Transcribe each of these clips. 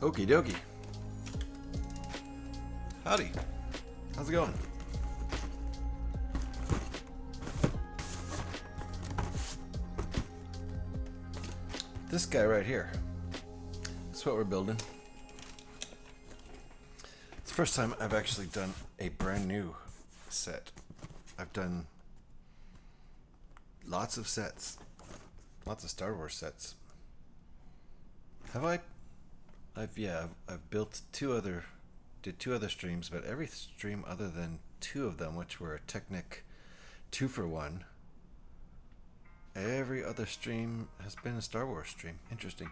Okie dokie. Howdy. How's it going? This guy right here. That's what we're building. It's the first time I've actually done a brand new set. I've done lots of sets. Lots of Star Wars sets. Have I? I've built did two other streams, but every stream other than two of them, which were a Technic 2-for-1, every other stream has been a Star Wars stream. Interesting.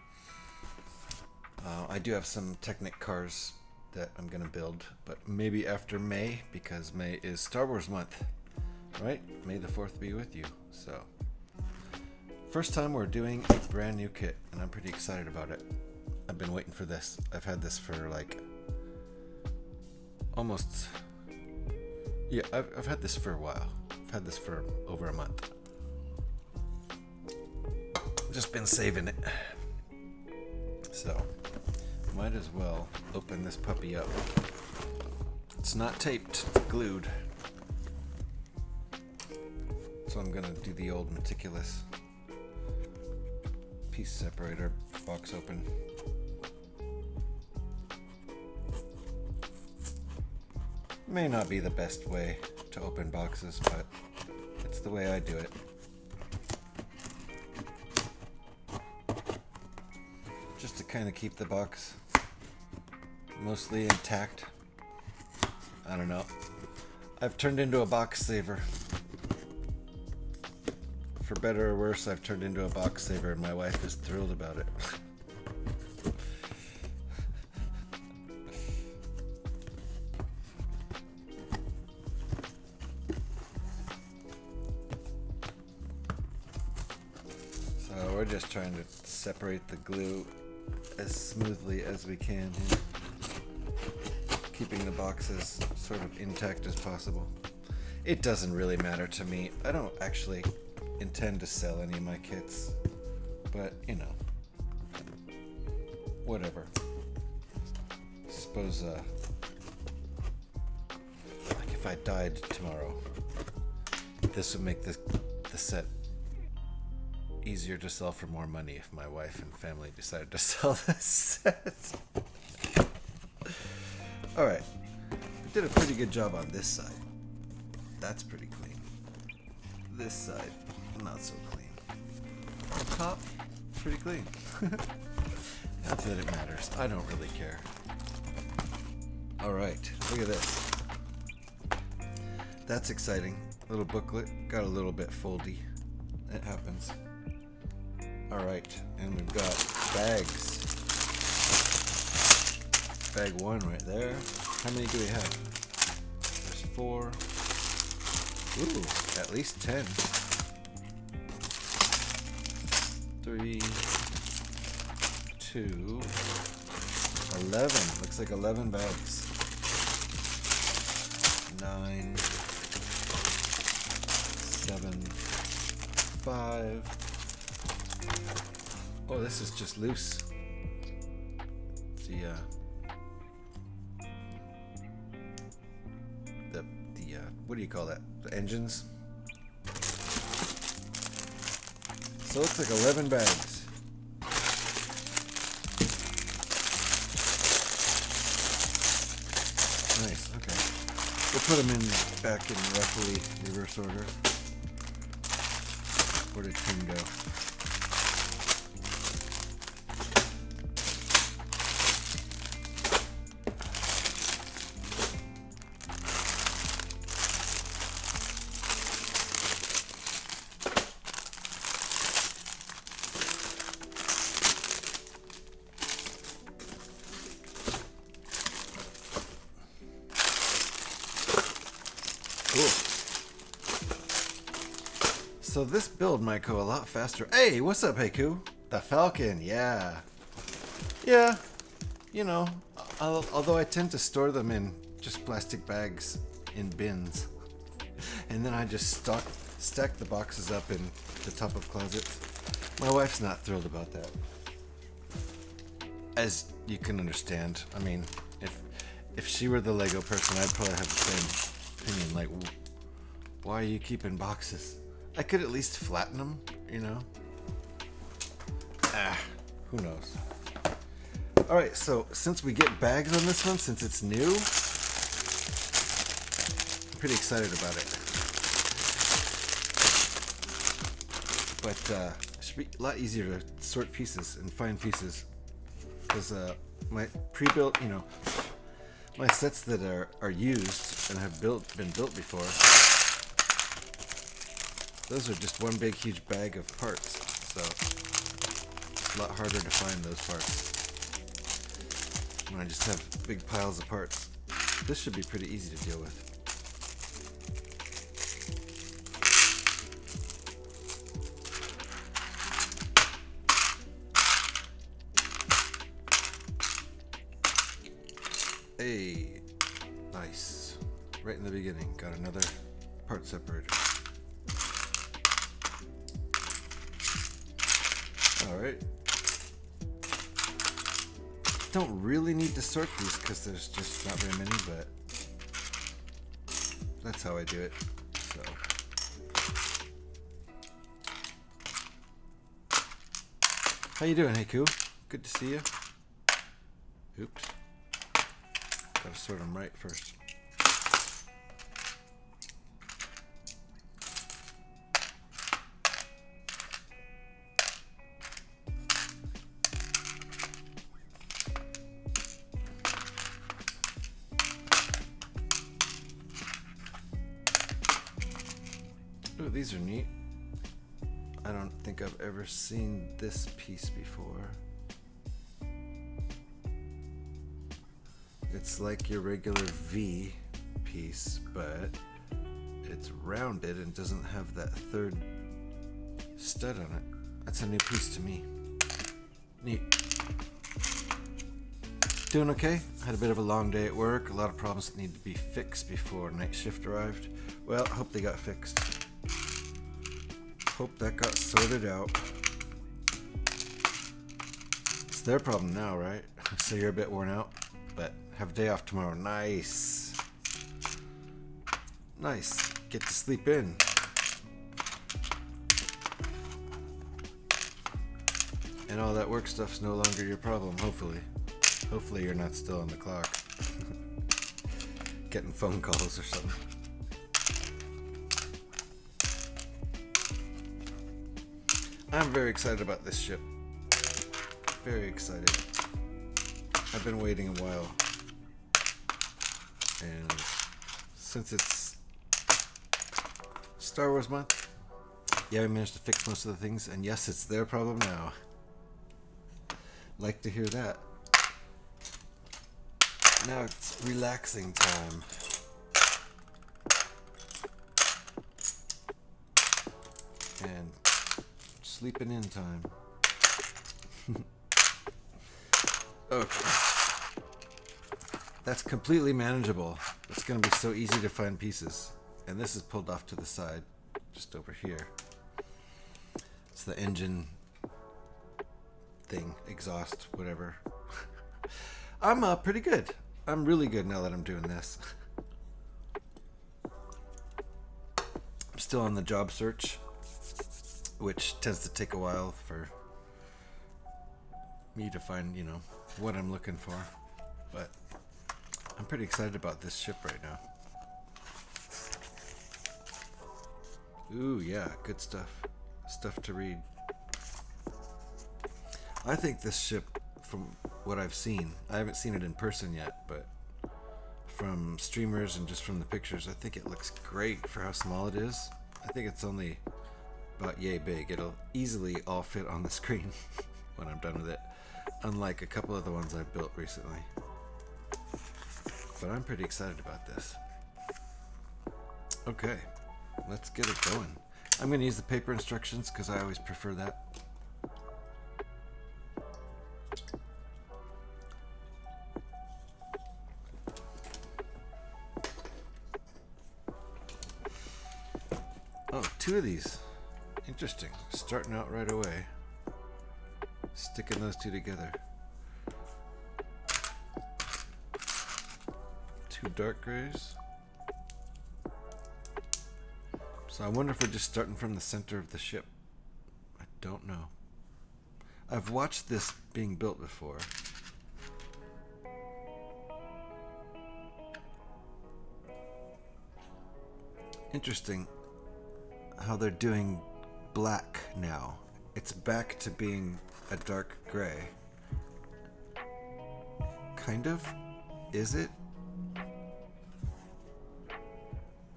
I do have some Technic cars that I'm gonna build, but maybe after May, because May is Star Wars month, right? May the 4th be with you. So, first time we're doing a brand new kit, and I'm pretty excited about it. I've been waiting for this. I've had this for like almost, yeah, I've had this for a while. I've had this for over a month. Just been saving it. So, might as well open this puppy up. It's not taped, it's glued. So I'm gonna do the old meticulous piece separator, box open. May not be the best way to open boxes, but it's the way I do it. Just to kind of keep the box mostly intact. I don't know. I've turned into a box saver. For better or worse, I've turned into a box saver, and my wife is thrilled about it. So we're just trying to separate the glue as smoothly as we can here, keeping the boxes sort of intact as possible. It doesn't really matter to me. I don't actually intend to sell any of my kits, but you know, whatever. Suppose like if I died tomorrow, this would make the set easier to sell for more money if my wife and family decided to sell this set. Alright, we did a pretty good job on this side. That's pretty clean. This side, not so clean. Top, pretty clean. Not that it matters. I don't really care. Alright, look at this. That's exciting. Little booklet. Got a little bit foldy. It happens. Alright, and we've got bags. Bag 1 right there. How many do we have? There's 4. Ooh, at least 10. 3, 2, 11. Looks like 11 bags. 9, 7, 5. Oh, this is just loose. The what do you call that? The engines. So it looks like 11 bags. Nice. Okay. We'll put them back in roughly reverse order. Where did Tim go? So this build might go a lot faster. Hey, what's up, Heiku? The Falcon, yeah. Yeah, you know, although I tend to store them in just plastic bags in bins. And then I just stack the boxes up in the top of closets. My wife's not thrilled about that. As you can understand. I mean, if she were the Lego person, I'd probably have the same opinion. Like, why are you keeping boxes? I could at least flatten them, you know? Who knows? Alright, so since we get bags on this one, since it's new, I'm pretty excited about it. But it should be a lot easier to sort pieces and find pieces. Because my pre-built, you know, my sets that are used and have been built before, those are just one big huge bag of parts. So it's a lot harder to find those parts when I just have big piles of parts. This should be pretty easy to deal with. Hey, nice. Right in the beginning, got another part separator. Alright. Don't really need to sort these because there's just not very many, but that's how I do it. So how you doing, Heiku? Good to see you. Oops. Gotta sort them right first. Ooh, these are neat. I don't think I've ever seen this piece before. It's like your regular V piece, but it's rounded and doesn't have that third stud on it. That's a new piece to me. Neat. Doing okay? Had a bit of a long day at work. A lot of problems that need to be fixed before night shift arrived. Well, I hope they got fixed. Hope that got sorted out. It's their problem now, right? So you're a bit worn out, but have a day off tomorrow. Nice. Nice. Get to sleep in. And all that work stuff's no longer your problem, hopefully. Hopefully you're not still on the clock. Getting phone calls or something. I'm very excited about this ship. Very excited. I've been waiting a while. And since it's Star Wars month, yeah, we managed to fix most of the things, and yes, it's their problem now. Like to hear that. Now it's relaxing time. And sleeping in time. Okay. That's completely manageable. It's going to be so easy to find pieces. And this is pulled off to the side, just over here. It's the engine thing, exhaust, whatever. I'm pretty good. I'm really good now that I'm doing this. I'm still on the job search, which tends to take a while for me to find, you know, what I'm looking for. But I'm pretty excited about this ship right now. Ooh, yeah, good stuff. Stuff to read. I think this ship, from what I've seen, I haven't seen it in person yet, but from streamers and just from the pictures, I think it looks great for how small it is. I think it's only about yay big. It'll easily all fit on the screen when I'm done with it, unlike a couple of the ones I've built recently. But I'm pretty excited about this. Okay, let's get it going. I'm going to use the paper instructions because I always prefer that. Oh, two of these. Interesting. Starting out right away. Sticking those two together. dark grays. So I wonder if we're just starting from the center of the ship. I don't know. I've watched this being built before. Interesting how they're doing black now. It's back to being a dark gray. Kind of? Is it?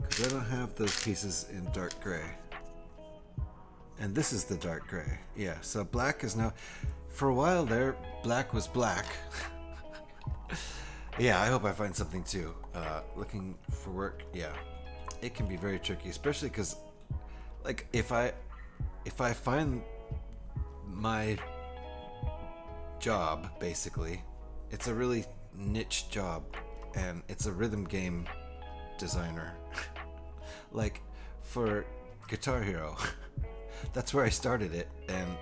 Because I don't have those pieces in dark gray. And this is the dark gray. Yeah, so black is now... For a while there, black was black. Yeah, I hope I find something too. Looking for work, yeah. It can be very tricky, especially because, like, if I find my job, basically, it's a really niche job, and it's a rhythm game designer. Like, for Guitar Hero, that's where I started it, and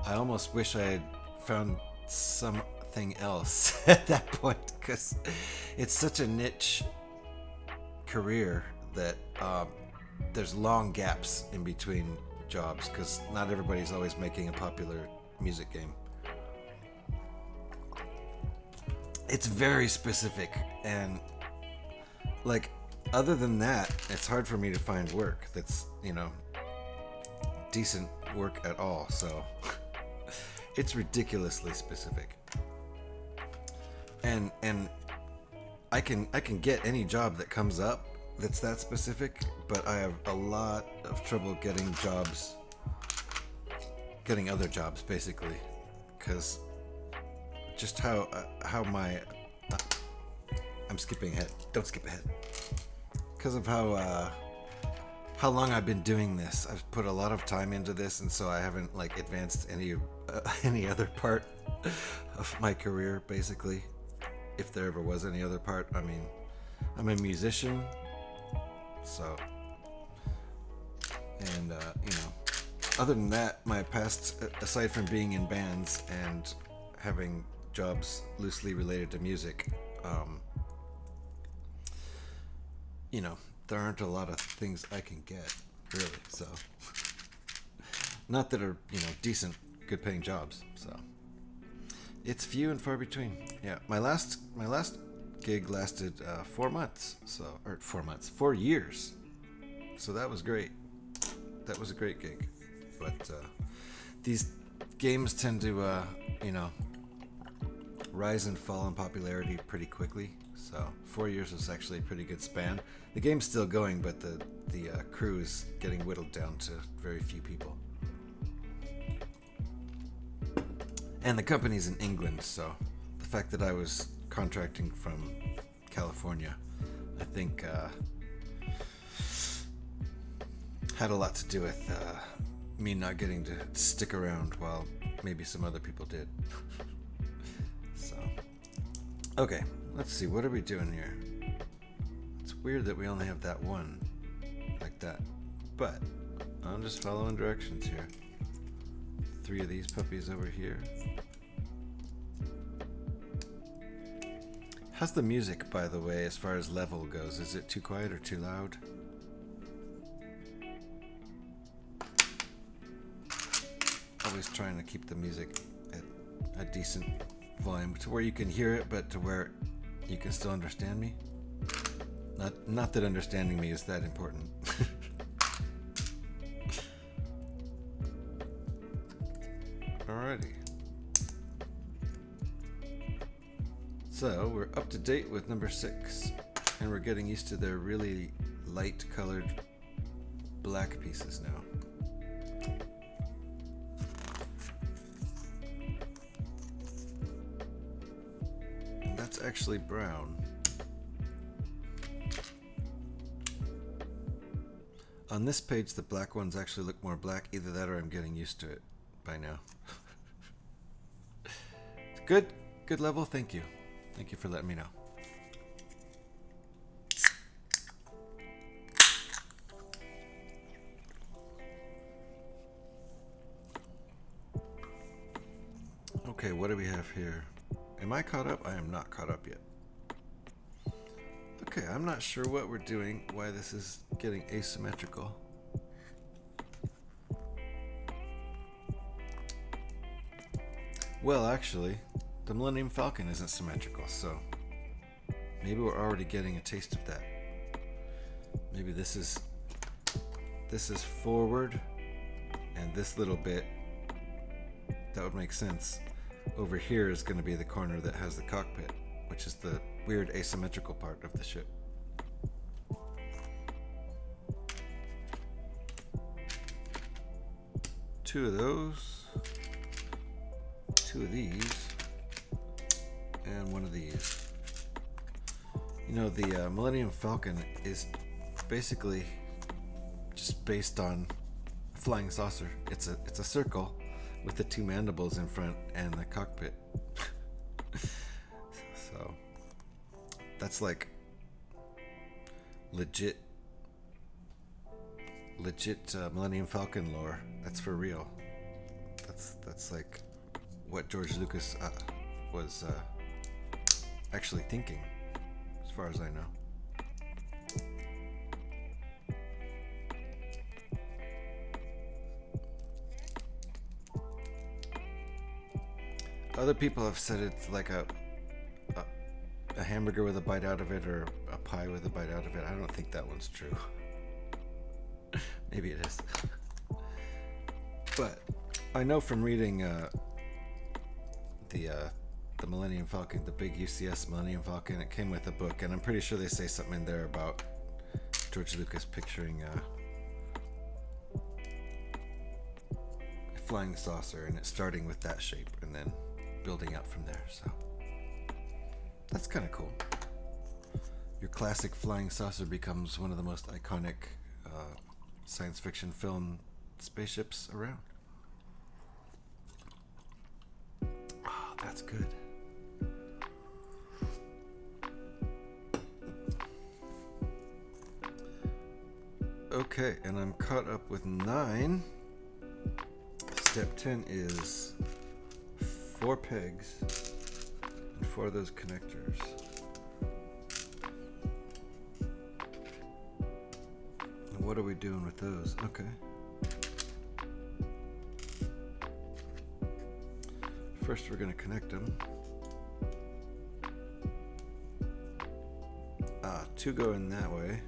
I almost wish I had found something else at that point, because it's such a niche career that there's long gaps in between jobs, because not everybody's always making a popular music game. It's very specific, and like, other than that, it's hard for me to find work that's, you know, decent work at all. So it's ridiculously specific, and I can get any job that comes up that's that specific, but I have a lot of trouble getting other jobs, basically, because just how my I'm skipping ahead. Don't skip ahead. Because of how long I've been doing this, I've put a lot of time into this, and so I haven't like advanced any other part of my career, basically, if there ever was any other part. I mean, I'm a musician, so, and you know, other than that, my past, aside from being in bands and having jobs loosely related to music, you know, there aren't a lot of things I can get, really. So, not that are, you know, decent, good paying jobs. So, it's few and far between. Yeah, my last gig lasted 4 months. So, or 4 months, 4 years. So that was great. That was a great gig. But these games tend to, you know, rise and fall in popularity pretty quickly. So 4 years was actually a pretty good span. The game's still going, but the crew is getting whittled down to very few people. And the company's in England, so the fact that I was contracting from California, I think, had a lot to do with me not getting to stick around while maybe some other people did. So, okay, let's see, what are we doing here? It's weird that we only have that one like that, but I'm just following directions here. 3 of these puppies over here. How's the music, by the way, as far as level goes? Is it too quiet or too loud? Always trying to keep the music at a decent volume to where you can hear it, but to where you can still understand me. Not that understanding me is that important. Alrighty. So we're up to date with number 6, and we're getting used to their really light colored black pieces now. And that's actually brown. On this page, the black ones actually look more black. Either that or I'm getting used to it by now. Good level, thank you. Thank you for letting me know. Okay, what do we have here? Am I caught up? I am not caught up yet. Okay, I'm not sure what we're doing, why this is getting asymmetrical. Well, actually, the Millennium Falcon isn't symmetrical, so maybe we're already getting a taste of that. Maybe this is forward, and this little bit, that would make sense. Over here is going to be the corner that has the cockpit, which is the weird asymmetrical part of the ship. Two of those, two of these, and one of these. You know, the Millennium Falcon is basically just based on a flying saucer. It's a circle with the two mandibles in front and the cockpit. So that's like legit Millennium Falcon lore. That's for real. That's like what George Lucas was actually thinking, as far as I know. Other people have said it's like a hamburger with a bite out of it, or a pie with a bite out of it. I don't think that one's true. Maybe it is. But I know from reading the Millennium Falcon, the big UCS Millennium Falcon, it came with a book, and I'm pretty sure they say something in there about George Lucas picturing a flying saucer, and it starting with that shape and then building up from there. So that's kind of cool. Your classic flying saucer becomes one of the most iconic science fiction film spaceships around. Oh, that's good. Okay, and I'm caught up with 9. Step 10 is 4 pegs and 4 of those connectors. And what are we doing with those? Okay. First, we're going to connect them. 2 go in that way.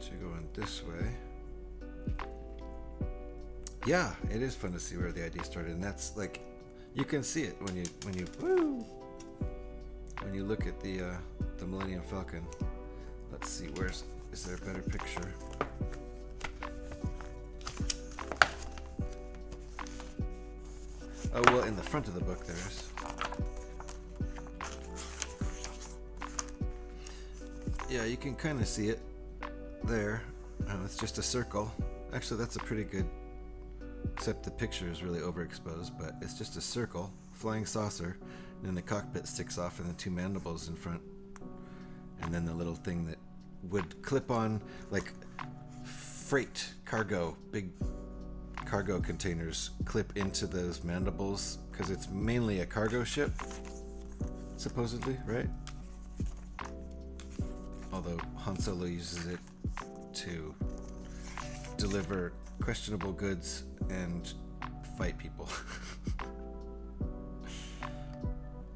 2 go in this way. Yeah, it is fun to see where the idea started, and that's like, you can see it when you look at the Millennium Falcon. Let's see, is there a better picture? Oh, well, in the front of the book there is. Yeah, you can kind of see it there. It's just a circle. Actually, that's a pretty good, except the picture is really overexposed, but it's just a circle, flying saucer, and then the cockpit sticks off and the 2 mandibles in front, and then the little thing that would clip on, like freight cargo, big cargo containers clip into those mandibles, because it's mainly a cargo ship, supposedly, right? Although Han Solo uses it to deliver questionable goods and fight people.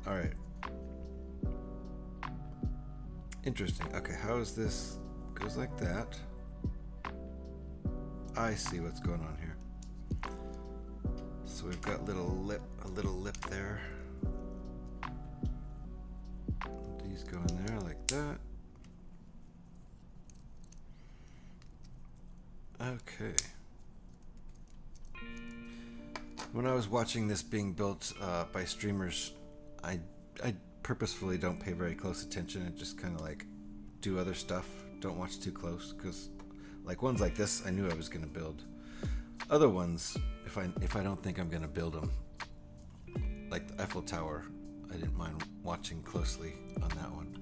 Alright. Interesting. Okay, how is this? Goes like that. I see what's going on here. So we've got a little lip there. These go in there like that. Okay. When I was watching this being built by streamers, I purposefully don't pay very close attention and just kind of like do other stuff. Don't watch too close, because like ones like this, I knew I was going to build. Other ones, if I don't think I'm going to build them, like the Eiffel Tower, I didn't mind watching closely on that one,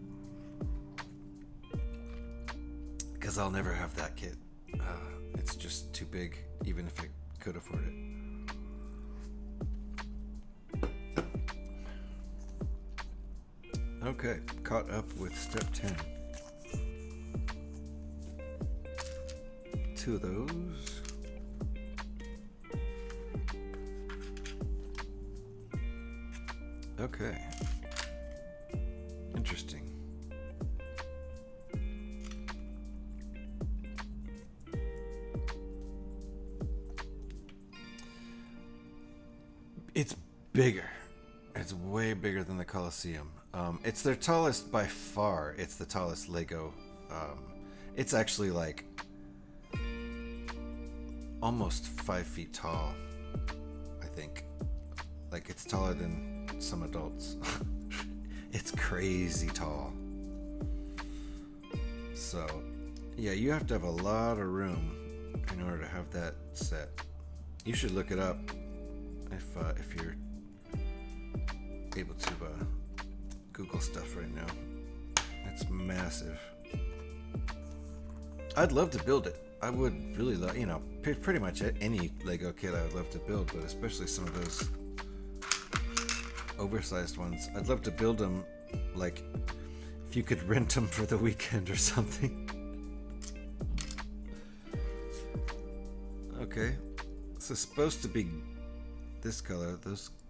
because I'll never have that kit. It's just too big, even if I could afford it. Okay, caught up with step 10. 2 of those. Okay. Interesting. It's bigger. It's way bigger than the Colosseum. It's their tallest by far. It's the tallest Lego. It's actually like almost 5 feet tall, I think. Like it's taller than some adults. It's crazy tall. So, yeah, you have to have a lot of room in order to have that set. You should look it up if you're able to Google stuff right now. It's massive. I'd love to build it. I would really love, pretty much any Lego kit I would love to build, but especially some of those oversized ones. I'd love to build them, like, if you could rent them for the weekend or something. Okay, so it's supposed to be this color.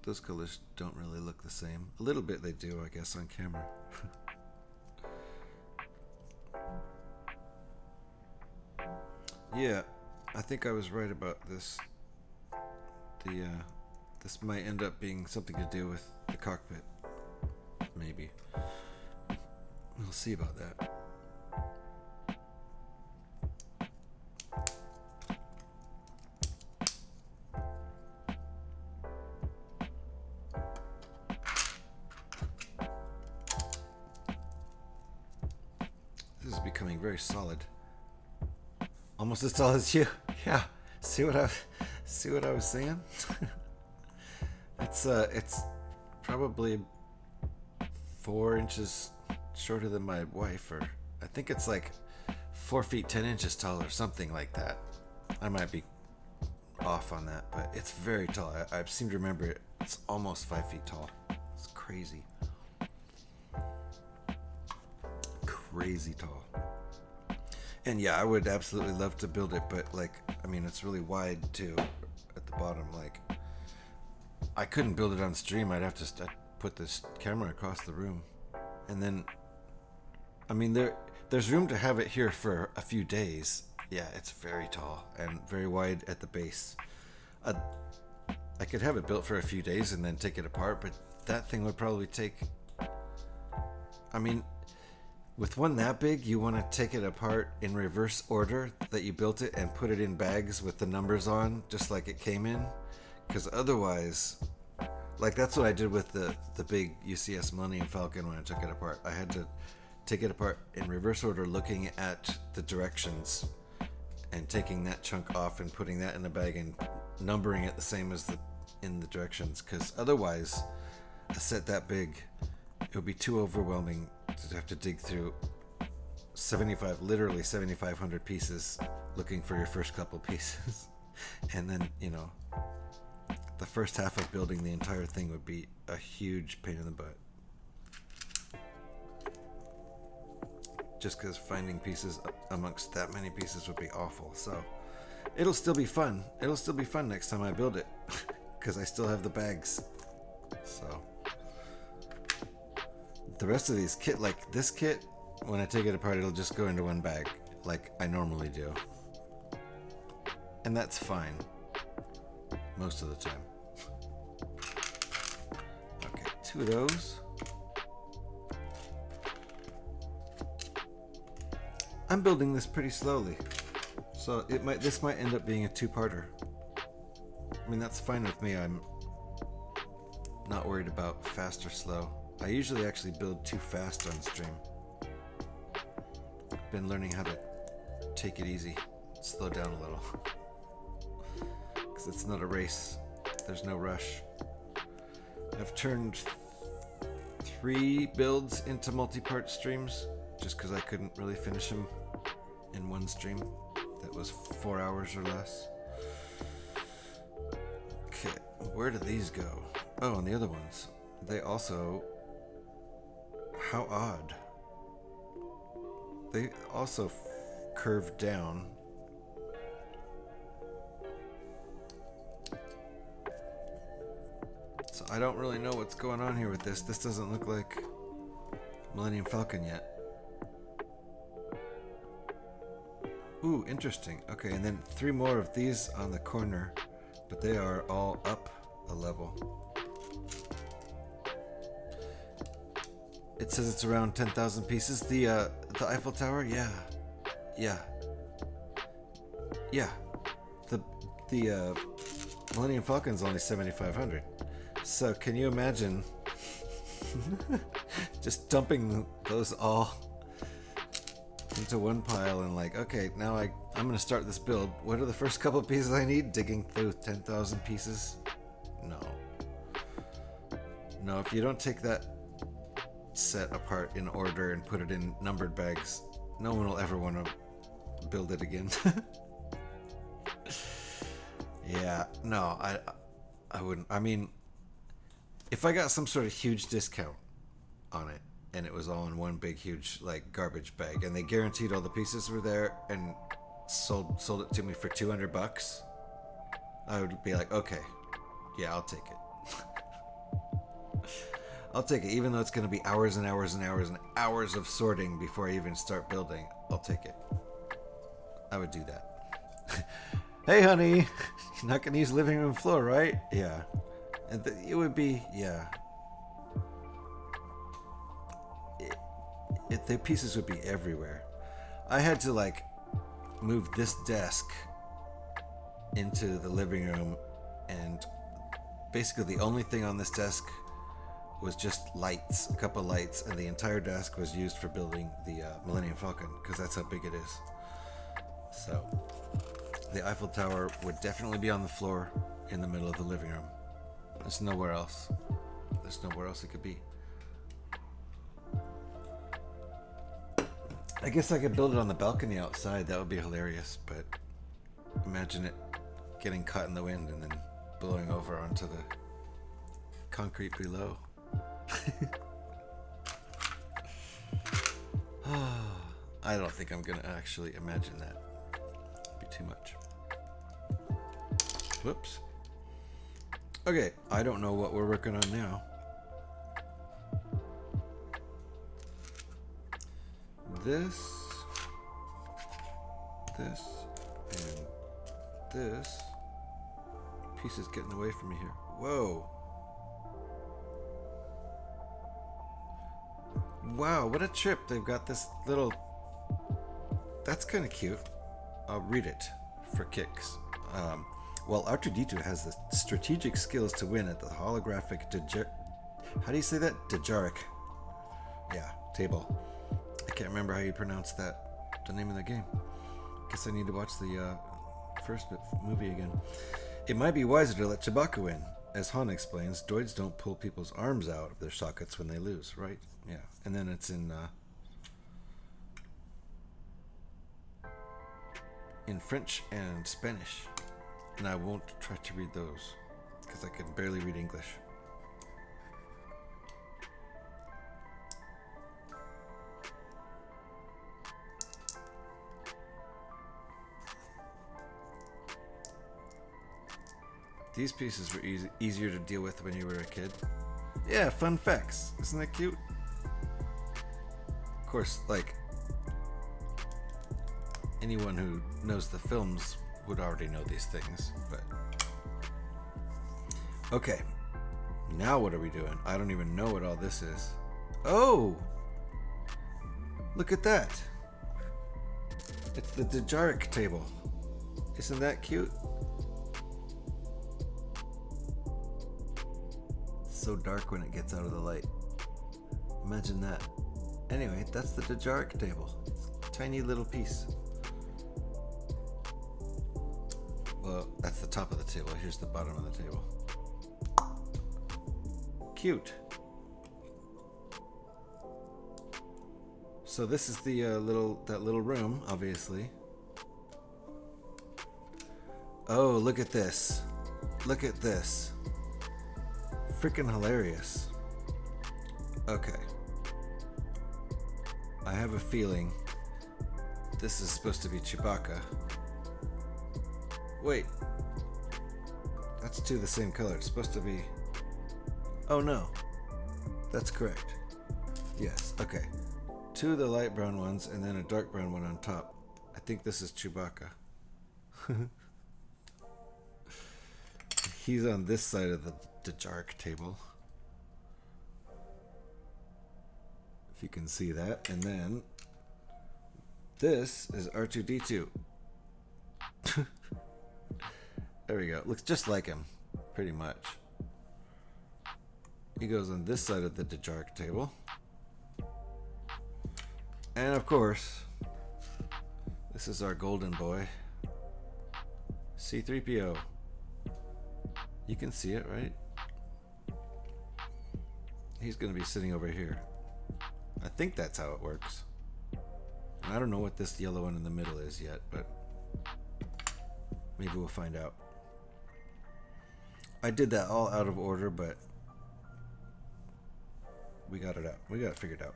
Those colors don't really look the same. A little bit they do, I guess, on camera. Yeah, I think I was right about this. This might end up being something to do with the cockpit. Maybe. We'll see about that. This is becoming very solid. Almost as tall as you. Yeah. See what I was saying? It's probably 4 inches shorter than my wife, or I think it's like 4 feet 10 inches tall or something like that. I might be off on that, but it's very tall. I seem to remember it's almost 5 feet tall. It's crazy. Crazy tall. And yeah, I would absolutely love to build it, but it's really wide too at the bottom. Like, I couldn't build it on stream. I'd have to put this camera across the room, and then, there's room to have it here for a few days. Yeah, it's very tall and very wide at the base. I could have it built for a few days and then take it apart, but that thing would probably take. With one that big, you want to take it apart in reverse order that you built it and put it in bags with the numbers on, just like it came in. Because otherwise, that's what I did with the big UCS Millennium Falcon when I took it apart. I had to take it apart in reverse order, looking at the directions and taking that chunk off and putting that in a bag and numbering it the same as in the directions. Because otherwise, a set that big, it would be too overwhelming to have to dig through literally 7,500 pieces looking for your first couple pieces. And then, the first half of building the entire thing would be a huge pain in the butt. Just because finding pieces amongst that many pieces would be awful. So it'll still be fun. It'll still be fun next time I build it, because I still have the bags. So the rest of these like this kit, when I take it apart, it'll just go into one bag like I normally do. And that's fine most of the time. Okay, 2 of those. I'm building this pretty slowly, so this might end up being a 2-parter. That's fine with me. I'm not worried about fast or slow. I usually actually build too fast on stream. Been learning how to take it easy, slow down a little. Because it's not a race. There's no rush. I've turned 3 builds into multi-part streams just because I couldn't really finish them in one stream that was 4 hours or less. Okay, where do these go? Oh, and the other ones. They also How odd. They also curve down. So I don't really know what's going on here with this. This doesn't look like Millennium Falcon yet. Ooh, interesting. Okay, and then 3 more of these on the corner, but they are all up a level. It says it's around 10,000 pieces. The Eiffel Tower, yeah. The Millennium Falcon's only 7,500. So can you imagine just dumping those all into one pile and like, okay, now I'm gonna start this build. What are the first couple pieces I need? Digging through 10,000 pieces? No, if you don't take that set apart in order and put it in numbered bags, no one will ever want to build it again. Yeah, no, I wouldn't. I mean, if I got some sort of huge discount on it and it was all in one big huge like garbage bag and they guaranteed all the pieces were there and sold it to me for $200, I would be like, okay, yeah, I'll take it. I'll take it, even though it's going to be hours and hours and hours and hours of sorting before I even start building. I'll take it. I would do that. Hey, honey, you're not going to use living room floor, right? Yeah. And it would be, yeah. The pieces would be everywhere. I had to, like, move this desk into the living room, and basically the only thing on this desk was just lights, a couple lights, and the entire desk was used for building the Millennium Falcon, because that's how big it is. So, the Eiffel Tower would definitely be on the floor in the middle of the living room. There's nowhere else. There's nowhere else it could be. I guess I could build it on the balcony outside. That would be hilarious, but imagine it getting caught in the wind and then blowing over onto the concrete below. I don't think I'm gonna actually imagine that. It'd be too much. Whoops. Okay, I don't know what we're working on now. This, and this piece is getting away from me here. Whoa. Wow, what a trip. They've got this little... That's kind of cute. I'll read it for kicks. Well, R2-D2 has the strategic skills to win at the holographic how do you say that? Dejaric. Yeah, table. I can't remember how you pronounce that. The name of the game. Guess I need to watch the first movie again. It might be wiser to let Chewbacca win. As Han explains, droids don't pull people's arms out of their sockets when they lose, right? Yeah. And then it's in French and Spanish. And I won't try to read those because I can barely read English. These pieces were easier to deal with when you were a kid. Yeah, fun facts. Isn't that cute? Of course, like, anyone who knows the films would already know these things, but... Okay. Now what are we doing? I don't even know what all this is. Oh! Look at that! It's the Dejaric table. Isn't that cute? So dark when it gets out of the light. Imagine that. Anyway, that's the Dejaric table. It's a tiny little piece. Well, that's the top of the table. Here's the bottom of the table. Cute. So this is the that little room, obviously. Oh, look at this. Look at this. Freaking hilarious. Okay. I have a feeling this is supposed to be Chewbacca. Wait. That's two the same color. It's supposed to be... Oh no. That's correct. Yes, okay. Two of the light brown ones and then a dark brown one on top. I think this is Chewbacca. He's on this side of the Dejarik table. If you can see that. And then this is R2-D2. There we go. Looks just like him, pretty much. He goes on this side of the Dejarik table. And of course, this is our golden boy, C-3PO. You can see it, right? He's going to be sitting over here. I think that's how it works. And I don't know what this yellow one in the middle is yet, but maybe we'll find out. I did that all out of order, but we got it out. We got it figured out.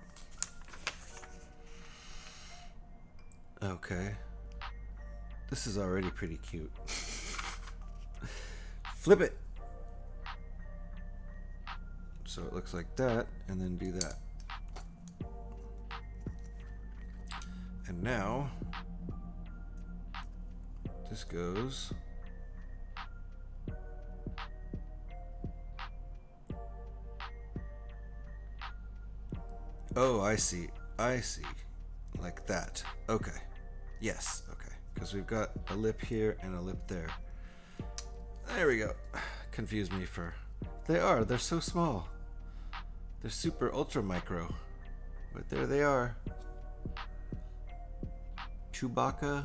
Okay. This is already pretty cute. Flip it! So it looks like that, and then do that. And now, this goes... Oh, I see. I see. Like that. Okay. Yes. Okay. Because we've got a lip here and a lip there. There we go. Confused me for... They're so small. They're super ultra micro. But there they are. Chewbacca.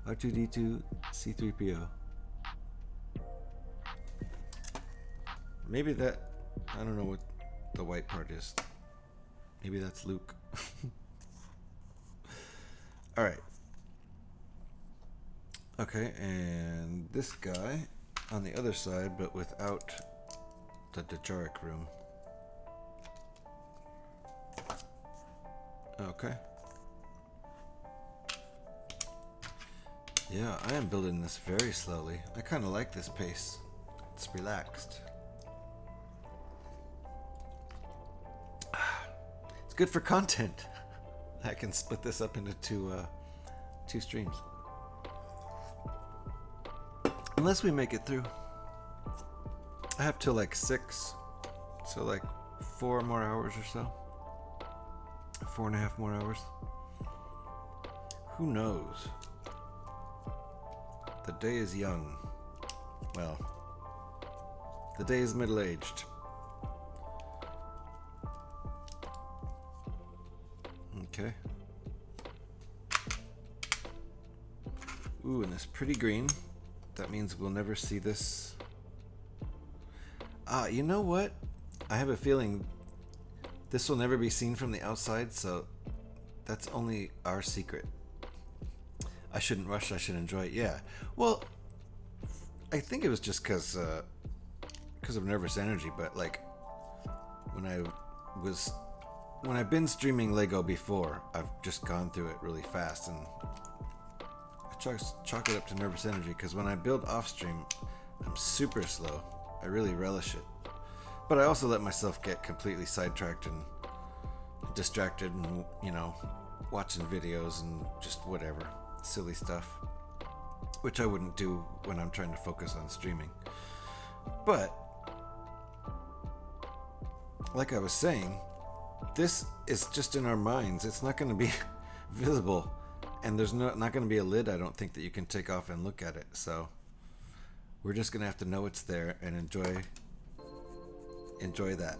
R2-D2, C-3PO. Maybe that... I don't know what the white part is. Maybe that's Luke. Alright. Okay, and this guy on the other side, but without the Dejarik room. Okay. Yeah, I am building this very slowly. I kind of like this pace. It's relaxed. It's good for content. I can split this up into two streams. Unless we make it through. I have till like 6. So like 4 more hours or so. 4.5 more hours. Who knows? The day is young. Well, the day is middle-aged. Okay. Ooh, and it's pretty green. That means we'll never see this. Ah, you know what? I have a feeling this will never be seen from the outside, so that's only our secret. I shouldn't rush, I should enjoy it. Yeah. Well, I think it was just because of nervous energy, but like when I've been streaming Lego before, I've just gone through it really fast, and I chalk it up to nervous energy, because when I build off stream, I'm super slow. I really relish it. But I also let myself get completely sidetracked and distracted and, you know, watching videos and just whatever. Silly stuff. Which I wouldn't do when I'm trying to focus on streaming. But, like I was saying, this is just in our minds. It's not going to be visible. And there's not going to be a lid, I don't think, that you can take off and look at it. So we're just going to have to know it's there and enjoy that.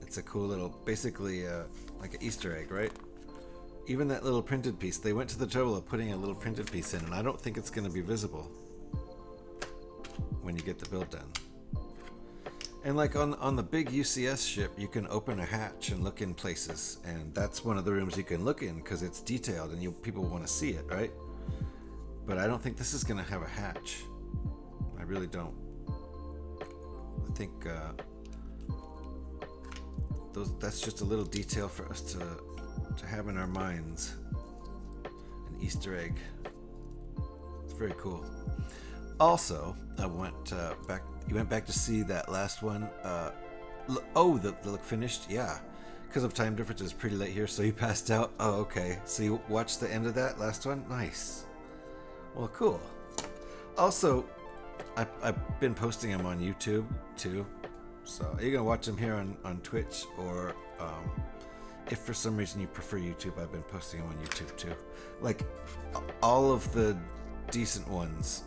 It's a cool little, basically like an Easter egg, right? Even that little printed piece, they went to the trouble of putting a little printed piece in, and I don't think it's going to be visible when you get the build done. And like on the big UCS ship, you can open a hatch and look in places, and that's one of the rooms you can look in because it's detailed and people want to see it, right? But I don't think this is going to have a hatch. I really don't. I think that's just a little detail for us to have in our minds. An Easter egg. It's very cool. Also, I went back. You went back to see that last one. The look finished. Yeah, because of time difference, it's pretty late here, so you passed out. Oh, okay. So you watched the end of that last one. Nice. Well, cool. Also, I've been posting them on YouTube too. So you're gonna watch them here on Twitch, or if for some reason you prefer YouTube, I've been posting them on YouTube too. Like all of the decent ones.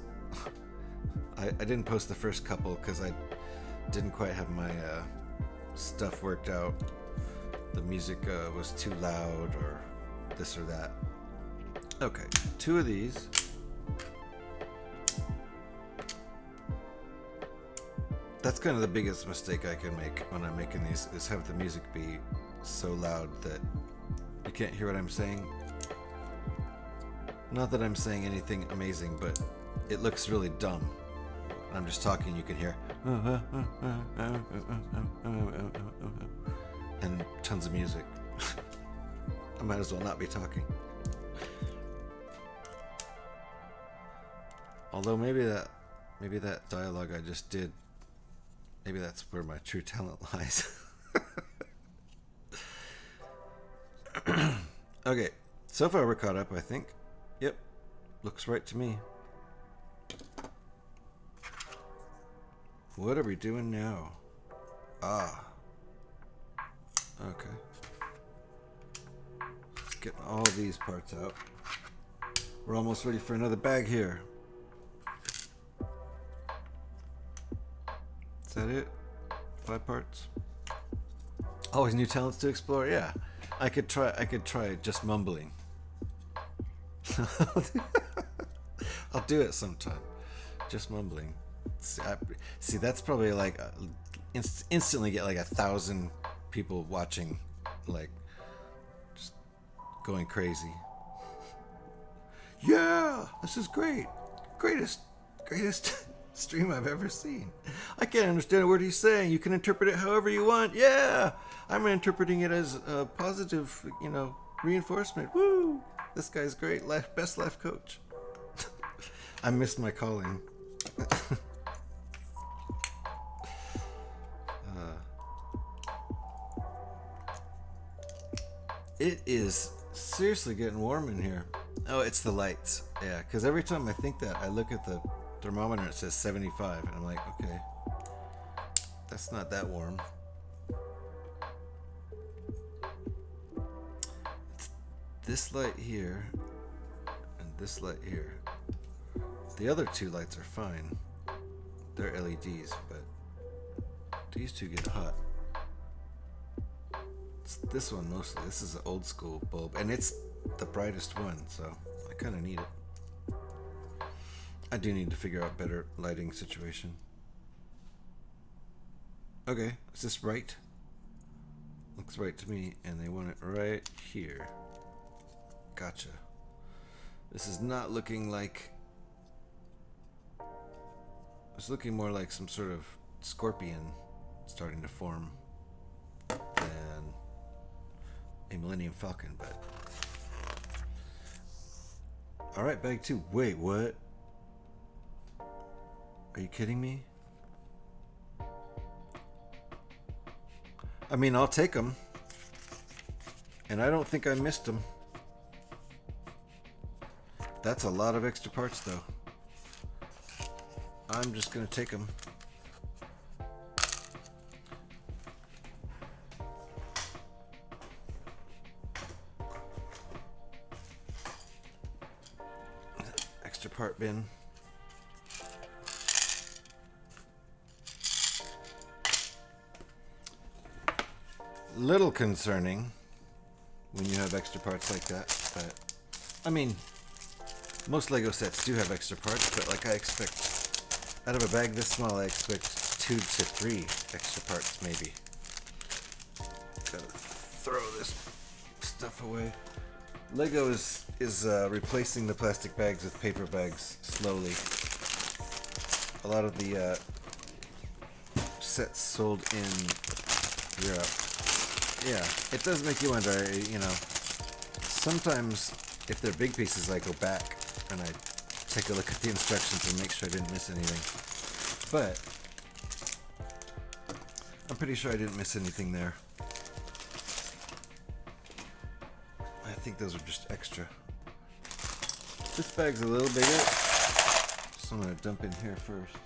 I didn't post the first couple because I didn't quite have my stuff worked out. The music was too loud or this or that. Okay, 2 of these. That's kind of the biggest mistake I can make when I'm making these, is have the music be so loud that you can't hear what I'm saying. Not that I'm saying anything amazing, but it looks really dumb. I'm just talking, you can hear and tons of music. I might as well not be talking. Although maybe that dialogue I just did, maybe that's where my true talent lies. Okay, so far we're caught up, I think. Yep, looks right to me. What are we doing now? Ah. Okay. Let's get all these parts out. We're almost ready for another bag here. Is that it? 5 parts? Always new talents to explore? Yeah. I could try just mumbling. I'll do it sometime. Just mumbling. See, that's probably like instantly get like 1,000 people watching, like just going crazy. Yeah, this is great. Greatest stream I've ever seen. I can't understand a word he's saying. You can interpret it however you want. Yeah, I'm interpreting it as a positive, reinforcement. Woo! This guy's great. Best life coach. I missed my calling. It is seriously getting warm in here. Oh, it's the lights. Yeah, because every time I think that, I look at the thermometer, it says 75, and I'm like, okay, that's not that warm. It's this light here and this light here. The other 2 lights are fine. They're LEDs, but these 2 get hot. It's this one mostly. This is an old school bulb, and it's the brightest one, so I kind of need it. I do need to figure out better lighting situation. Okay, is this right? Looks right to me, and they want it right here. Gotcha. This is not looking like... It's looking more like some sort of scorpion starting to form than a Millennium Falcon, but... Alright, bag 2. Wait, what? Are you kidding me? I mean, I'll take them. And I don't think I missed them. That's a lot of extra parts, though. I'm just gonna take them. Extra part bin. Little concerning when you have extra parts like that, but I mean, most Lego sets do have extra parts, but like I expect, out of a bag this small, I expect 2 to 3 extra parts maybe. Gotta throw this stuff away. Lego is replacing the plastic bags with paper bags slowly. A lot of the sets sold in Europe Yeah, it does make you wonder, you know, sometimes if they're big pieces, I go back and I take a look at the instructions and make sure I didn't miss anything. But I'm pretty sure I didn't miss anything there. I think those are just extra. This bag's a little bigger, so I'm going to dump in here first.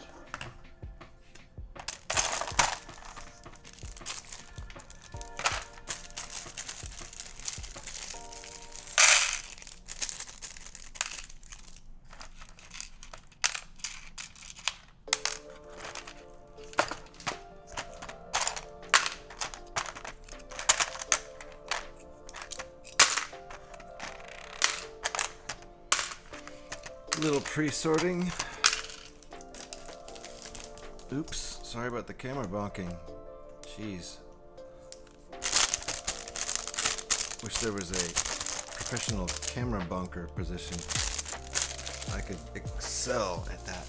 Little pre-sorting. Oops, sorry about the camera bonking. Jeez. Wish there was a professional camera bonker position. I could excel at that.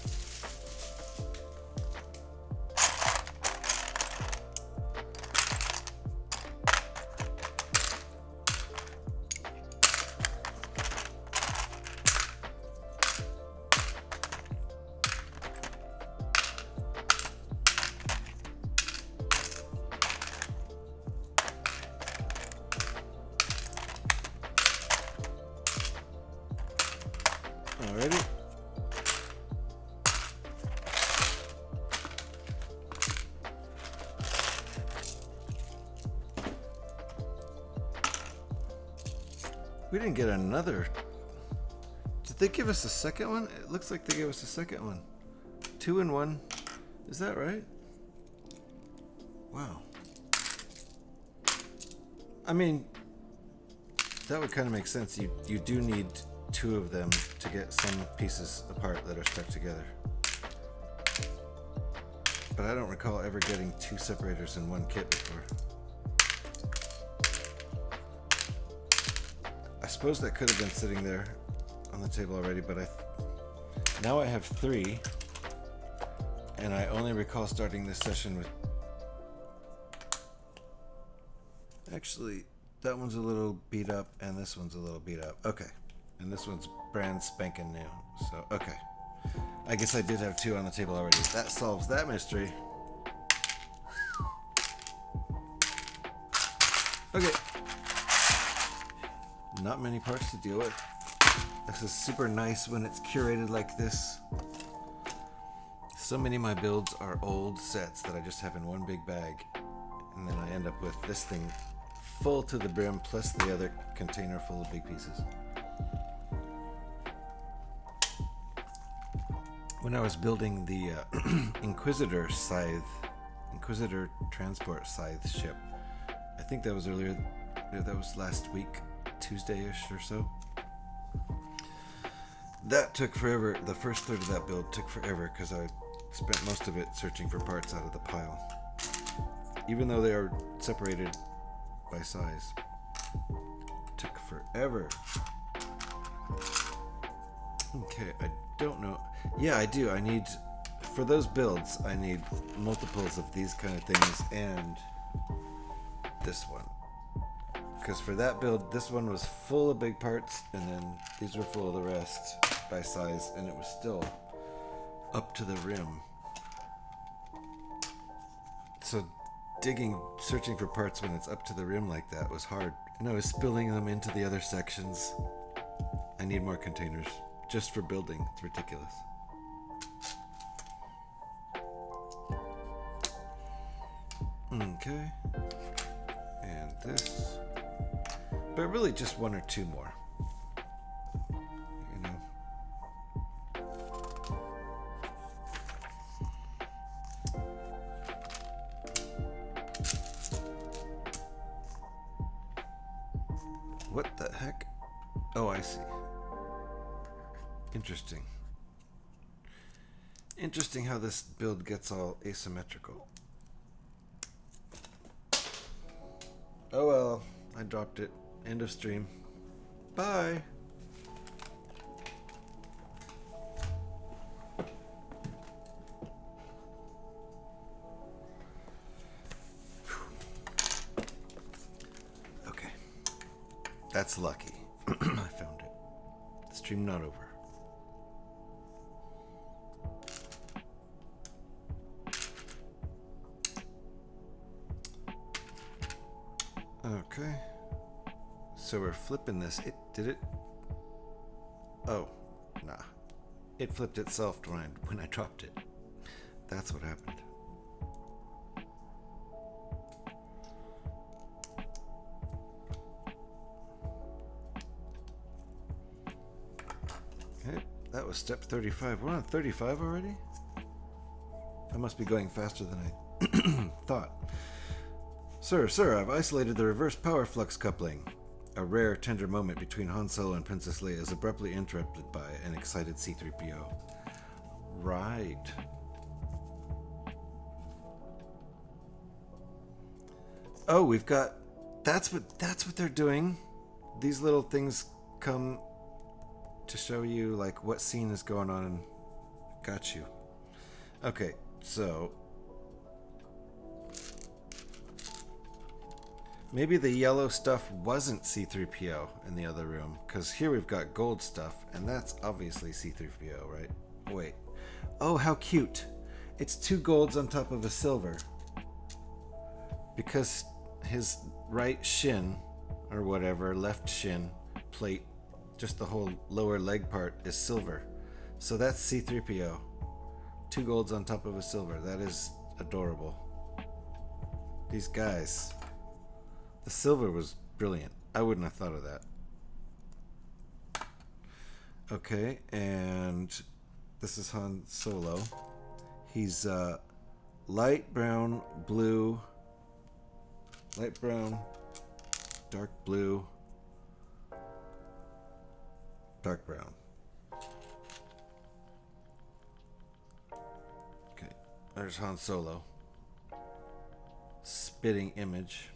Alrighty. We didn't get another. Did they give us a second one? It looks like they gave us a second one. 2 in 1. Is that right? Wow. I mean, that would kind of make sense. You do need 2 of them to get some pieces apart that are stuck together. But I don't recall ever getting 2 separators in one kit before. I suppose that could have been sitting there on the table already, but now I have 3, and I only recall starting this session with... Actually, that one's a little beat up, and this one's a little beat up. Okay. And this one's brand spanking new. So, okay. I guess I did have 2 on the table already. That solves that mystery. Okay. Not many parts to deal with. This is super nice when it's curated like this. So many of my builds are old sets that I just have in one big bag. And then I end up with this thing full to the brim, plus the other container full of big pieces. When I was building the Inquisitor transport scythe ship, I think that was earlier, that was last week, Tuesday-ish or so. That took forever. The first third of that build took forever because I spent most of it searching for parts out of the pile. Even though they are separated by size. Took forever. Okay, I don't know. Yeah, I do. I need, for those builds, I need multiples of these kind of things and this one. Because for that build, this one was full of big parts, and then these were full of the rest by size, and it was still up to the rim. So searching for parts when it's up to the rim like that was hard. And I was spilling them into the other sections. I need more containers just for building. It's ridiculous. Okay. And this. But really just 1 or 2 more. You know. What the heck? Oh, I see. Interesting. Interesting how this build gets all asymmetrical. Oh well, I dropped it. End of stream. Bye. That's lucky. I found it. Stream not over. Okay. So we're flipping this. Did it? Oh, nah. It flipped itself when I dropped it. That's what happened. Okay, that was step 35. We're on 35 already? I must be going faster than I thought. Sir, I've isolated the reverse power flux coupling. A rare, tender moment between Han Solo and Princess Leia is abruptly interrupted by an excited C-3PO. Right. Oh, we've got... That's what they're doing. These little things come to show you, like, what scene is going on and got you. Okay, so... Maybe the yellow stuff wasn't C-3PO in the other room, because here we've got gold stuff, and that's obviously C-3PO, right? Wait. Oh, how cute. It's 2 golds on top of a silver. Because his right shin, or whatever, left shin plate, just the whole lower leg part is silver. So that's C-3PO. 2 golds on top of a silver. That is adorable. These guys... The silver was brilliant. I wouldn't have thought of that. Okay, and this is Han Solo. He's light brown, blue, light brown, dark blue, dark brown. Okay, there's Han Solo. Spitting image.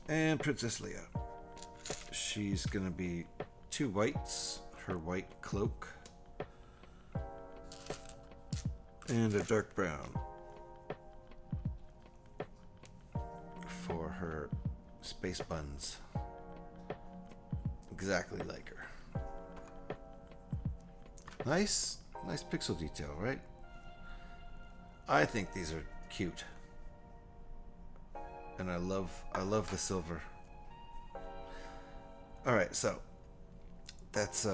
And Princess Leia. She's going to be 2 whites, her white cloak, and a dark brown for her space buns. Exactly like her. Nice pixel detail, right? I think these are cute. And I love the silver. All right, so that's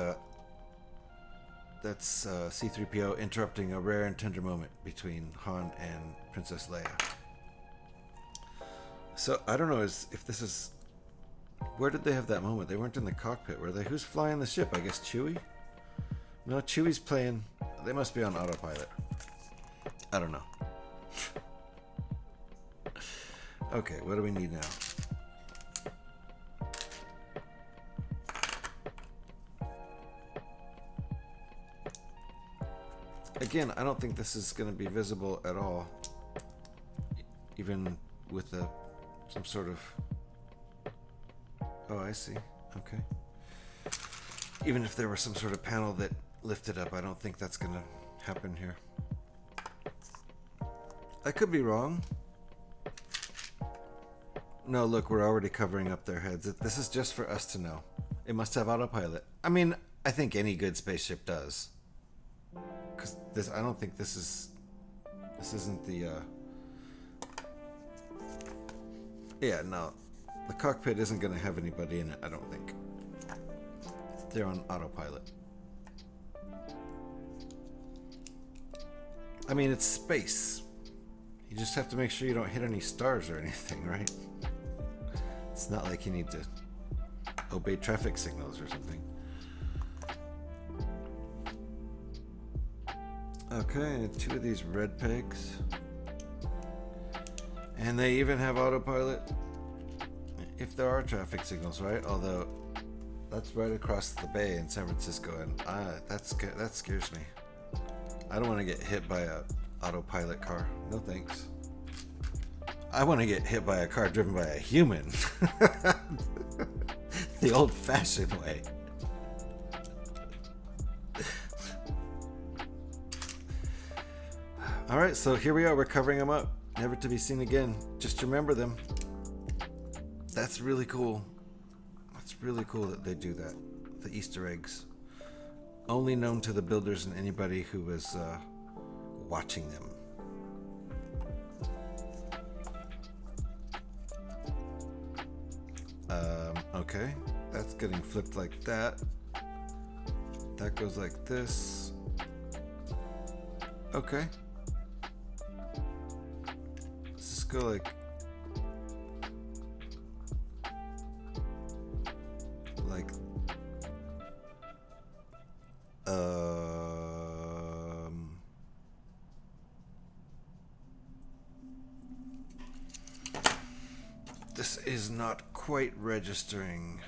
C-3PO interrupting a rare and tender moment between Han and Princess Leia. So I don't know if this is... Where did they have that moment? They weren't in the cockpit, were they? Who's flying the ship? I guess Chewie? No, Chewie's playing... They must be on autopilot. I don't know. Okay, what do we need now? Again, I don't think this is going to be visible at all, even with some sort of... Oh, I see. Okay. Even if there was some sort of panel that lifted up, I don't think that's going to happen here. I could be wrong. No, look, we're already covering up their heads. This is just for us to know. It must have autopilot. I mean, I think any good spaceship does. Because I don't think this isn't the, Yeah, no. The cockpit isn't going to have anybody in it, I don't think. They're on autopilot. I mean, it's space. You just have to make sure you don't hit any stars or anything, right? It's not like you need to obey traffic signals or something. Okay, 2 of these red pegs. And they even have autopilot if there are traffic signals, right? Although that's right across the bay in San Francisco, and that scares me. I don't want to get hit by a autopilot car. No thanks. I want to get hit by a car driven by a human. The old-fashioned way. Alright, so here we are. We're covering them up. never to be seen again. Just remember them. That's really cool. It's really cool that they do that. The Easter eggs. Only known to the builders and anybody who was watching them. Okay. That's getting flipped like that. That goes like this. Okay. Let's just go like... This is not quite registering.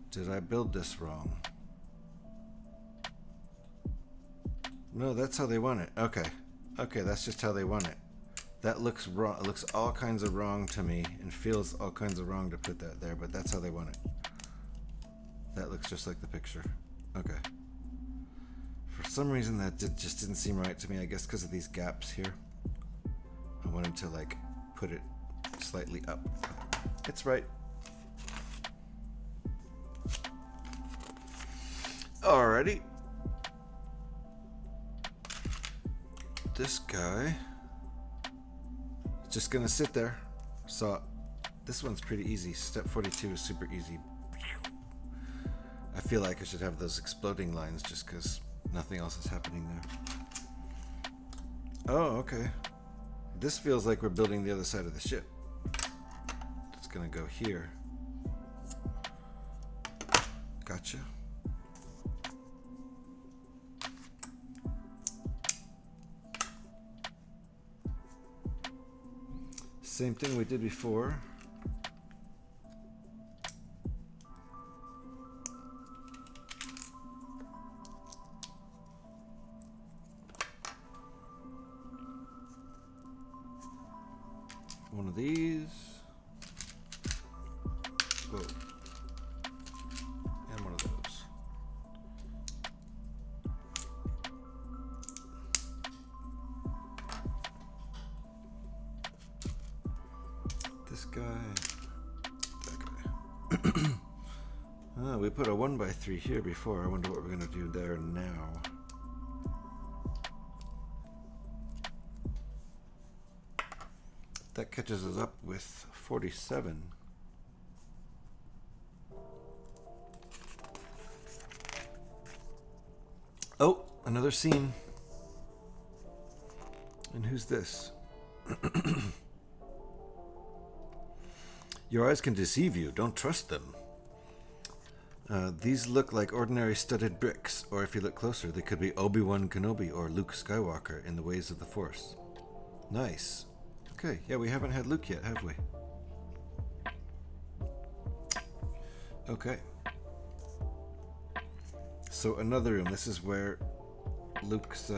Did I build this wrong? No, that's how they want it. Okay. Okay, that's just how they want it. That looks wrong. It looks all kinds of wrong to me and feels all kinds of wrong to put that there, but that's how they want it. That looks just like the picture. Okay. For some reason that just didn't seem right to me, I guess because of these gaps here. I wanted to like put it slightly up. It's right. Alrighty. This guy is just gonna sit there. So this one's pretty easy. Step 42 is super easy. I feel like I should have those exploding lines just because nothing else is happening there. Oh, okay. This feels like we're building the other side of the ship. It's gonna go here. Gotcha. Same thing we did before. One of these. Whoa. And one of those. This guy. That guy. Oh, we put a 1x3 here before. I wonder what we're going to do there now. That catches us up with 47. Oh, another scene. And who's this? Your eyes can deceive you. Don't trust them. These look like ordinary studded bricks, or if you look closer, they could be Obi-Wan Kenobi or Luke Skywalker in the ways of the Force. Nice. Okay, yeah, we haven't had Luke yet, have we? Okay. So another room. This is where Luke's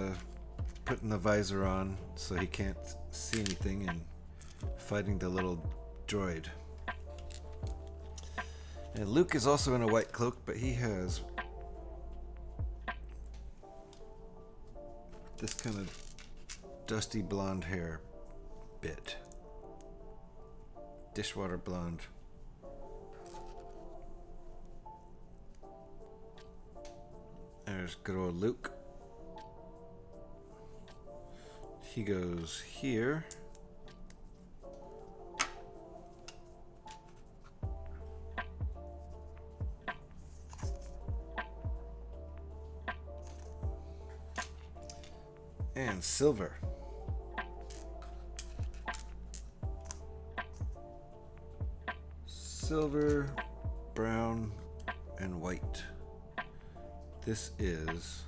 putting the visor on so he can't see anything and fighting the little droid. And Luke is also in a white cloak, but he has this kind of dusty blonde hair bit. Dishwater blonde. There's good old Luke. He goes here. And silver. Silver, brown, and white. This is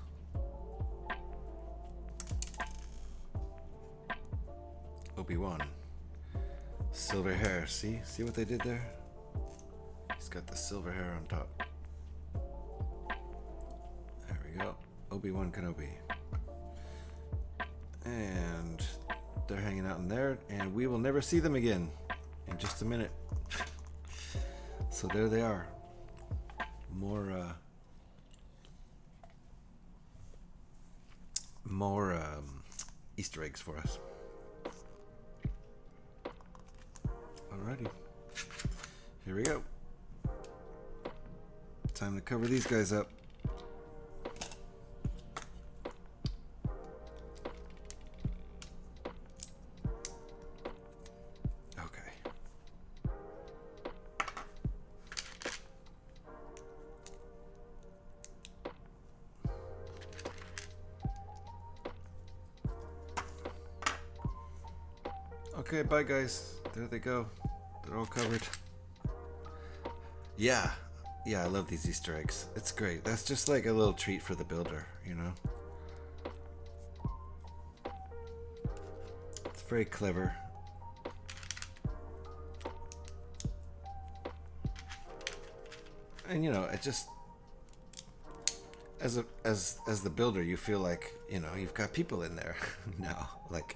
Obi-Wan. Silver hair. See what they did there? He's got the silver hair on top. There we go. Obi-Wan Kenobi. And they're hanging out in there, and we will never see them again in just a minute. So there they are. more Easter eggs for us. Alrighty, here we go. Time to cover these guys up. Okay, bye guys. There they go. They're all covered. Yeah, I love these Easter eggs. It's great. That's just like a little treat for the builder, you know? It's very clever. And you know, it just as the builder, you feel like, you know, you've got people in there now. Like,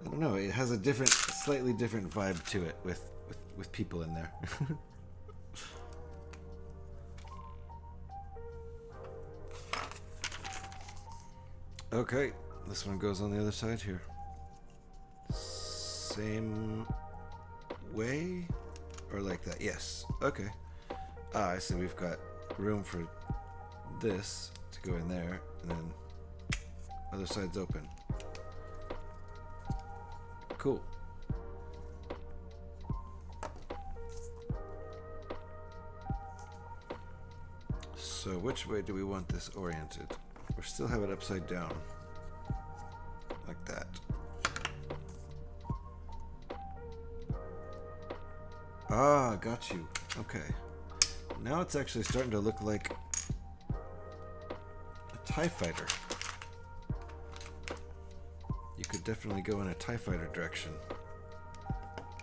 I don't know, it has a slightly different vibe to it with people in there. Okay, this one goes on the other side here. Same way? Or like that? Yes. Okay. I see we've got room for this to go in there, and then other side's open. Cool. So which way do we want this oriented? We still have it upside down. Like that. Ah, got you. Okay. Now it's actually starting to look like a TIE fighter. You could definitely go in a TIE fighter direction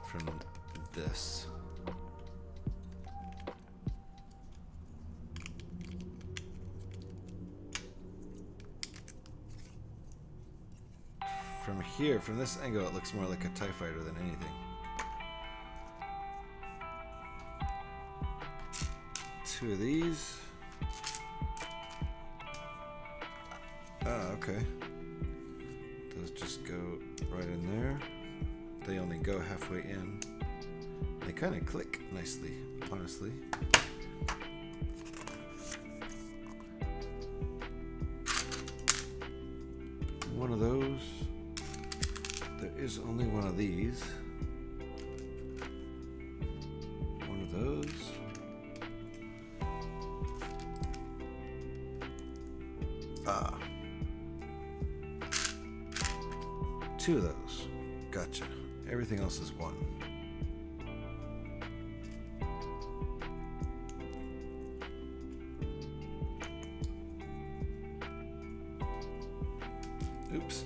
from this. From here, from this angle, it looks more like a TIE fighter than anything. Two of these. Ah, okay. Those just go right in there. They only go halfway in. They kind of click nicely, honestly. One of those. There is only one of these. One of those. Ah. Two of those. Gotcha. Everything else is one. Oops.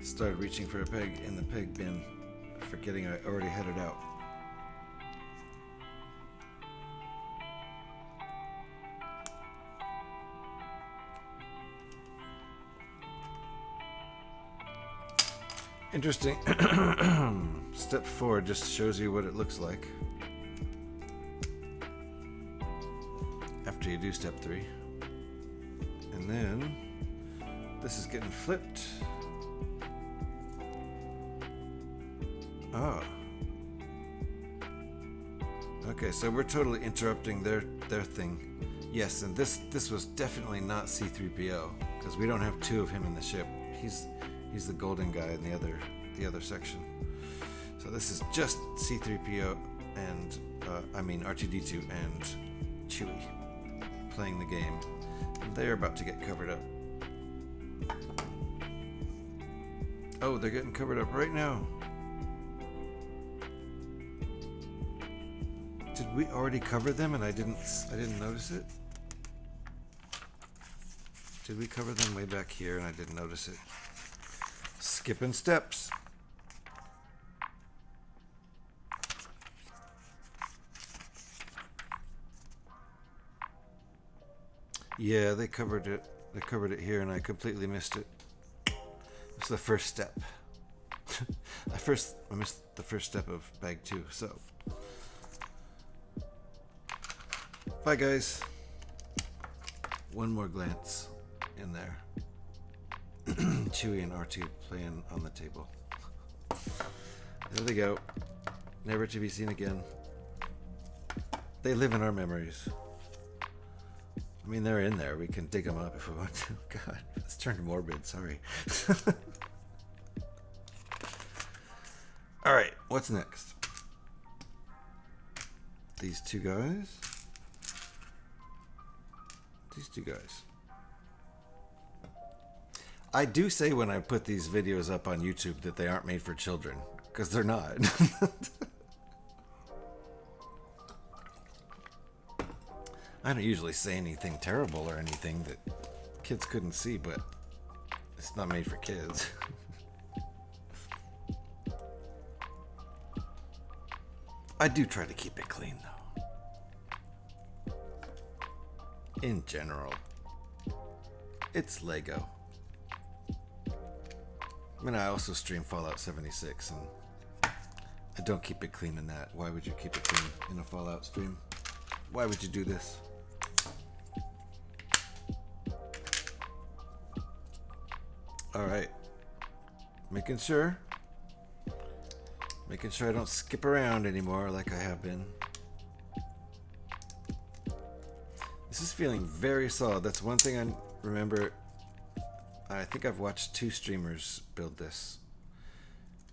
Started reaching for a peg in the peg bin, forgetting I already had it out. Interesting. Step 4 just shows you what it looks like after you do step 3. And then this is getting flipped. Oh. Okay, so we're totally interrupting their thing. Yes, and this was definitely not C-3PO, because we don't have two of him in the ship. He's the golden guy in the other section. So this is just C-3PO and R2-D2 and Chewie playing the game. And they're about to get covered up. Oh, they're getting covered up right now. Did we already cover them and I didn't notice it? Did we cover them way back here and I didn't notice it? Skipping steps. Yeah, they covered it. They covered it here and I completely missed it. It's the first step. I missed the first step of bag 2, so Bye, guys. One more glance in there. Chewie and R2 playing on the table. There they go. Never to be seen again. They live in our memories. I mean, they're in there. We can dig them up if we want to. God, it's turned morbid. Sorry. All right, what's next? These two guys. These two guys. I do say when I put these videos up on YouTube that they aren't made for children, because they're not. I don't usually say anything terrible or anything that kids couldn't see, but it's not made for kids. I do try to keep it clean, though. In general. It's Lego. I mean, I also stream Fallout 76, and I don't keep it clean in that. Why would you keep it clean in a Fallout stream? Why would you do this? Alright. Making sure I don't skip around anymore like I have been. This is feeling very solid. That's one thing I remember. I think I've watched 2 streamers build this,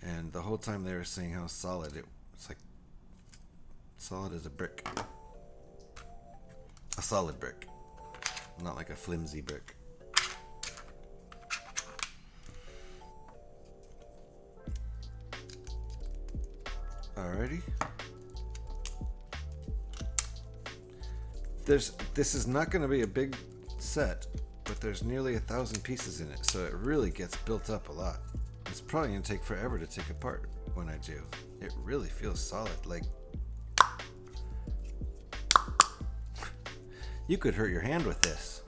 and the whole time they were saying how solid it's like solid as a brick. A solid brick, not like a flimsy brick. Alrighty. This is not going to be a big set, but there's nearly 1,000 pieces in it, so it really gets built up a lot. It's probably going to take forever to take apart when I do. It really feels solid, like you could hurt your hand with this.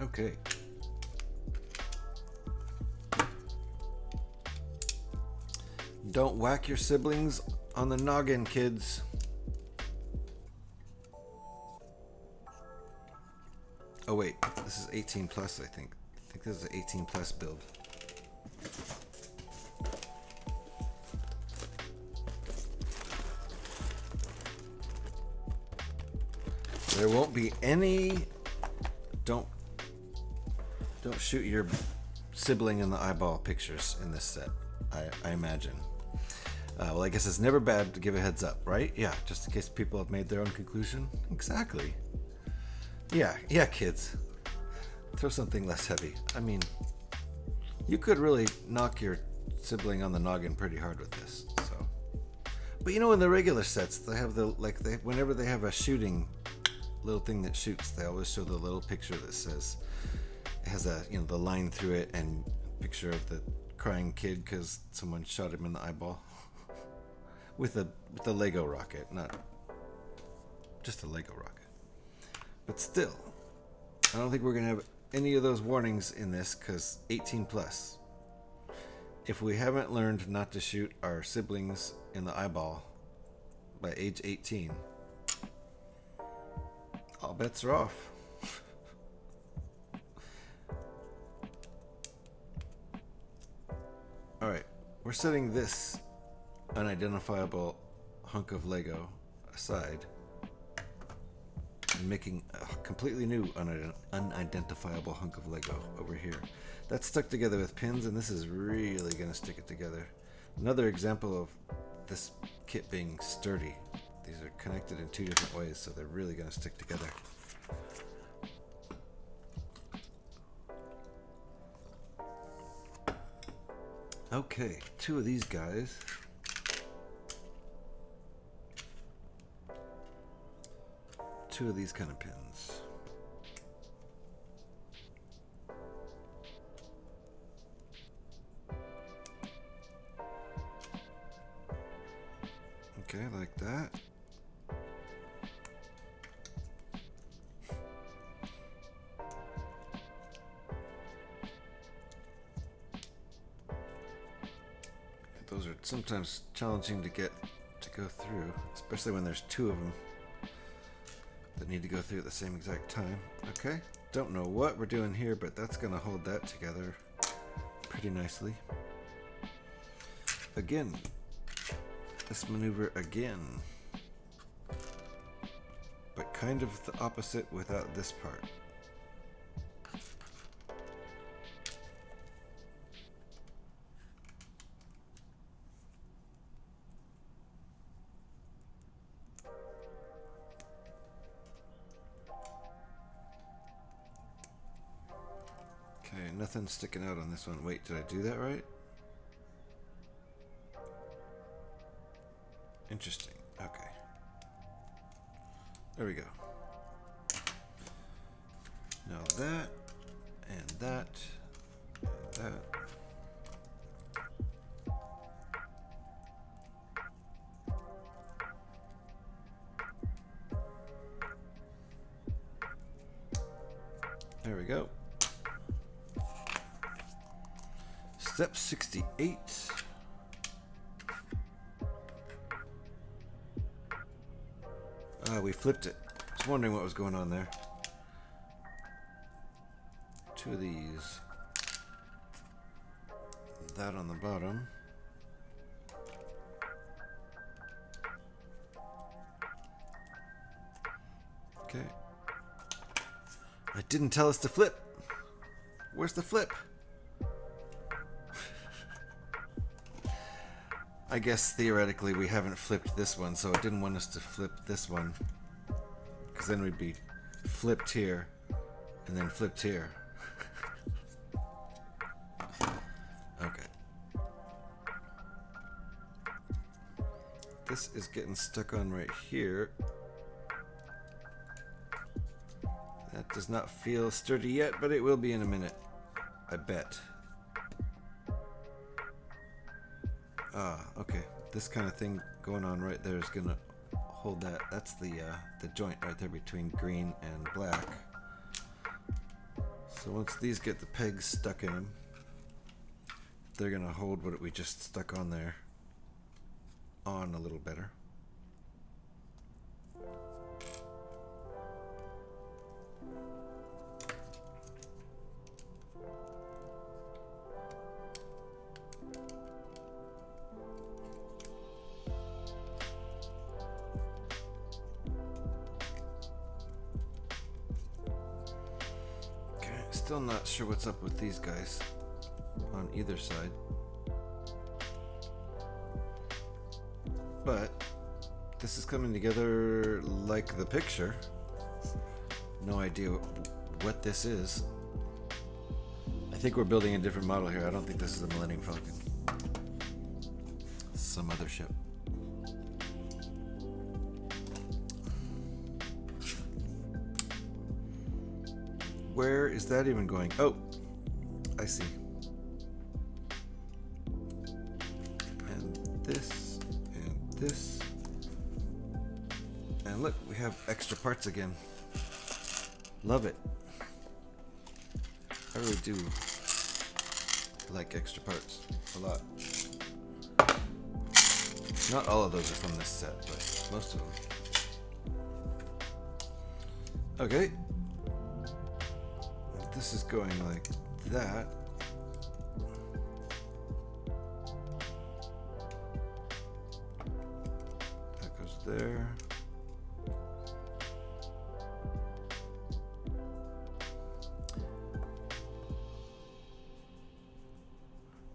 Okay. Don't whack your siblings on the noggin, kids. Oh wait, this is 18 plus, I think. I think this is an 18 plus build. There won't be any. Don't shoot your sibling in the eyeball pictures in this set, I imagine. Well, I guess it's never bad to give a heads up, right? Yeah, just in case people have made their own conclusion. Exactly. Yeah, kids. Throw something less heavy. I mean, you could really knock your sibling on the noggin pretty hard with this. So, but you know, in the regular sets, they have whenever they have a shooting little thing that shoots, they always show the little picture that says it has a the line through it and picture of the crying kid because someone shot him in the eyeball with a Lego rocket, not just a Lego rocket. But still, I don't think we're gonna have any of those warnings in this because 18 plus. If we haven't learned not to shoot our siblings in the eyeball by age 18, all bets are off. Alright, we're setting this unidentifiable hunk of Lego aside and making a completely new unidentifiable hunk of Lego over here. That's stuck together with pins, and this is really going to stick it together. Another example of this kit being sturdy. These are connected in 2 different ways, so they're really going to stick together. Okay, 2 of these guys. Two of these kind of pins. Okay, like that. Those are sometimes challenging to go through, especially when there's two of them that need to go through at the same exact time. Okay, don't know what we're doing here, but that's gonna hold that together pretty nicely. Again, this maneuver again, but kind of the opposite without this part. Okay, nothing's sticking out on this one. Wait, did I do that right? Interesting. Okay. There we go. Now that, and that, and that. There we go. Step 68. We flipped it. I was wondering what was going on there. Two of these. That on the bottom. Okay. It didn't tell us to flip. Where's the flip? I guess theoretically we haven't flipped this one, so it didn't want us to flip this one. Because then we'd be flipped here, and then flipped here. Okay. This is getting stuck on right here. That does not feel sturdy yet, but it will be in a minute. I bet. Okay. This kind of thing going on right there is gonna hold that. That's the joint right there between green and black. So once these get the pegs stuck in them, they're gonna hold what we just stuck on there on a little better. Still not sure what's up with these guys on either side, but this is coming together like the picture. No idea what this is. I think we're building a different model here. I don't think this is a Millennium Falcon. Some other ship. Where is that even going? Oh, I see. And this, and this. And look, we have extra parts again. Love it. I really do like extra parts a lot. Not all of those are from this set, but most of them. Okay. This is going like that. That goes there.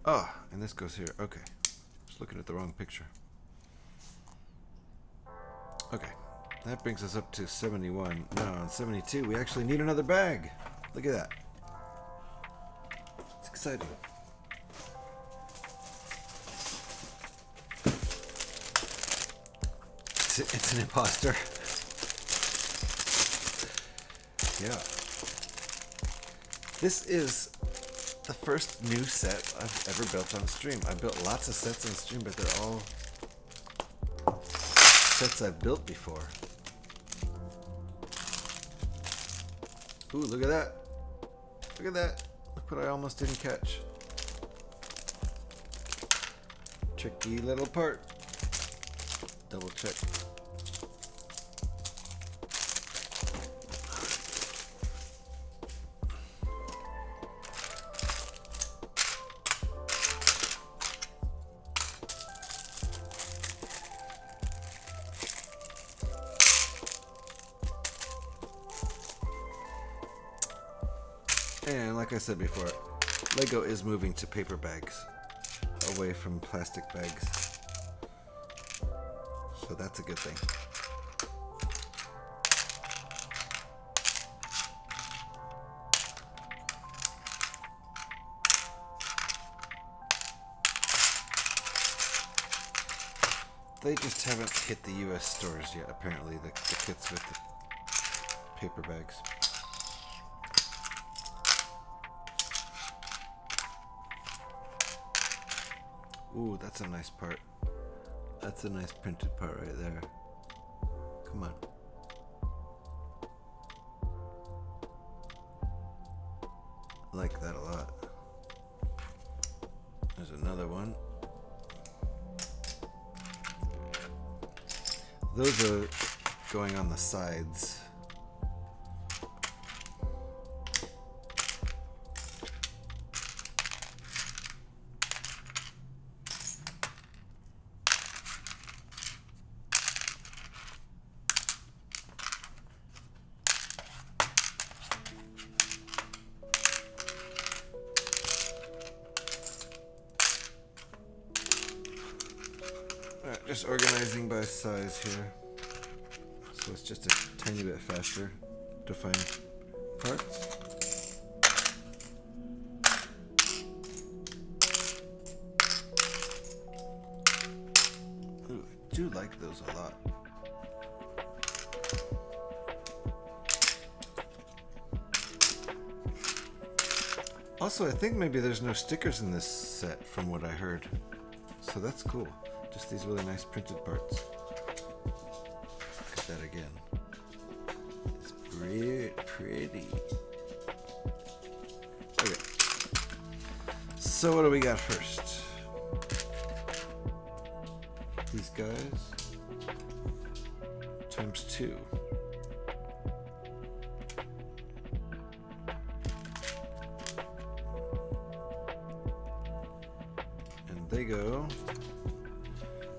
Ah, and this goes here. Okay. Just looking at the wrong picture. Okay. That brings us up to 71. Now on 72, we actually need another bag. Look at that. It's exciting. It's an imposter. Yeah. This is the first new set I've ever built on stream. I built lots of sets on stream, but they're all sets I've built before. Ooh, look at that. Look at that. Look what I almost didn't catch. Tricky little part. Double check. And like I said before, Lego is moving to paper bags, away from plastic bags. So that's a good thing. They just haven't hit the US stores yet, apparently, the kits with the paper bags. Ooh, that's a nice part. That's a nice printed part right there. Come on. I like that a lot. There's another one. Those are going on the sides. Just organizing by size here, so it's just a tiny bit faster to find parts. Ooh, I do like those a lot. Also, I think maybe there's no stickers in this set from what I heard, so that's cool. Just these really nice printed parts. Look at that again. It's pretty. Okay. So what do we got first? These guys. Times 2. And they go.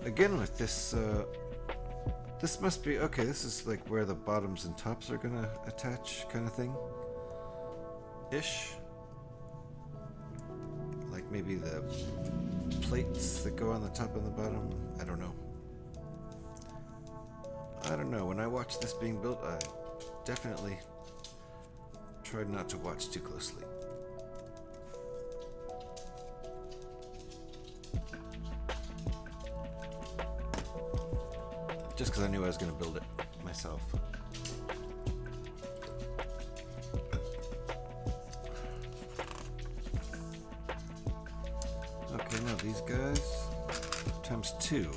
Again with this, this must be, okay, this is like where the bottoms and tops are gonna attach kind of thing. Ish. Like maybe the plates that go on the top and the bottom. I don't know. When I watch this being built, I definitely tried not to watch too closely. Just because I knew I was going to build it myself. Okay, now these guys times 2.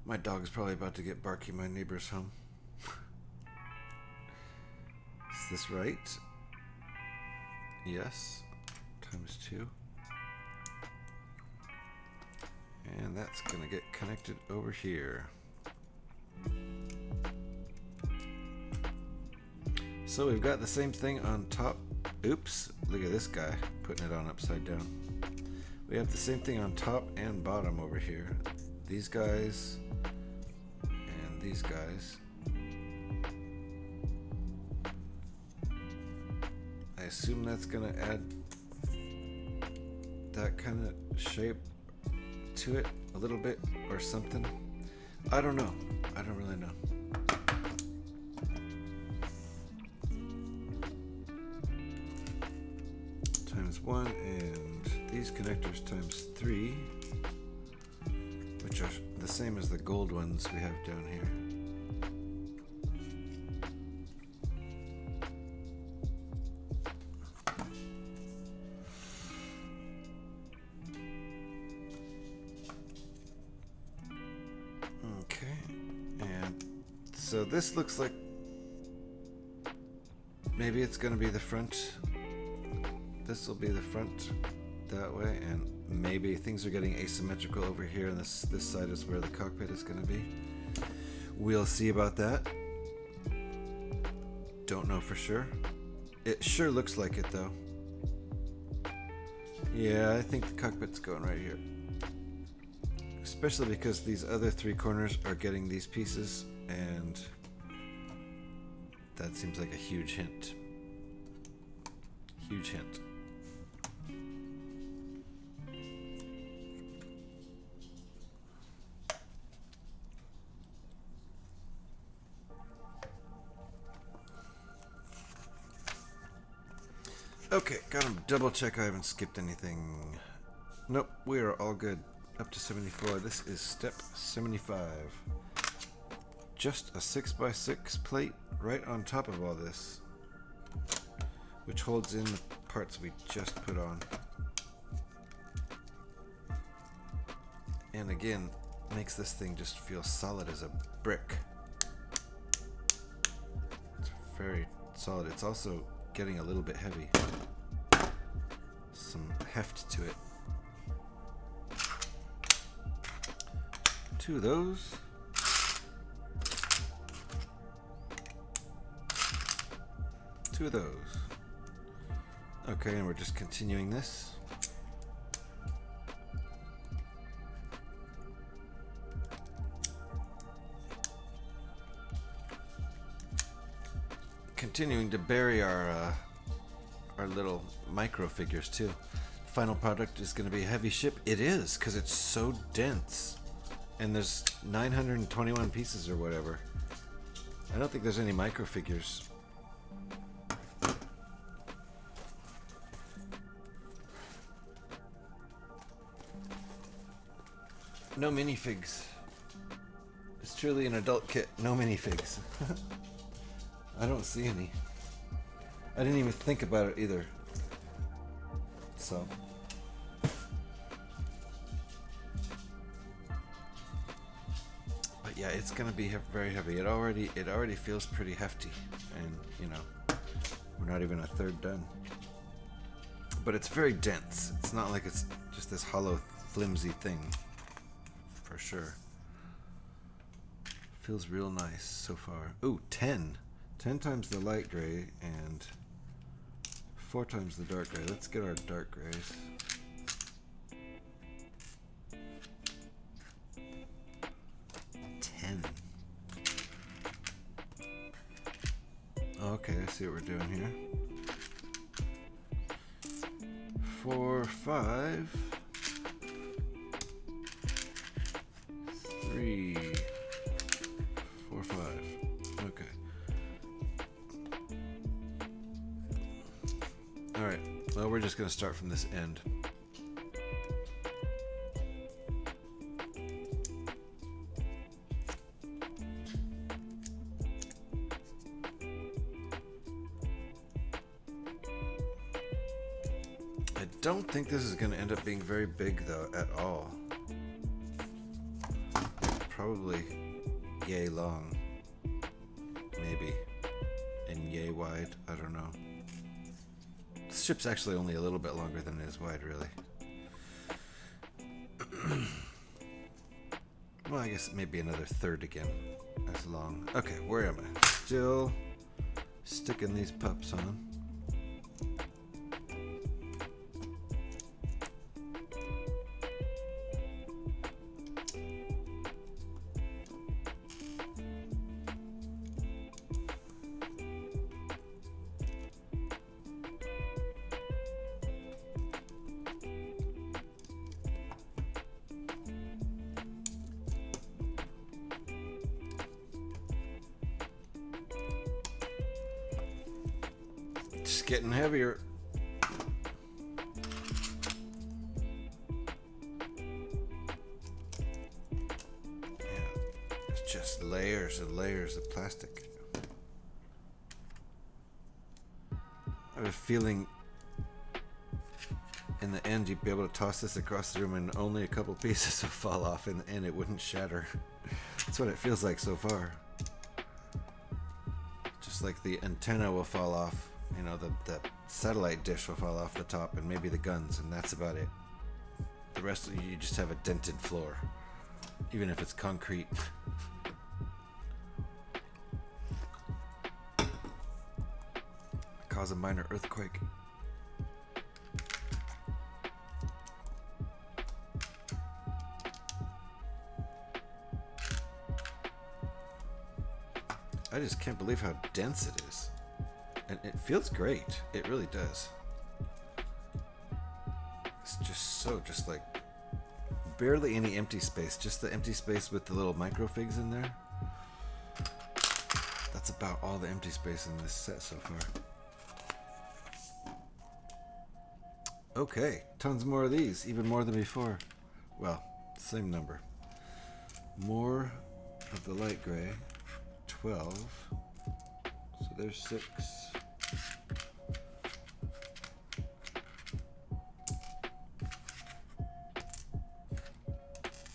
My dog's probably about to get barky my neighbor's home. Is this right? Yes. Times 2. And that's gonna get connected over here. So we've got the same thing on top. Oops, look at this guy putting it on upside down. We have the same thing on top and bottom over here. These guys and these guys. I assume that's gonna add that kind of shape to it a little bit or something. I don't know. I don't really know. Times 1 and these connectors times 3, which are the same as the gold ones we have down here. so this looks like maybe it's going to be the front. This will be the front that way, and maybe things are getting asymmetrical over here, and this side is where the cockpit is going to be. We'll see about that. Don't know for sure. It sure looks like it though. Yeah, I think the cockpit's going right here. Especially because these other three corners are getting these pieces, and that seems like a huge hint. Huge hint. Okay, gotta double check I haven't skipped anything. Nope, we are all good. Up to 74. This is step 75. Just a 6x6 plate right on top of all this, which holds in the parts we just put on. And again, makes this thing just feel solid as a brick. It's very solid. It's also getting a little bit heavy. Some heft to it. Two of those. Two of those. Okay, and we're just continuing this. Continuing to bury our little micro figures too. The final product is going to be a heavy ship. It is, because it's so dense. And there's 921 pieces or whatever. I don't think there's any micro figures. No minifigs. It's truly an adult kit. No minifigs. I don't see any. I didn't even think about it either. So. But yeah, it's gonna be very heavy. It already feels pretty hefty, and you know, we're not even a third done. But it's very dense. It's not like it's just this hollow, flimsy thing. For sure. Feels real nice so far. Ooh, 10. 10 times the light gray and 4 times the dark gray. Let's get our dark grays. Okay, I see what we're doing here. 4, 5, 3, 4, 5. Okay. Alright, well, we're just going to start from this end. I don't think this is going to end up being very big, though, at all. Probably yay long. Maybe. And yay wide. I don't know. This ship's actually only a little bit longer than it is wide, really. Well, I guess maybe another third again. As long. Okay, where am I? Still sticking these pups on. It's getting heavier. Yeah, it's just layers and layers of plastic. I have a feeling in the end you'd be able to toss this across the room and only a couple pieces would fall off and it wouldn't shatter. That's what it feels like so far. Just like the antenna will fall off, you know, the satellite dish will fall off the top, and maybe the guns, and that's about it. The rest of you just have a dented floor, even if it's concrete. Cause a minor earthquake. I just can't believe how dense it is. And it feels great. It really does. It's just like barely any empty space. Just the empty space with the little microfigs in there. That's about all the empty space in this set so far. Okay, tons more of these, even more than before. Well, same number. More of the light gray. 12. So there's 6.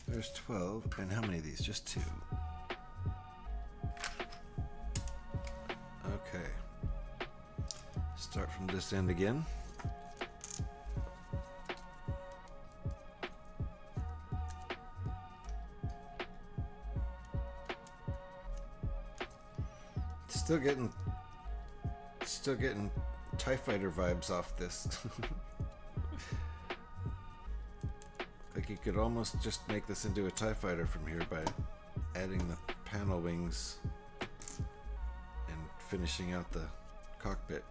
There's 12. And how many of these? Just 2. Okay. Start from this end again. Still getting TIE Fighter vibes off this. Like you could almost just make this into a TIE Fighter from here by adding the panel wings and finishing out the cockpit.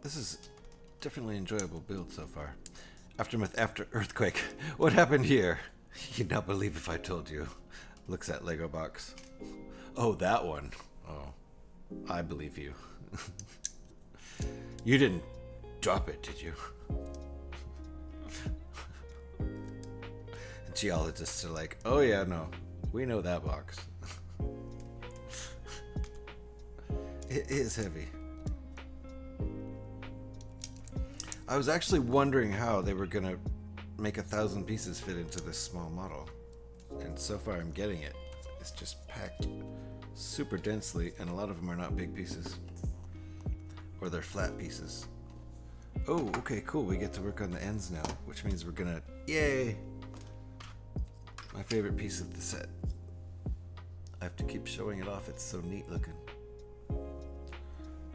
This is definitely an enjoyable build so far. Aftermath after earthquake. What happened here? You'd not believe if I told you. Looks at Lego box. Oh, that one. Oh, I believe you. You didn't drop it, did you? Geologists are like, oh yeah, no. We know that box. It is heavy. I was actually wondering how they were gonna make 1,000 pieces fit into this small model. And so far I'm getting it. It's just packed super densely, and a lot of them are not big pieces. Or they're flat pieces. Oh, okay, cool. We get to work on the ends now, which means we're gonna... Yay! My favorite piece of the set. I have to keep showing it off. It's so neat looking.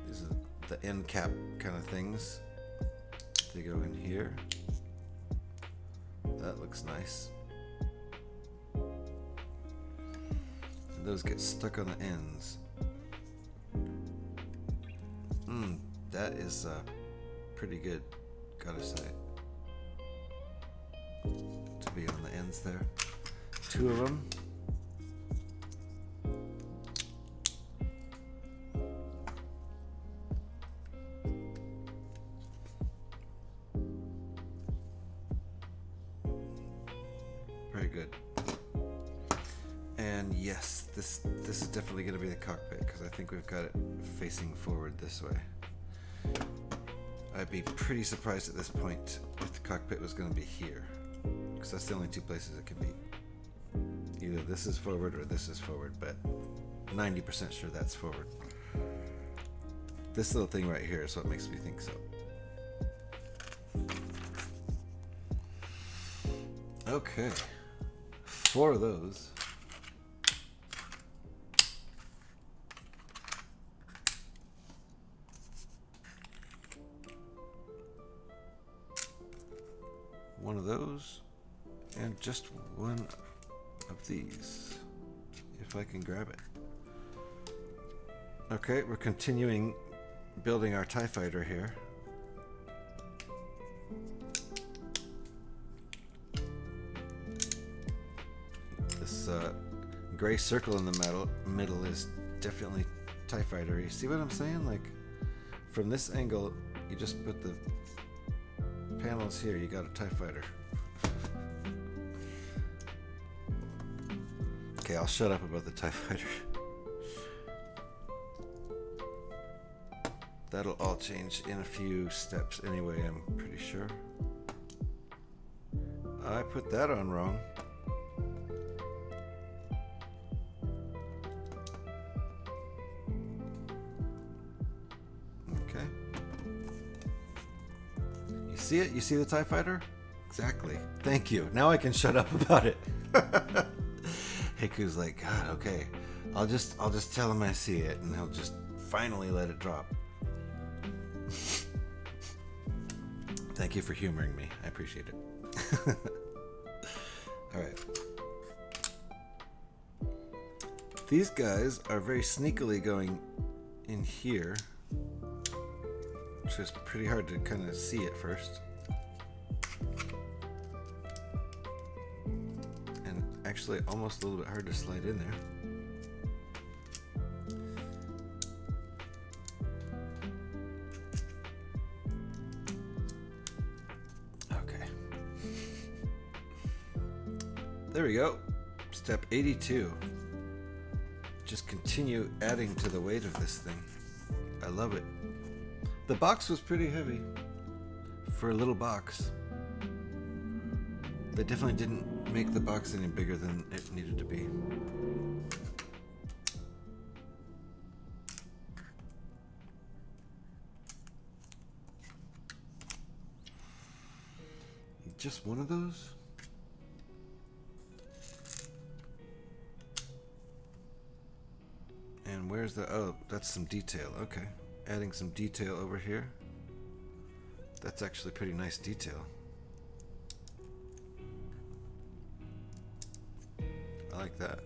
These are the end cap kind of things. They go in here. That looks nice. And those get stuck on the ends. That is pretty good, gotta say. To be on the ends there. 2 of them. Very good. And yes, this is definitely going to be the cockpit, because I think we've got it facing forward this way. I'd be pretty surprised at this point if the cockpit was going to be here, because that's the only 2 places it can be. Either this is forward or this is forward, but 90% sure that's forward. This little thing right here is what makes me think so. Okay, 4 of those. One of those, and just one of these, if I can grab it. Okay, we're continuing building our TIE Fighter here. This gray circle in the middle is definitely TIE Fighter. You see what I'm saying? Like, from this angle, you just put the panels here, you got a TIE Fighter. Okay, I'll shut up about the TIE Fighter. That'll all change in a few steps anyway, I'm pretty sure. I put that on wrong. Okay. You see it? You see the TIE Fighter? Exactly. Thank you. Now I can shut up about it. Hiku's like, God, okay. I'll just tell him I see it, and he'll just finally let it drop. Thank you for humoring me. I appreciate it. Alright. These guys are very sneakily going in here, which is pretty hard to kind of see at first. And actually almost a little bit hard to slide in there. There we go. Step 82. Just continue adding to the weight of this thing. I love it. The box was pretty heavy for a little box. They definitely didn't make the box any bigger than it needed to be. Just one of those? And where's the, oh, that's some detail. Okay. Adding some detail over here. That's actually pretty nice detail. I like that.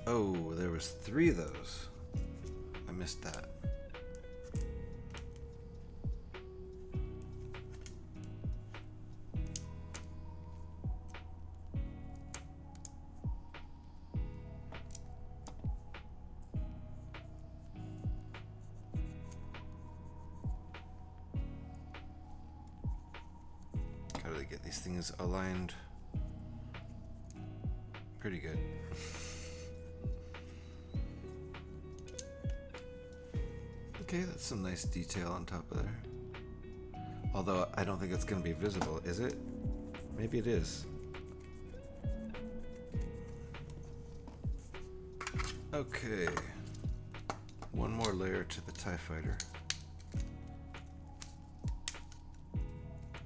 Oh, there was 3 of those. I missed that. Gotta get these things aligned pretty good. Okay, that's some nice detail on top of there. Although I don't think it's going to be visible, is it? Maybe it is. Okay. One more layer to the TIE Fighter.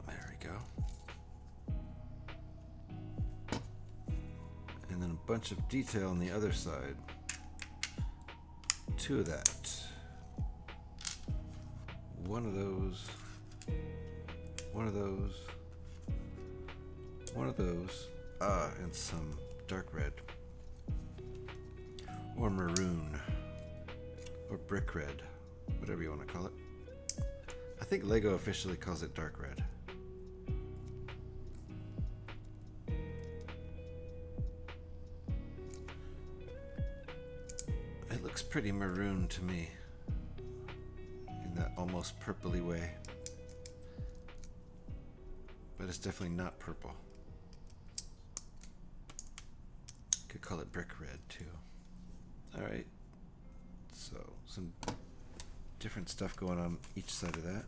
There we go. And then a bunch of detail on the other side. 2 of that. One of those, one of those, one of those, and some dark red, or maroon, or brick red, whatever you want to call it. I think Lego officially calls it dark red. It looks pretty maroon to me. That almost purpley way, but it's definitely not purple. Could call it brick red too. All right, so some different stuff going on each side of that.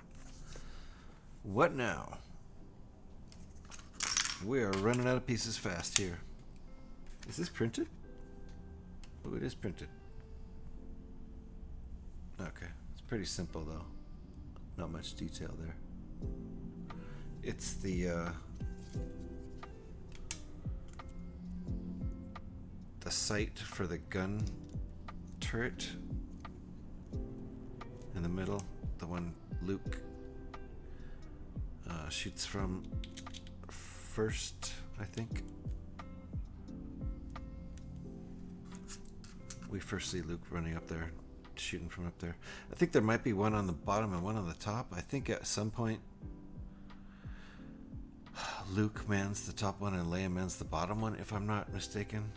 What now? We are running out of pieces fast here. Is this printed? Oh, it is printed. Okay. Pretty simple though, not much detail there. It's the sight for the gun turret in the middle, the one Luke shoots from first, I think. We first see Luke running up there, shooting from up there. I think there might be one on the bottom and one on the top. I think at some point Luke mans the top one and Leia mans the bottom one, if I'm not mistaken.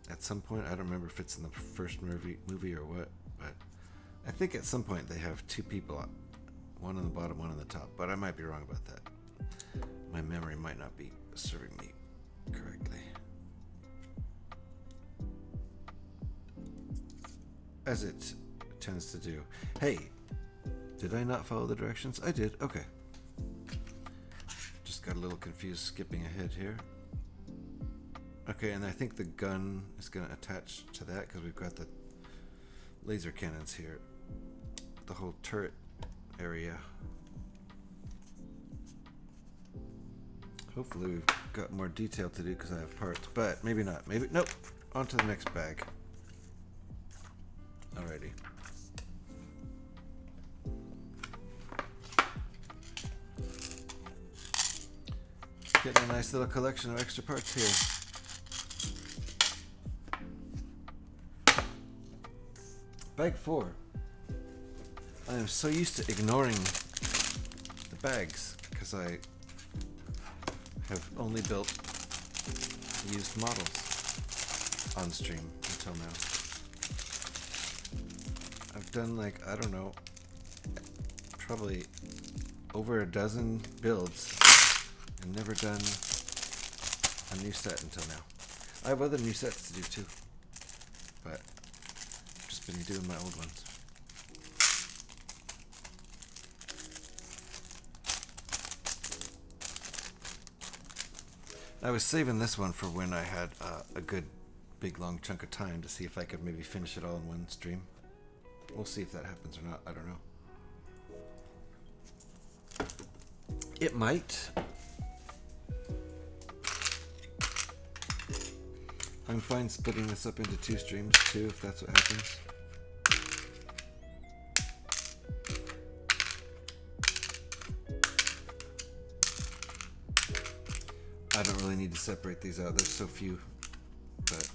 At some point, I don't remember if it's in the first movie or what, but I think at some point they have 2 people One on the bottom, one on the top, but I might be wrong about that. My memory might not be serving me correctly. As it tends to do. Hey, did I not follow the directions? I did. Okay. Just got a little confused skipping ahead here. Okay, and I think the gun is going to attach to that because we've got the laser cannons here. The whole turret area. Hopefully we've got more detail to do because I have parts, but maybe not. Maybe, nope. On to the next bag. Alrighty. Getting a nice little collection of extra parts here. Bag 4. I am so used to ignoring the bags because I have only built used models on stream until now. I've done like, I don't know, probably over a dozen builds and never done a new set until now. I have other new sets to do too, but I've just been doing my old ones. I was saving this one for when I had a good big long chunk of time to see if I could maybe finish it all in one stream. We'll see if that happens or not. I don't know. It might. I'm fine splitting this up into 2 streams too, if that's what happens. I don't really need to separate these out. There's so few, but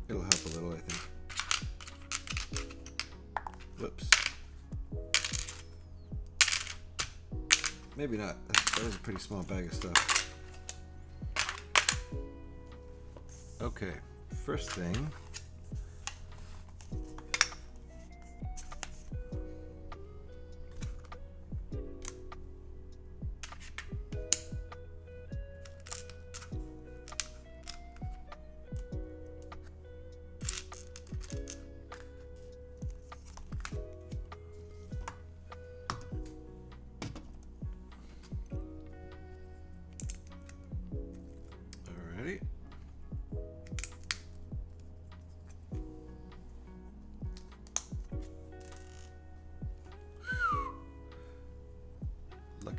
it'll help a little, I think. Whoops. Maybe not. That was a pretty small bag of stuff. Okay, first thing.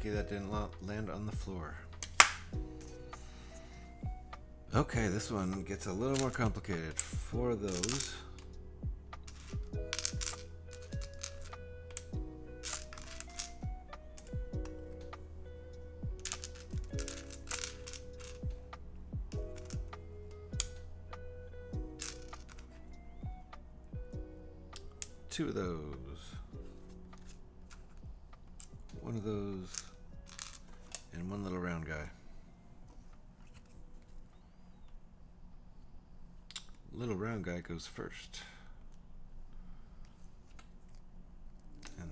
That didn't land on the floor. Okay, this one gets a little more complicated. 4 of those. Two of those. One of those. And one little round guy. Little round guy goes first. And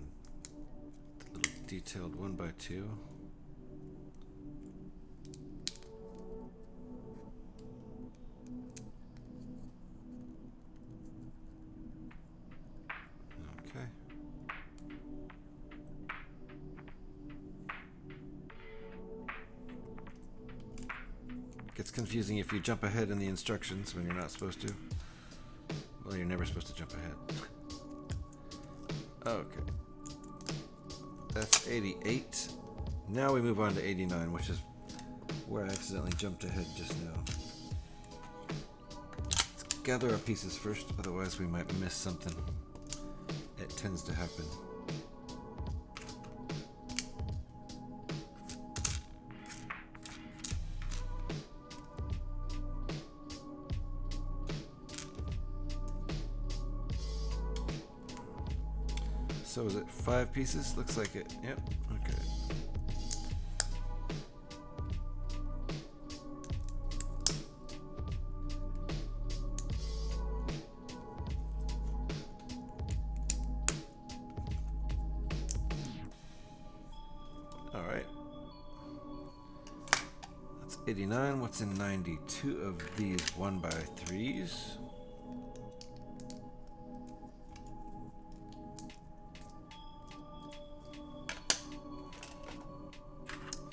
the little detailed 1x2. Okay. Gets confusing if you jump ahead in the instructions when you're not supposed to. Well, you're never supposed to jump ahead. Okay. That's 88. Now we move on to 89, which is where I accidentally jumped ahead just now. Let's gather our pieces first, otherwise we might miss something. It tends to happen. So is it 5 pieces? Looks like it. Yep. Okay. 89. What's in 90? 2 of these 1x3s.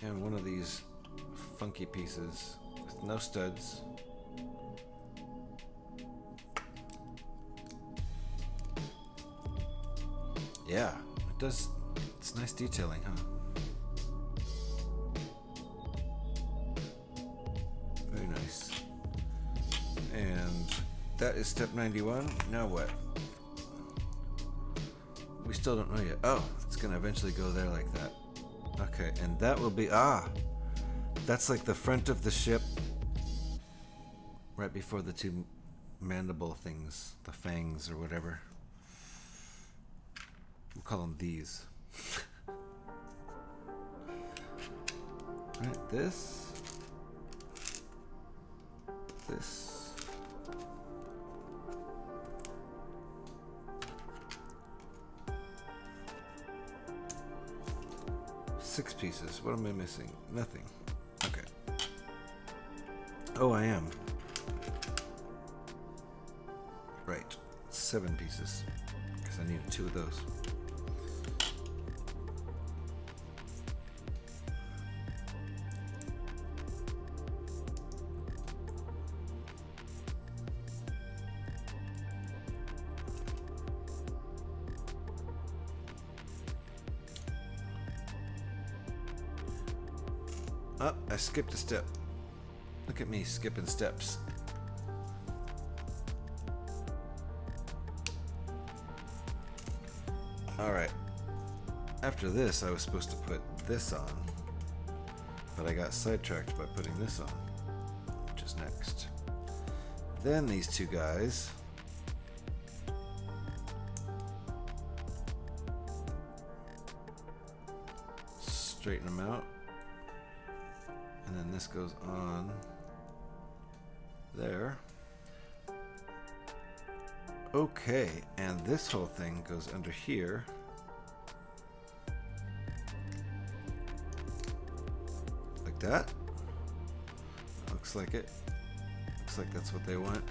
And one of these funky pieces with no studs. Yeah, it does. It's nice detailing, huh? Very nice. And that is step 91. Now what? We still don't know yet. Oh, it's gonna eventually go there like that. Okay, and that will be, that's like the front of the ship right before the two mandible things, the fangs or whatever. We'll call them these. Right, this. 6 pieces. What am I missing? Nothing. Okay. Oh, I am. Right. 7 pieces. Because I needed 2 of those. Oh, I skipped a step. Look at me skipping steps. Alright. After this, I was supposed to put this on. But I got sidetracked by putting this on. Which is next. Then these two guys. Straighten them out. And then this goes on there. Okay, and this whole thing goes under here. Like that. Looks like it. Looks like that's what they want.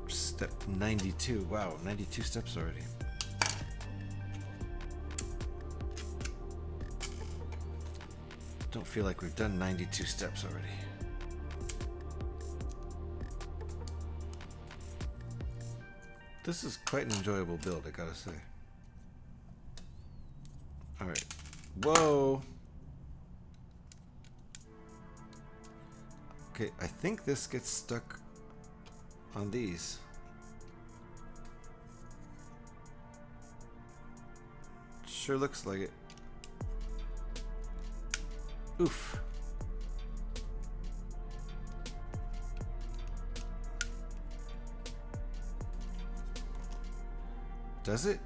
Step 92. Wow, 92 steps already. Don't feel like we've done 92 steps already. This is quite an enjoyable build, I gotta say. Alright. Whoa! Okay, I think this gets stuck on these. Sure looks like it. Oof. Does it?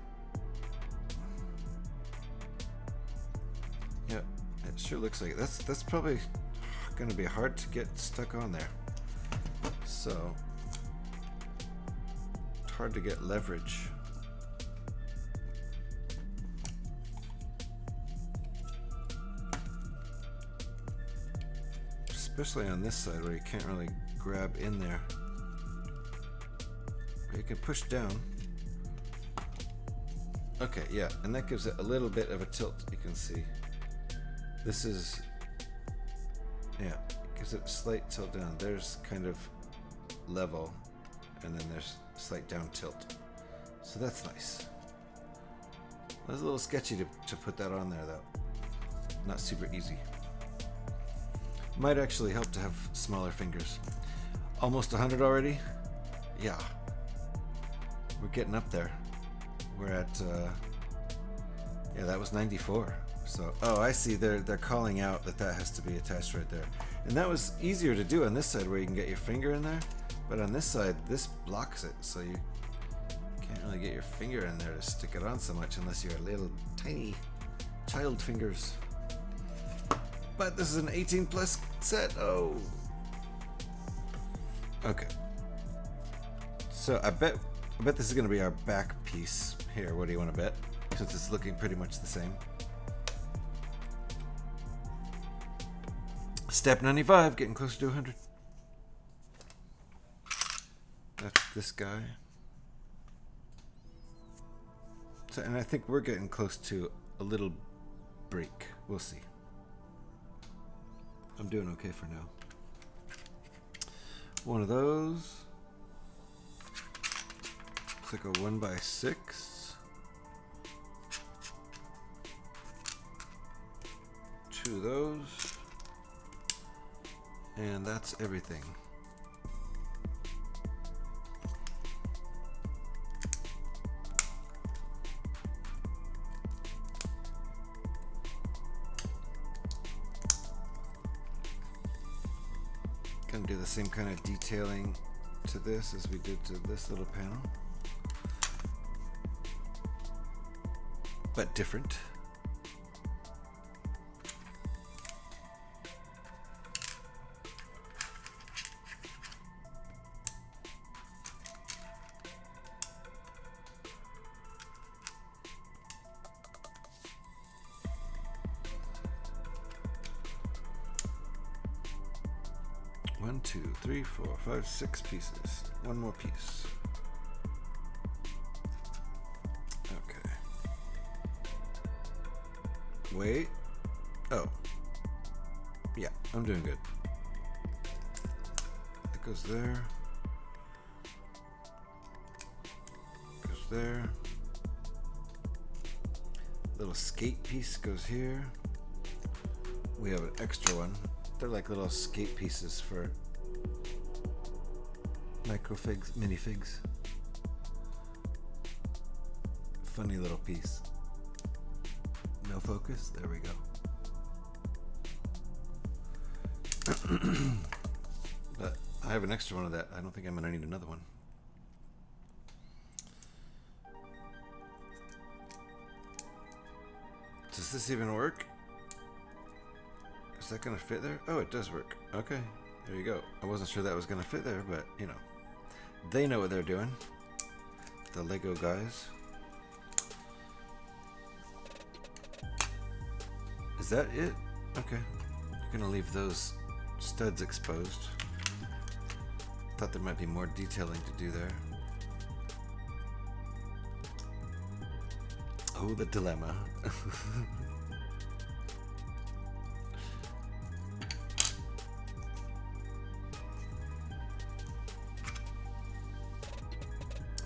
Yeah, it sure looks like it. That's probably going to be hard to get stuck on there. So, it's hard to get leverage. Especially on this side where you can't really grab in there. But you can push down. Okay, yeah, and that gives it a little bit of a tilt, you can see. This is, yeah, it gives it a slight tilt down. There's kind of level, and then there's a slight down tilt. So that's nice. It was a little sketchy to put that on there, though. Not super easy. Might actually help to have smaller fingers. Almost 100 already? Yeah. We're getting up there. We're at, yeah, that was 94. So, oh, I see. They're calling out that has to be attached right there. And that was easier to do on this side where you can get your finger in there. But on this side, this blocks it. So you can't really get your finger in there to stick it on so much unless you're little tiny child fingers. But this is an 18 plus set. Oh. Okay. So I bet this is going to be our back piece here. What do you want to bet? Since it's looking pretty much the same. Step 95, getting closer to 100. That's this guy. So, and I think we're getting close to a little break. We'll see. I'm doing okay for now. One of those. Looks like a 1x6. Two of those. And that's everything. Gonna do the same kind of detailing to this as we did to this little panel, but different. One, two, three, four, five, 6 pieces. One more piece. Okay. Wait. Oh. Yeah, I'm doing good. That goes there. Goes there. Little skate piece goes here. We have an extra one. They're like little skate pieces for microfigs, minifigs. Funny little piece. No focus. There we go. But I have an extra one of that. I don't think I'm gonna need another one. Does this even work? Is that gonna fit there? Oh, it does work. Okay, there you go. I wasn't sure that was gonna fit there, but you know, they know what they're doing. The Lego guys. Is that it? Okay. You're gonna leave those studs exposed. Thought there might be more detailing to do there. Oh, the dilemma.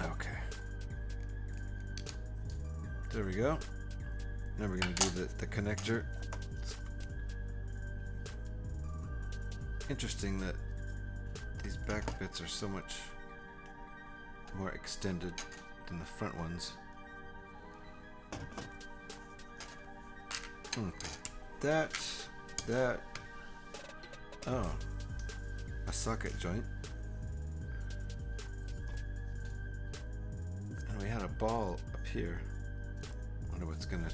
Okay. There we go. Now we're going to do the connector. It's interesting that these back bits are so much more extended than the front ones. That, oh, a socket joint. And we had a ball up here. Wonder what's gonna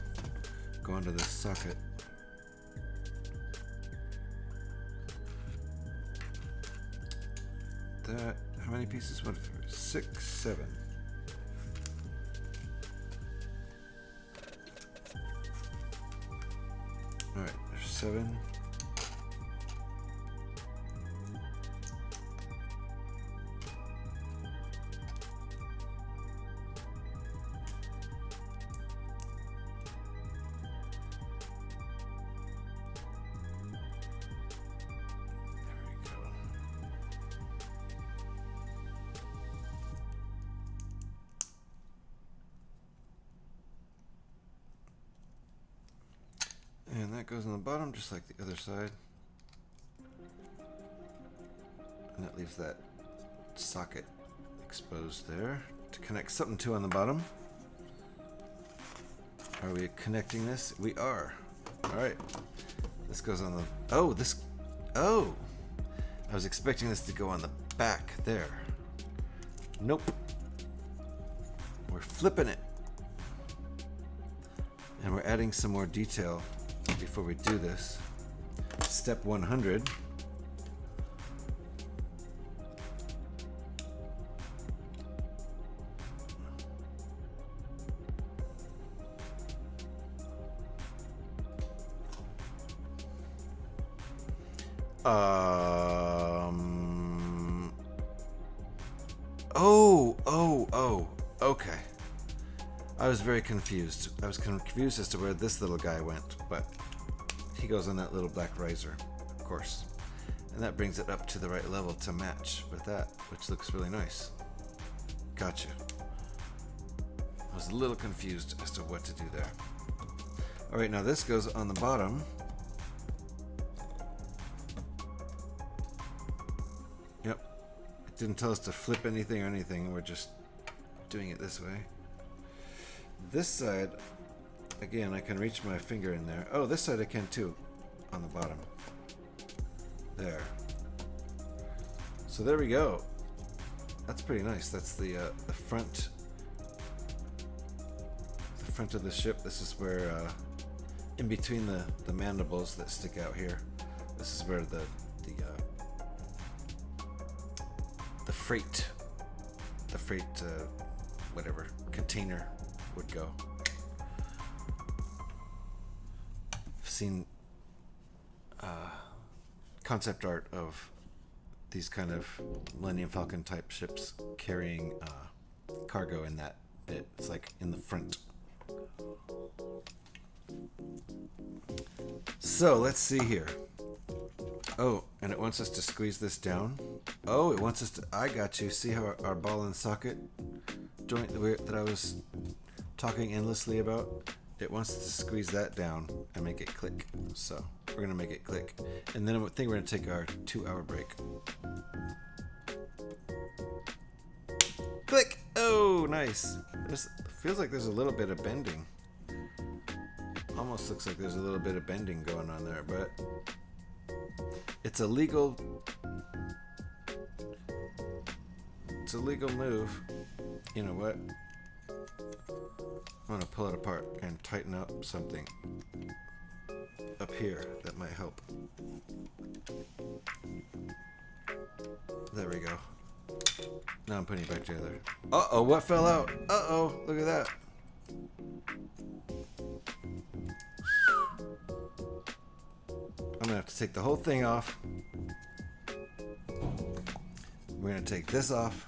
go into this socket. That, how many pieces? What, 6, 7. Alright, there's 7. And that goes on the bottom just like the other side. And that leaves that socket exposed there to connect something to on the bottom. Are we connecting this? We are. Alright. This goes on the... Oh, this... Oh! I was expecting this to go on the back there. Nope. We're flipping it. And we're adding some more detail before we do this. Step 100. Oh. Okay. I was very confused. I was confused as to where this little guy went, but he goes on that little black riser, of course. And that brings it up to the right level to match with that, which looks really nice. Gotcha. I was a little confused as to what to do there. Alright, now this goes on the bottom. Yep. It didn't tell us to flip anything or anything. We're just doing it this way. This side, again, I can reach my finger in there. Oh, this side I can too, on the bottom. There. So there we go. That's pretty nice. That's the front. The front of the ship. This is where, in between the mandibles that stick out here, this is where the freight, whatever container would go. I've seen concept art of these kind of Millennium Falcon type ships carrying cargo in that bit. It's like in the front. So let's see here. Oh, and it wants us to squeeze this down. Oh, it wants us to. I got you. See how our ball and socket joint that I was talking endlessly about? It wants to squeeze that down and make it click. So we're gonna make it click, and then I think we're gonna take our 2-hour break. Click! Oh, nice. Feels like there's a little bit of bending. Almost looks like there's a little bit of bending going on there, but it's a legal move. You know what? I'm gonna pull it apart and tighten up something up here that might help. There we go. Now I'm putting it back together. Uh-oh, what fell out? Uh-oh, look at that. I'm gonna have to take the whole thing off. We're gonna take this off.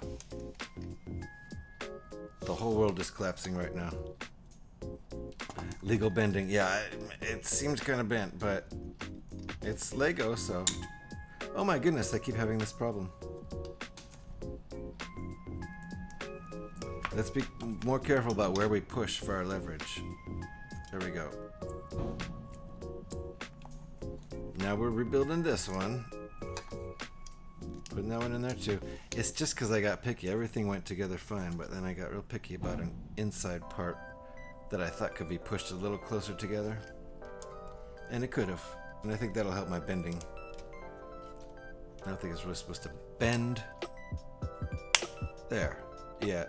The whole world is collapsing right now. Legal bending. Yeah, it seems kind of bent, but it's Lego, so... Oh my goodness, I keep having this problem. Let's be more careful about where we push for our leverage. There we go. Now we're rebuilding this one. Putting that one in there too. It's just because I got picky. Everything went together fine, but then I got real picky about an inside part that I thought could be pushed a little closer together. And it could have. And I think that'll help my bending. I don't think it's really supposed to bend. There. Yeah.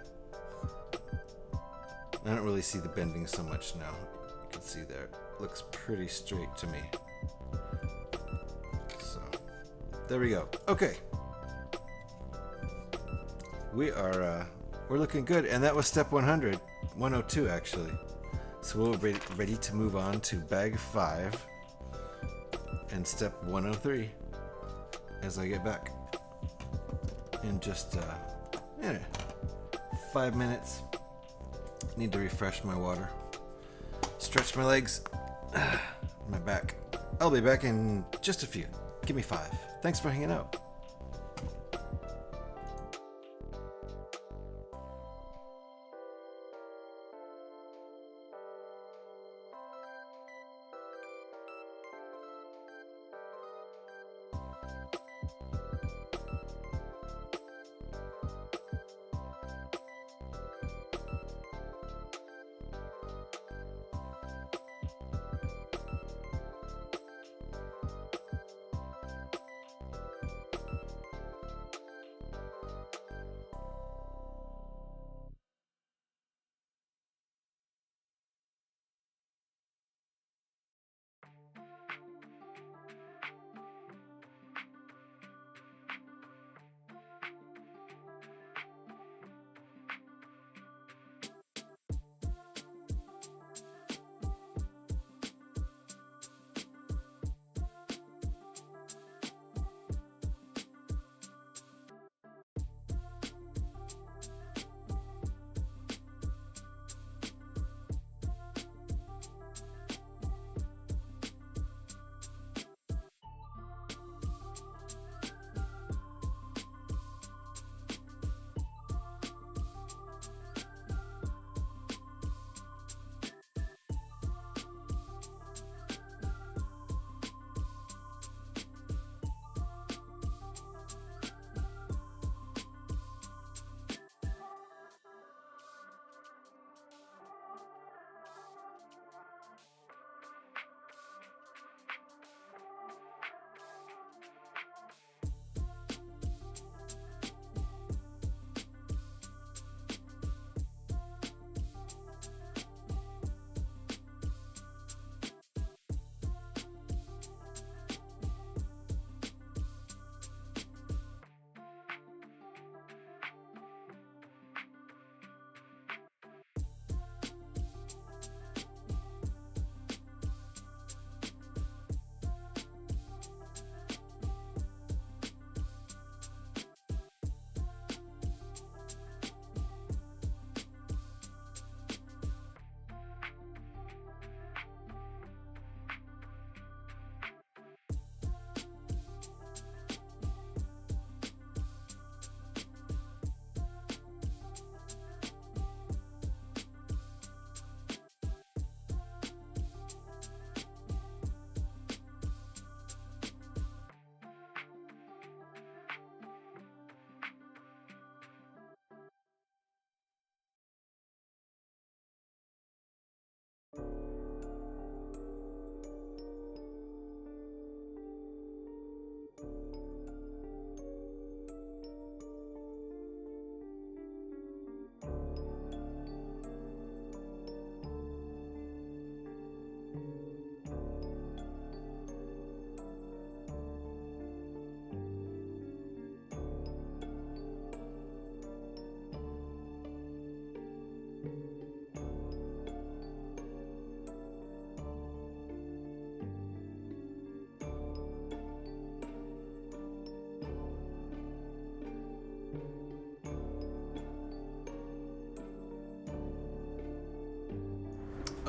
I don't really see the bending so much now. You can see there. It looks pretty straight to me. So, there we go. Okay. We're looking good, and that was step 102 actually. So we're ready to move on to bag 5 and step 103 as I get back in just 5 minutes. Need to refresh my water, stretch my legs, my back. I'll be back in just a few. Give me 5. Thanks for hanging out.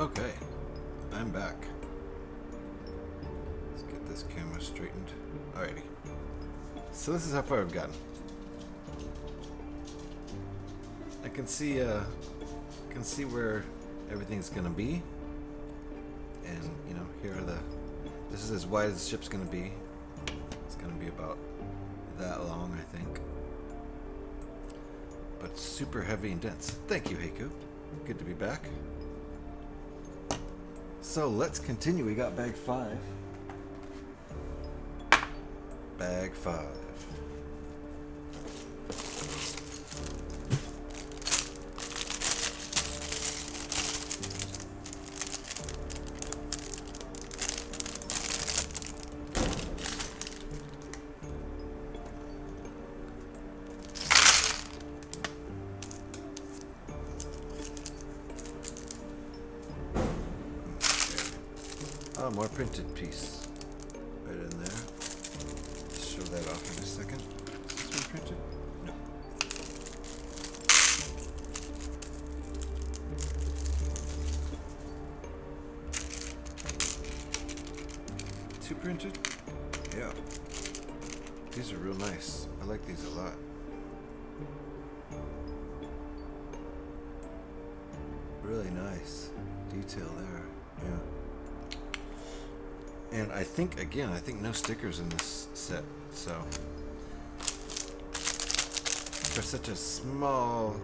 Okay, I'm back. Let's get this camera straightened. Alrighty. So this is how far I've gotten. I can see where everything's gonna be, and you know, here are the. This is as wide as the ship's gonna be. It's gonna be about that long, I think. But super heavy and dense. Thank you, Heiku. Good to be back. So let's continue. We got bag 5. Bag 5. Oh, more printed piece. Right in there. Let's show that off in a second. Is this one printed? No. Two printed? Yeah. These are real nice. I like these a lot. Really nice detail there. Yeah. And I think, again, no stickers in this set, so for such a small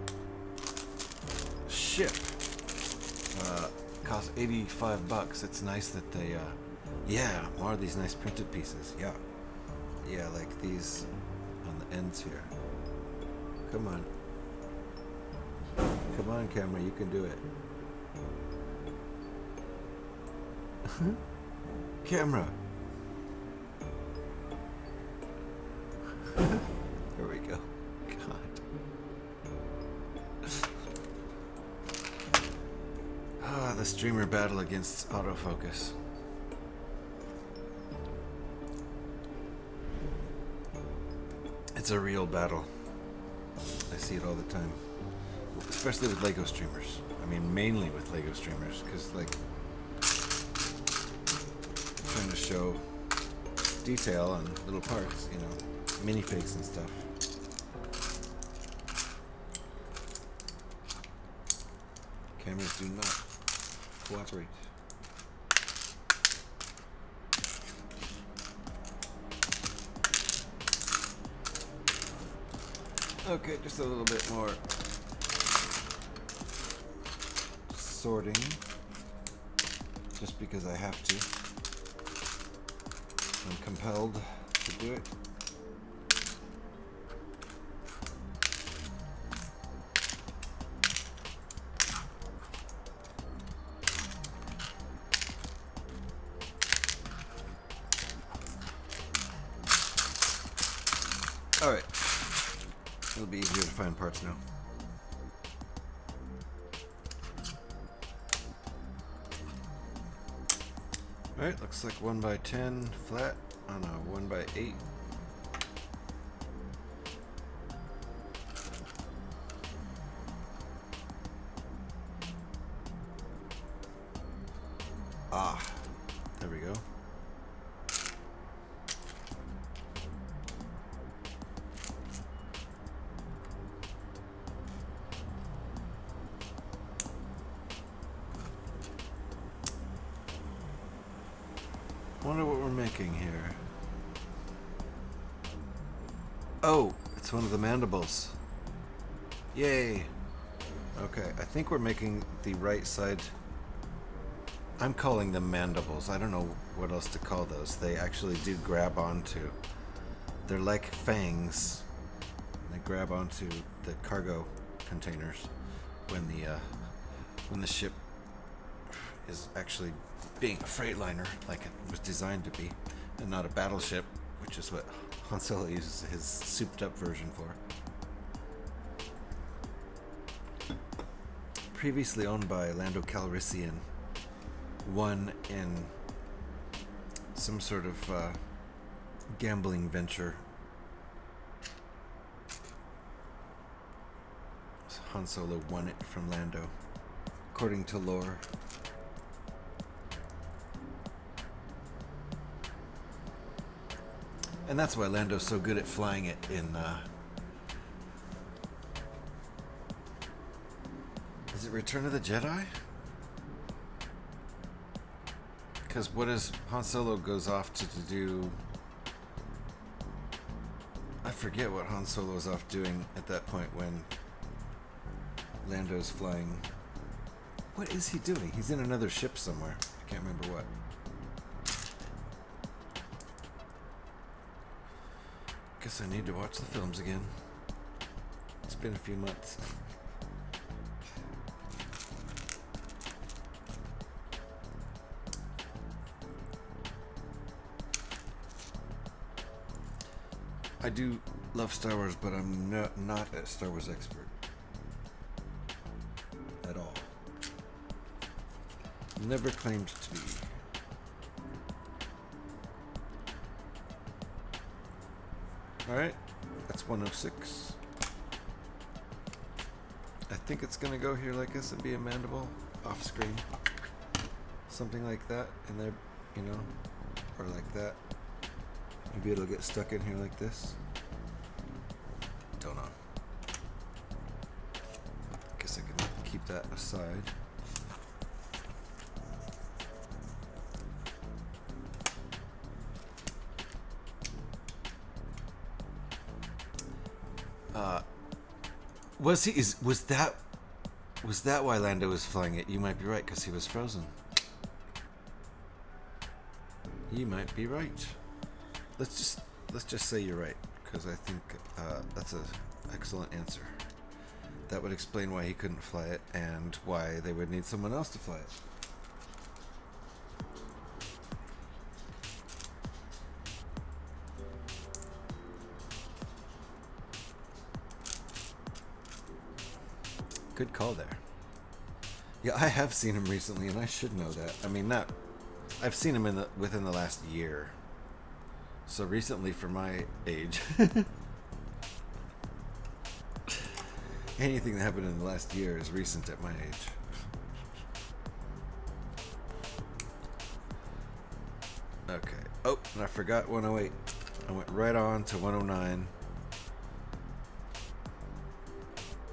ship, cost $85. It's nice that they, yeah, more of these nice printed pieces. Yeah, yeah, like these on the ends here. Come on, come on, camera, you can do it. Camera. There we go. God. Ah, the streamer battle against autofocus. It's a real battle. I see it all the time. Especially with LEGO streamers. I mean, mainly with LEGO streamers, because, like, trying to show detail on little parts, you know, minifigs and stuff. Cameras do not cooperate. Okay, just a little bit more sorting, just because I have to. I'm compelled to do it. All right, it'll be easier to find parts now. Alright, looks like 1x10 flat on a 1x8. Ah, there we go. Wonder what we're making here. Oh, it's one of the mandibles. Yay. Okay, I think we're making the right side. I'm calling them mandibles. I don't know what else to call those. They actually do grab onto. They're like fangs. They grab onto the cargo containers when the ship is actually being a freightliner, like it was designed to be, and not a battleship, which is what Han Solo uses his souped-up version for. Previously owned by Lando Calrissian, won in some sort of gambling venture. Han Solo won it from Lando, according to lore. And that's why Lando's so good at flying it in... Is it Return of the Jedi? Because what is Han Solo goes off to do... I forget what Han Solo is off doing at that point when Lando's flying. What is he doing? He's in another ship somewhere. I can't remember what. Guess I need to watch the films again. It's been a few months. I do love Star Wars, but I'm not a Star Wars expert. At all. Never claimed to be. Alright, that's 106. I think it's gonna go here like this and be a mandible off screen. Something like that in there, you know, or like that. Maybe it'll get stuck in here like this. Don't know. Guess I can keep that aside. Was that why Lando was flying it? You might be right, because he was frozen. You might be right. Let's just say you're right, because I think that's an excellent answer. That would explain why he couldn't fly it and why they would need someone else to fly it. Good call there. Yeah, I have seen him recently, and I should know that. I mean, I've seen him within the last year. So recently for my age. Anything that happened in the last year is recent at my age. Okay. Oh, and I forgot 108. I went right on to 109.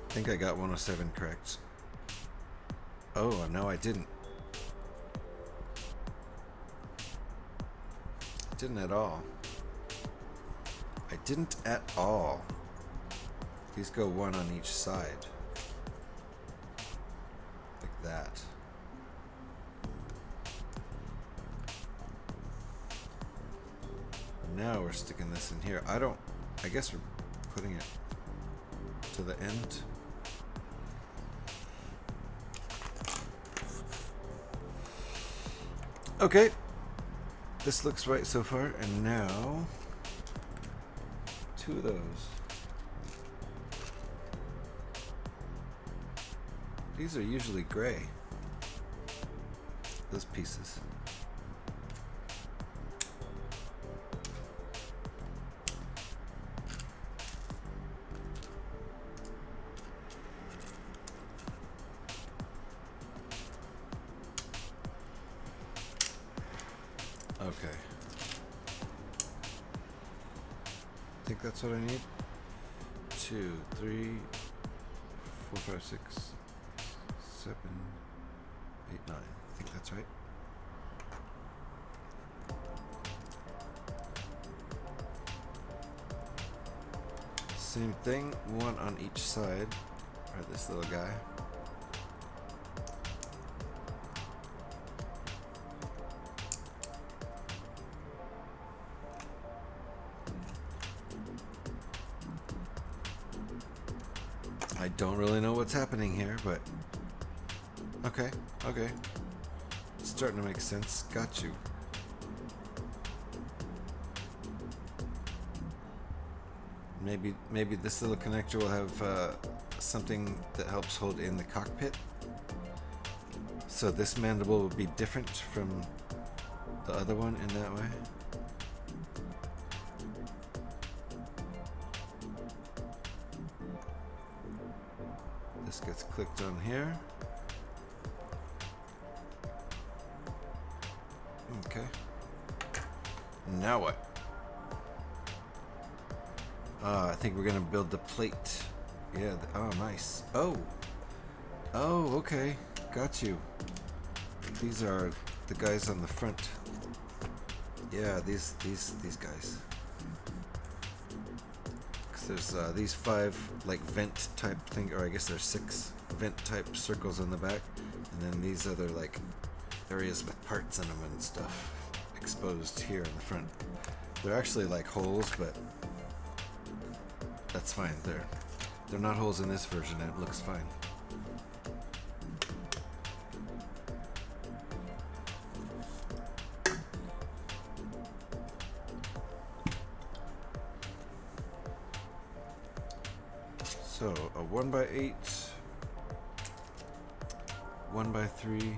I think I got 107 correct. Oh, no, I didn't. Didn't at all. I didn't at all. These go one on each side. Like that. Now we're sticking this in here. I guess we're putting it to the end. Okay. This looks right so far, and now 2 of those. These are usually gray. Those pieces. Okay. I think that's what I need. 2, 3, 4, 5, 6, 7, 8, 9. I think that's right. Same thing, 1 on each side. Or this little guy. I don't really know what's happening here, but okay. It's starting to make sense. Got you. Maybe this little connector will have something that helps hold in the cockpit. So this mandible will be different from the other one in that way. This gets clicked on here. Okay. Now what? I think we're gonna build the plate. Yeah. Oh, nice. Oh. Oh, okay. Got you. These are the guys on the front. Yeah, these guys. Cause there's these 5 like vent type thing, or I guess there's 6 vent type circles on the back, and then these other like areas with parts in them and stuff exposed here in the front. They're actually like holes, but that's fine. They're not holes in this version. It looks fine. So a 1x8, 1x3,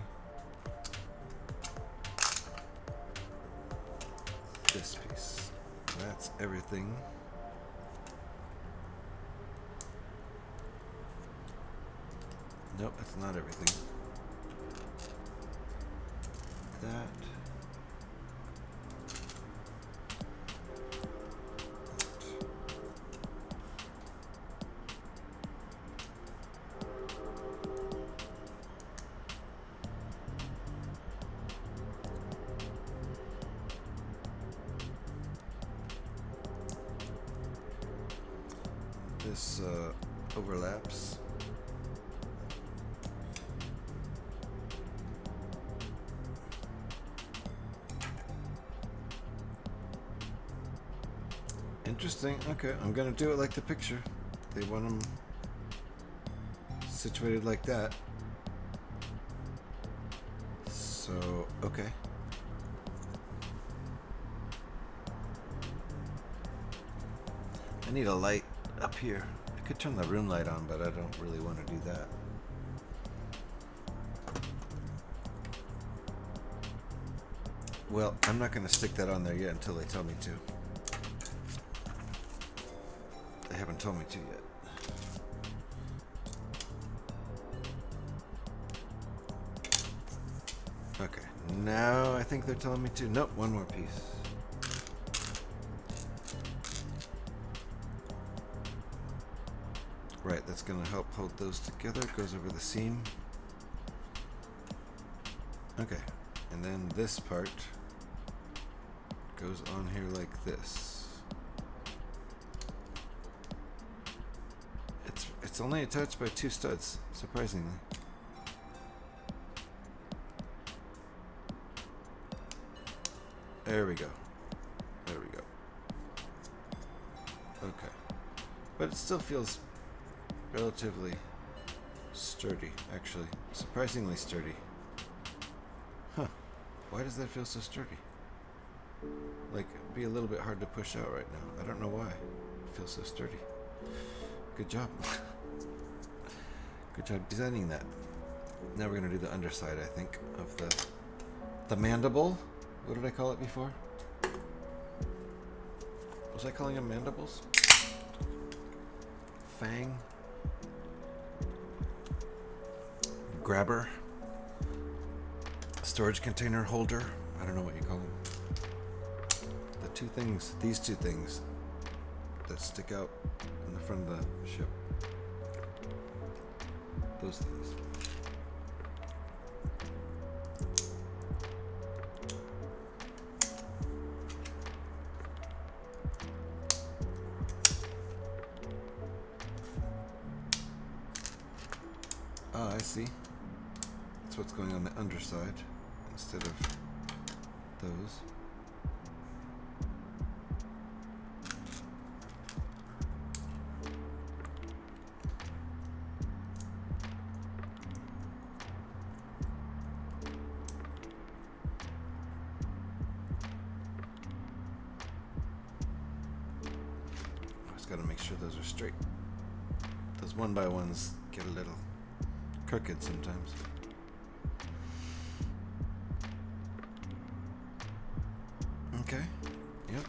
this piece. That's everything. Nope, that's not everything. That. This overlaps. Interesting. Okay, I'm gonna do it like the picture. They want them situated like that. So, okay. I need a light up here. I could turn the room light on, but I don't really want to do that. Well, I'm not going to stick that on there yet until they tell me to. They haven't told me to yet. Okay, now I think they're telling me to. Nope, one more piece. Right, that's going to help hold those together. It goes over the seam. Okay, and then this part goes on here like this. It's only attached by 2 studs, surprisingly. There we go. There we go. Okay. But it still feels relatively sturdy, actually. Surprisingly sturdy. Huh. Why does that feel so sturdy? Like, it'd be a little bit hard to push out right now. I don't know why. It feels so sturdy. Good job. Good job designing that. Now we're going to do the underside, I think, of the mandible. What did I call it before? Was I calling them mandibles? Fang. Grabber. Storage container holder. I don't know what you call them. The 2 things, these 2 things that stick out in the front of the ship. Those things. Ah, I see. That's what's going on the underside instead of those. Got to make sure those are straight. Those 1x1s get a little crooked sometimes. Okay. Yep.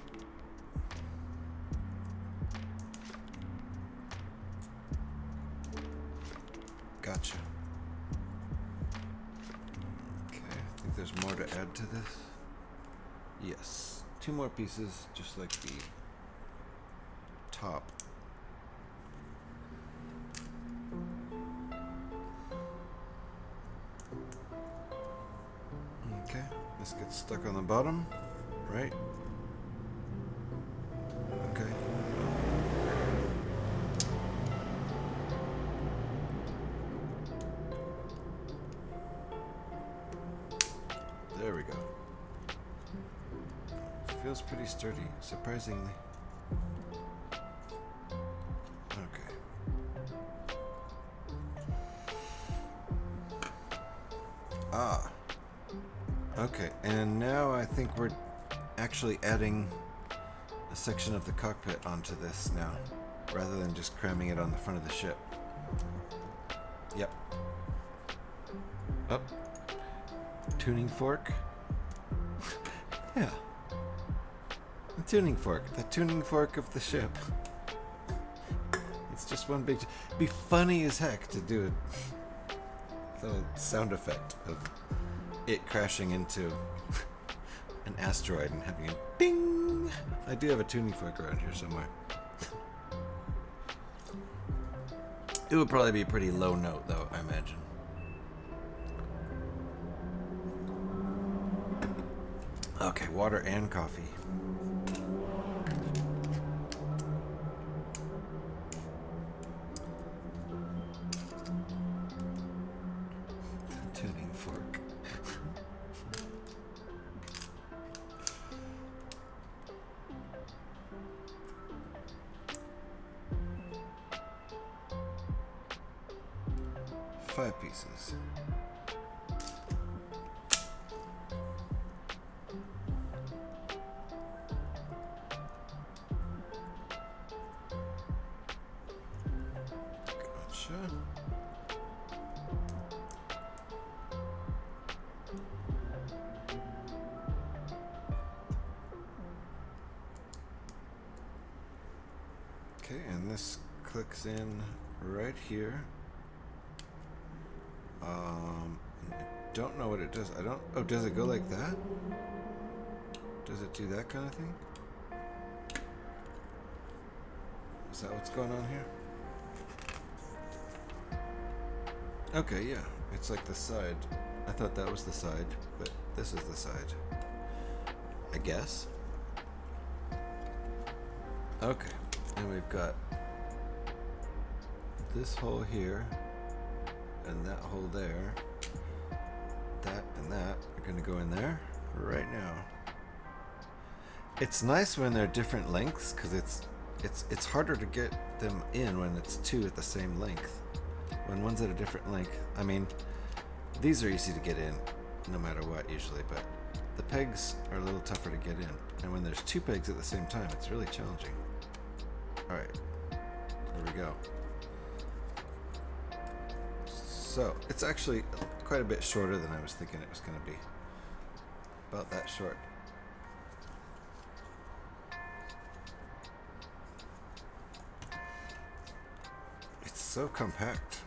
Gotcha. Okay, I think there's more to add to this. Yes. 2 more pieces, just like the top. Okay, this gets stuck on the bottom, right? Okay. There we go. Feels pretty sturdy, surprisingly. Okay. Ah. Okay, and now I think we're actually adding a section of the cockpit onto this now, rather than just cramming it on the front of the ship. Yep. Up. Tuning fork. Yeah. The tuning fork. The tuning fork of the ship. It's just one big... It'd be funny as heck to do it. The sound effect of it crashing into an asteroid and having a ding. I do have a tuning fork around here somewhere. It would probably be a pretty low note, though, I imagine. Okay, water and coffee. Tuning fork. Five pieces. Okay, and this clicks in right here. I don't know what it does. Oh, does it go like that? Does it do that kind of thing? Is that what's going on here? Okay, yeah. It's like the side. I thought that was the side, but this is the side. I guess. Okay. And we've got this hole here, and that hole there. That and that are going to go in there right now. It's nice when they're different lengths, because it's harder to get them in when it's two at the same length. When one's at a different length, I mean, these are easy to get in no matter what usually, but the pegs are a little tougher to get in. And when there's two pegs at the same time, it's really challenging. Alright, there we go. So, it's actually quite a bit shorter than I was thinking it was going to be. About that short. It's so compact.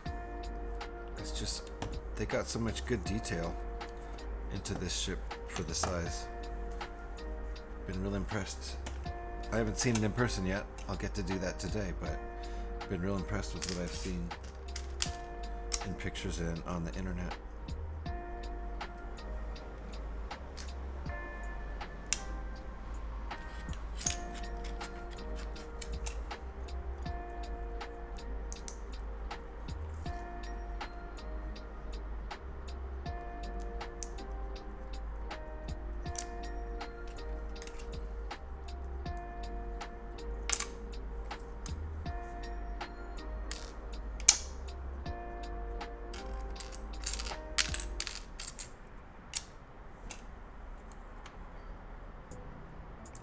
It's just, they got so much good detail into this ship for the size. Been real impressed. I haven't seen it in person yet. I'll get to do that today, but I've been real impressed with what I've seen in pictures and on the internet.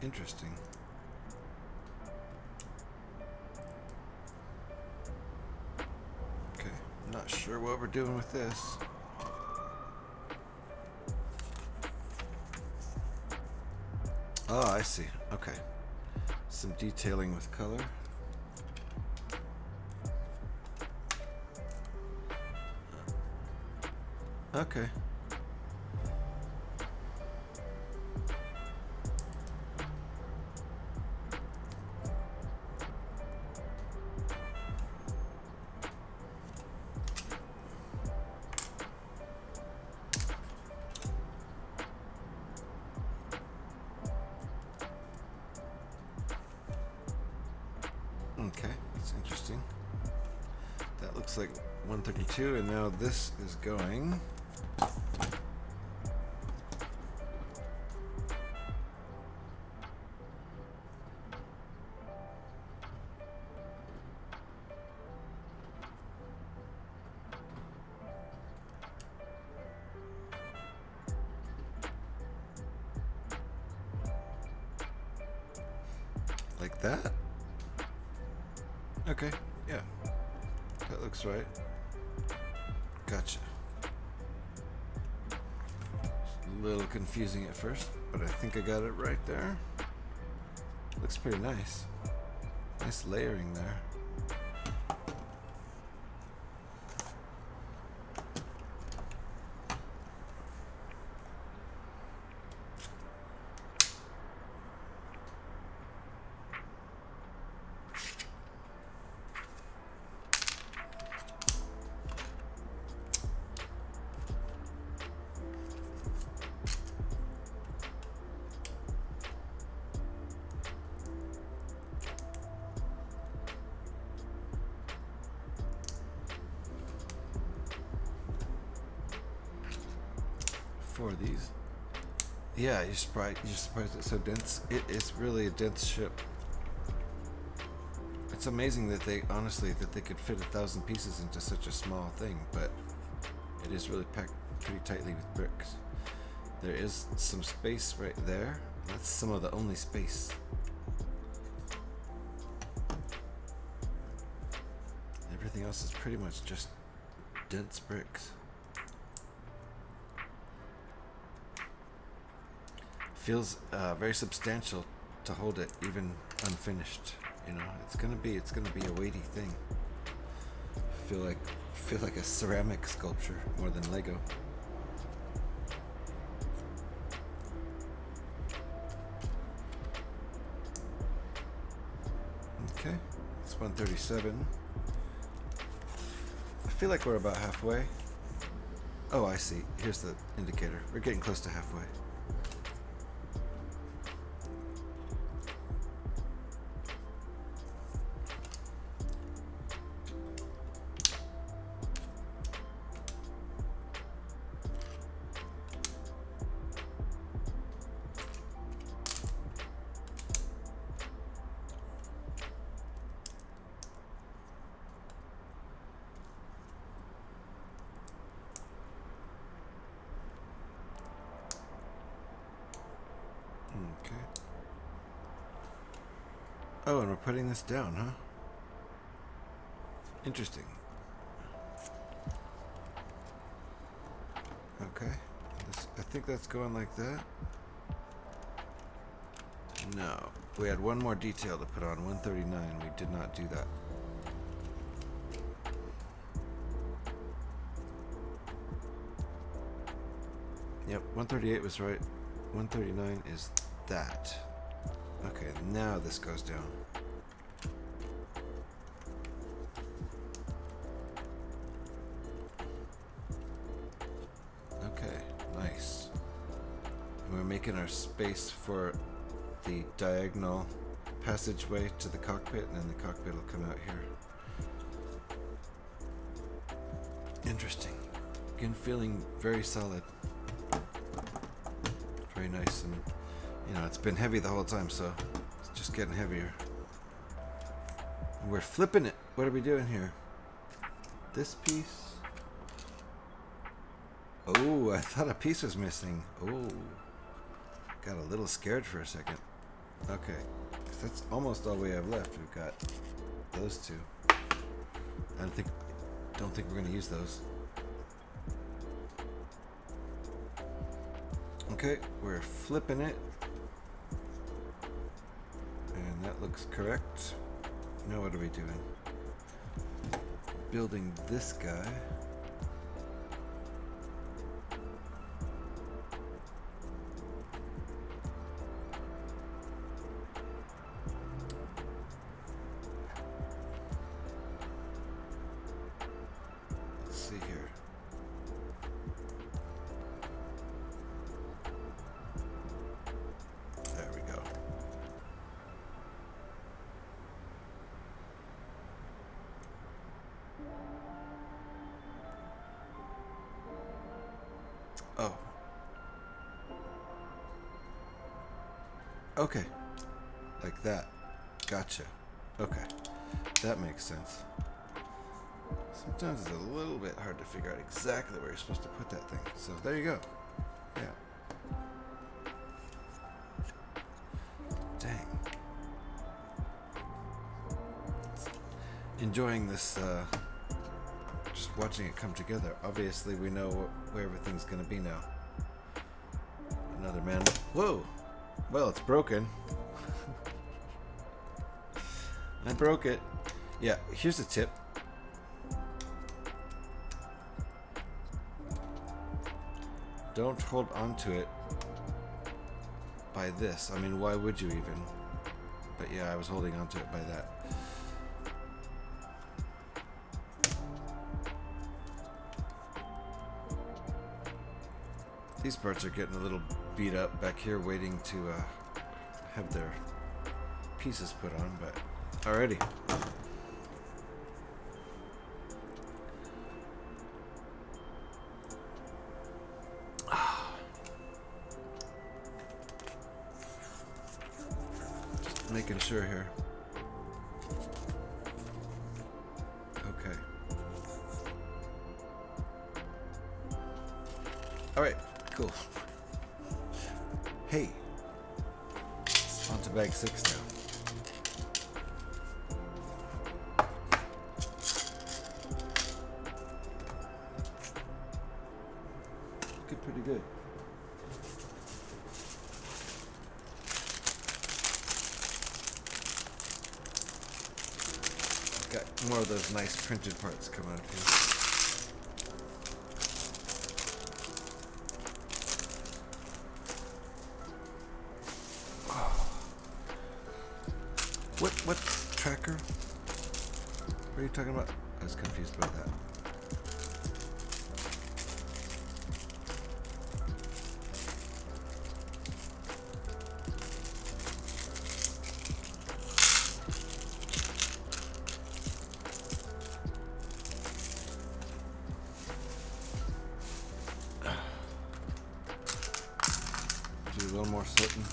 Interesting. Okay, not sure what we're doing with this. Oh, I see. Okay. Some detailing with color. Okay. Okay, that's interesting. That looks like 132, and now this is going. Like that? Okay, yeah. That looks right. Gotcha. It's a little confusing at first, but I think I got it right there. Looks pretty nice. Nice layering there. Four of these. Yeah, you're surprised it's so dense. It is really a dense ship. It's amazing that they could fit 1,000 pieces into such a small thing, but it is really packed pretty tightly with bricks. There is some space right there. That's some of the only space. Everything else is pretty much just dense bricks. Feels very substantial to hold it even unfinished. You know, it's gonna be a weighty thing. Feel like a ceramic sculpture more than Lego. Okay, it's 137. I feel like we're about halfway. Oh, I see. Here's the indicator. We're getting close to halfway. Okay. Oh, and we're putting this down, huh? Interesting. Okay. I think that's going like that. No. We had one more detail to put on, 139. We did not do that. Yep, 138 was right. 139 is that. Okay, now this goes down. Okay, nice. And we're making our space for the diagonal passageway to the cockpit, and then the cockpit will come out here. Interesting. Again, feeling very solid. Very nice, and you know, it's been heavy the whole time, so it's just getting heavier. And we're flipping it. What are we doing here? This piece. Oh, I thought a piece was missing. Oh, got a little scared for a second. Okay, that's almost all we have left. We've got those two. I don't think we're gonna use those. Okay, we're flipping it. And that looks correct. Now what are we doing? Building this guy. Let's see here. There we go. Okay. Like that. Gotcha. Okay. That makes sense. Sometimes it's a little bit hard to figure out exactly where you're supposed to put that thing. So there you go. Yeah. Dang. Enjoying this, just watching it come together. Obviously we know where everything's gonna be now. Another man. Whoa! Well, it's broken. I broke it. Yeah, here's a tip. Don't hold on to it by this. I mean, why would you even? But yeah, I was holding on to it by that. These parts are getting a little beat up back here, waiting to have their pieces put on, but alrighty. Just making sure here. Okay. Alright. Cool. Hey, on to bag 6 now. Looking pretty good. Got more of those nice printed parts coming up here. What tracker? What are you talking about? I was confused by that. Do a little more sorting.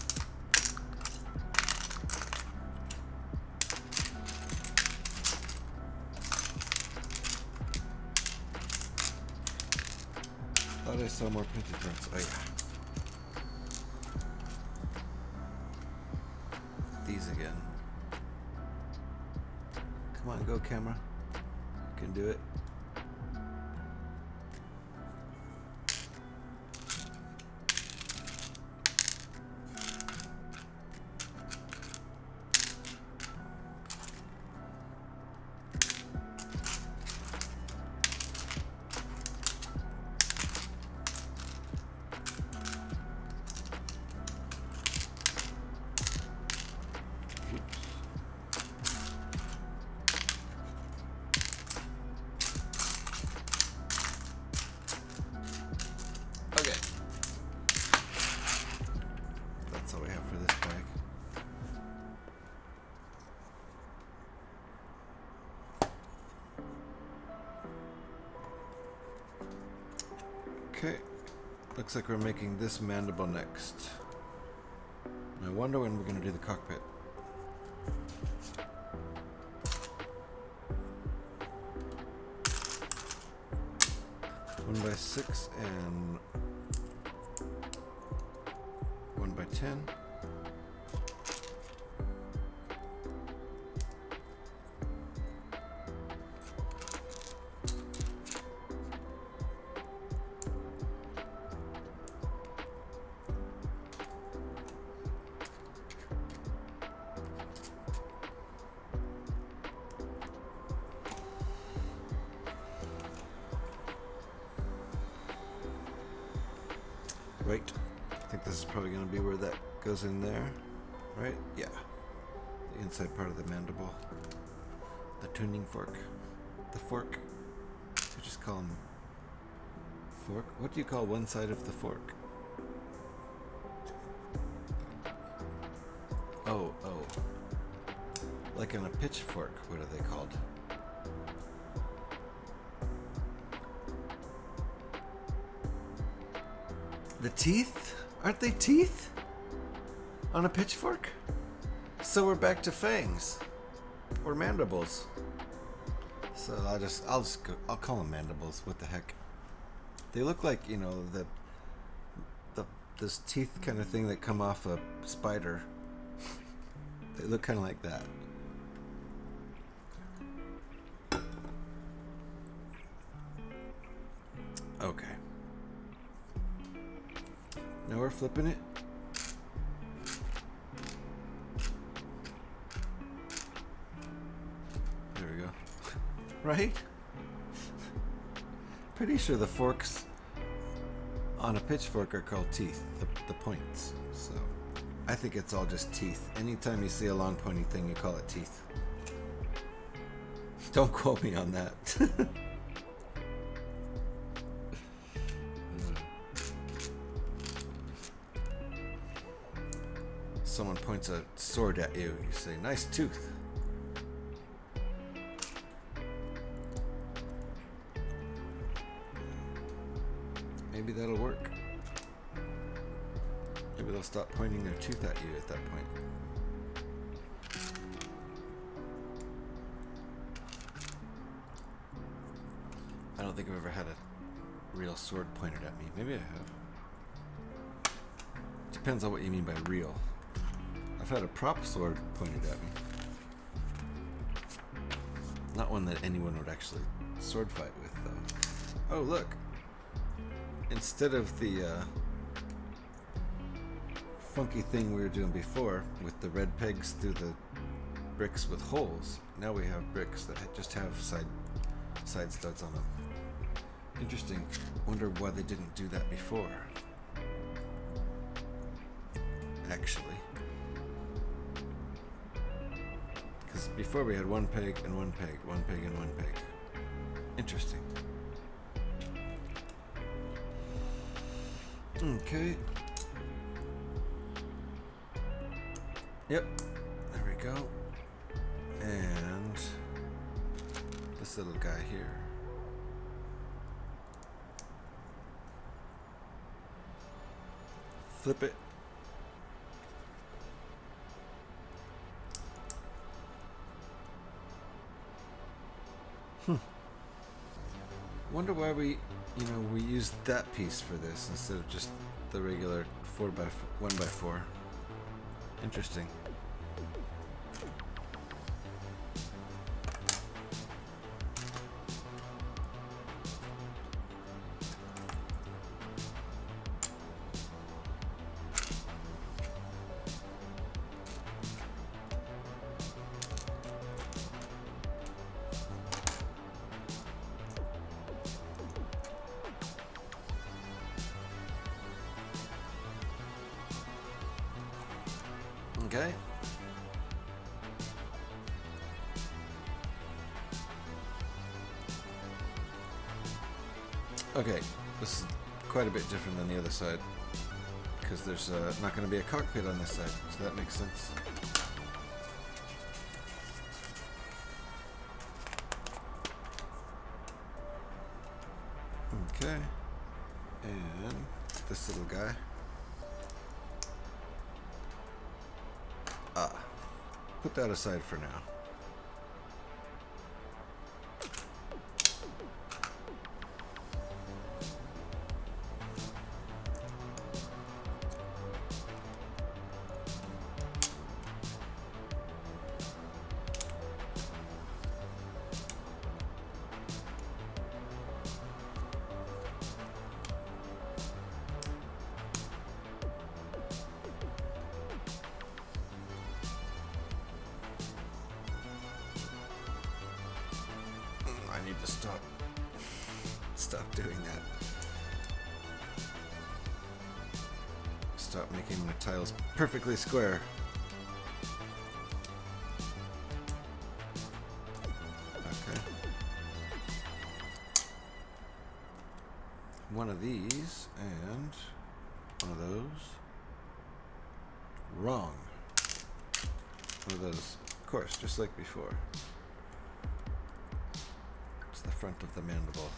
Thought I saw more printed parts. Oh yeah. These again. Come on, go camera. You can do it. Okay, looks like we're making this mandible next. I wonder when we're going to do the cockpit. One by 6 and 1 by 10. Right, I think this is probably going to be where that goes in there, right? Yeah, the inside part of the mandible, the tuning fork, the fork. You just call them fork. What do you call one side of the fork? Oh, like in a pitchfork. What are they called? The teeth? Aren't they teeth? On a pitchfork? So we're back to fangs. Or mandibles. So I'll call them mandibles. What the heck? They look like, you know, this teeth kind of thing that come off a spider. They look kind of like that. Okay. Now we're flipping it. There we go. Right? Pretty sure the forks on a pitchfork are called teeth, the points. So I think it's all just teeth. Anytime you see a long pointy thing, you call it teeth. Don't quote me on that. Someone points a sword at you, you say, "Nice tooth." Maybe that'll work. Maybe they'll stop pointing their tooth at you at that point. I don't think I've ever had a real sword pointed at me. Maybe I have. Depends on what you mean by real. I've had a prop sword pointed at me. Not one that anyone would actually sword fight with, though. Oh, look. Instead of the funky thing we were doing before with the red pegs through the bricks with holes, now we have bricks that just have side studs on them. Interesting. Wonder why they didn't do that before. Actually. Because before we had one peg and one peg, one peg and one peg. Interesting. Okay. Yep. There we go. And this little guy here. Flip it. Wonder why we used that piece for this instead of just the regular 1x4. Interesting. Okay. Okay, this is quite a bit different than the other side because there's not going to be a cockpit on this side, so that makes sense. Okay, and this little guy. Put that aside for now. I need to stop doing that. Stop making the tiles perfectly square. Okay. One of these and one of those. Wrong. One of those, of course, just like before. The front of the mandible.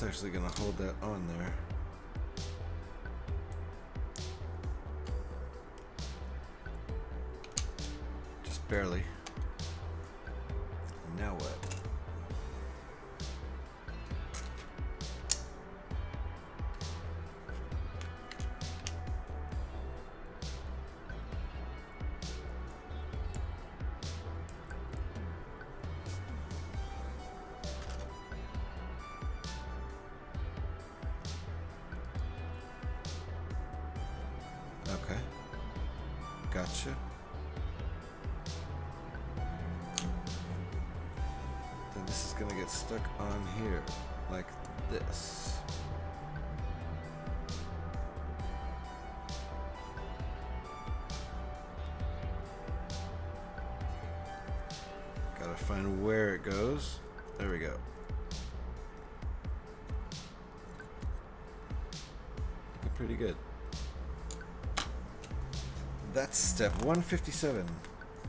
It's actually going to hold that on there. Just barely. And now what? Okay. Gotcha. Then this is gonna get stuck on here, like this. Gotta find where it goes. There we go. Looking pretty good. That's step 157.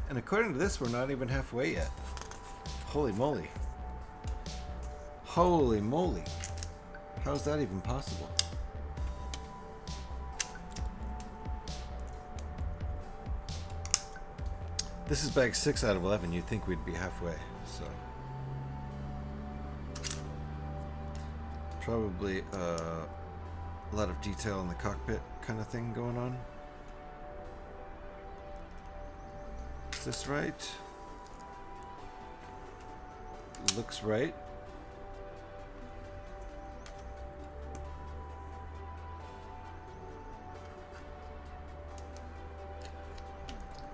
And according to this, we're not even halfway yet. Holy moly. Holy moly. How is that even possible? This is bag 6 out of 11. You'd think we'd be halfway, so. Probably a lot of detail in the cockpit kind of thing going on. Is this right? Looks right.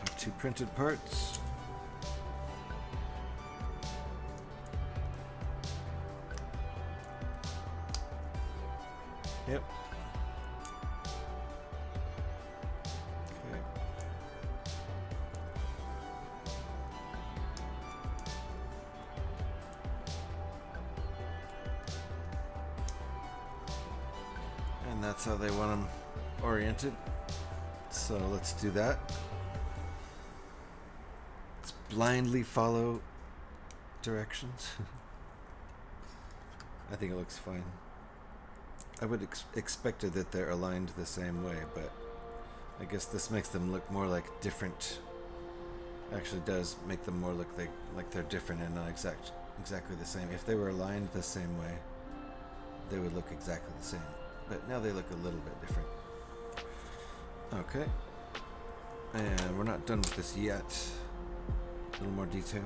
Our 2 printed parts. Yep. And that's how they want them oriented. So let's do that. Let's blindly follow directions. I think it looks fine. I would expected that they're aligned the same way, but I guess this makes them look more like different. Actually does make them more look like they're different and not exactly the same. If they were aligned the same way, they would look exactly the same. But now they look a little bit different. Okay. And we're not done with this yet. A little more detail.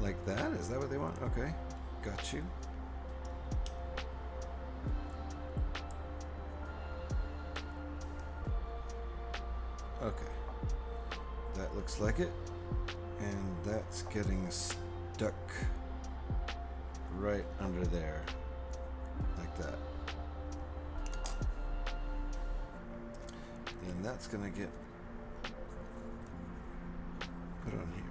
Like that? Is that what they want? Okay. Got you. Okay, that looks like it, and that's getting stuck right under there, like that. And that's gonna get put on here.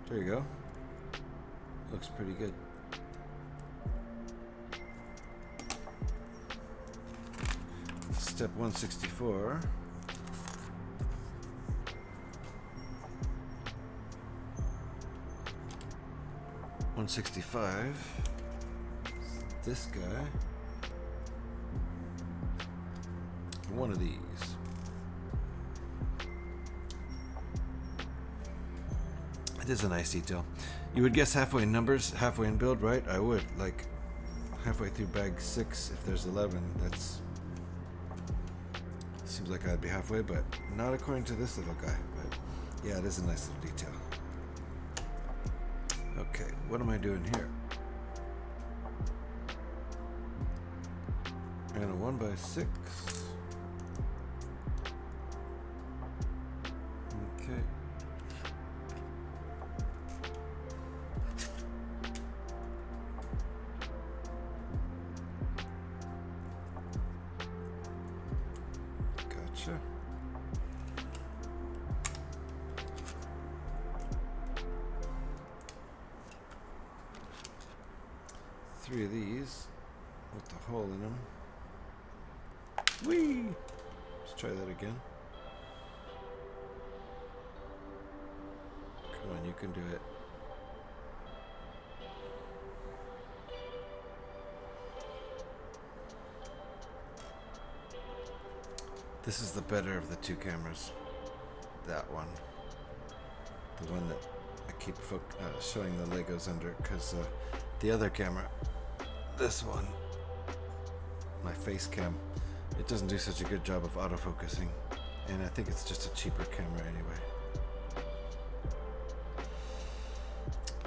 There you go. Looks pretty good. Step 164. $165. This guy. One of these. It is a nice detail. You would guess halfway numbers, halfway in build, right? I would. Like halfway through bag 6, if there's 11, that's seems like I'd be halfway, but not according to this little guy. But yeah, it is a nice little detail. Okay, what am I doing here? And a 1x6. Okay. Gotcha. 3 of these with the hole in them. Whee! Let's try that again. Come on, you can do it. This is the better of the two cameras. That one. The one that I keep showing the Legos under, because the other camera, this one, my face cam, it doesn't do such a good job of autofocusing, and I think it's just a cheaper camera anyway.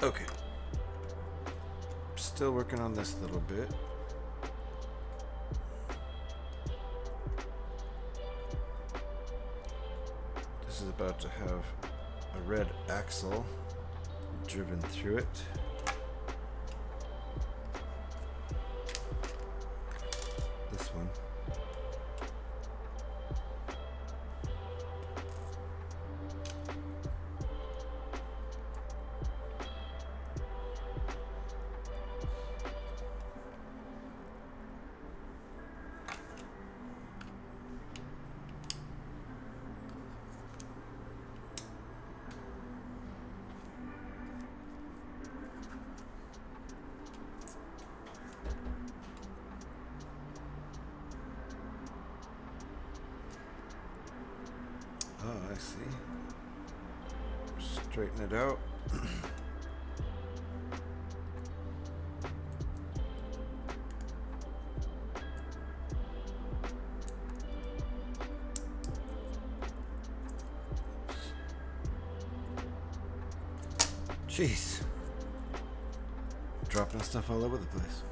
Okay. Still working on this little bit. This is about to have a red axle driven through it. This one. Oh, I see. Straighten it out. Jeez. Dropping stuff all over the place.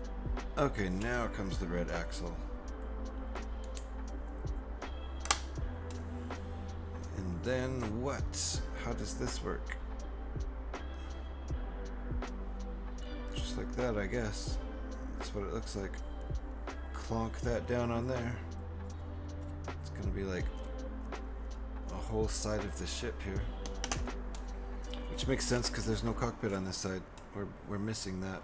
Okay, now comes the red axle. Then what? How does this work? Just like that, I guess. That's what it looks like. Clonk that down on there. It's gonna be like a whole side of the ship here. Which makes sense because there's no cockpit on this side. We're missing that.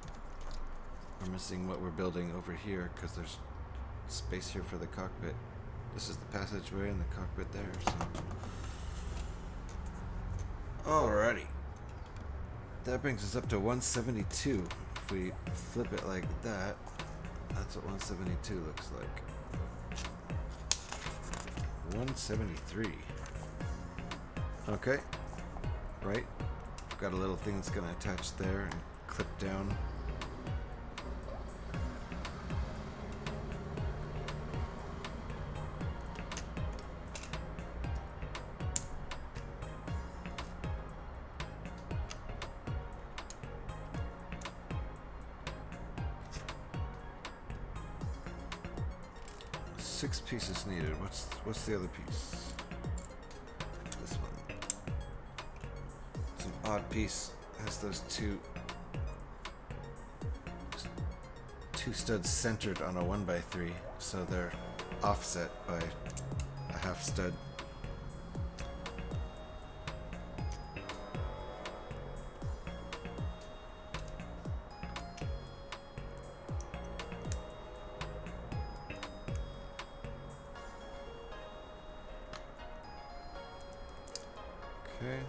We're missing what we're building over here because there's space here for the cockpit. This is the passageway and the cockpit there, so. Alrighty. That brings us up to 172. If we flip it like that, that's what 172 looks like. 173. Okay. Right. I've got a little thing that's going to attach there and clip down. Six pieces needed. What's the other piece? This one. It's an odd piece. It has those two studs centered on a 1x3, so they're offset by a half stud. Okay.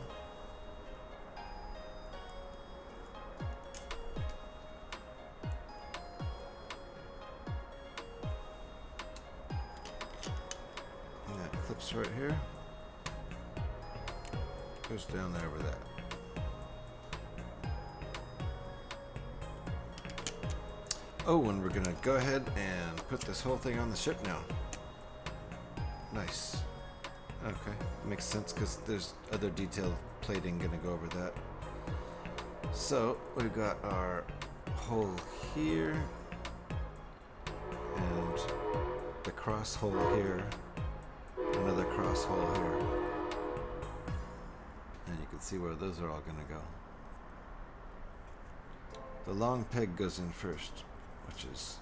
And that clips right here. Goes down there with that. Oh, and we're gonna go ahead and put this whole thing on the ship now. Nice. Okay, makes sense because there's other detail plating gonna go over that. So we've got our hole here and the cross hole here, another cross hole here, and you can see where those are all gonna go. The long peg goes in first, which is,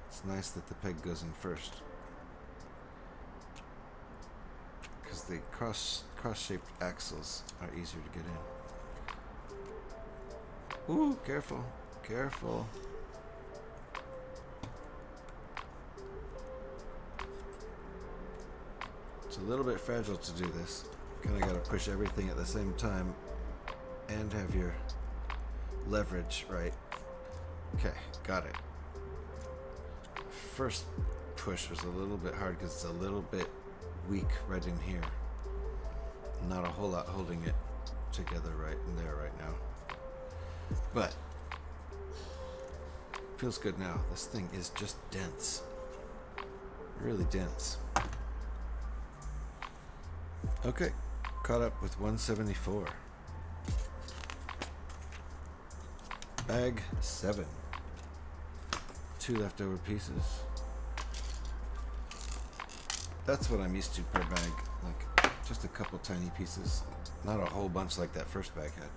it's nice that the peg goes in first. Because the cross-shaped axles are easier to get in. Ooh, careful. Careful. It's a little bit fragile to do this. Kind of got to push everything at the same time and have your leverage right. Okay, got it. First push was a little bit hard because it's a little bit weak right in here. Not a whole lot holding it together right in there right now. But feels good now. This thing is just dense. Really dense. Okay, caught up with 174. Bag 7. 2 leftover pieces. That's what I'm used to per bag. Like just a couple tiny pieces. Not a whole bunch like that first bag had.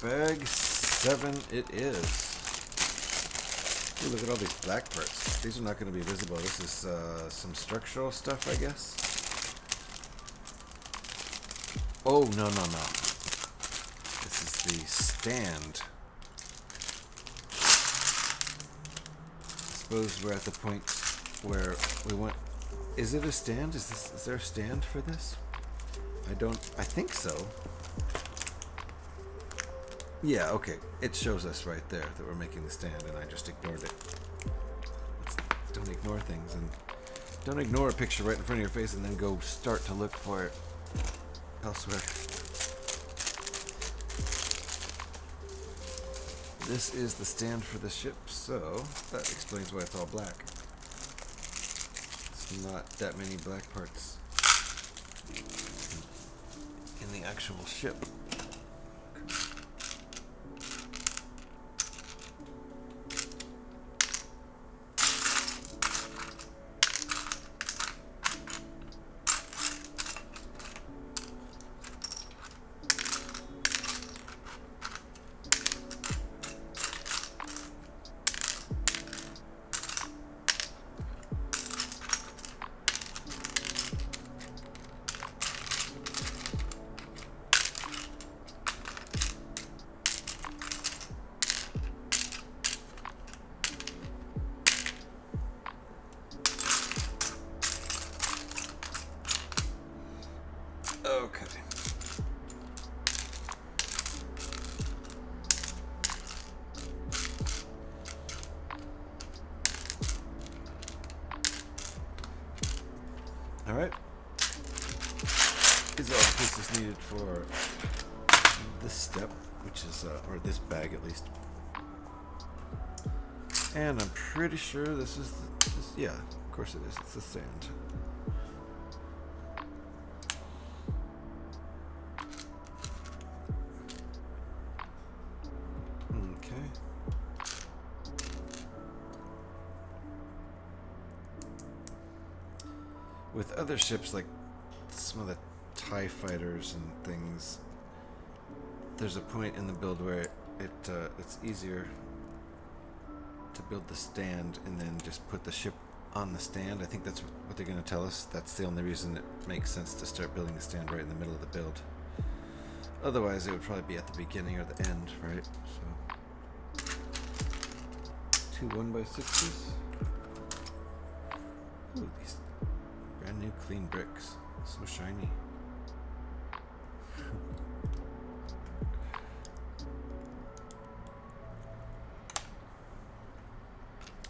Bag 7 it is. Ooh, look at all these black parts. These are not going to be visible. This is some structural stuff, I guess. Oh, no. This is the stand. I suppose we're at the point where we want... Is it a stand? Is there a stand for this? I think so. Yeah, okay. It shows us right there that we're making the stand, and I just ignored it. Don't ignore things, and don't ignore a picture right in front of your face and then go start to look for it elsewhere. This is the stand for the ship, so that explains why it's all black. It's not that many black parts in the actual ship. Okay. All right. These are all the pieces needed for this step, which is, or this bag at least. And I'm pretty sure this is, yeah, of course it is. It's the sand. With other ships, like some of the TIE fighters and things, there's a point in the build where it's easier to build the stand and then just put the ship on the stand. I think that's what they're going to tell us. That's the only reason it makes sense to start building the stand right in the middle of the build. Otherwise, it would probably be at the beginning or the end, right? So, 2 1x6s. Ooh, these brand new clean bricks. So shiny.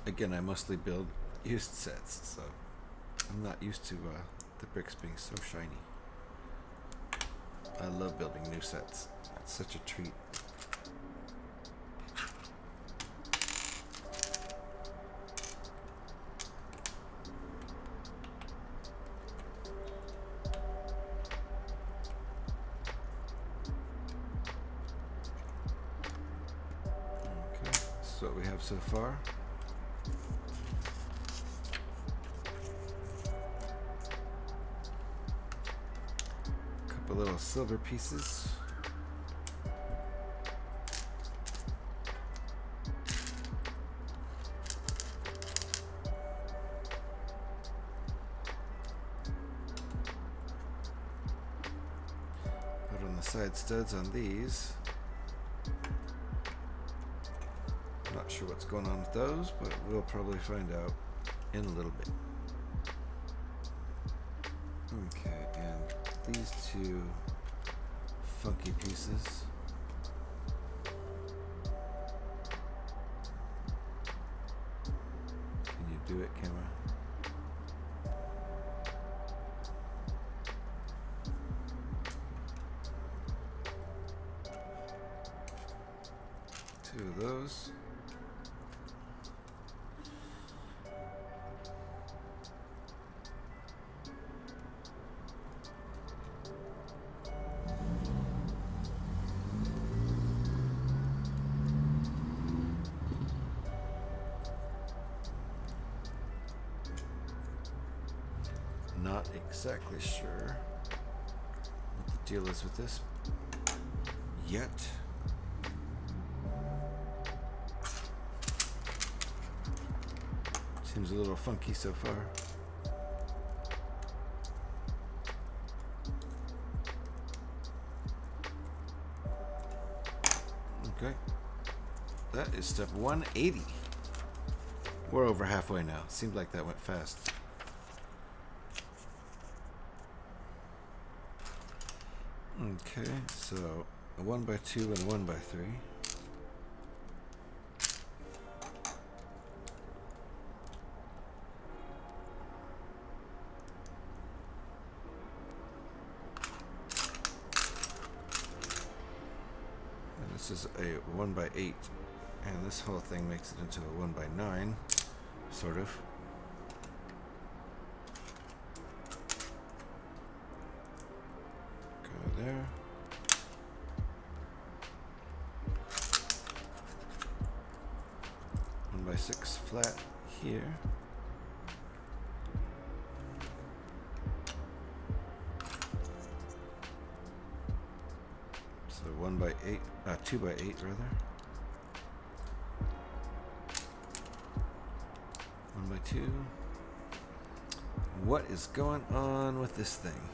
Again, I mostly build used sets, so I'm not used to the bricks being so shiny. I love building new sets. It's such a treat. What we have so far. A couple little silver pieces. side studs on these. Not sure what's going on with those, but we'll probably find out in a little bit. Okay, and these two funky pieces. Can you do it, camera? Two of those. Not exactly sure what the deal is with this yet. Seems a little funky so far. Okay. That is step 180. We're over halfway now. Seemed like that went fast. Okay, so a 1x2 and a 1x3. And this is a 1x8, and this whole thing makes it into a 1x9, sort of. There. One by 6 flat here. So 1x8, 2x8 rather. 1x2. What is going on with this thing?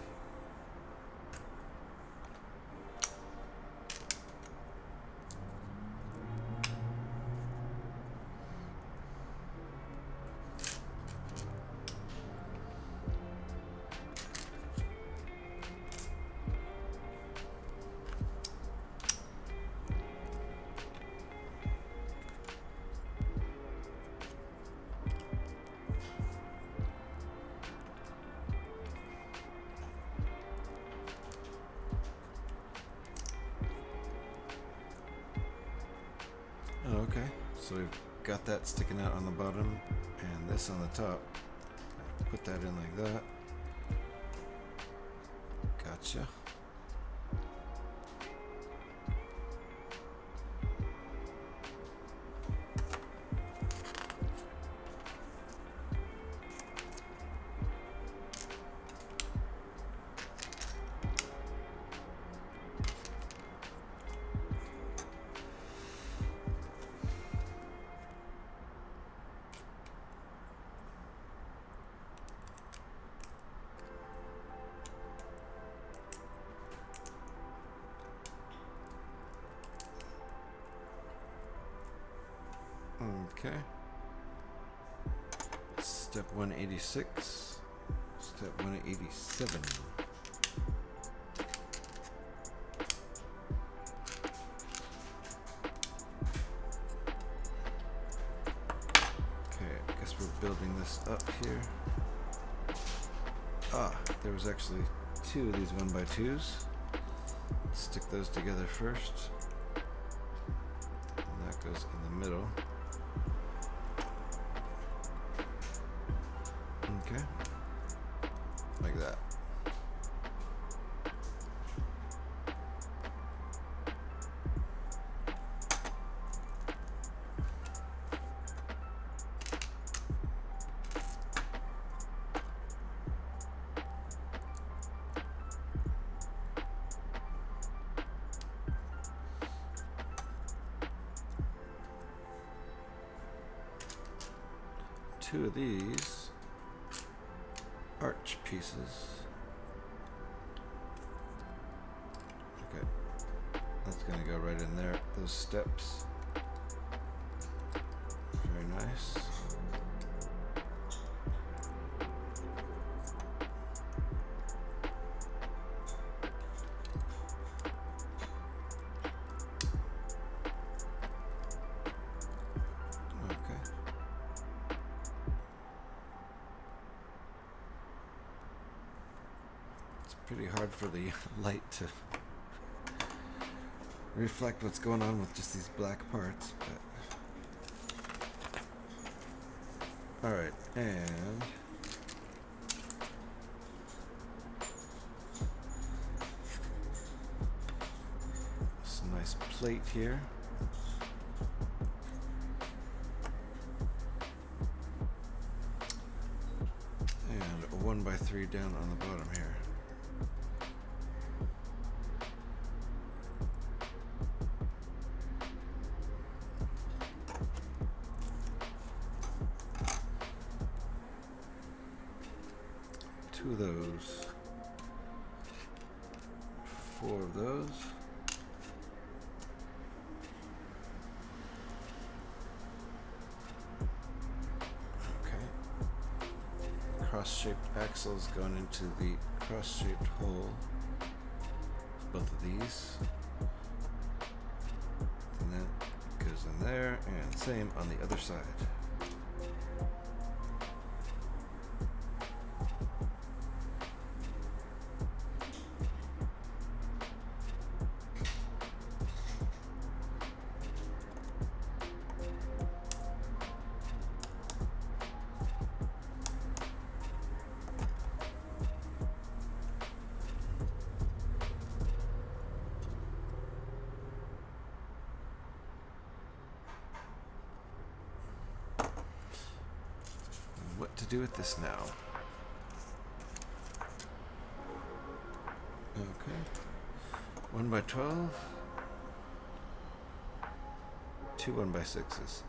Oh, okay, so we've got that sticking out on the bottom and this on the top. Put that in like that. Gotcha. Okay. Step 186. Step 187. Okay, I guess we're building this up here. Ah, there was actually two of these 1x2s. Let's stick those together first. And that goes in the middle. Okay, like that. Two of these arch pieces. Okay, That's gonna go right in there. Those steps. Very nice. Pretty hard for the light to reflect what's going on with just these black parts, but alright, and this nice plate here. And a 1x3 down on the bottom here. Two of those, 4 of those, okay, cross-shaped axles going into the cross-shaped hole, both of these, and that goes in there, and same on the other side. What to do with this now? Okay, 1x12, 2 1x6s.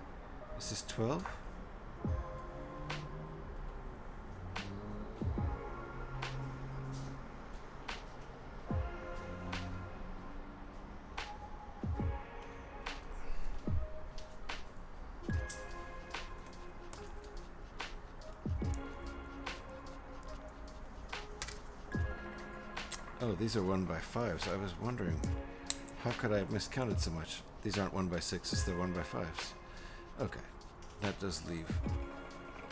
Is this 12? Oh, these are 1x5s. I was wondering, how could I have miscounted so much? These aren't 1x6s, they're 1x5s. Okay, that does leave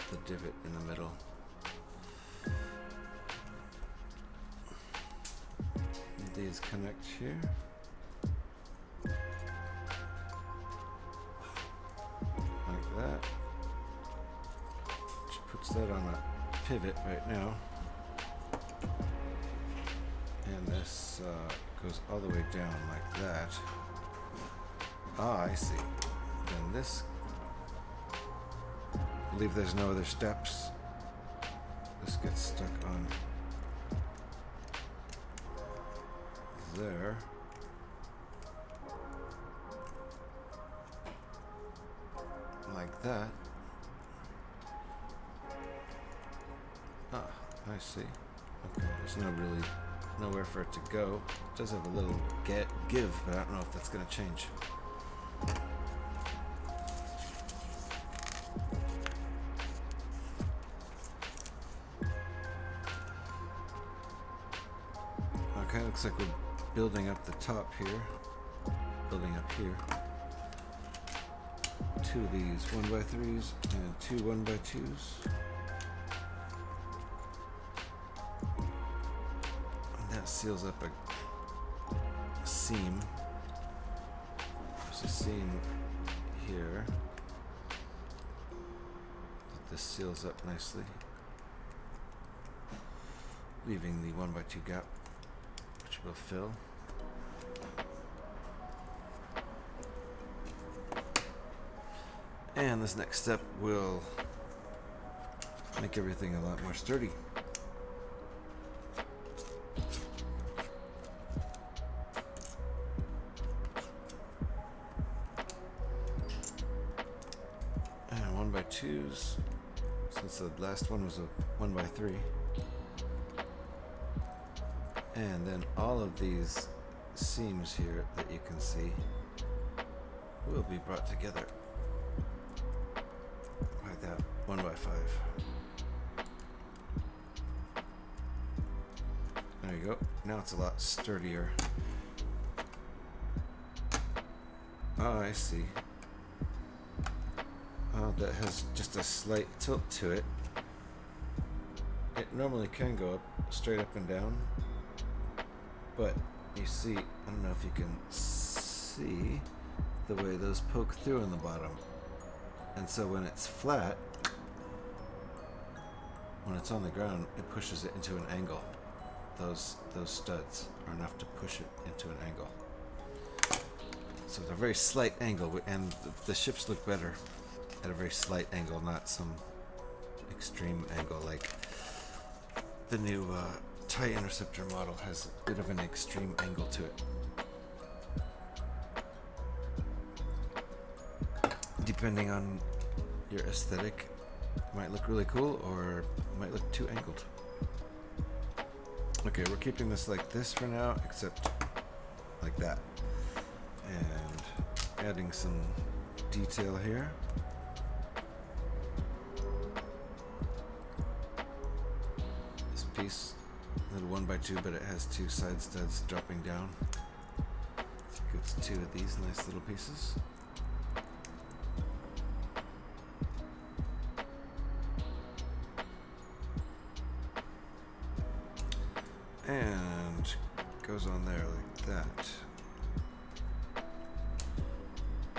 the divot in the middle. These connect here. Like that. Which puts that on a pivot right now. And this goes all the way down like that. Ah, I see. Then this, I believe there's no other steps. This gets stuck on there. Like that. Ah, I see. Okay, there's nowhere for it to go. It does have a little give, but I don't know if that's going to change. Okay, looks like we're building up the top here. Building up here. 2 of these 1x3s and 2 1x2s. Seals up a seam. There's a seam here. This seals up nicely, leaving the 1x2 gap, which will fill. And this next step will make everything a lot more sturdy. Twos, since the last one was a 1x3, and then all of these seams here that you can see will be brought together by that 1x5. There you go. Now it's a lot sturdier. Oh, I see. Oh, that has just a slight tilt to it. It normally can go up, straight up and down, but you see, I don't know if you can see the way those poke through in the bottom. And so when it's flat, when it's on the ground, it pushes it into an angle. Those studs are enough to push it into an angle. So it's a very slight angle, and the ships look better at a very slight angle, not some extreme angle like the new TIE Interceptor model has a bit of an extreme angle to it. Depending on your aesthetic, it might look really cool or it might look too angled. Okay, we're keeping this like this for now, except like that. And adding some detail here. This piece, little 1x2, but it has two side studs dropping down. Gets two of these nice little pieces. And goes on there like that.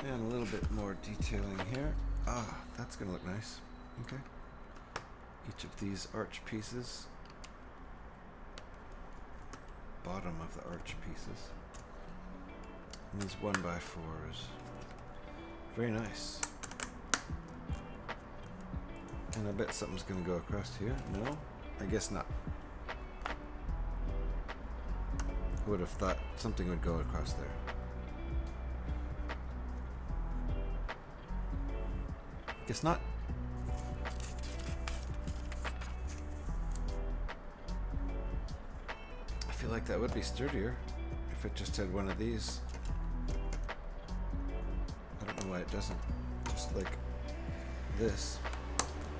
And a little bit more detailing here. Ah, that's gonna look nice. Okay. Each of these arch pieces. Bottom of the arch pieces. And these 1x4s. Very nice. And I bet something's gonna go across here. No? I guess not. I would have thought something would go across there. Guess not. I feel like that would be sturdier if it just had one of these. I don't know why it doesn't. Just like this.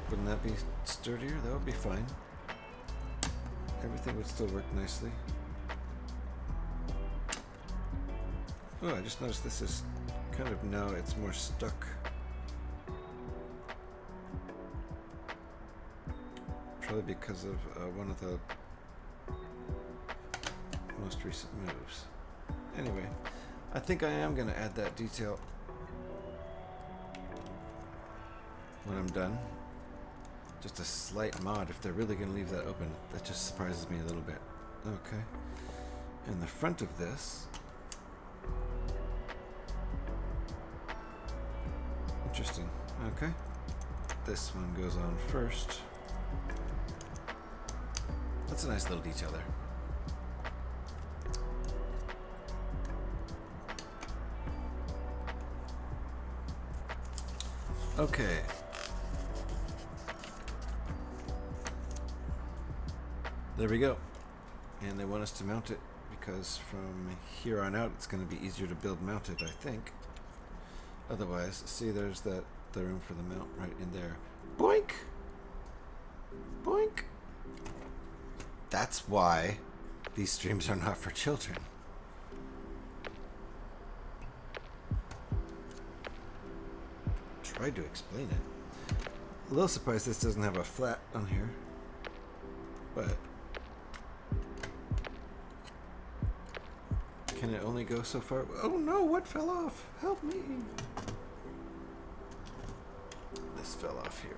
Wouldn't that be sturdier? That would be fine. Everything would still work nicely. Oh, I just noticed this is kind of, now it's more stuck. Probably because of one of the most recent moves. Anyway, I think I am going to add that detail when I'm done. Just a slight mod if they're really going to leave that open. That just surprises me a little bit. Okay. In the front of this, interesting. Okay. This one goes on first. That's a nice little detail there. Okay. There we go. And they want us to mount it because from here on out it's going to be easier to build mounted, I think. Otherwise, see, there's the room for the mount right in there. Boink! Boink! That's why these streams are not for children. Tried to explain it. A little surprised this doesn't have a flat on here. But can it only go so far? Oh no, what fell off? Help me. This fell off here.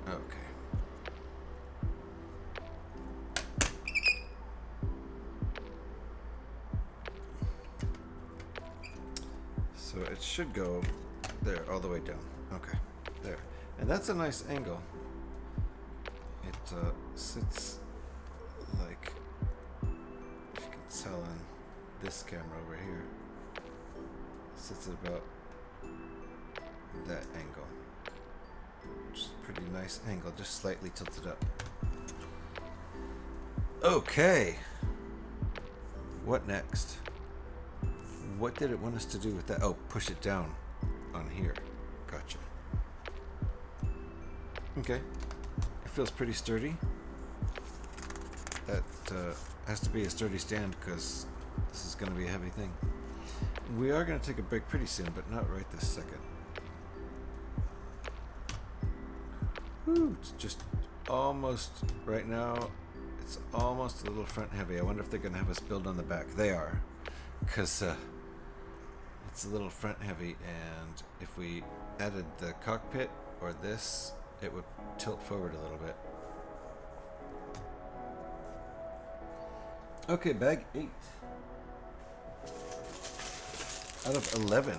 Okay. So it should go there, all the way down. Okay, there. And that's a nice angle. It sits like, if you can tell on this camera over here, it sits at about that angle. Just a pretty nice angle, just slightly tilted up. Okay. What next? What did it want us to do with that? Oh, push it down on here. Gotcha. Okay. It feels pretty sturdy. That has to be a sturdy stand because this is going to be a heavy thing. We are going to take a break pretty soon, but not right this second. Whew, it's just almost, right now, it's almost a little front heavy. I wonder if they're going to have us build on the back. They are, because it's a little front heavy, and if we added the cockpit or this, it would tilt forward a little bit. Okay, bag 8 out of 11.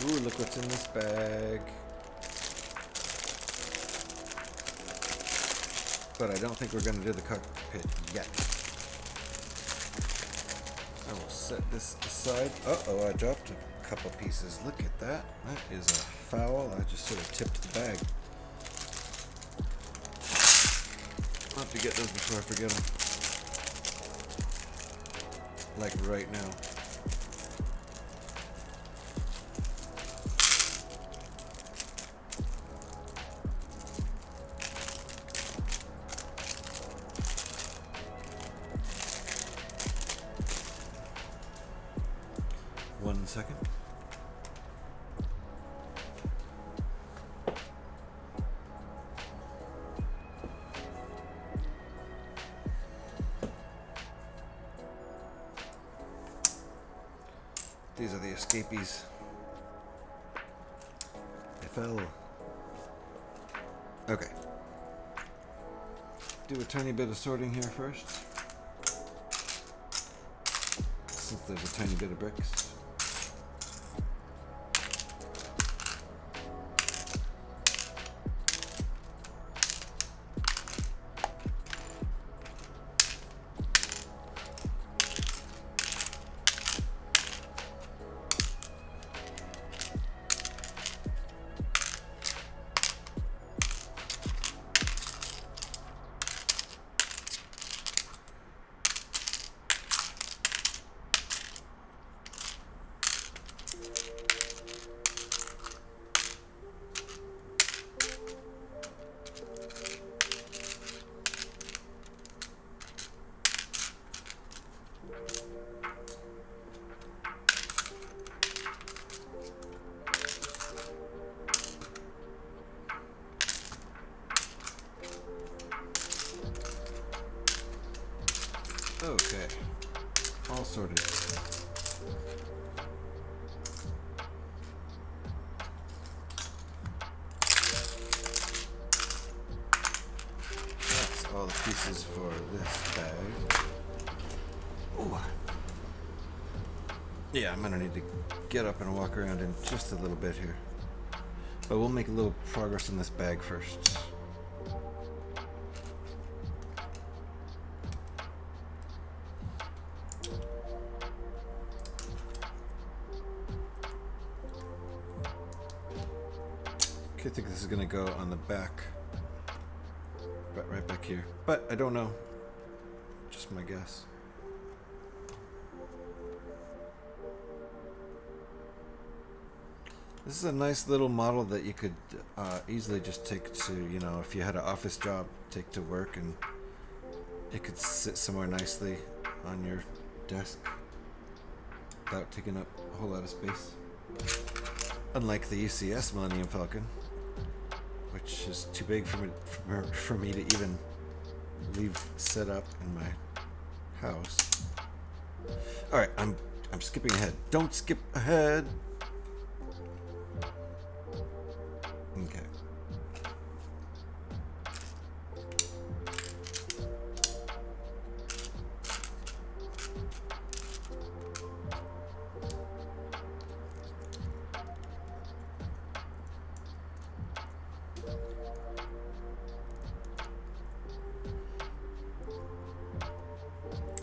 Ooh, look what's in this bag. But I don't think we're going to do the cockpit yet. I will set this aside. Uh-oh, I dropped a couple pieces. Look at that. That is a foul. I just sort of tipped the bag. I'll have to get those before I forget them. Like right now. One second. These are the escapees. They fell. Okay. Do a tiny bit of sorting here first. Since there's a tiny bit of bricks. Okay, all sorted. That's all the pieces for this bag. Ooh. Yeah, I'm gonna need to get up and walk around in just a little bit here. But we'll make a little progress in this bag first. I think this is going to go on the back, but right back here. But I don't know. Just my guess. This is a nice little model that you could easily just take to, you know, if you had an office job, take to work, and it could sit somewhere nicely on your desk without taking up a whole lot of space. Unlike the UCS Millennium Falcon, which is too big for me to even leave set up in my house. All right, I'm skipping ahead. Don't skip ahead. Okay.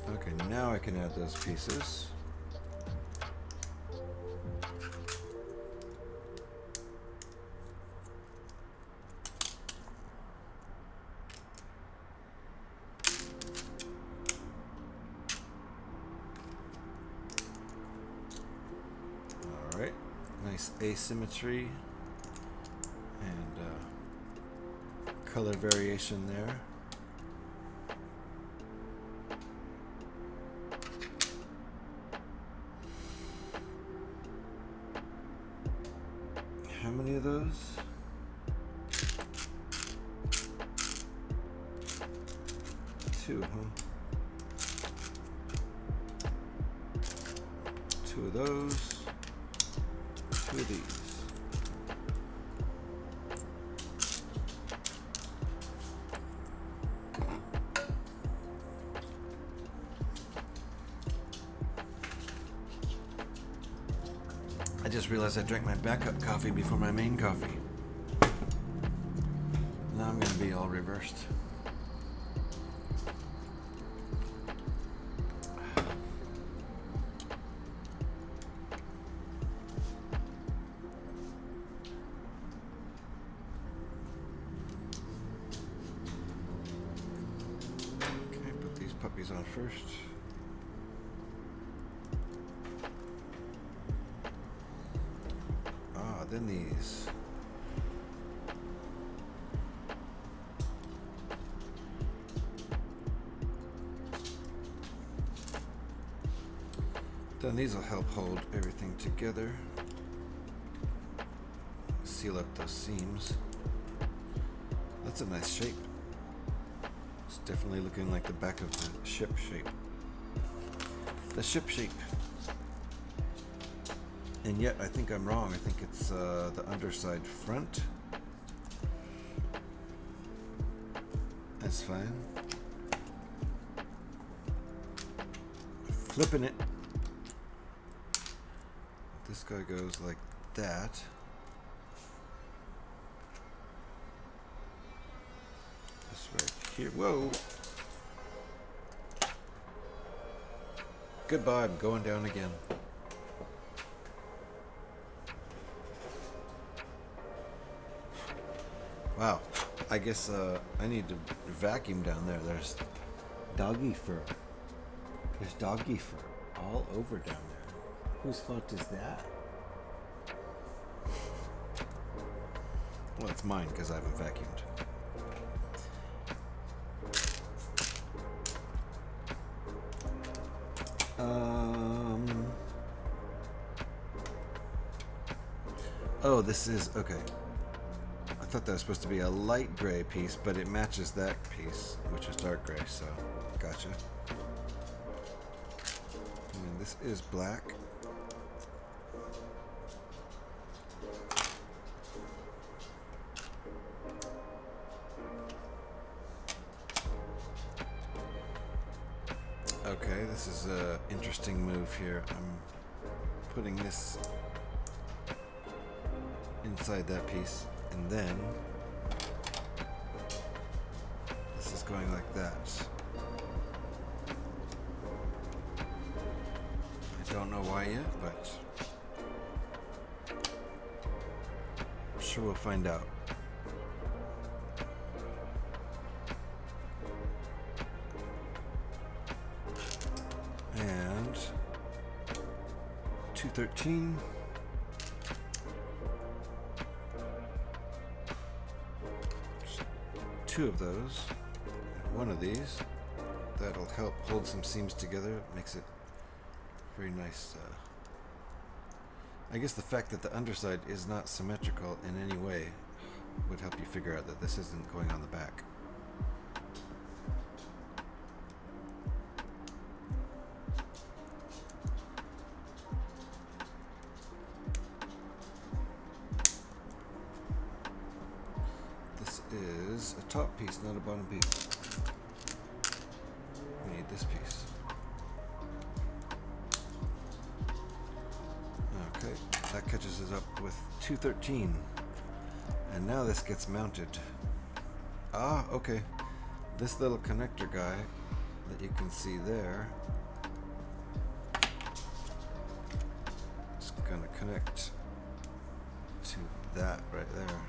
Okay, now I can add those pieces. nice asymmetry and color variation there. How many of those? Two, huh? Two of those. Two of these. I just realized I drank my backup coffee before my main coffee. Now I'm going to be all reversed. Okay, put these puppies on first. Then these. Then these will help hold everything together. Seal up those seams. That's a nice shape. It's definitely looking like the back of the ship shape. The ship shape. And yet, I think I'm wrong. I think it's the underside front. That's fine. Flipping it. This guy goes like that. This right here. Whoa! Goodbye, I'm going down again. Wow, I guess I need to vacuum down there. There's doggy fur. There's doggy fur all over down there. Whose fault is that? Well, it's mine because I haven't vacuumed. Oh, this is okay. I thought that was supposed to be a light gray piece, but it matches that piece, which is dark gray, so gotcha. And this is black. Okay, this is an interesting move here. I'm putting this inside that piece. And then this is going like that. I don't know why yet, but I'm sure we'll find out. And 213. Two of those, one of these. That'll help hold some seams together. Makes it very nice. I guess the fact that the underside is not symmetrical in any way would help you figure out that this isn't going on the back. Is a top piece, not a bottom piece. We need this piece. Okay, that catches us up with 213. And now this gets mounted. Ah, okay. This little connector guy that you can see there is gonna connect to that right there.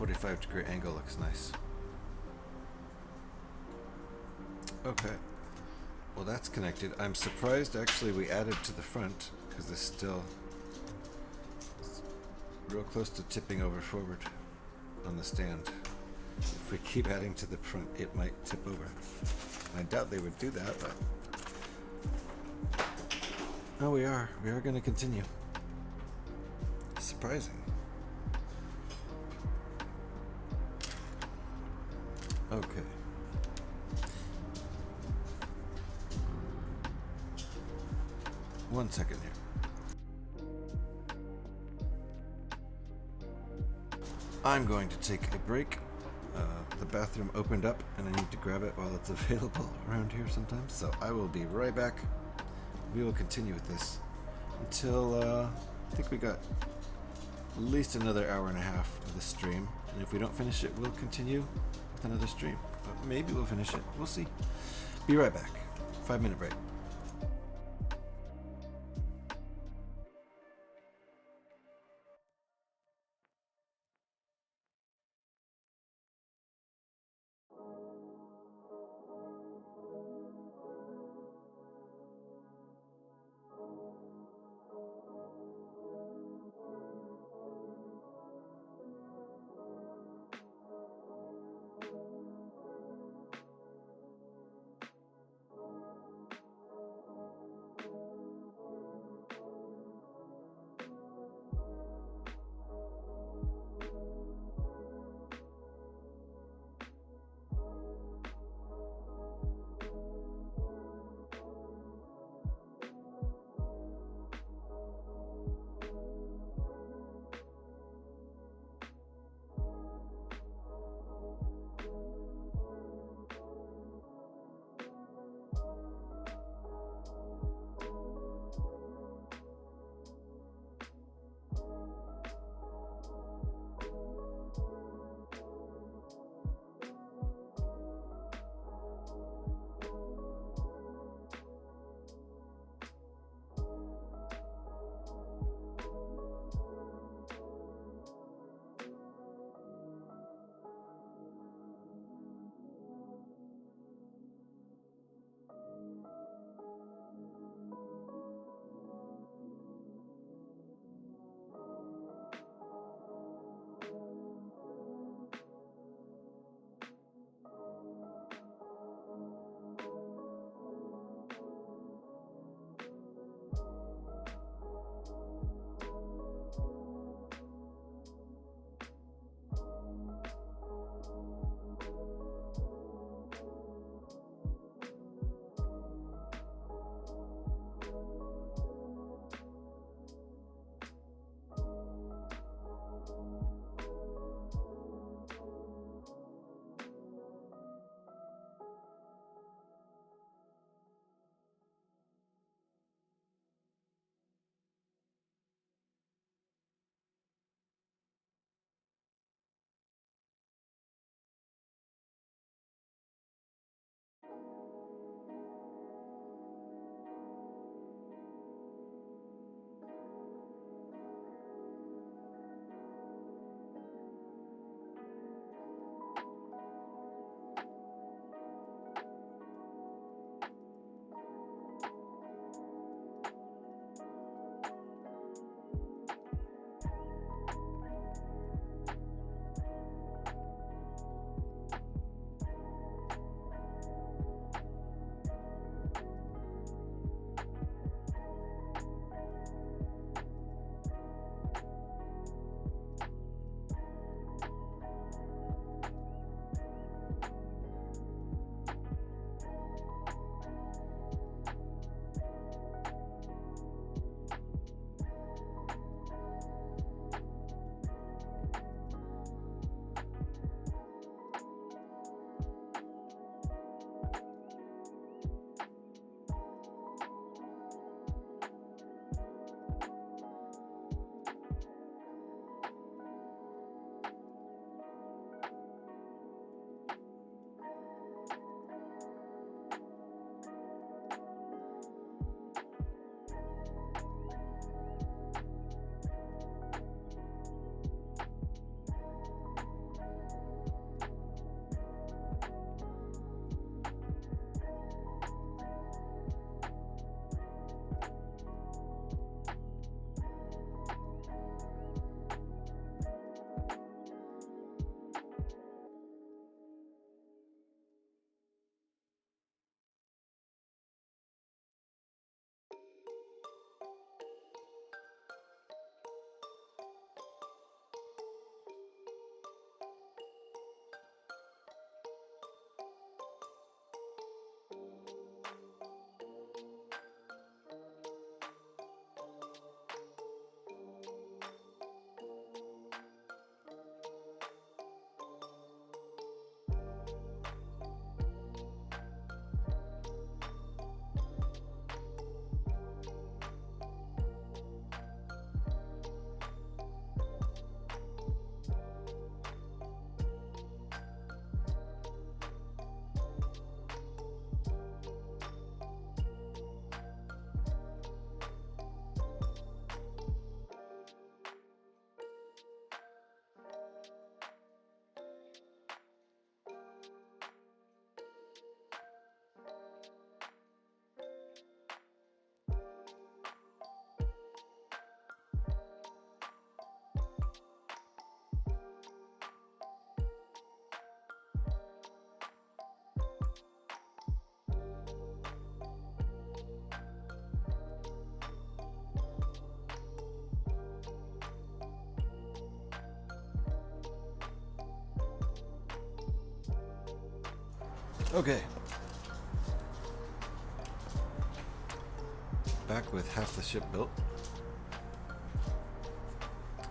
45-degree angle looks nice. Okay. Well, that's connected. I'm surprised actually we added to the front because it's still real close to tipping over forward on the stand. If we keep adding to the front, it might tip over. I doubt they would do that, but... Oh, we are. We are going to continue. Surprising. Okay. One second here. I'm going to take a break. The bathroom opened up and I need to grab it while it's available around here sometimes. So I will be right back. We will continue with this until I think we got at least another hour and a half of the stream. And if we don't finish it, we'll continue with another stream. But maybe we'll finish it. We'll see. Be right back. 5-minute break. Okay. Back with half the ship built.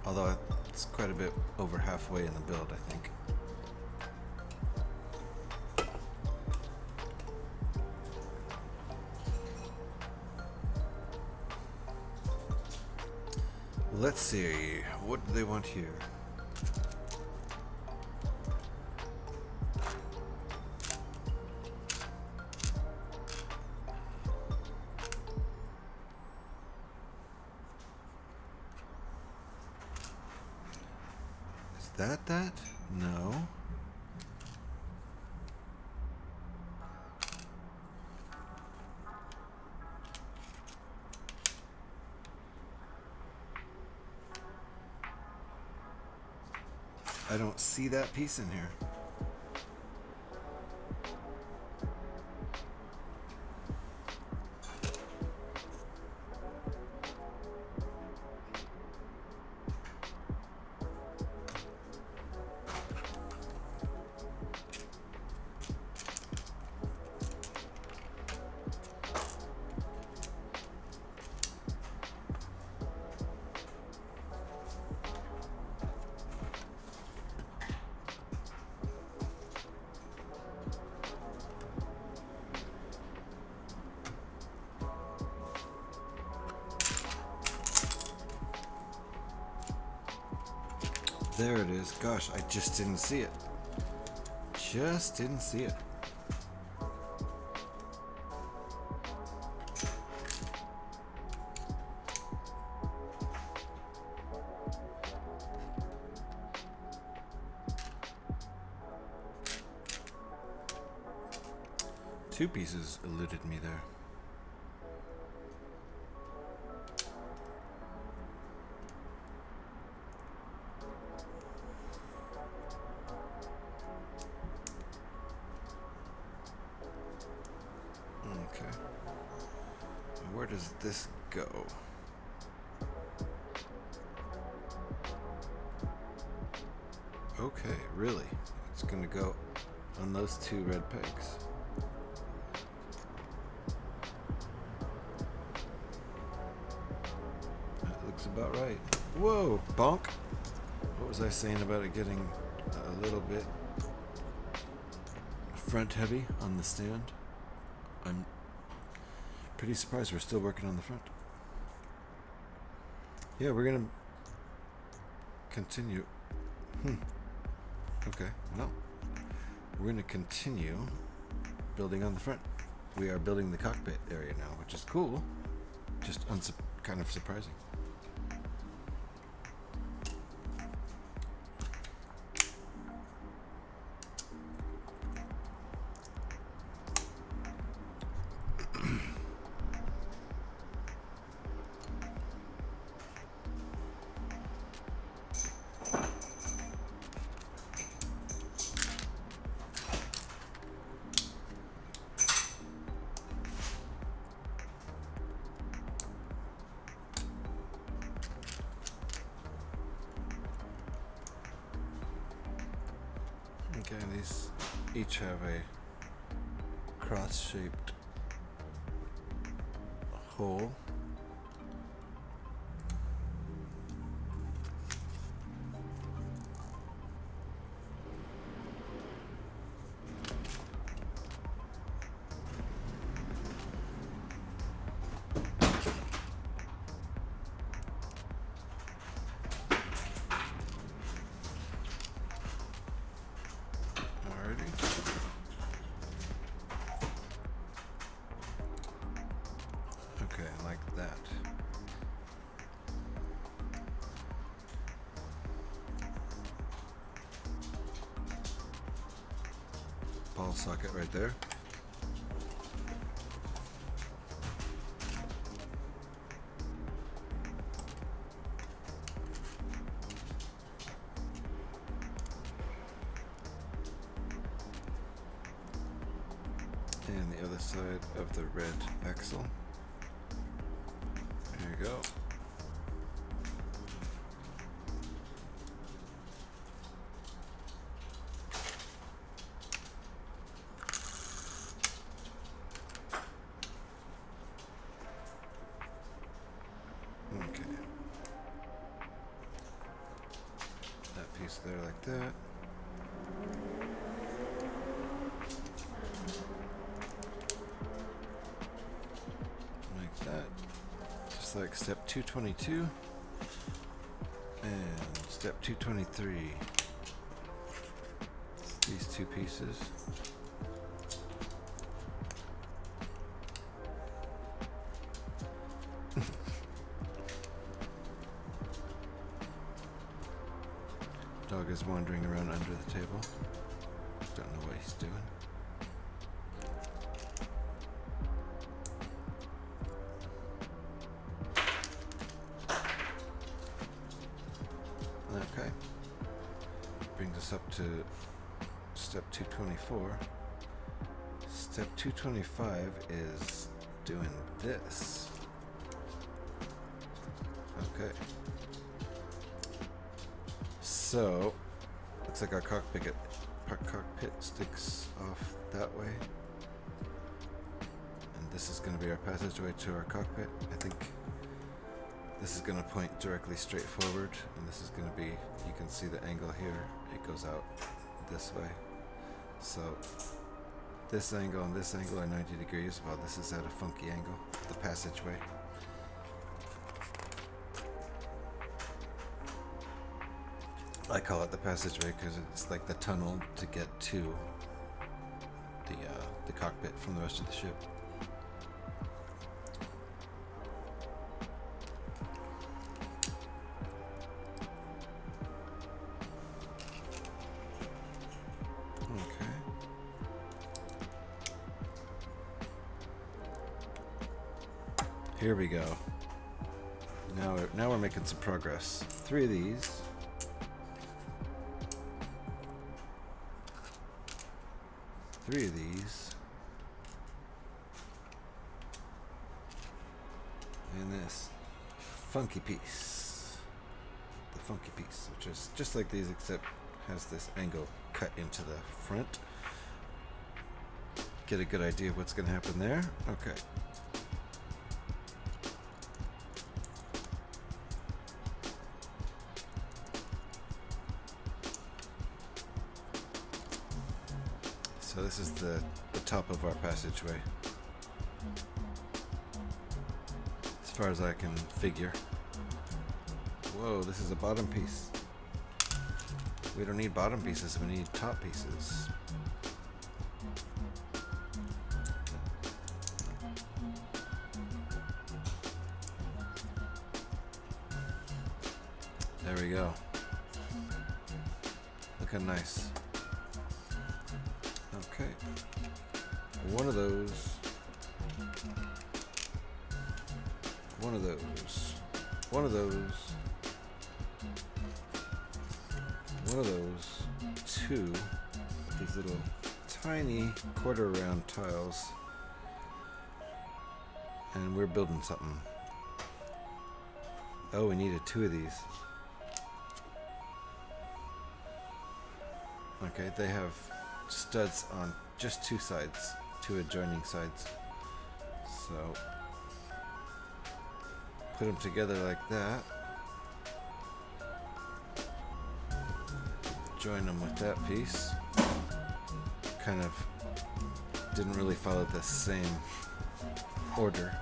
Although it's quite a bit over halfway in the build, I think. Let's see, what do they want here? Is that? No. I don't see that piece in here. There it is. Gosh, I just didn't see it. Just didn't see it. Two pieces eluded me there. Okay. Where does this go? Okay, really? It's gonna go on those two red pegs. That looks about right. Whoa, bonk! What was I saying about it getting a little bit front heavy on the stand? I'm pretty surprised we're still working on the front. Yeah, we're gonna continue. Okay, no. We're gonna continue building on the front. We are building the cockpit area now, which is cool. Just kind of surprising. Okay, these each have a cross-shaped hole. Okay, like that. Ball socket right there. And the other side of the red axle. There you go. like that. Like that. Just like step 222. And step 223. These two pieces. Dog is wandering around under the table. Don't know what he's doing. Okay. Brings us up to step 224. Step 225 is doing this. Okay. So, looks like our cockpit sticks off that way. And this is going to be our passageway to our cockpit. I think this is going to point directly straight forward, and this is going to be, you can see the angle here, it goes out this way. So, this angle and this angle are 90 degrees, while this is at a funky angle, the passageway. I call it the passageway because it's like the tunnel to get to the cockpit from the rest of the ship. Okay. Here we go. Now we're making some progress. 3 of these. 3 of these, and this funky piece, the funky piece, which is just like these except has this angle cut into the front. Get a good idea of what's going to happen there. Okay. So this is the top of our passageway, as far as I can figure. Whoa, this is a bottom piece. We don't need bottom pieces, we need top pieces. There we go. Looking nice. Okay, one of those, one of those, one of those, one of those, 2, these little tiny quarter round tiles, and we're building something. Oh, we needed 2 of these. Okay, they have studs on just 2 sides, 2 adjoining sides. So put them together like that. Join them with that piece. Kind of didn't really follow the same order,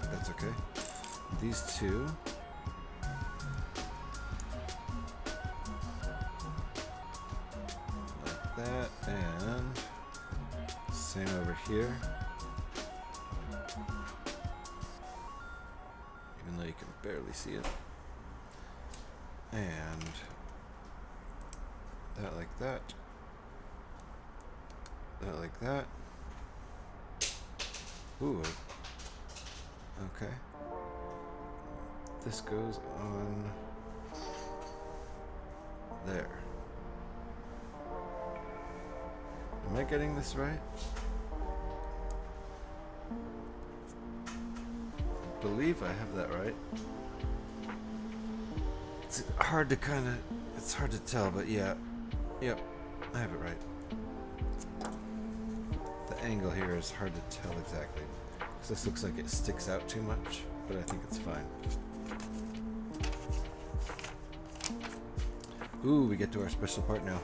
but that's okay. These 2. That, and same over here, even though you can barely see it, and that like that, that like that. Ooh, okay, this goes on there. Am I getting this right? I believe I have that right. It's hard to it's hard to tell, but yeah. Yep, I have it right. The angle here is hard to tell exactly, because this looks like it sticks out too much, but I think it's fine. Ooh, we get to our special part now.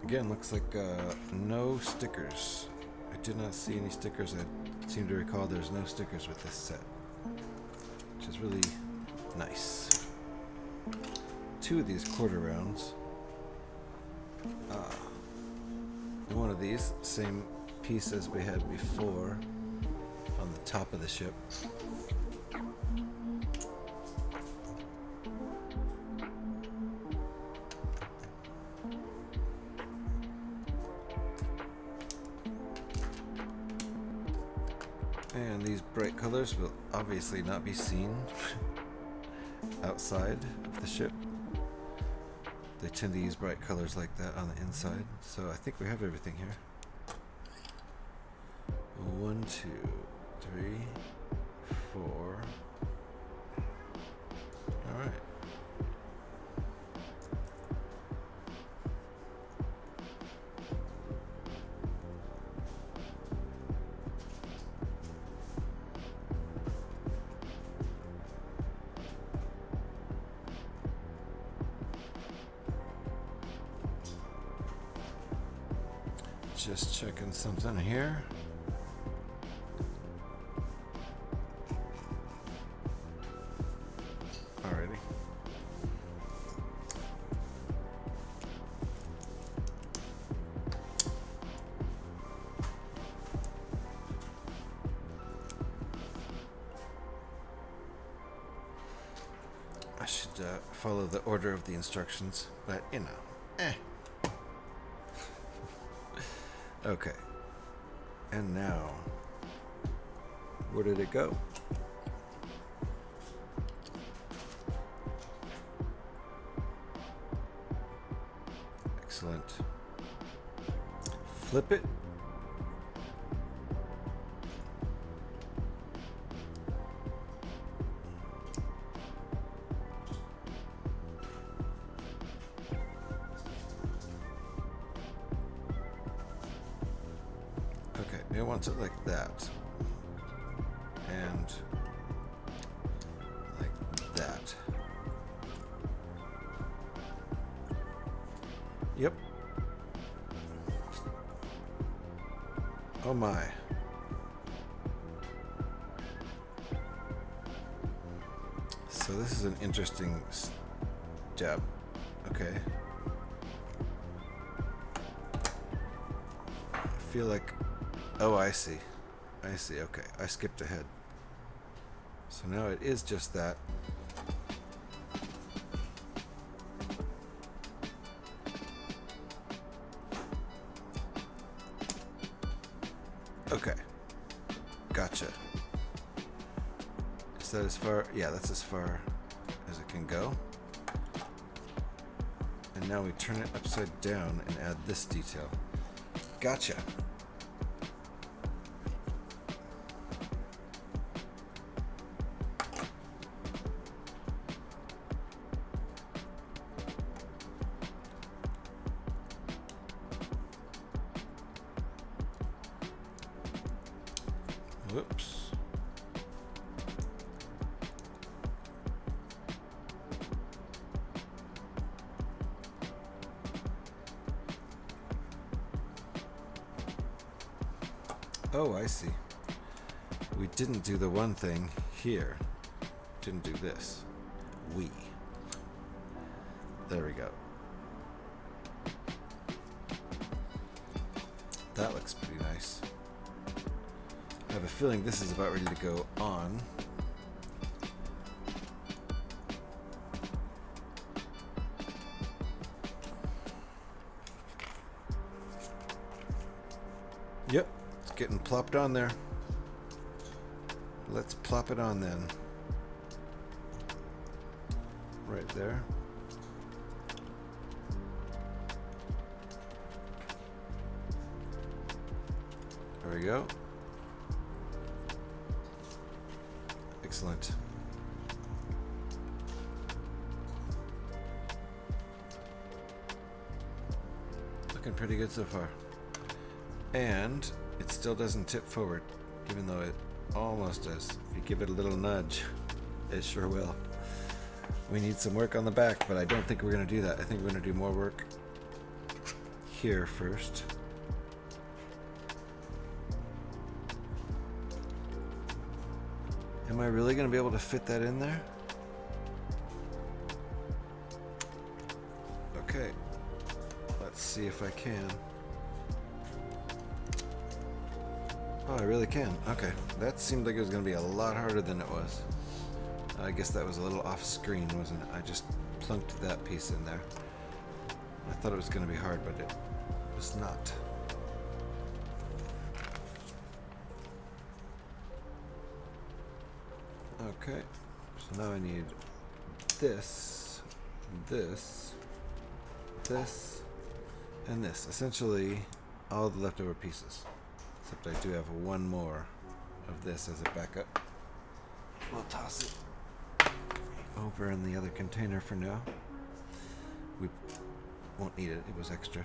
Again, looks like no stickers. I did not see any stickers. I seem to recall there's no stickers with this set, which is really nice. 2 of these quarter rounds. And one of these, same piece as we had before on the top of the ship. And these bright colors will obviously not be seen outside of the ship. They tend to use bright colors like that on the inside. So I think we have everything here. 1, 2, 3, 4. All right. Just checking something here. Alrighty. I should follow the order of the instructions, but you know, Okay, and now, where did it go? Excellent. Flip it. It wants it like that, and like that. Yep. Oh my. So this is an interesting step. Okay. I feel like, oh, I see. I see. Okay. I skipped ahead. So now it is just that. Okay. Gotcha. Is that as far? Yeah, that's as far as it can go. And now we turn it upside down and add this detail. Gotcha. Whoops. Oh, I see. We didn't do the one thing here. Didn't do this. There we go. That looks pretty nice. I have a feeling this is about ready to go on. Yep, it's getting plopped on there. Let's plop it on then. Right there. There we go. Excellent. Looking pretty good so far. And it still doesn't tip forward, even though it almost does. If you give it a little nudge, it sure will. We need some work on the back, but I don't think we're going to do that. I think we're going to do more work here first. Am I really going to be able to fit that in there? Okay. Let's see if I can. Oh, I really can. Okay. That seemed like it was going to be a lot harder than it was. I guess that was a little off screen, wasn't it? I just plunked that piece in there. I thought it was going to be hard, but it was not. Okay, so now I need this, this, this, and this. Essentially, all the leftover pieces. Except I do have one more of this as a backup. We'll toss it over in the other container for now. We won't need it, it was extra.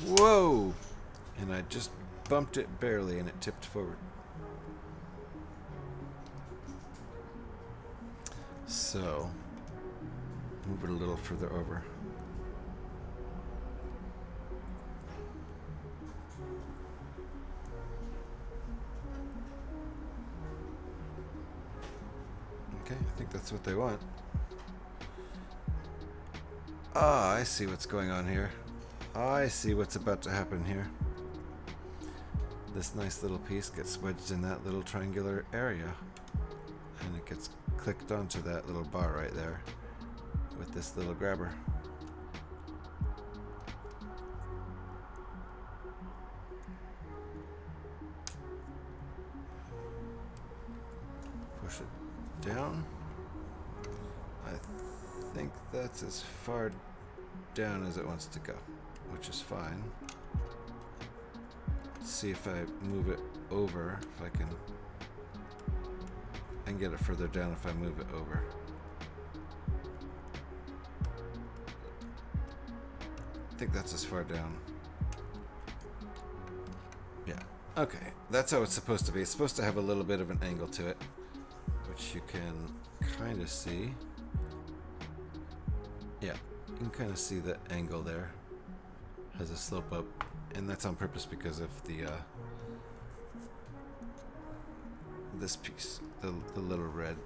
Whoa! And I just bumped it barely and it tipped forward. So, move it a little further over. Okay, I think that's what they want. Ah, I see what's going on here. I see what's about to happen here. This nice little piece gets wedged in that little triangular area. And it gets clicked onto that little bar right there with this little grabber. Push it down. I think that's as far down as it wants to go, which is fine. Let's see if I move it over, if I can get it further down if I move it over. I think that's as far down. Yeah, okay, that's how it's supposed to be. It's supposed to have a little bit of an angle to it, which you can kind of see. Yeah, you can kind of see the angle there. Has a slope up, and that's on purpose because of the this piece, the little red,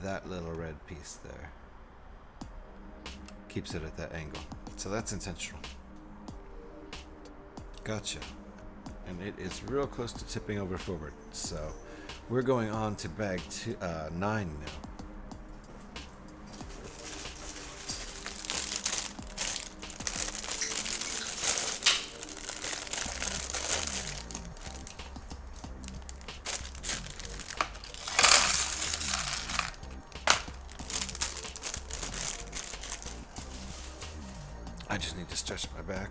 that little red piece there keeps it at that angle. So that's intentional. Gotcha. And it is real close to tipping over forward. So we're going on to bag 9 now. I just need to stretch my back.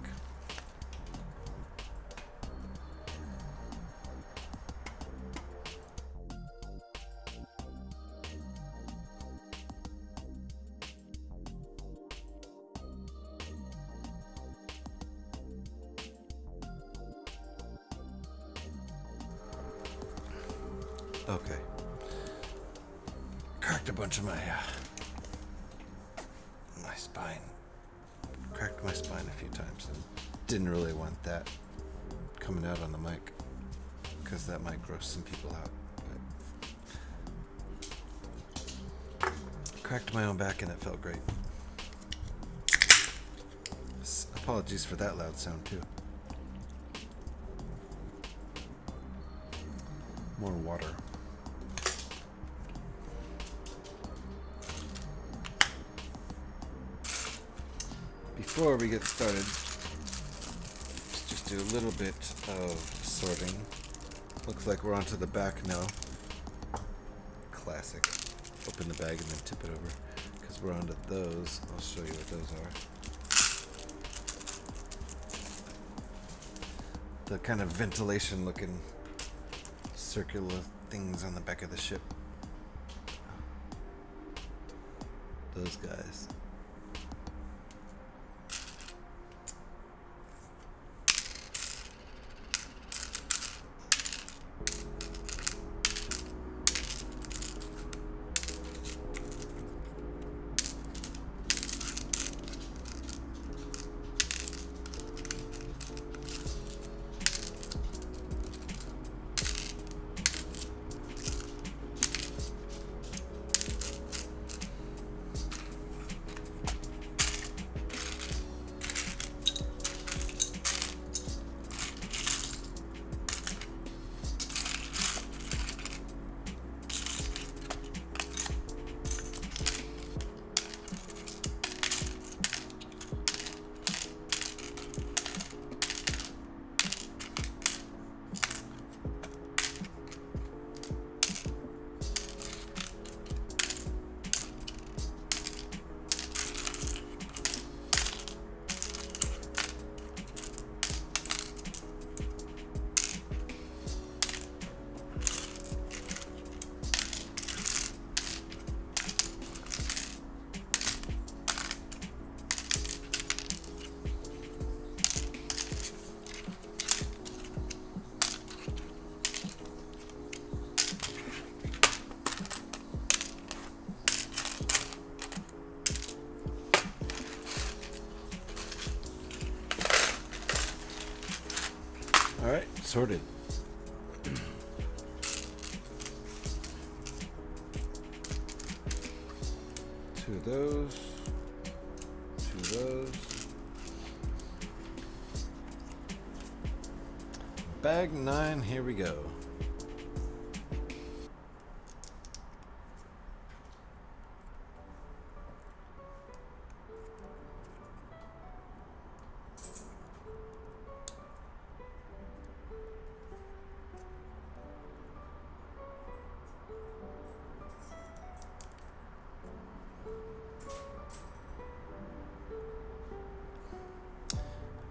Okay. Cracked a bunch of my spine. Cracked my spine a few times and didn't really want that coming out on the mic because that might gross some people out. But cracked my own back and it felt great. Apologies for that loud sound too. More water. Before we get started, let's just do a little bit of sorting. Looks like we're onto the back now. Classic. Open the bag and then tip it over because we're onto those. I'll show you what those are. The kind of ventilation looking circular things on the back of the ship. Those guys. Alright, sorted. Two of those. Two of those. Bag 9, here we go.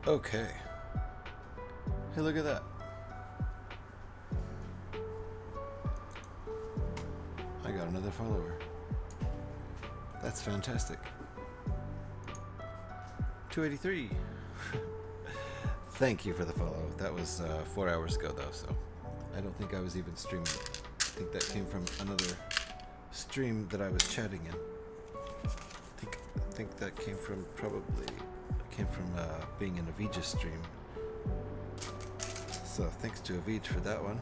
Okay. Hey, look at that. I got another follower. That's fantastic. 283. Thank you for the follow. That was 4 hours ago, though, so I don't think I was even streaming. I think that came from another stream that I was chatting in. I think that came from being in Avij's stream. So thanks to Avij for that one.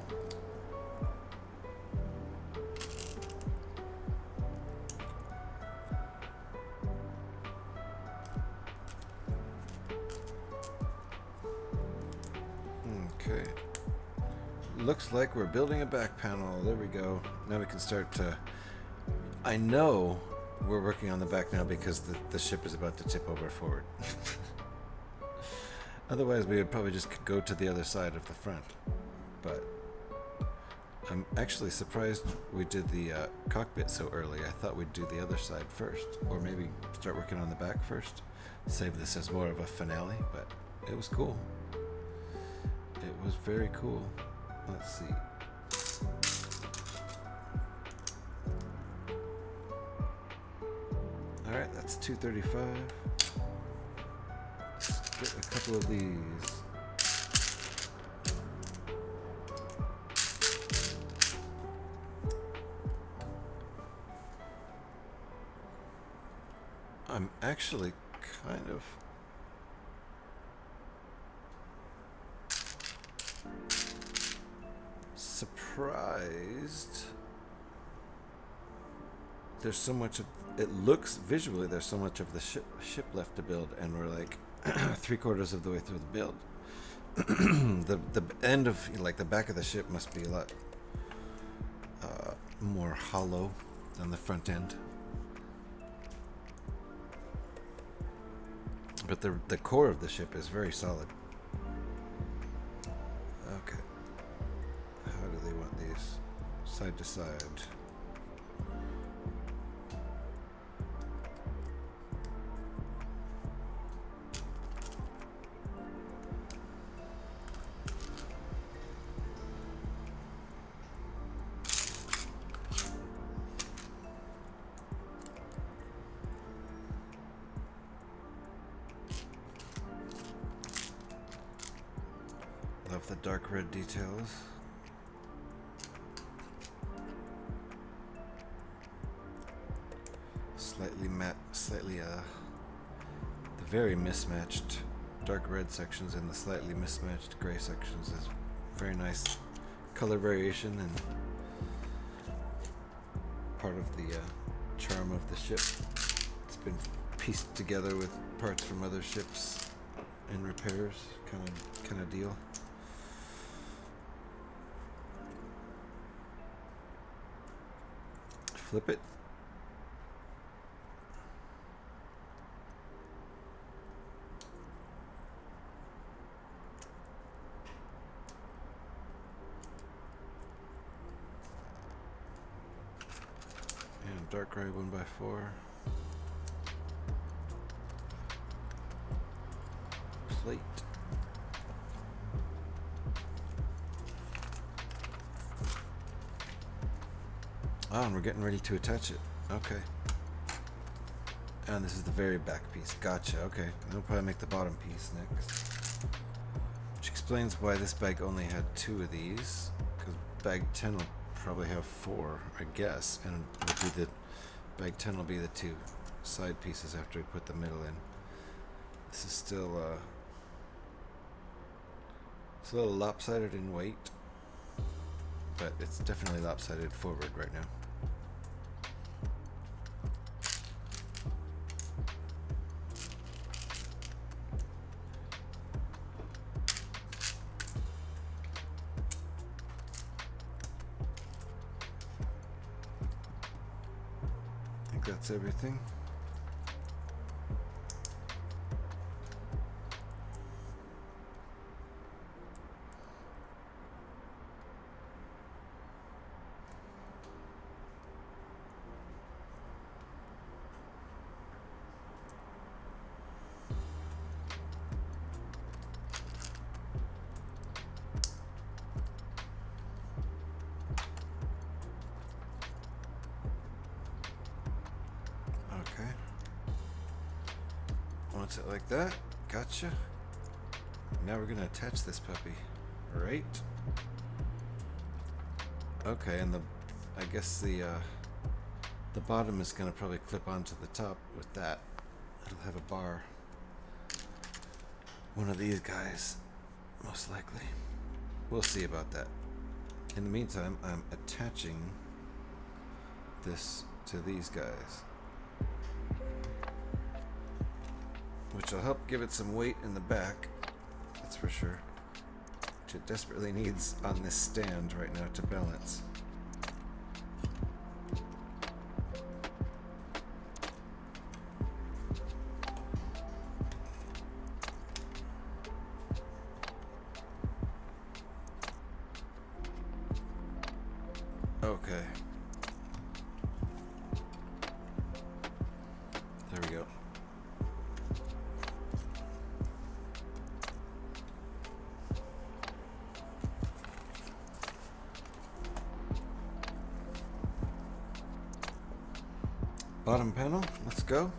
Okay. Looks like we're building a back panel. There we go. Now we can start to... I know we're working on the back now because the ship is about to tip over forward. Otherwise, we would probably just go to the other side of the front. But I'm actually surprised we did the cockpit so early. I thought we'd do the other side first, or maybe start working on the back first. Save this as more of a finale, but it was cool. It was very cool. Let's see. Alright, that's 235. Get a couple of these. I'm actually kind of surprised. There's so much of it. Looks visually there's so much of the ship left to build, and we're like 3/4 of the way through the build. the end of, like, the back of the ship must be a lot more hollow than the front end. But the core of the ship is very solid. Okay. How do they want these? Side to side. Love the dark red details. Slightly matte, the very mismatched dark red sections and the slightly mismatched gray sections is very nice color variation and part of the charm of the ship. It's been pieced together with parts from other ships in repairs, kind of deal. Flip it. And dark gray 1x4. Plate. Oh, and we're getting ready to attach it. Okay. And this is the very back piece. Gotcha. Okay. We'll probably make the bottom piece next. Which explains why this bag only had 2 of these. Because bag 10 will probably have 4, I guess. And it'll be bag 10 will be the 2 side pieces after we put the middle in. This is still It's a little lopsided in weight, but it's definitely lopsided forward right now. I think that's everything. Okay. Wants it like that. Gotcha. Now we're gonna attach this puppy. Right? Okay, and I guess the bottom is gonna probably clip onto the top with that. It'll have a bar. One of these guys, most likely. We'll see about that. In the meantime, I'm attaching this to these guys, which will help give it some weight in the back, that's for sure, which it desperately needs on this stand right now to balance. Okay. There we go. Bottom panel, let's go.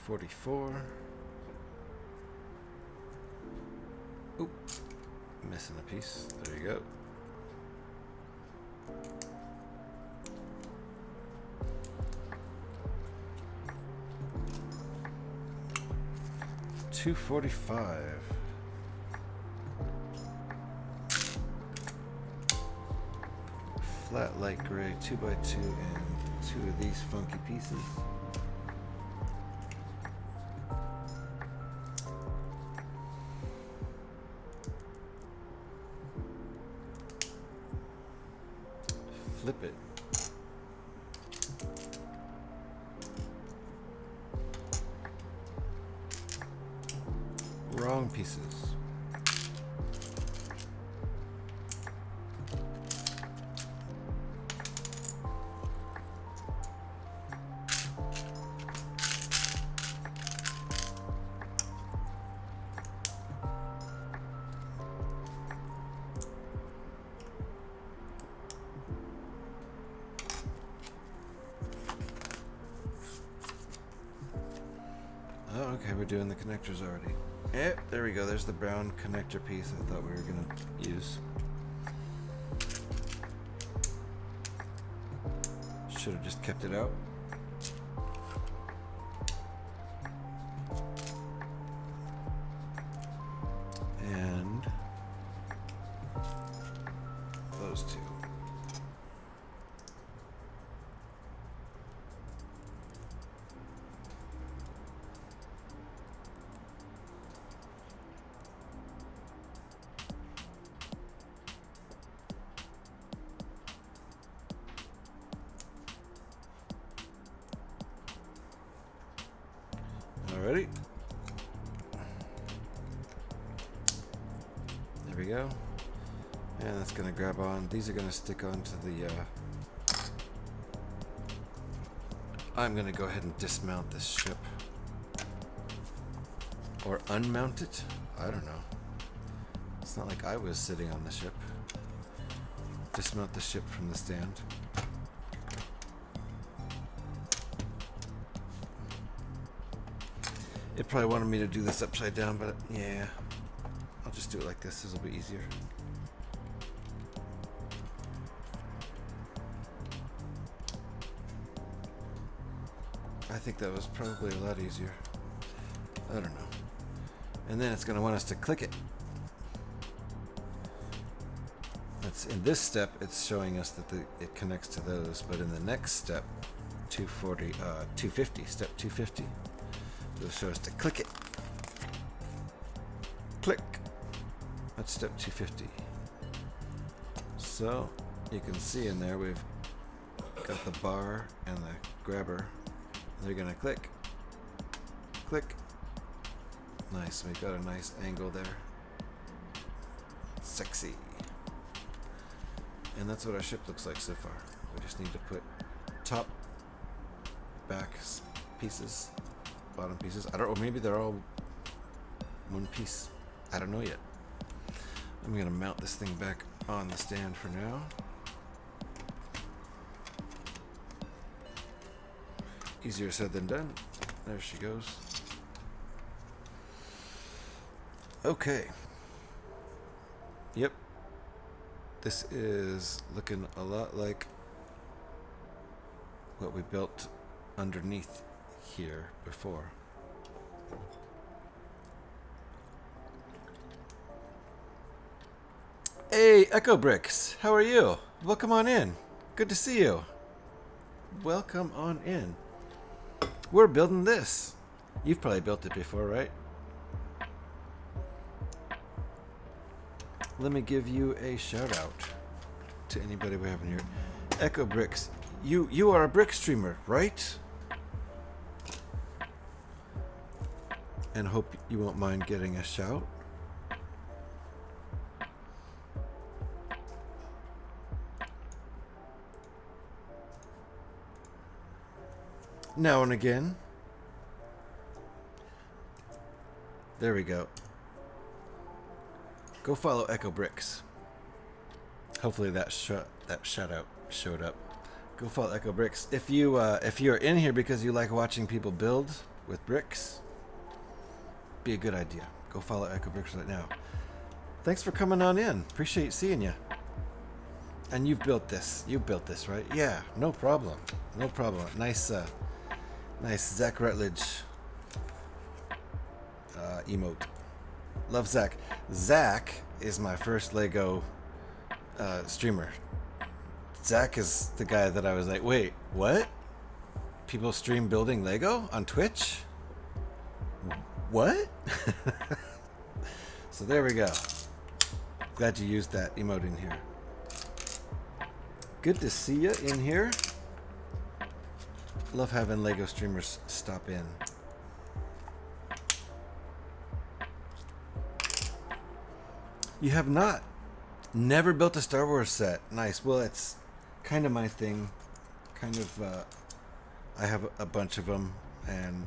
$244. Oop, missing a piece. There you go. $245. Flat light gray 2x2 and 2 of these funky pieces. Flip it. Wrong pieces. Oh, okay, we're doing the connectors already. Yep, there we go. There's the brown connector piece I thought we were going to use. Should have just kept it out. And those two. Alrighty. There we go. And that's going to grab on. These are going to stick onto the... I'm going to go ahead and dismount this ship. Or unmount it? I don't know. It's not like I was sitting on the ship. Dismount the ship from the stand. It probably wanted me to do this upside down, but yeah. I'll just do it like this. This will be easier. I think that was probably a lot easier. I don't know. And then it's going to want us to click it. That's in this step, it's showing us that it connects to those, but in the next step, 250, step 250, it'll show us to click it. Click. That's step 250. So you can see in there we've got the bar and the grabber. They're gonna click. Click. Nice, we got a nice angle there. Sexy. And that's what our ship looks like so far. We just need to put top, back pieces, bottom pieces. I don't know, maybe they're all one piece. I don't know yet. I'm gonna mount this thing back on the stand for now. Easier said than done. There she goes. Okay. Yep. This is looking a lot like what we built underneath here before. Hey, Echo Bricks, how are you? Welcome on in. Good to see you. Welcome on in. We're building this. You've probably built it before, right? Let me give you a shout out to anybody we have in here. Echo Bricks, you are a brick streamer, right? And hope you won't mind getting a shout. Now and again. There we go. Go follow Echo Bricks. Hopefully that shout out showed up. Go follow Echo Bricks. If you're in here because you like watching people build with bricks, be a good idea. Go follow Echo Bricks right now. Thanks for coming on in. Appreciate seeing you. And you've built this. You built this, right? Yeah, no problem. No problem. Nice Zach Rutledge emote. Love Zach. Zach is my first Lego streamer. Zach is the guy that I was like, wait, what? People stream building Lego on Twitch? What? So there we go. Glad you used that emote in here. Good to see you in here. Love having Lego streamers stop in. You have not. Never built a Star Wars set. Nice. Well, it's kind of my thing. Kind of, I have a bunch of them, and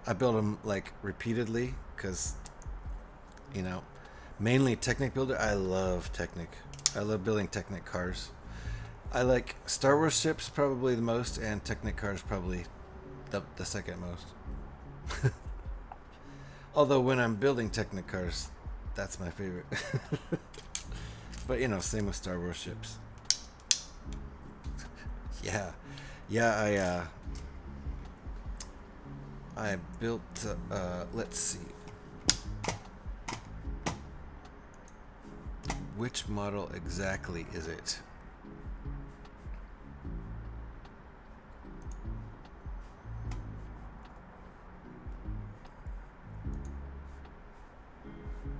I build them, like, repeatedly, because, you know, mainly Technic builder. I love Technic. I love building Technic cars. I like Star Wars ships probably the most, and Technic cars probably the second most. Although when I'm building Technic cars, that's my favorite. But you know, same with Star Wars ships. Yeah, I built let's see. Which model exactly is it?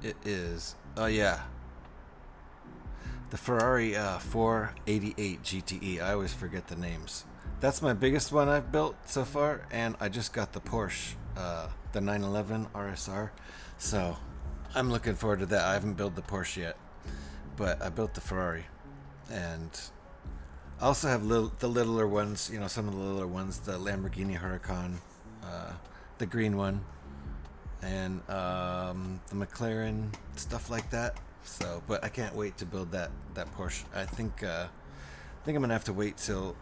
It is, oh yeah, the Ferrari 488 GTE. I always forget the names. That's my biggest one I've built so far, and I just got the Porsche, the 911 RSR, so I'm looking forward to that. I haven't built the Porsche yet, but I built the Ferrari, and I also have the littler ones, you know, some of the littler ones, the Lamborghini Huracan, the green one, and the McLaren, stuff like that. So, but I can't wait to build that Porsche. I think I'm gonna have to wait till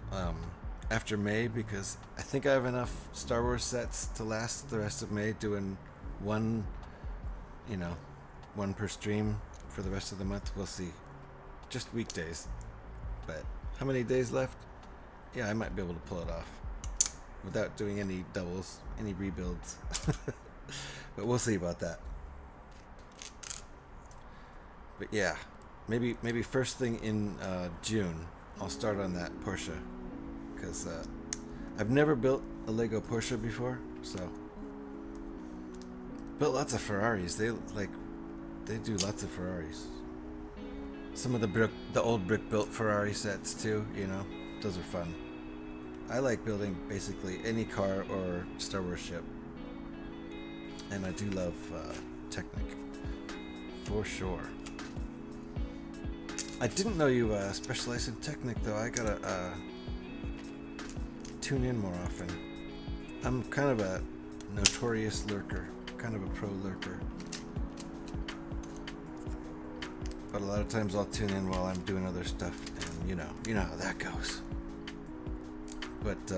after May, because I think I have enough Star Wars sets to last the rest of May, doing one per stream for the rest of the month. We'll see. Just weekdays. But how many days left? Yeah, I might be able to pull it off without doing any doubles, any rebuilds. But we'll see about that. But yeah, maybe first thing in June I'll start on that Porsche, because I've never built a Lego Porsche before. So built lots of Ferraris. They do lots of Ferraris. Some of the old brick built Ferrari sets too. Those are fun. I like building basically any car or Star Wars ship, and I do love Technic for sure. I didn't know you specialized in Technic, though. I gotta tune in more often. I'm kind of a notorious lurker, kind of a pro lurker. But a lot of times I'll tune in while I'm doing other stuff, and you know how that goes. But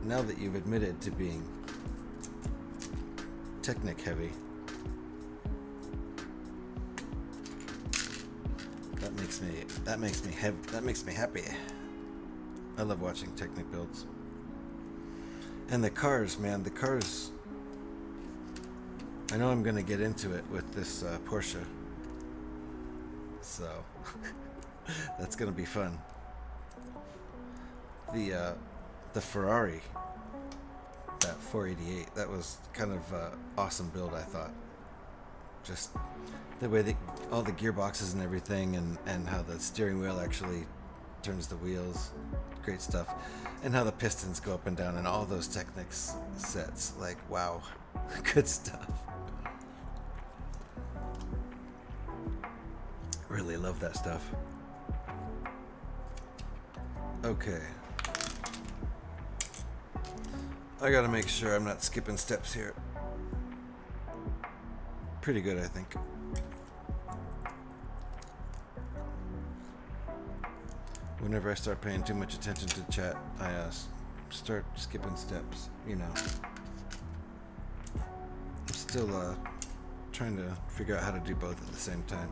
now that you've admitted to being Technic heavy, that makes me happy. I love watching Technic builds. And the cars, man, I know I'm gonna get into it with this Porsche, so that's gonna be fun. The Ferrari, that 488, that was kind of awesome build, I thought. Just the way all the gearboxes and everything, and how the steering wheel actually turns the wheels, great stuff. And how the pistons go up and down, and all those Technics sets, like, wow, good stuff. Really love that stuff. Okay. I gotta make sure I'm not skipping steps here. Pretty good, I think. Whenever I start paying too much attention to chat, I start skipping steps, I'm still trying to figure out how to do both at the same time.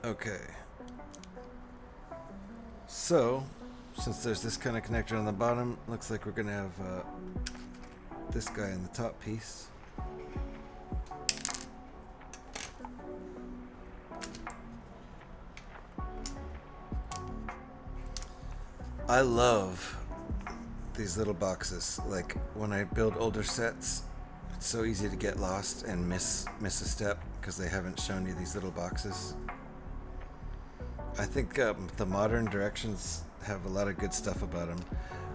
Okay. So, since there's this kind of connector on the bottom, looks like we're going to have this guy in the top piece. I love these little boxes. Like, when I build older sets, it's so easy to get lost and miss a step because they haven't shown you these little boxes. I think the modern directions have a lot of good stuff about them.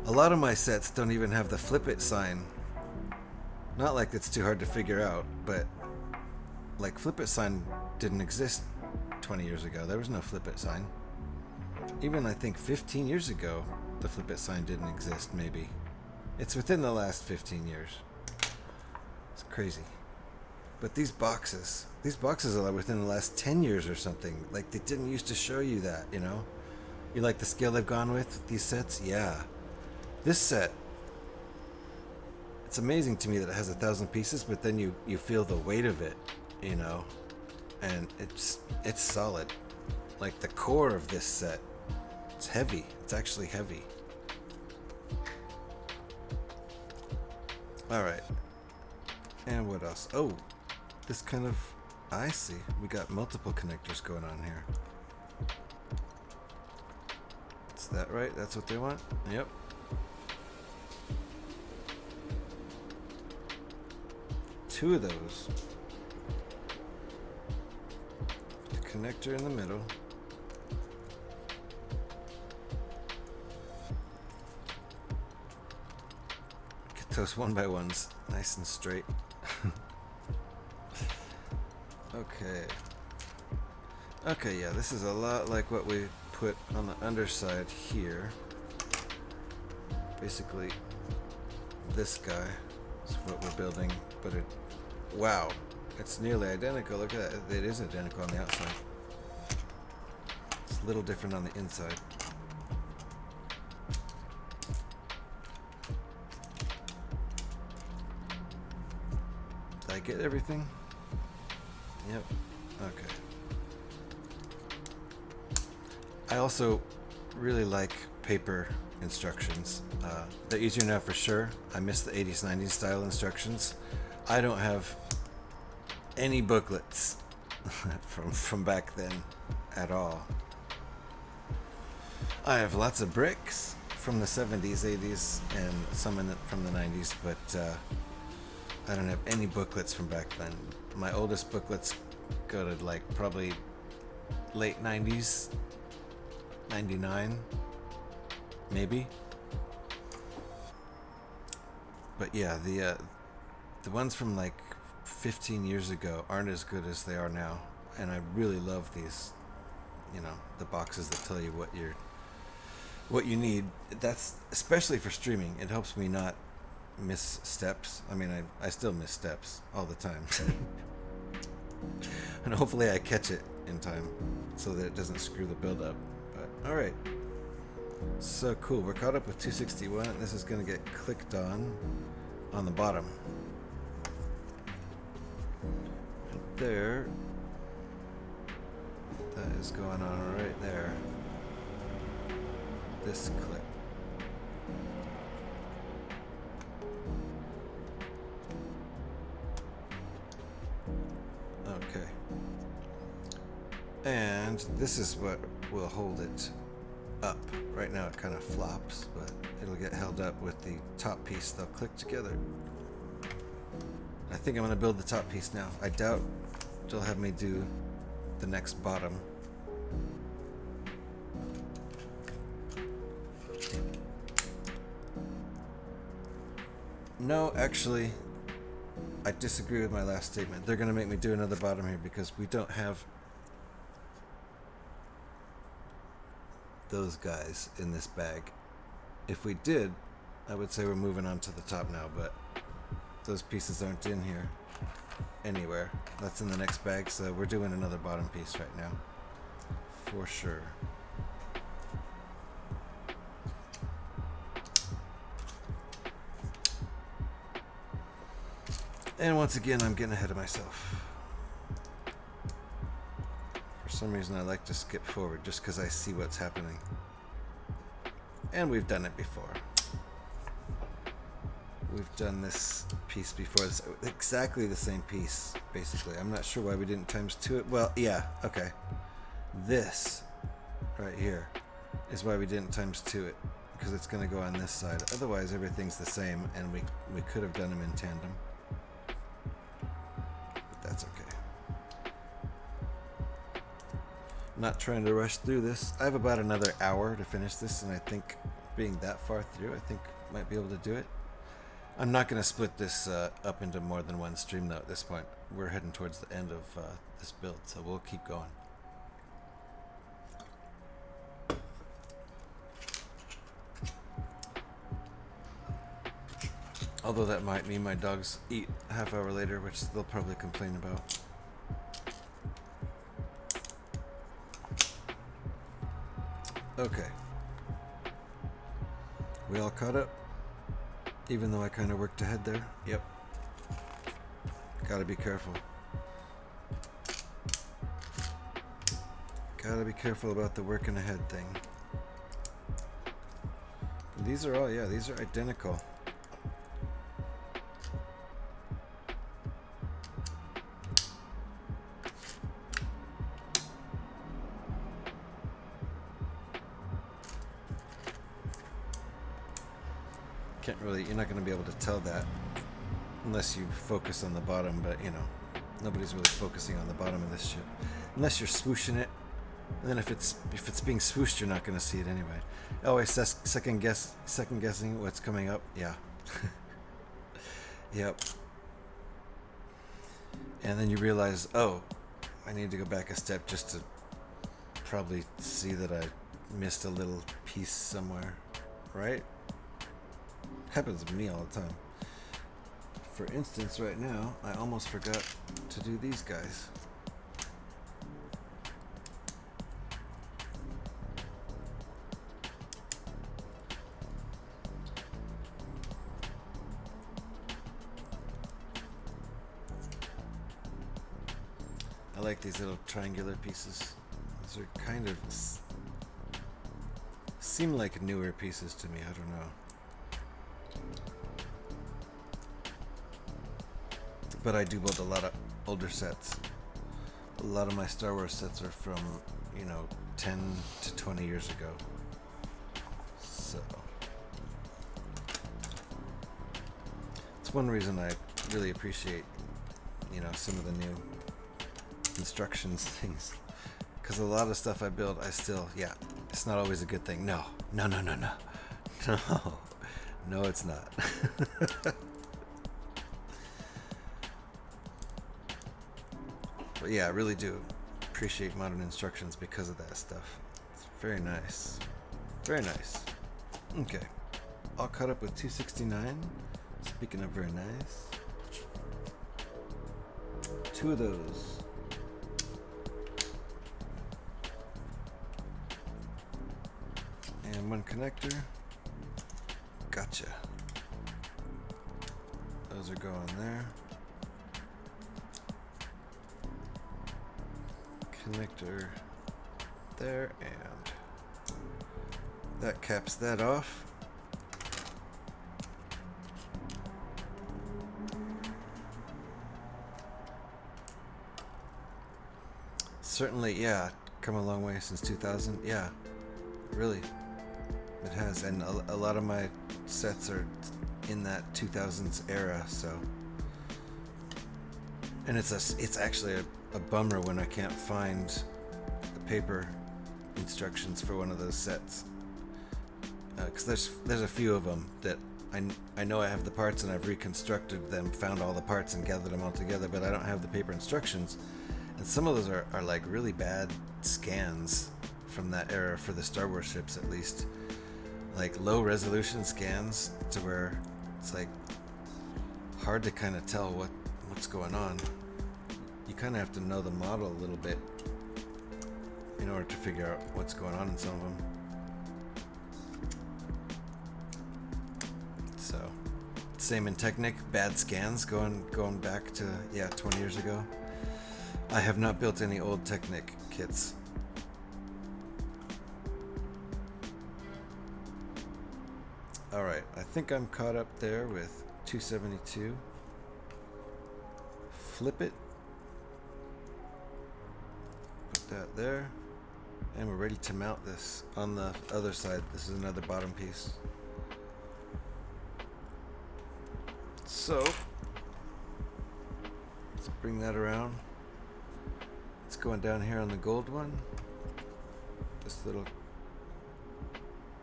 A lot of my sets don't even have the flip it sign. Not like it's too hard to figure out, but like flip it sign didn't exist 20 years ago. There was no flip it sign. Even I think 15 years ago, the flip it sign didn't exist, maybe. It's within the last 15 years. It's crazy. But these boxes are within the last 10 years or something. Like, they didn't used to show you that, You like the scale they've gone with these sets? Yeah. This set, it's amazing to me that it has 1,000 pieces, but then you feel the weight of it, And it's solid. Like, the core of this set, it's heavy. It's actually heavy. Alright. And what else? Oh, this kind of... I see. We got multiple connectors going on here. Is that right? That's what they want? Yep. Two of those. The connector in the middle. Get those one by ones nice and straight. Okay. Okay, yeah, this is a lot like what we put on the underside here, basically this guy is what we're building, but it, wow, it's nearly identical. Look at that, it is identical on the outside. It's a little different on the inside. Did I get everything? Yep, okay. I also really like paper instructions. They're easier now for sure. I miss the 80s, 90s style instructions. I don't have any booklets from back then at all. I have lots of bricks from the 70s, 80s, and some from the 90s, but I don't have any booklets from back then. My oldest booklets go to like probably late 90s, 99 maybe. But yeah, the ones from like 15 years ago aren't as good as they are now, and I really love these, you know, the boxes that tell you what you need. That's especially for streaming. It helps me not miss steps. I mean, I still miss steps all the time. And hopefully I catch it in time so that it doesn't screw the build up. But all right, so cool. We're caught up with 261, and this is going to get clicked on the bottom. Right there. That is going on right there. This clip. Okay. And this is what will hold it up. Right now it kind of flops, but it'll get held up with the top piece. They'll click together. I think I'm going to build the top piece now. I doubt they'll have me do the next bottom. No, actually, I disagree with my last statement. They're going to make me do another bottom here because we don't have those guys in this bag. If we did, I would say we're moving on to the top now, but those pieces aren't in here anywhere. That's in the next bag, so we're doing another bottom piece right now for sure. And once again, I'm getting ahead of myself. For some reason, I like to skip forward just because I see what's happening. And we've done it before. We've done this piece before. It's exactly the same piece, basically. I'm not sure why we didn't times 2 it. Well, yeah, okay. This right here is why we didn't times 2 it, because it's going to go on this side. Otherwise, everything's the same, and we could have done them in tandem. That's okay. I'm not trying to rush through this. I have about another hour to finish this, and I think being that far through, I think I might be able to do it. I'm not going to split this up into more than one stream, though, at this point. We're heading towards the end of this build, so we'll keep going. Although that might mean my dogs eat a half hour later, which they'll probably complain about. Okay. We all caught up? Even though I kind of worked ahead there? Yep. Gotta be careful. Gotta be careful about the working ahead thing. These are all, yeah, these are identical. Can't really, you're not going to be able to tell that unless you focus on the bottom, but you know, nobody's really focusing on the bottom of this ship unless you're swooshing it, and then if it's being swooshed, you're not going to see it anyway. Oh, I second guessing what's coming up. Yeah. Yep. And then you realize, oh, I need to go back a step just to probably see that I missed a little piece somewhere, right? Happens to me all the time. For instance, right now, I almost forgot to do these guys. I like these little triangular pieces. These are kind of seem like newer pieces to me. I don't know. But I do build a lot of older sets. A lot of my Star Wars sets are from, 10 to 20 years ago. So it's one reason I really appreciate, some of the new instructions things. Because a lot of stuff I build, it's not always a good thing. No, it's not. But yeah, I really do appreciate modern instructions because of that stuff. It's very nice. Very nice. Okay. All caught up with 269. Speaking of very nice. 2 of those. And 1 connector. Gotcha. Those are going there. Connector there, and that caps that off. Certainly, yeah, come a long way since 2000. Yeah, really, it has, and a lot of my sets are in that 2000s era. So, and it's actually a bummer when I can't find the paper instructions for one of those sets, because there's a few of them that I know I have the parts and I've reconstructed them, found all the parts and gathered them all together, but I don't have the paper instructions, and some of those are like really bad scans from that era for the Star Wars ships, at least, like low resolution scans to where it's like hard to kind of tell what's going on. You kind of have to know the model a little bit in order to figure out what's going on in some of them. So, same in Technic, bad scans going back to 20 years ago. I have not built any old Technic kits. All right, I think I'm caught up there with 272. Flip it. That there, and we're ready to mount this on the other side. This is another bottom piece. So let's bring that around. It's going down here on the gold one. This little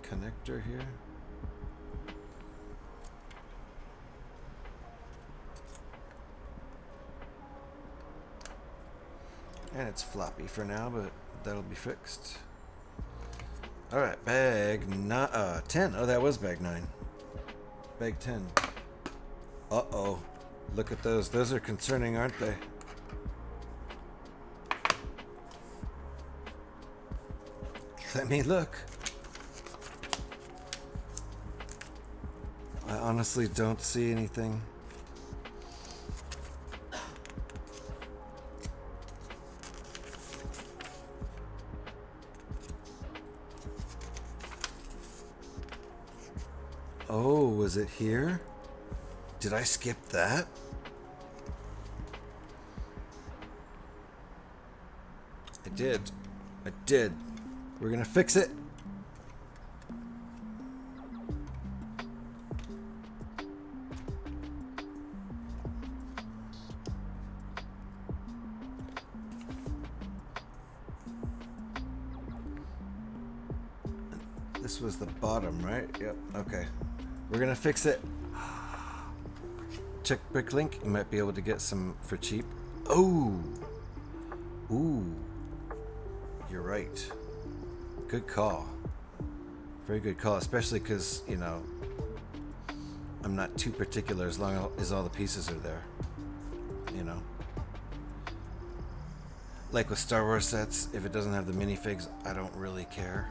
connector here. And it's floppy for now, but that'll be fixed. Alright, bag 10. Oh, that was bag 9. Bag 10. Uh-oh. Look at those. Those are concerning, aren't they? Let me look. I honestly don't see anything. Oh, was it here? Did I skip that? I did. We're gonna fix it. This was the bottom, right? Yep, okay. We're gonna fix it. Check Bricklink. You might be able to get some for cheap. Oh! Ooh. You're right. Good call. Very good call, especially because, you know, I'm not too particular as long as all the pieces are there. You know? Like with Star Wars sets, if it doesn't have the minifigs, I don't really care.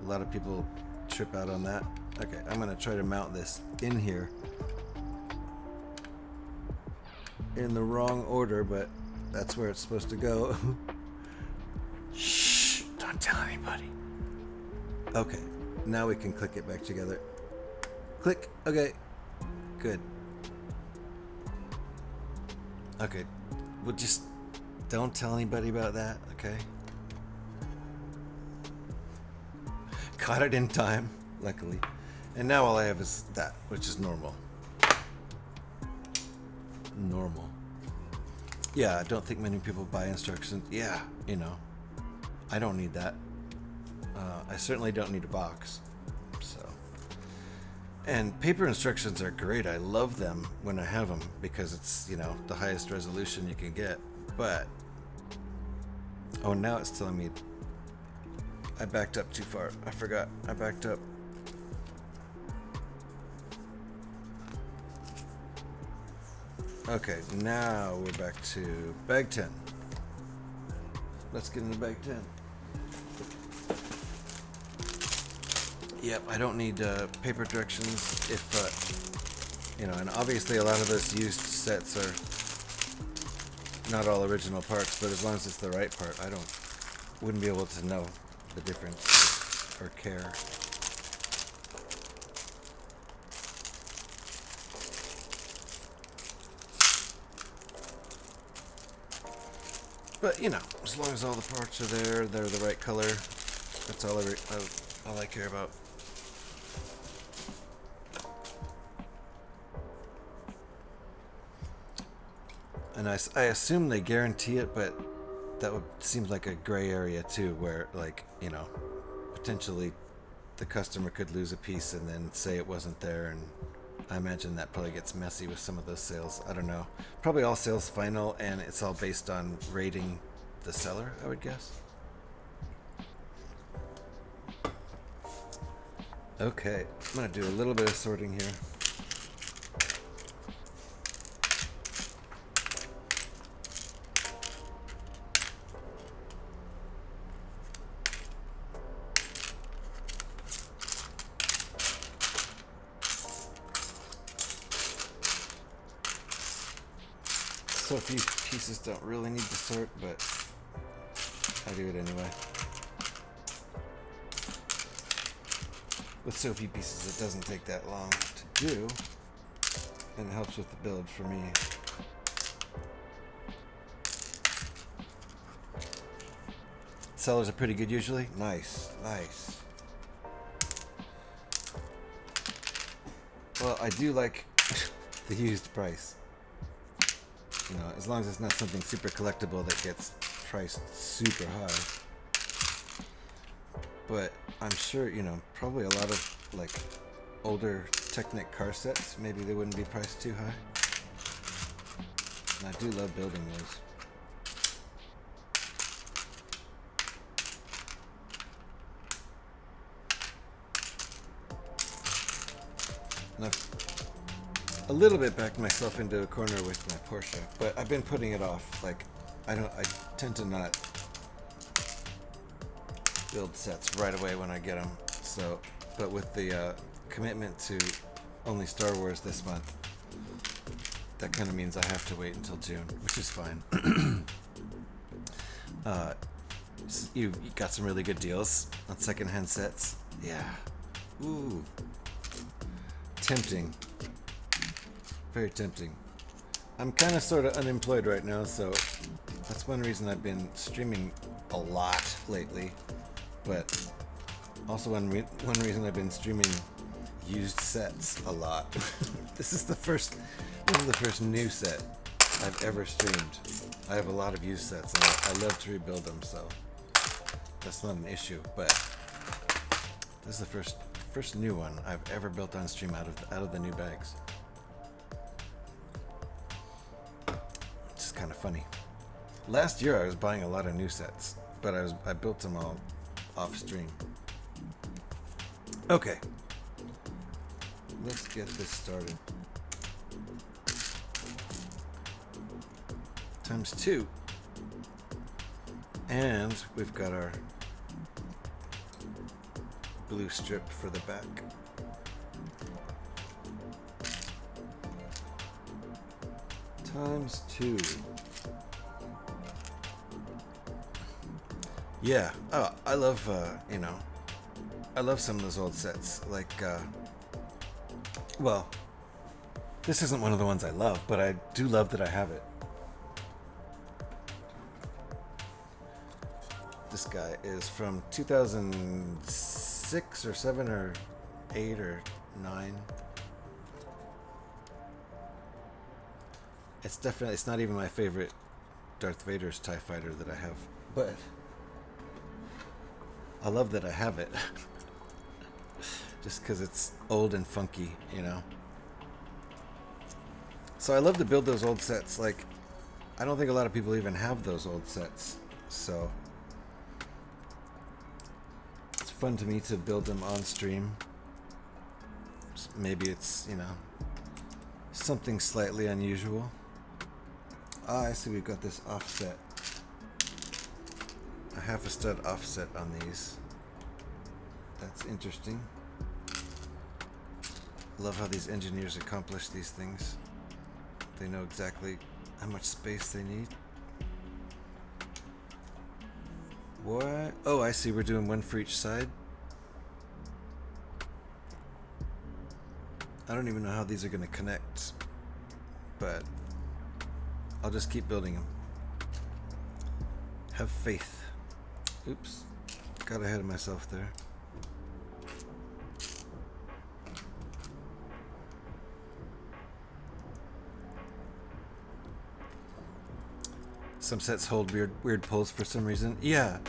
A lot of people trip out on that. Okay, I'm going to try to mount this in here in the wrong order, but that's where it's supposed to go. Shh, don't tell anybody. Okay, now we can click it back together. Click, okay, good. Okay, we'll just don't tell anybody about that, okay? Caught it in time, luckily. And now all I have is that, which is normal. Normal. Yeah, I don't think many people buy instructions. Yeah, you know, I don't need that. I certainly don't need a box. So, and paper instructions are great. I love them when I have them because it's, you know, the highest resolution you can get. But oh, now it's telling me I backed up too far. I forgot. I backed up. Okay, now we're back to bag 10. Let's get into bag 10. Yep, I don't need paper directions if, you know, and obviously a lot of those used sets are not all original parts, but as long as it's the right part, wouldn't be able to know the difference or care. But, you know, as long as all the parts are there, they're the right color, that's all I care about. And I assume they guarantee it, but that would seem like a gray area too, where, like, you know, potentially the customer could lose a piece and then say it wasn't there, and I imagine that probably gets messy with some of those sales. I don't know. Probably all sales final, and it's all based on rating the seller, I would guess. Okay, I'm gonna do a little bit of sorting here. So few pieces don't really need to sort, but I do it anyway. With so few pieces, it doesn't take that long to do, and it helps with the build for me. Sellers are pretty good usually. Nice, nice. Well, I do like the used price. You know, as long as it's not something super collectible that gets priced super high. But I'm sure, you know, probably a lot of, like, older Technic car sets, maybe they wouldn't be priced too high. And I do love building those. And I've a little bit backed myself into a corner with my Porsche, but I've been putting it off. Like, I tend to not build sets right away when I get them. So, but with the commitment to only Star Wars this month, that kind of means I have to wait until June, which is fine. You got some really good deals on secondhand sets. Yeah. Ooh. Tempting. Very tempting. I'm kind of sort of unemployed right now, so that's one reason I've been streaming a lot lately. But also one reason I've been streaming used sets a lot. This is the first new set I've ever streamed. I have a lot of used sets, and I love to rebuild them, so that's not an issue. But this is the first new one I've ever built on stream out of the new bags. It's kind of funny. Last year I was buying a lot of new sets, but I built them all off stream. Okay. Let's get this started. Times 2. And we've got our blue strip for the back. Times 2. Yeah. Oh, I love, I love some of those old sets. Like, well, this isn't one of the ones I love, but I do love that I have it. This guy is from 2006 or 7 or 8 or 9. It's not even my favorite Darth Vader's TIE fighter that I have, but I love that I have it. Just because it's old and funky, you know. So I love to build those old sets. Like, I don't think a lot of people even have those old sets, so it's fun to me to build them on stream. Maybe it's, you know, something slightly unusual. Ah, I see we've got this offset. A half a stud offset on these. That's interesting. Love how these engineers accomplish these things. They know exactly how much space they need. What? Oh, I see. We're doing one for each side. I don't even know how these are going to connect, but I'll just keep building them. Have faith. Oops. Got ahead of myself there. Some sets hold weird pulls for some reason. Yeah.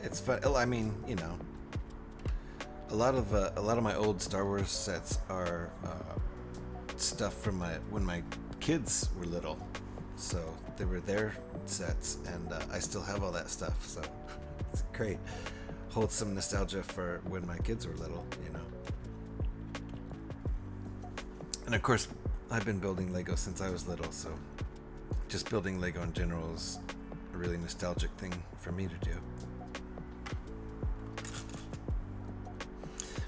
It's fun. I mean, you know, a lot of my old Star Wars sets are stuff from when my kids were little, so they were their sets, and I still have all that stuff. So it's great. Holds some nostalgia for when my kids were little, you know. And of course, I've been building Lego since I was little, so just building Lego in general is a really nostalgic thing for me to do.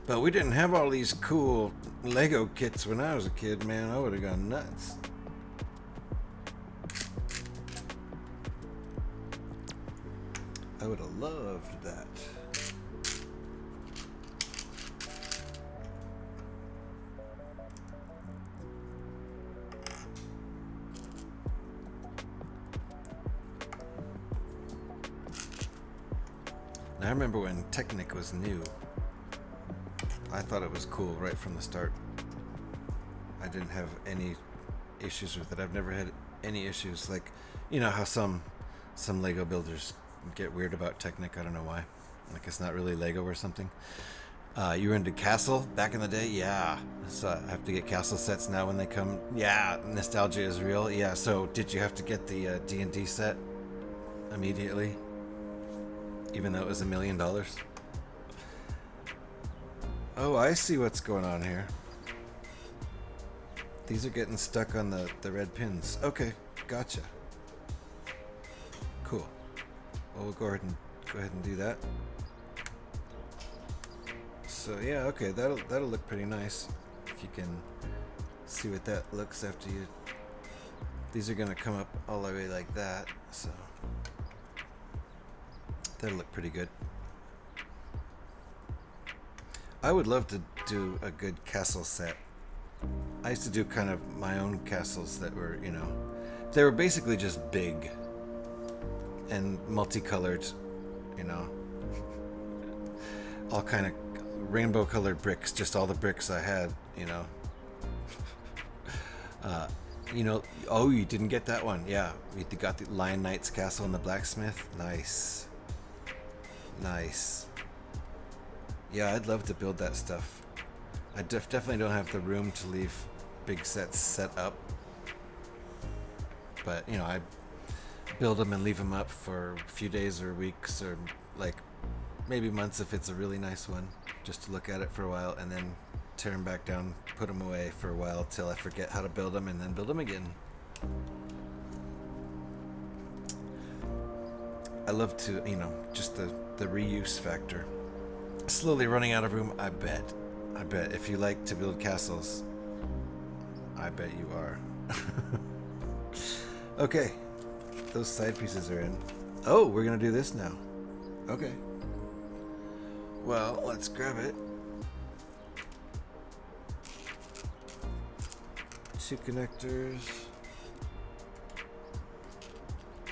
But we didn't have all these cool Lego kits when I was a kid, man. I would have gone nuts. I would have loved that. I remember when Technic was new. I thought it was cool right from the start. I didn't have any issues with it. I've never had any issues. Like, you know how some Lego builders get weird about Technic. I don't know why. Like, it's not really Lego or something. You were into Castle back in the day? Yeah. So I have to get Castle sets now when they come. Yeah, nostalgia is real. Yeah, so did you have to get the D&D set immediately? Even though it was $1 million? Oh, I see what's going on here. These are getting stuck on the red pins. Okay, gotcha. Cool. Well, we'll go ahead and do that. So yeah, okay, that'll look pretty nice. If you can see what that looks after you. These are gonna come up all the way like that, so that'll look pretty good. I would love to do a good castle set. I used to do kind of my own castles that were, you know, they were basically just big and multicolored, you know, all kind of rainbow colored bricks, just all the bricks I had, you know. Oh, you didn't get that one. Yeah, we got the Lion Knight's castle and the blacksmith. Nice. Yeah, I'd love to build that stuff. I definitely don't have the room to leave big sets set up. But, you know, I build them and leave them up for a few days or weeks or, like, maybe months if it's a really nice one. just to look at it for a while, and then tear them back down, put them away for a while till I forget how to build them, and then build them again. I love to, you know, just the reuse factor. Slowly running out of room, I bet. If you like to build castles, I bet you are. Okay, those side pieces are in. Oh, we're gonna do this now. Okay. Well, let's grab it. 2 connectors.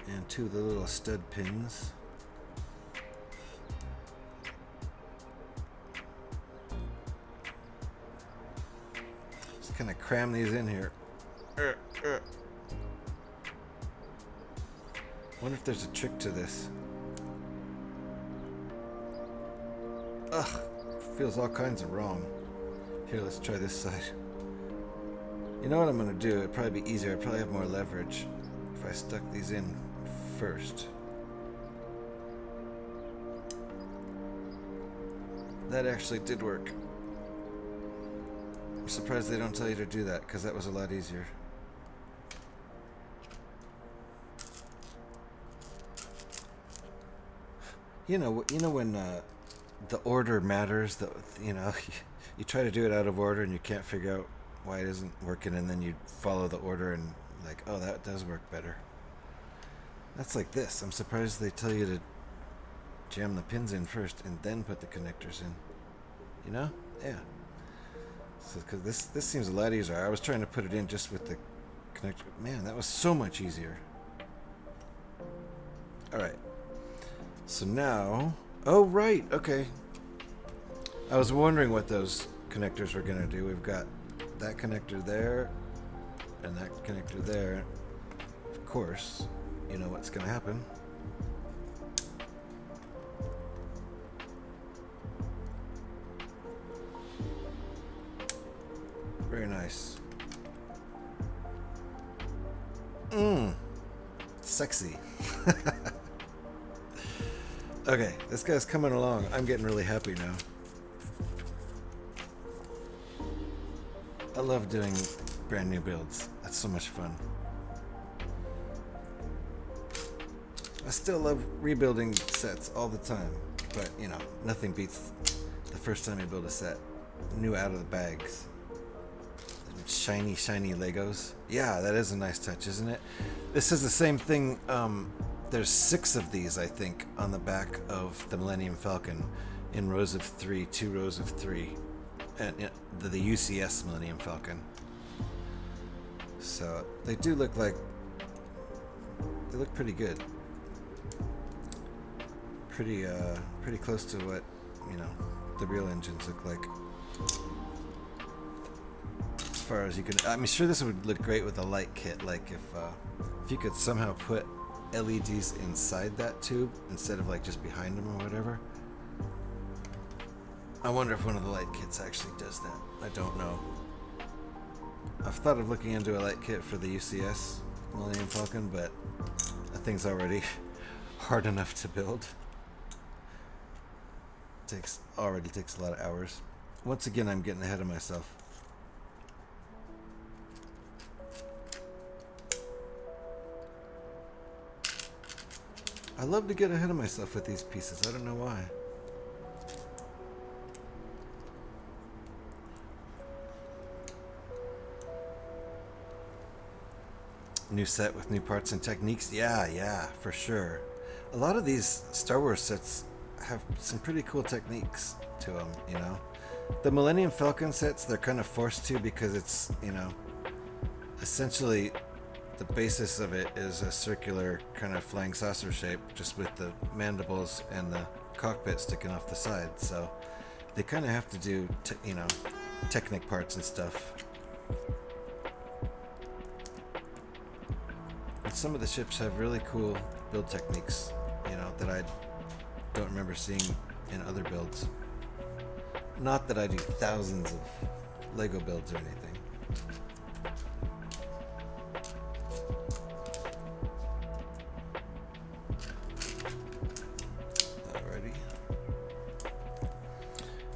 And 2 of the little stud pins. Just kind of cram these in here. Wonder if there's a trick to this. Ugh, feels all kinds of wrong. Here, let's try this side. You know what I'm gonna do? It'd probably be easier. I'd probably have more leverage if I stuck these in first. That actually did work. I'm surprised they don't tell you to do that, because that was a lot easier. You know when the order matters. You try to do it out of order and you can't figure out why it isn't working, and then you follow the order and like, oh, that does work better. That's like this. I'm surprised they tell you to jam the pins in first and then put the connectors in. You know? Yeah. So, because this seems a lot easier. I was trying to put it in just with the connector. Man, that was so much easier. All right. So now, oh right, okay. I was wondering what those connectors were gonna do. We've got that connector there, and that connector there. Of course, you know what's gonna happen. Very nice. Sexy. Okay, this guy's coming along. I'm getting really happy now. I love doing brand new builds. That's so much fun. I still love rebuilding sets all the time, but you know, nothing beats the first time you build a set new out of the bags. Shiny, shiny Legos. Yeah, that is a nice touch, isn't it? This is the same thing. There's 6 of these, I think, on the back of the Millennium Falcon in rows of 3, 2 rows of 3. And the UCS Millennium Falcon. So they do look like, they look pretty good. Pretty close to what, you know, the real engines look like. As far as you can, I'm sure this would look great with a light kit. Like if you could somehow put LEDs inside that tube instead of like just behind them or whatever. I wonder if one of the light kits actually does that. I don't know. I've thought of looking into a light kit for the UCS Millennium Falcon, but that thing's already hard enough to build. Already takes a lot of hours. Once again, I'm getting ahead of myself. I love to get ahead of myself with these pieces. I don't know why. New set with new parts and techniques. Yeah, for sure. A lot of these Star Wars sets have some pretty cool techniques to them, you know. The Millennium Falcon sets, they're kind of forced to because it's, you know, essentially the basis of it is a circular kind of flying saucer shape, just with the mandibles and the cockpit sticking off the side. So they kind of have to do, you know, Technic parts and stuff. But some of the ships have really cool build techniques, you know, that I don't remember seeing in other builds. Not that I do thousands of Lego builds or anything.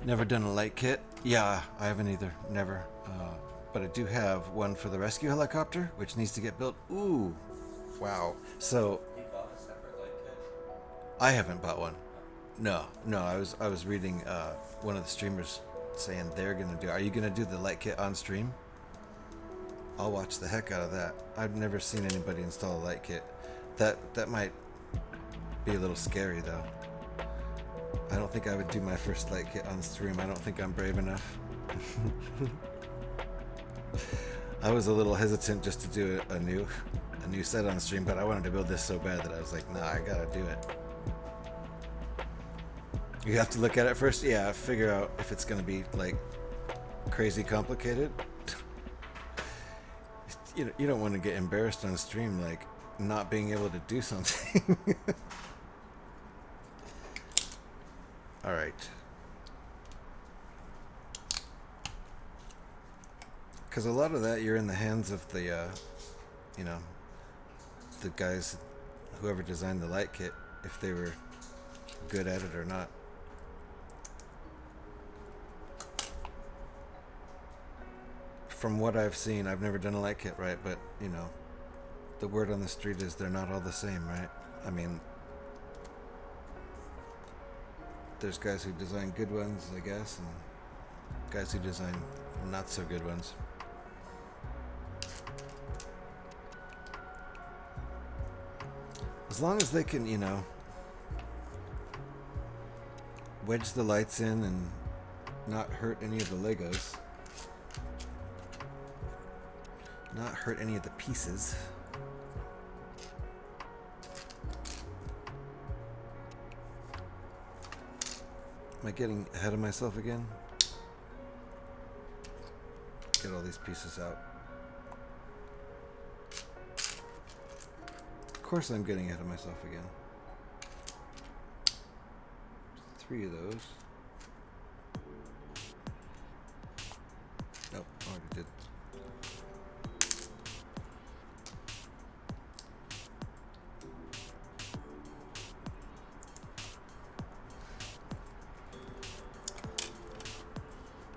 Never done a light kit? Yeah, I haven't either. Never. But I do have one for the rescue helicopter, which needs to get built. Ooh, wow. So You bought a separate light kit? I haven't bought one. No. I was reading one of the streamers saying they're gonna do. Are you gonna do the light kit on stream? I'll watch the heck out of that. I've never seen anybody install a light kit. That might be a little scary though. I don't think I would do my first light kit on stream. I don't think I'm brave enough. I was a little hesitant just to do a new set on stream, but I wanted to build this so bad that I was like, nah, I gotta do it. You have to look at it first? Yeah, figure out if it's gonna be like crazy complicated. You don't want to get embarrassed on stream, like not being able to do something. All right. Because a lot of that, you're in the hands of the, the guys, whoever designed the light kit, if they were good at it or not. From what I've seen, I've never done a light kit, right? But, the word on the street is they're not all the same, right? I mean, there's guys who design good ones, I guess, and guys who design not so good ones. As long as they can, wedge the lights in and not hurt any of the Legos. Not hurt any of the pieces. Am I getting ahead of myself again? Get all these pieces out. Of course I'm getting ahead of myself again. 3 of those. Nope, already did.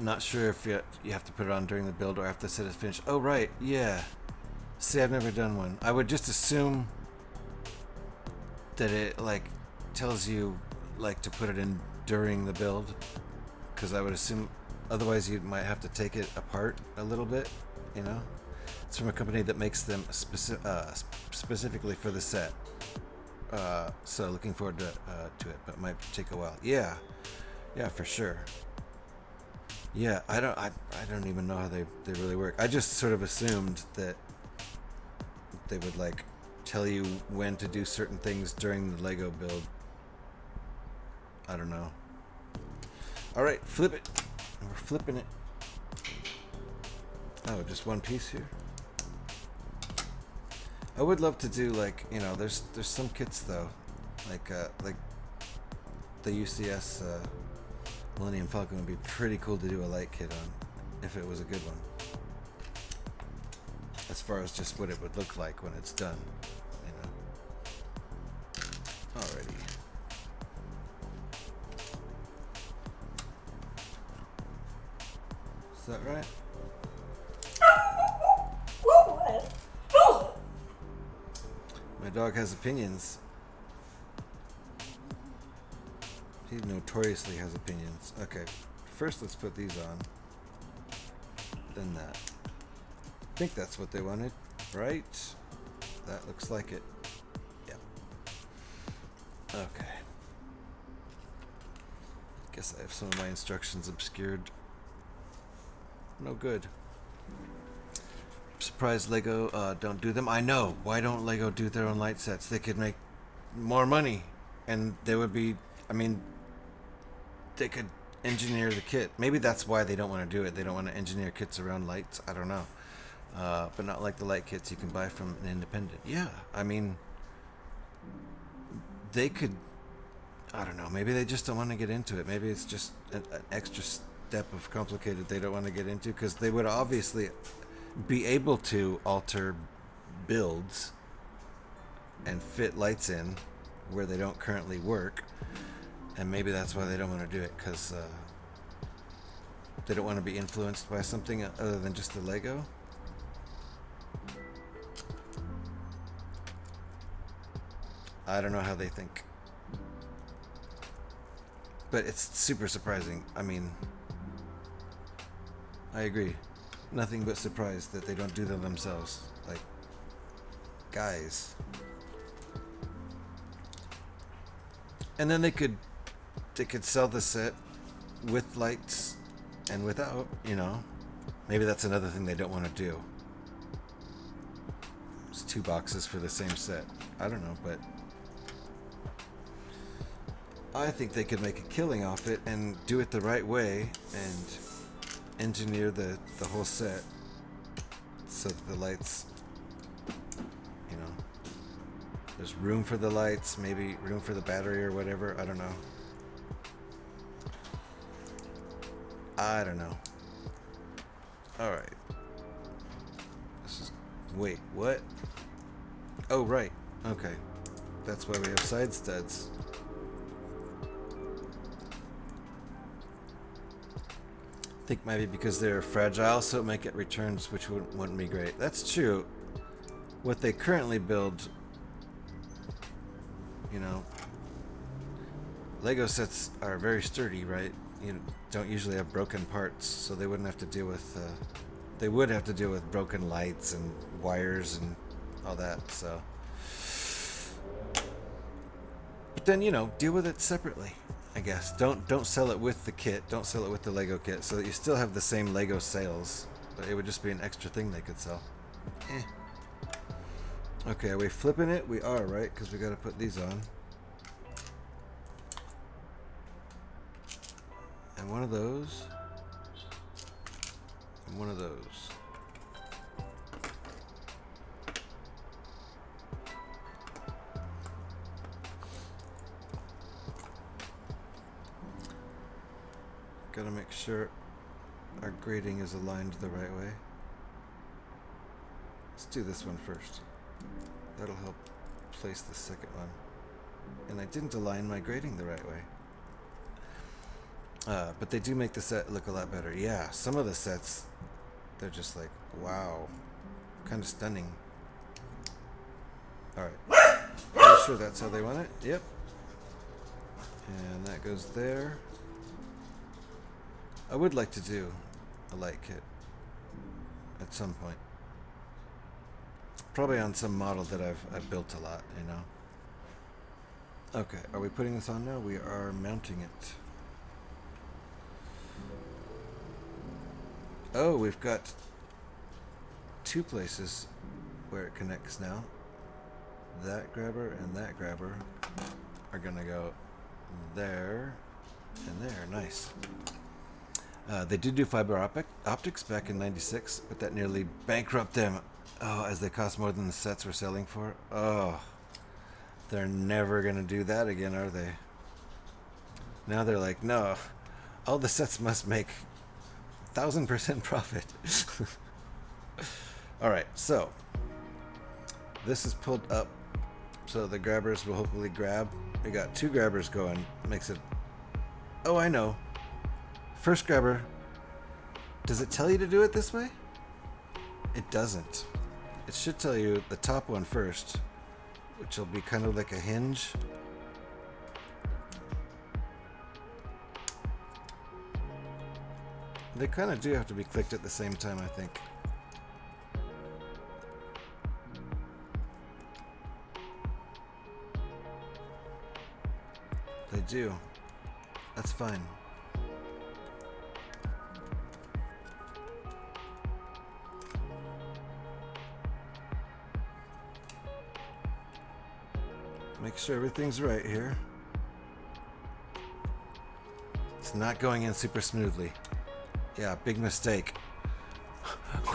Not sure if you have to put it on during the build or after the set is finished. Oh, right. Yeah. See, I've never done one. I would just assume that it, tells you, to put it in during the build. Because I would assume, otherwise you might have to take it apart a little bit, It's from a company that makes them specifically for the set. So looking forward to it, but it might take a while. Yeah, for sure. Yeah, I don't even know how they really work. I just sort of assumed that they would tell you when to do certain things during the Lego build. I don't know. All right, flip it. We're flipping it. Oh, just one piece here. I would love to do there's some kits though, like the UCS Millennium Falcon would be pretty cool to do a light kit on, if it was a good one. As far as just what it would look like when it's done, Alrighty. Is that right? My dog has opinions. He notoriously has opinions. Okay, first let's put these on. Then that. I think that's what they wanted, right? That looks like it. Yeah. Okay. Guess I have some of my instructions obscured. No good. Surprised Lego don't do them. I know. Why don't Lego do their own light sets? They could make more money, and they would be. They could engineer the kit. Maybe that's why they don't want to do it. They don't want to engineer kits around lights. I don't know. But not like the light kits you can buy from an independent. Yeah, they could. I don't know. Maybe they just don't want to get into it. Maybe it's just an extra step of complicated they don't want to get into, because they would obviously be able to alter builds and fit lights in where they don't currently work. And maybe that's why they don't want to do it, because They don't want to be influenced by something other than just the Lego. I don't know how they think. But it's super surprising. I mean, I agree. Nothing but surprised that they don't do them themselves. Like, guys. And then they could sell the set with lights and without, you know. Maybe that's another thing they don't want to do. It's 2 boxes for the same set. I don't know, but I think they could make a killing off it and do it the right way and engineer the whole set so that the lights, you know, there's room for the lights, maybe room for the battery or whatever. I don't know. I don't know. All right. This is, wait, what? Oh, right. Okay. That's why we have side studs. I think maybe because they're fragile, so it might get returns, which wouldn't be great. That's true. What they currently build, you know, Lego sets are very sturdy, right? You don't usually have broken parts, so they wouldn't have to deal with. They would have to deal with broken lights and wires and all that. So, but then, you know, deal with it separately. I guess don't sell it with the kit. Don't sell it with the Lego kit, so that you still have the same Lego sales, but it would just be an extra thing they could sell. Okay, are we flipping it? We are, right? Because we got to put these on. And one of those. And one of those. Gotta make sure our grading is aligned the right way. Let's do this one first. That'll help place the second one. And I didn't align my grading the right way. But they do make the set look a lot better. Yeah, some of the sets, they're just like, wow. Kind of stunning. Alright. Are you sure that's how they want it? Yep. And that goes there. I would like to do a light kit at some point. Probably on some model that I've built a lot, you know. Okay, are we putting this on now? We are mounting it. Oh, we've got 2 places where it connects now. That grabber and that grabber are gonna go there and there. Nice. They did do fiber optics back in '96, but that nearly bankrupted them. Oh, as they cost more than the sets we're selling for. Oh, they're never gonna do that again, are they? Now they're like, no, all the sets must make 1,000% profit. All right, so this is pulled up, so the grabbers will hopefully grab. We got 2 grabbers going. Makes it. Oh, I know. First grabber, does it tell you to do it this way? It doesn't. It should tell you the top one first, which will be kind of like a hinge. They kind of do have to be clicked at the same time, I think. They do. That's fine. Make sure everything's right here. It's not going in super smoothly. Yeah, big mistake.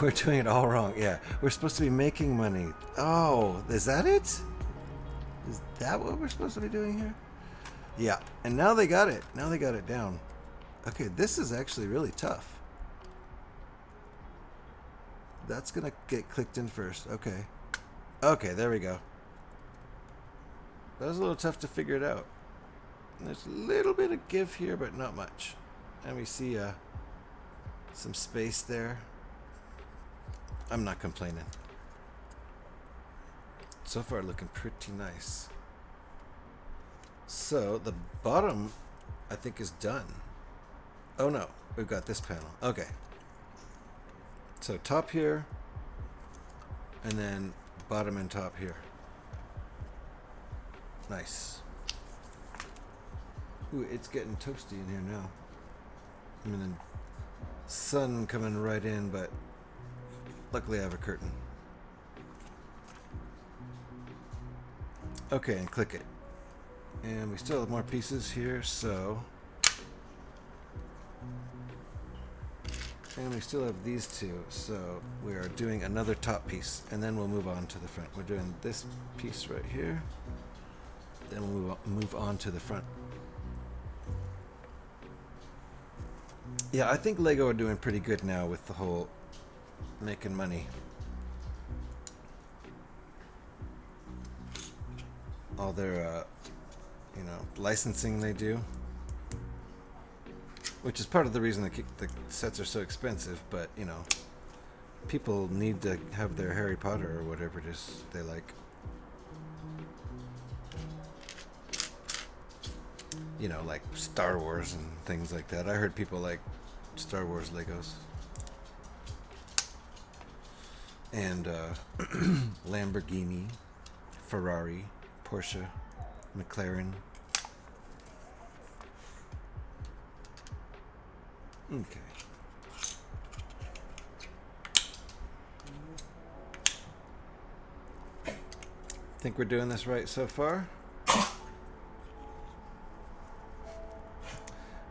We're doing it all wrong. Yeah, we're supposed to be making money. Oh, is that it? Is that what we're supposed to be doing here? Yeah, and now they got it. Now they got it down. Okay, this is actually really tough. That's gonna get clicked in first. Okay. Okay, there we go. That was a little tough to figure it out. There's a little bit of give here, but not much. And we see Some space there. I'm not complaining. So far looking pretty nice. So the bottom, I think, is done. Oh no, we've got this panel. Okay. So top here, and then bottom and top here. Nice. Ooh, it's getting toasty in here now. I mean, the sun coming right in, but luckily I have a curtain. Okay, and click it. And we still have more pieces here, so... And we still have these two, so we are doing another top piece, and then we'll move on to the front. We're doing this piece right here, then we'll move on to the front. Yeah, I think Lego are doing pretty good now with the whole making money. All their, licensing they do. Which is part of the reason the sets are so expensive, but, people need to have their Harry Potter or whatever it is they like. Like Star Wars and things like that. I heard people like Star Wars Legos. And Lamborghini, Ferrari, Porsche, McLaren. Okay. Think we're doing this right so far?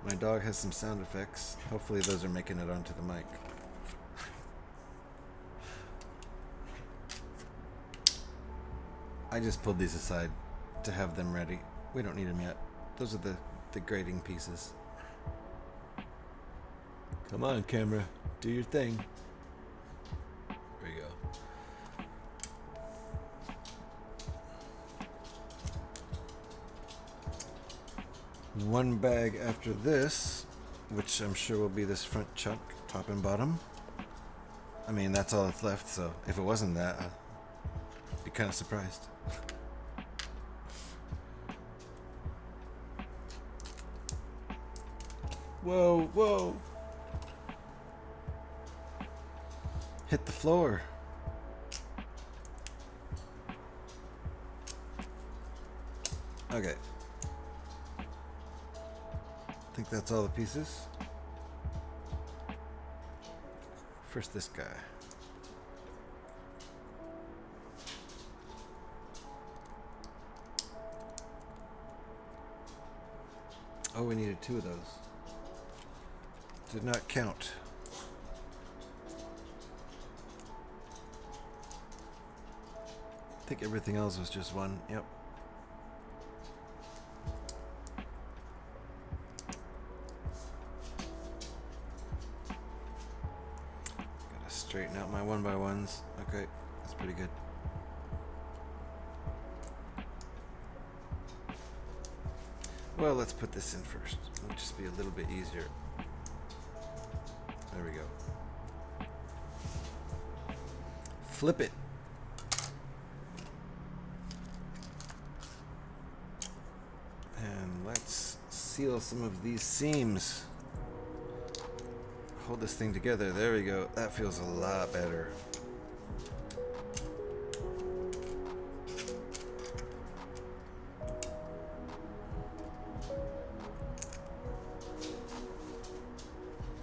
My dog has some sound effects. Hopefully those are making it onto the mic. I just pulled these aside to have them ready. We don't need them yet. Those are the grading pieces. Come on, camera. Do your thing. There you go. One bag after this, which I'm sure will be this front chunk, top and bottom. I mean, that's all that's left, so if it wasn't that, I'd be kind of surprised. Whoa, whoa. Hit the floor. Okay. I think that's all the pieces. First this guy. Oh, we needed two of those. Did not count. I think everything else was just one. Yep. Gotta straighten out my 1x1s. Okay, that's pretty good. Well, let's put this in first. It'll just be a little bit easier. There we go. Flip it. And let's seal some of these seams. Hold this thing together. There we go. That feels a lot better.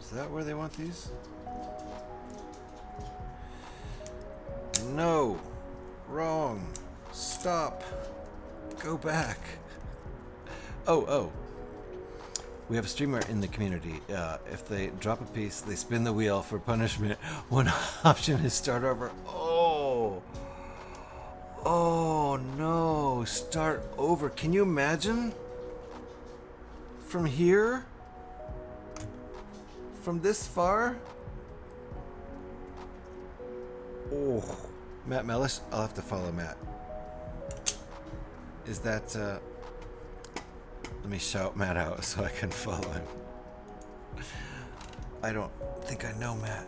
Is that where they want these? No. Wrong. Stop. Go back. Oh. We have a streamer in the community. If they drop a piece, they spin the wheel for punishment. One option is start over. Oh no. Start over. Can you imagine? From here? From this far? Oh. Matt Mellish? I'll have to follow Matt. Is that, let me shout Matt out so I can follow him. I don't think I know Matt.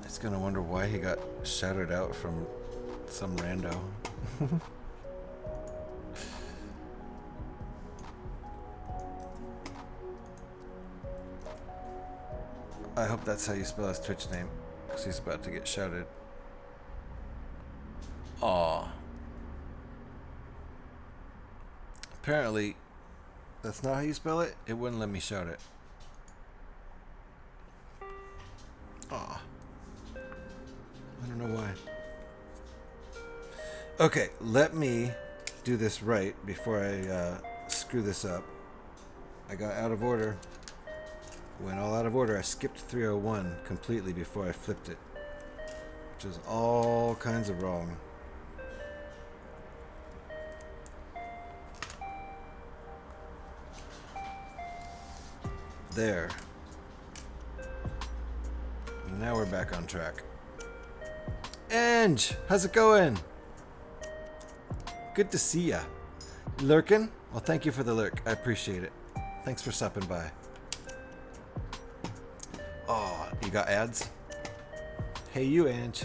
He's gonna wonder why he got shouted out from some rando. I hope that's how you spell his Twitch name, because he's about to get shouted. Aw. Apparently, that's not how you spell it. It wouldn't let me shout it. Aw. I don't know why. Okay, let me do this right before I screw this up. I got out of order. Went all out of order. I skipped 301 completely before I flipped it, which is all kinds of wrong. There. Now we're back on track. Ange, how's it going? Good to see ya. Lurkin? Well, thank you for the lurk. I appreciate it. Thanks for stopping by. Oh, you got ads? Hey, you, Ange.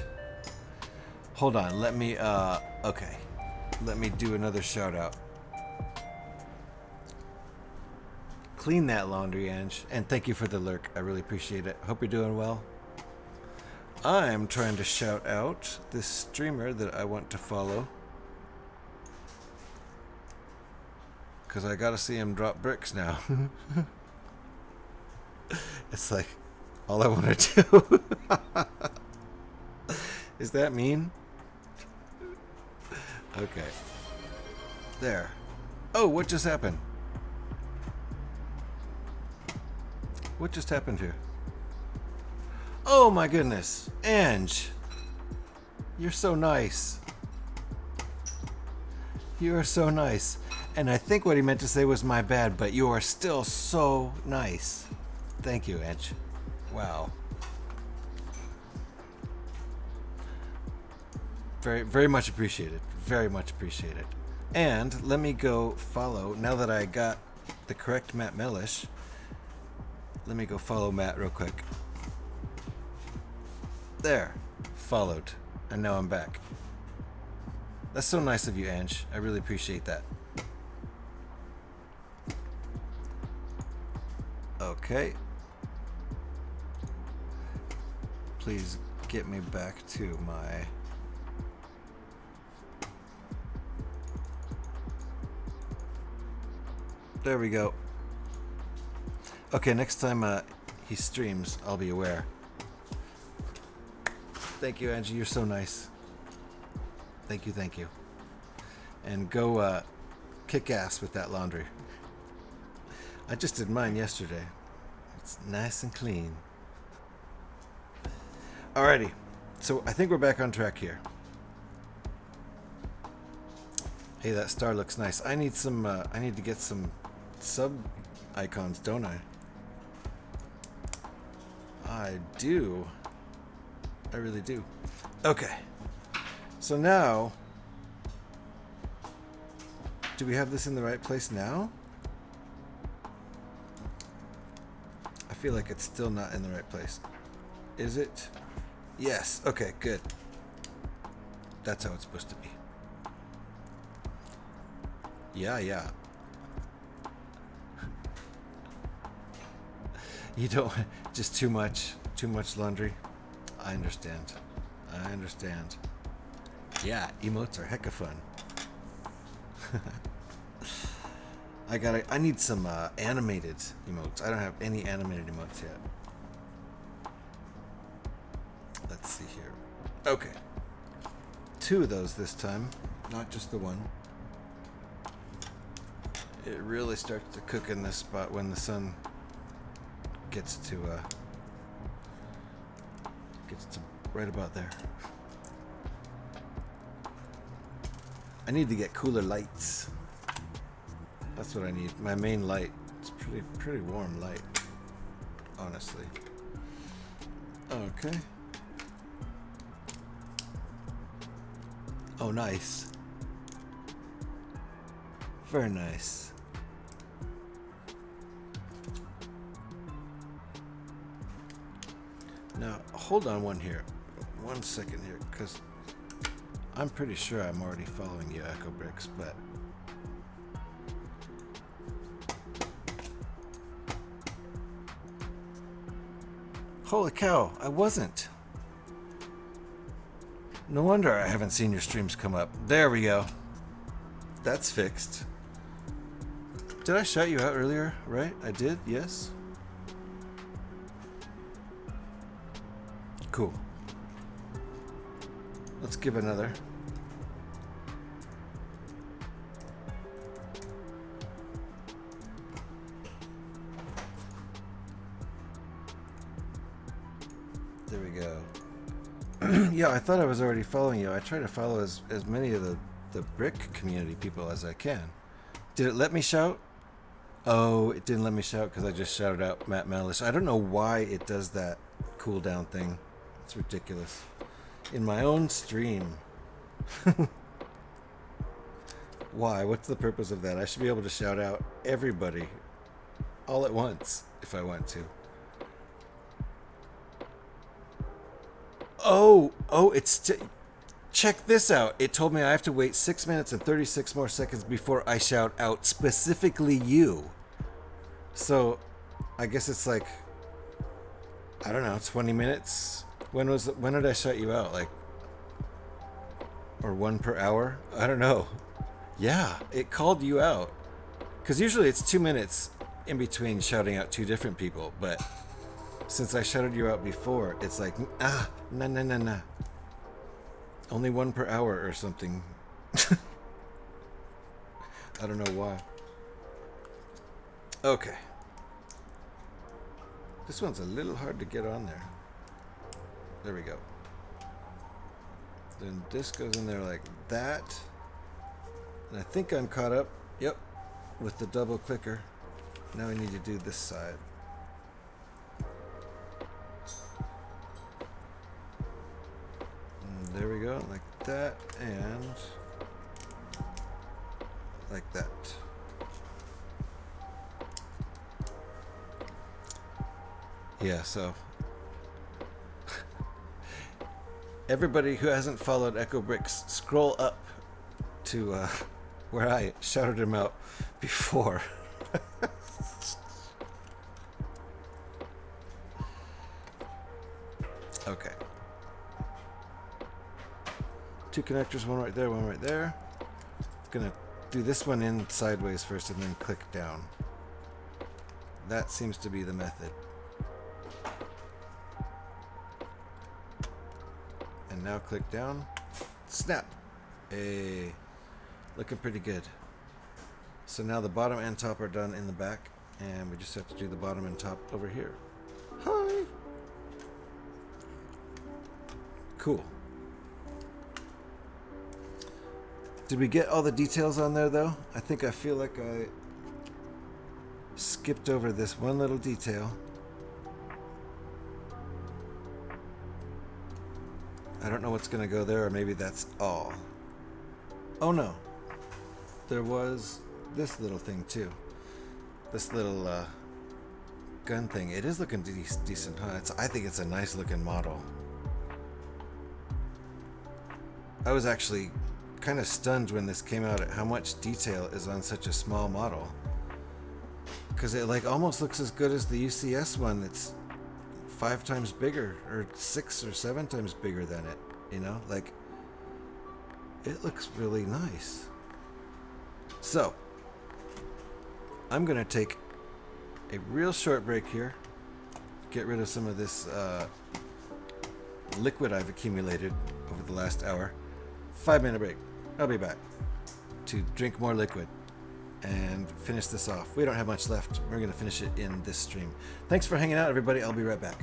Hold on. Let me, okay. Let me do another shout out. Clean that laundry, Ange. And thank you for the lurk. I really appreciate it. Hope you're doing well. I'm trying to shout out this streamer that I want to follow, because I gotta see him drop bricks now. It's like all I want to do. Is that mean? Okay. There. Oh, what just happened? What just happened here? Oh my goodness. Ange. You're so nice. You are so nice. And I think what he meant to say was my bad, but you are still so nice. Thank you, Ange. Wow. Very, very much appreciated. Very much appreciated. And let me go follow, now that I got the correct Matt Mellish, let me go follow Matt real quick. There. Followed. And now I'm back. That's so nice of you, Ange. I really appreciate that. Okay. Please get me back to my... There we go. Okay, next time he streams, I'll be aware. Thank you, Angie. You're so nice. Thank you, thank you. And go kick ass with that laundry. I just did mine yesterday. It's nice and clean. Alrighty. So I think we're back on track here. Hey, that star looks nice. I need some, I need to get some sub icons, don't I? I do. I really do. Okay. So now, do we have this in the right place now? I feel like it's still not in the right place. Is it? Yes. Okay, good. That's how it's supposed to be. Yeah. You don't, just too much laundry. I understand. Yeah, emotes are hecka fun. I need some animated emotes. I don't have any animated emotes yet. Let's see here. Okay. 2 of those this time, not just the one. It really starts to cook in this spot when the sun gets to right about there. I need to get cooler lights. That's what I need. My main light. It's pretty warm light, honestly. Okay. Oh, nice. Very nice. Now, hold on one second here, because I'm pretty sure I'm already following you, Echo Bricks, but... Holy cow, I wasn't. No wonder I haven't seen your streams come up. There we go. That's fixed. Did I shout you out earlier? Right? I did? Yes? Cool. Let's give another. There we go. Yeah, I thought I was already following you. I try to follow as many of the brick community people as I can. Did it let me shout? Oh, it didn't let me shout because I just shouted out Matt Malice. I don't know why it does that cooldown thing. It's ridiculous. In my own stream. Why? What's the purpose of that? I should be able to shout out everybody all at once if I want to. Oh, it's... Check this out. It told me I have to wait 6 minutes and 36 more seconds before I shout out specifically you. So, I guess it's like, I don't know, 20 minutes? When did I shout you out? Like, or 1 per hour? I don't know. Yeah, it called you out. Because usually it's 2 minutes in between shouting out 2 different people, but since I shouted you out before, it's like, nah. Only 1 per hour or something. I don't know why. Okay. This one's a little hard to get on there. There we go. Then this goes in there like that. And I think I'm caught up. Yep. With the double clicker. Now I need to do this side. There we go, like that, and like that. Yeah, so everybody who hasn't followed Echo Bricks, scroll up to where I shouted him out before. Okay. 2 connectors, one right there, one right there. Gonna do this one in sideways first and then click down. That seems to be the method. And now click down. Snap! Hey, looking pretty good. So now the bottom and top are done in the back, and we just have to do the bottom and top over here. Hi! Cool. Did we get all the details on there, though? I feel like I skipped over this one little detail. I don't know what's going to go there, or maybe that's all. Oh, no. There was this little thing, too. This little gun thing. It is looking decent, huh? I think it's a nice-looking model. I was actually kind of stunned when this came out at how much detail is on such a small model, because it like almost looks as good as the UCS one. It's 5 times bigger, or 6 or 7 times bigger than it, you know, like it looks really nice. So I'm gonna take a real short break here, get rid of some of this liquid I've accumulated over the last hour. 5-minute break. I'll be back to drink more liquid and finish this off. We don't have much left. We're going to finish it in this stream. Thanks for hanging out, everybody. I'll be right back.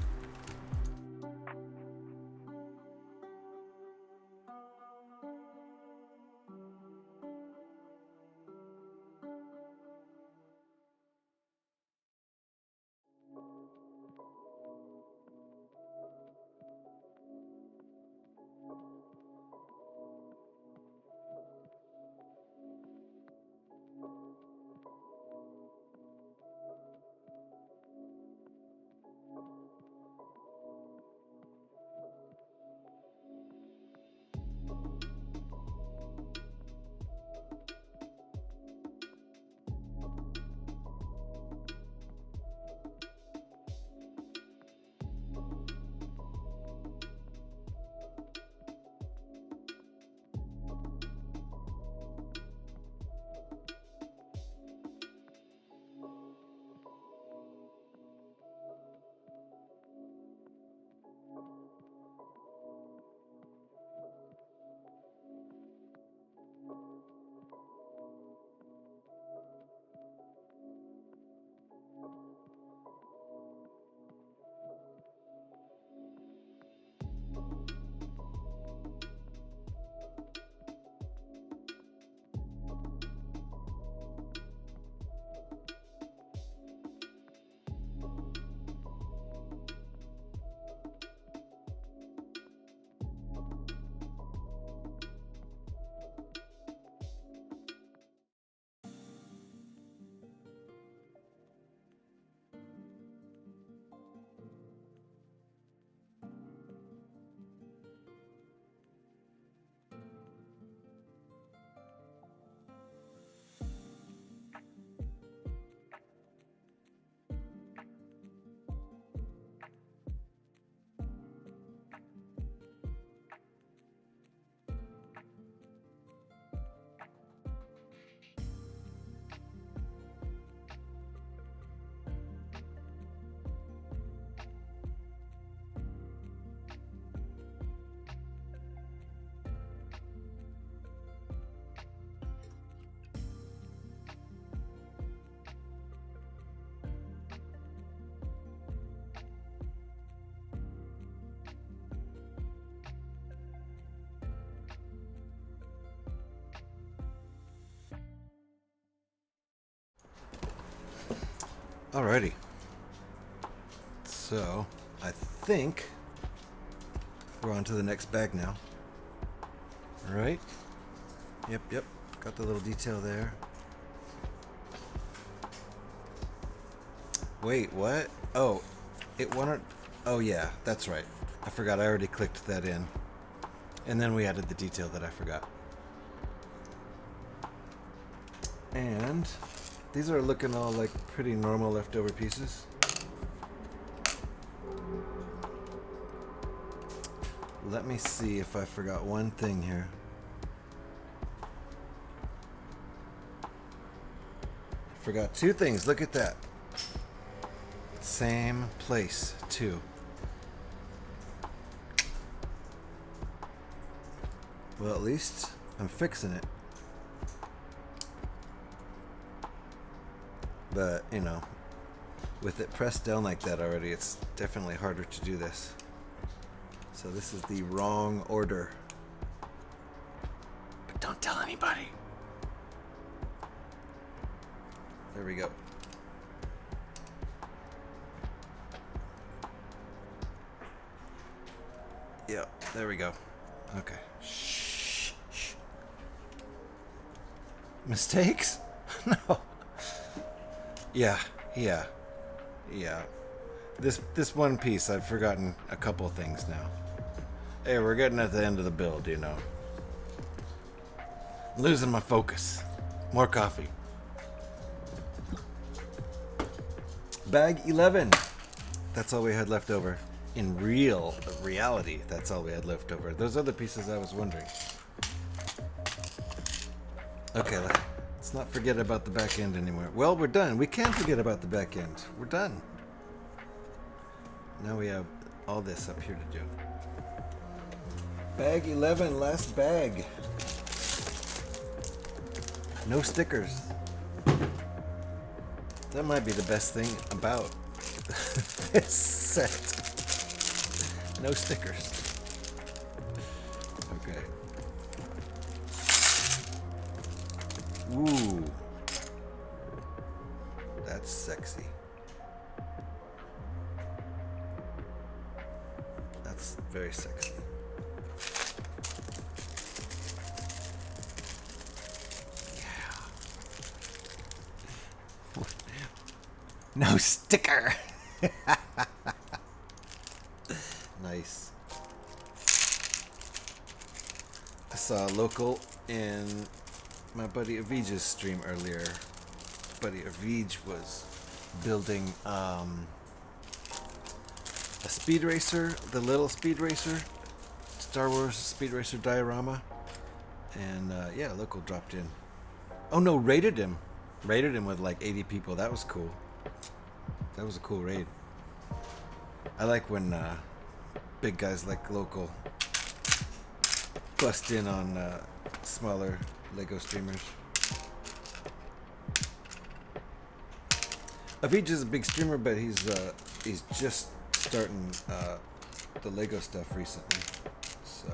Alrighty. So, I think we're on to the next bag now. Right? Yep. Got the little detail there. Wait, what? Oh, it wanted... Oh, yeah, that's right. I forgot I already clicked that in. And then we added the detail that I forgot. And these are looking all like pretty normal leftover pieces. Let me see if I forgot one thing here. Forgot two things. Look at that. Same place, too. Well, at least I'm fixing it. But, you know, with it pressed down like that already, it's definitely harder to do this. So this is the wrong order. But don't tell anybody. There we go. Yeah, there we go. Okay. Shh. Mistakes? No. Yeah. This one piece, I've forgotten a couple things now. Hey, we're getting at the end of the build, you know. Losing my focus. More coffee. Bag 11. That's all we had left over. In reality, that's all we had left over. Those other pieces, I was wondering. Okay, let's not forget about the back end anymore. Well, we're done. We can't forget about the back end. We're done. Now we have all this up here to do. Bag 11, last bag. No stickers. That might be the best thing about this set. No stickers. Okay. Ooh. That's sexy. That's very sexy. Yeah. No sticker. Nice. I saw a local in my buddy Avij's stream earlier. Buddy Avij was building a speed racer, the little speed racer, StarWars speed racer diorama, and yeah, local dropped in. Oh no, raided him with like 80 people. That was cool. That was a cool raid. I like when big guys like local bust in on smaller LEGO streamers. Avij is a big streamer, but he's just starting the LEGO stuff recently, so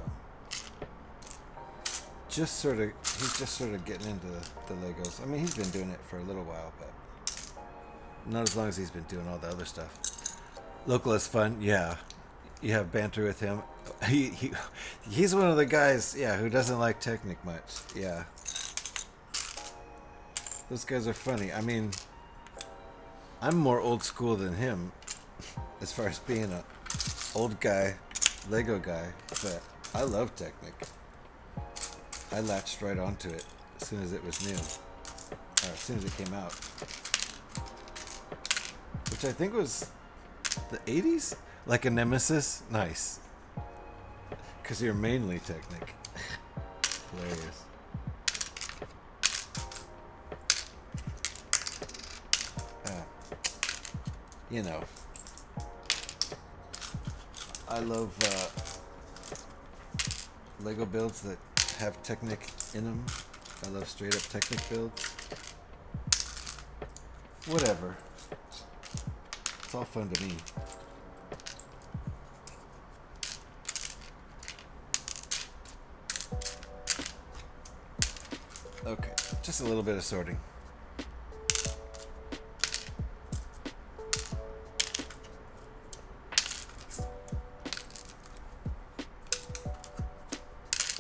he's just sort of getting into the Legos. I mean, he's been doing it for a little while, but not as long as he's been doing all the other stuff. Local is fun, yeah. You have banter with him. He's one of the guys, yeah, who doesn't like Technic much. Yeah, those guys are funny. I mean, I'm more old school than him as far as being a old guy, LEGO guy, but I love Technic. I latched right onto it as soon as it was new, or as soon as it came out, which I think was the 80s? Like a nemesis? Nice. Because you're mainly Technic. Hilarious. You know, I love LEGO builds that have Technic in them. I love straight up Technic builds. Whatever. It's all fun to me. Okay, just a little bit of sorting.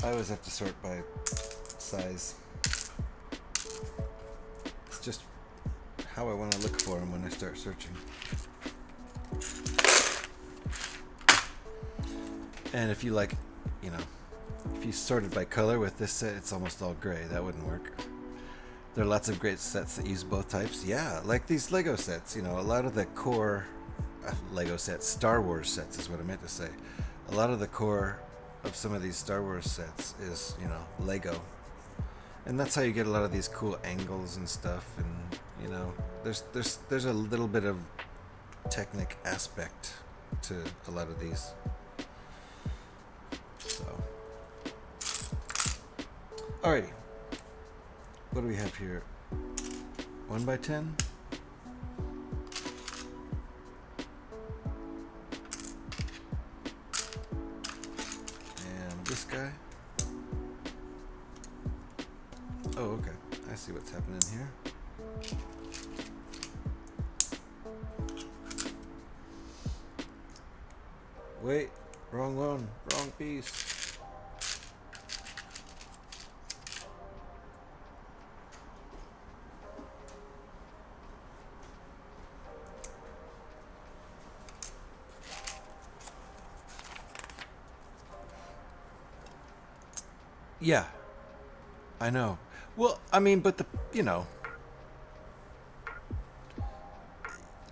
I always have to sort by size. It's just how I want to look for them when I start searching. And if you like, you know, if you sorted by color with this set, it's almost all gray. That wouldn't work. There are lots of great sets that use both types. Yeah, like these Lego sets. You know, a lot of the core Lego sets, StarWars sets is what I meant to say. A lot of the core of some of these Star Wars sets is, you know, Lego. And that's how you get a lot of these cool angles and stuff. And, you know, there's a little bit of Technic aspect to a lot of these. So, alrighty. What do we have here? 1x10? And this guy? Oh, okay. I see what's happening here. Wait, wrong one, wrong piece. Yeah, I know. Well, I mean, but you know,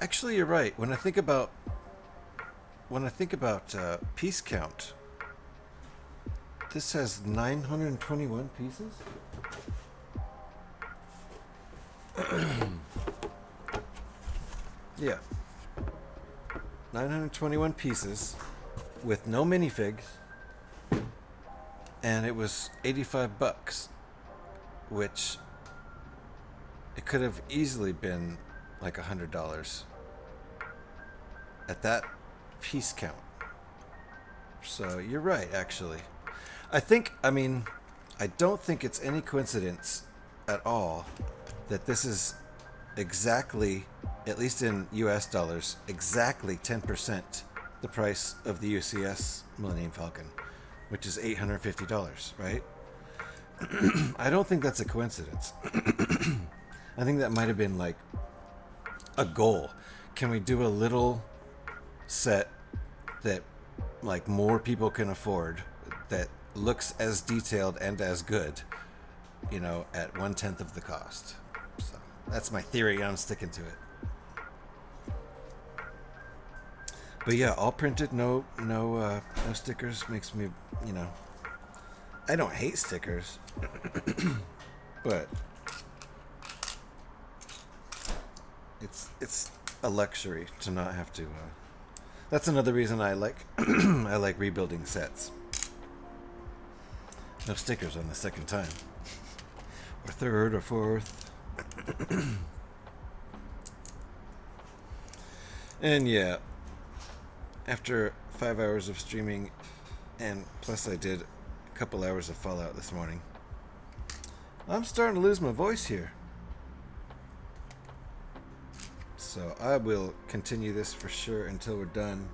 actually, you're right. When I think about piece count, this has 921 pieces. Yeah, 921 pieces with no minifigs. And it was $85, which it could have easily been like $100 at that piece count. So you're right, actually. I don't think it's any coincidence at all that this is exactly, at least in US dollars, exactly 10% the price of the UCS Millennium Falcon, which is $850, right? I don't think that's a coincidence. I think that might have been like a goal. Can we do a little set that like more people can afford, that looks as detailed and as good, you know, at 1/10 of the cost? So that's my theory, and I'm sticking to it. But yeah, all printed, no stickers. Makes me, you know, I don't hate stickers, but it's a luxury to not have to. That's another reason I like I like rebuilding sets. No stickers on the second time, or third, or fourth. And yeah. After 5 hours of streaming, and plus I did a couple hours of Fallout this morning, I'm starting to lose my voice here. So I will continue this for sure until we're done,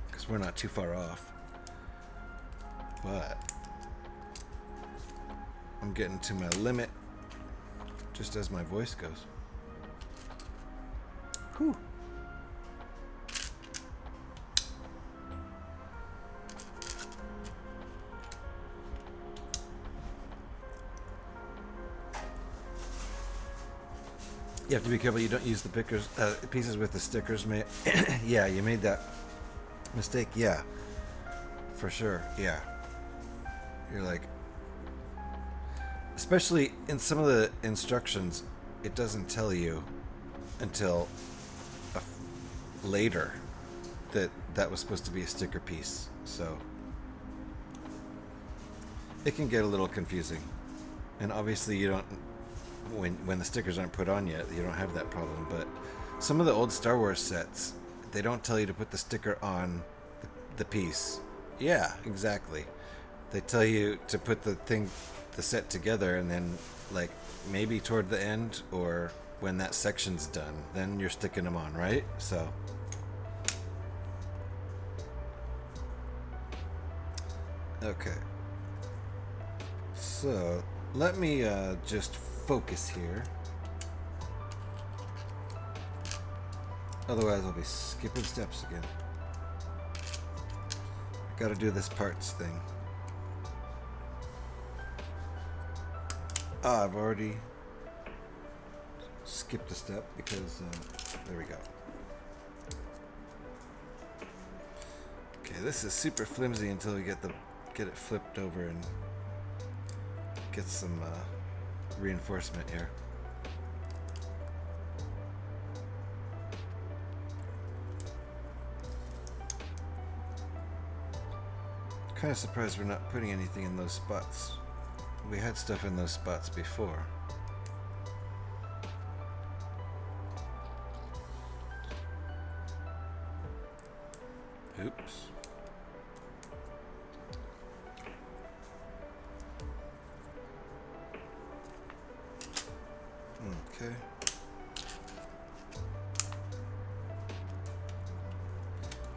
because we're not too far off. But I'm getting to my limit just as my voice goes. Whew. You have to be careful you don't use the pieces with the stickers. Yeah, you made that mistake. Yeah, for sure. Yeah. You're like, especially in some of the instructions, it doesn't tell you until later that was supposed to be a sticker piece. So it can get a little confusing. And obviously you don't, when the stickers aren't put on yet, you don't have that problem. But some of the old Star Wars sets, they don't tell you to put the sticker on the piece. Yeah, exactly. They tell you to put the set together, and then like maybe toward the end or when that section's done, then you're sticking them on, right? So okay. So let me just focus here. Otherwise I'll be skipping steps again. I gotta do this parts thing. Ah, I've already skipped a step because there we go. Okay, this is super flimsy until we get it flipped over and get some reinforcement here. Kind of surprised we're not putting anything in those spots. We had stuff in those spots before. Oops. Okay.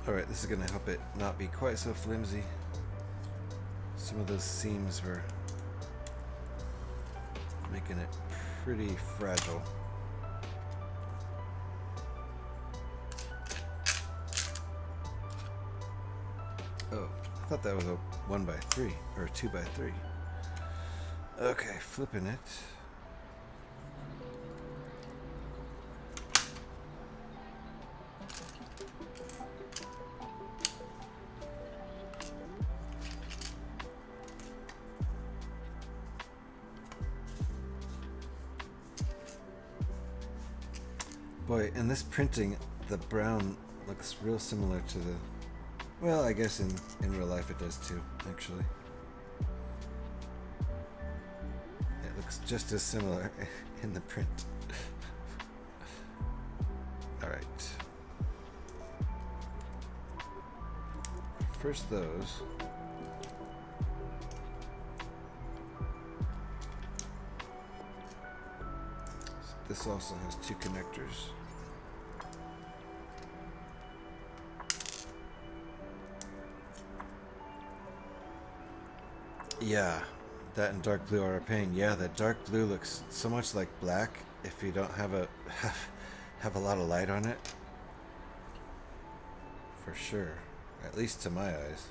Alright, this is going to help it not be quite so flimsy. Some of those seams were making it pretty fragile. Oh, I thought that was a 1x3 or a 2x3. Okay, flipping it. Boy, in this printing, the brown looks real similar to the... Well, I guess in real life it does too, actually. It looks just as similar in the print. Alright. First those. This also has two connectors. Yeah, that and dark blue are a pain. Yeah, that dark blue looks so much like black if you don't have a have a lot of light on it. For sure, at least to my eyes.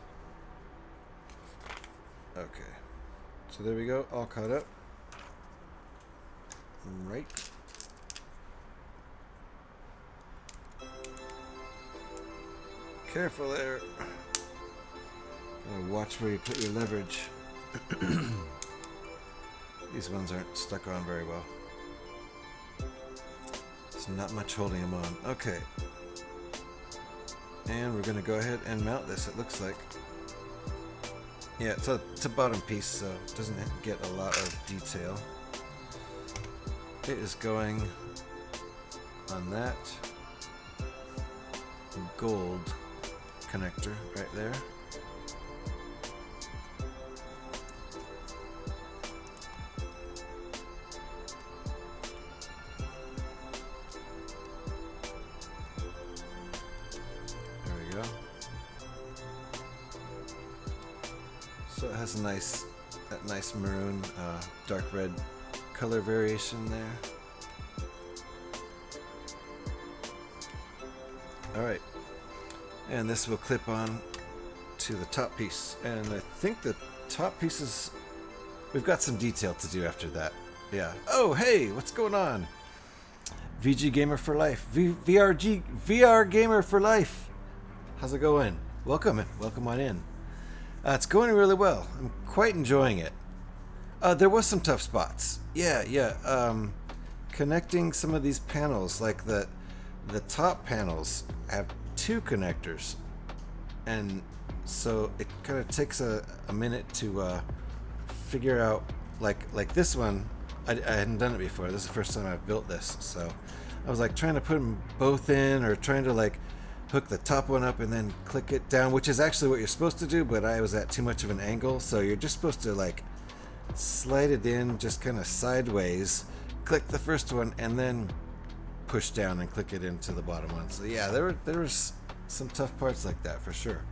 Okay, so there we go, all caught up. Right. Careful there. Gotta watch where you put your leverage. These ones aren't stuck on very well. There's not much holding them on. Okay. And we're gonna go ahead and mount this, it looks like. Yeah, it's a bottom piece, so it doesn't get a lot of detail. It is going on that gold connector right there. There we go. So it has a that nice maroon, dark red color variation there. Alright, and this will clip on to the top piece, and I think the top piece is... We've got some detail to do after that. Yeah. Oh, hey, what's going on? VG Gamer for Life. VR Gamer for Life. How's it going? Welcome on in. It's going really well. I'm quite enjoying it. There was some tough spots. Yeah. Connecting some of these panels, like the top panels have two connectors, and so it kind of takes a minute to figure out, like this one. I hadn't done it before. This is the first time I've built this, so I was like trying to put them both in, or trying to like hook the top one up and then click it down, which is actually what you're supposed to do, but I was at too much of an angle, so you're just supposed to like slide it in just kind of sideways, click the first one, and then push down and click it into the bottom one. So yeah, there was some tough parts like that for sure.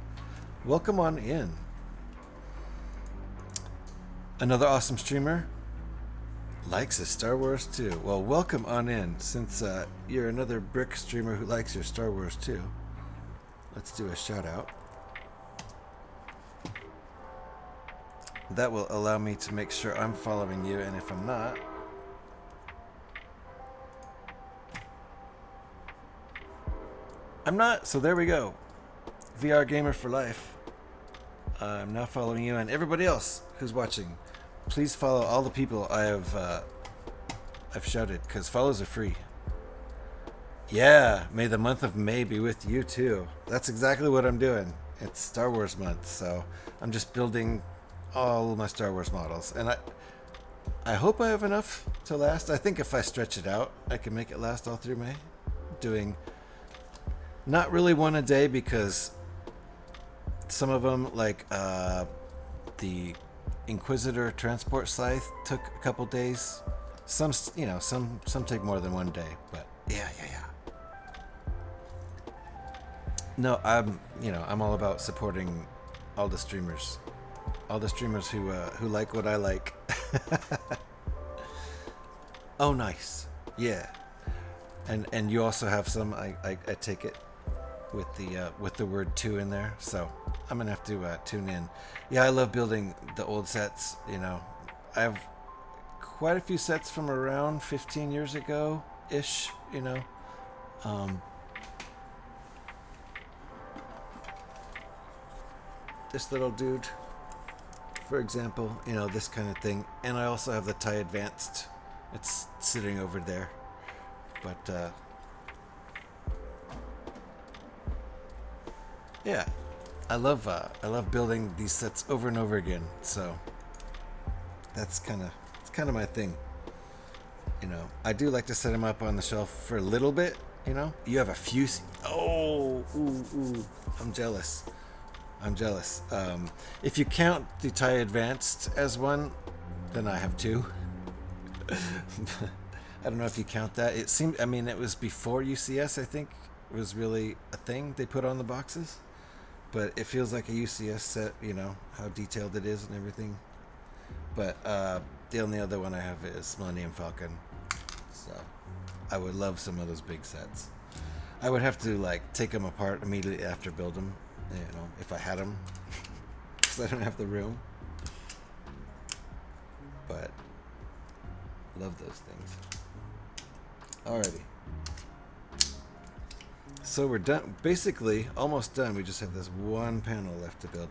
Welcome on in. Another awesome streamer likes his Star Wars too. Well, welcome on in. Since you're another brick streamer who likes your Star Wars too, let's do a shout out. That will allow me to make sure I'm following you, and if I'm not, I'm not. So there we go. VR gamer for life. I'm now following you, and everybody else who's watching, please follow all the people I've shouted, because follows are free. Yeah, may the month of May be with you too. That's exactly what I'm doing. It's Star Wars month, so I'm just building all my Star Wars models, and I hope I have enough to last. I think if I stretch it out, I can make it last all through May. Doing not really one a day, because some of them, like the Inquisitor transport scythe, took a couple days. Some, you know, some take more than one day, but yeah. No, I'm all about supporting all the streamers who like what I like. Oh, nice. Yeah. And you also have some. I take it with the word "two" in there, so I'm gonna have to tune in. Yeah, I love building the old sets. You know, I have quite a few sets from around 15 years ago ish. You know, this little dude, for example. You know, this kind of thing. And I also have the TIE Advanced. It's sitting over there, but. Yeah, I love building these sets over and over again. So it's kind of my thing. You know, I do like to set them up on the shelf for a little bit. You know, you have a few. Oh, ooh, I'm jealous. If you count the TIE Advanced as one, then I have two. I don't know if you count that. It seemed. I mean, it was before UCS. I think it was really a thing they put on the boxes. But it feels like a UCS set, you know, how detailed it is and everything. But the only other one I have is Millennium Falcon. So I would love some of those big sets. I would have to, like, take them apart immediately after build them, you know, if I had them. Because I don't have the room. But love those things. Alrighty. So we're done, basically almost done. We just have this one panel left to build.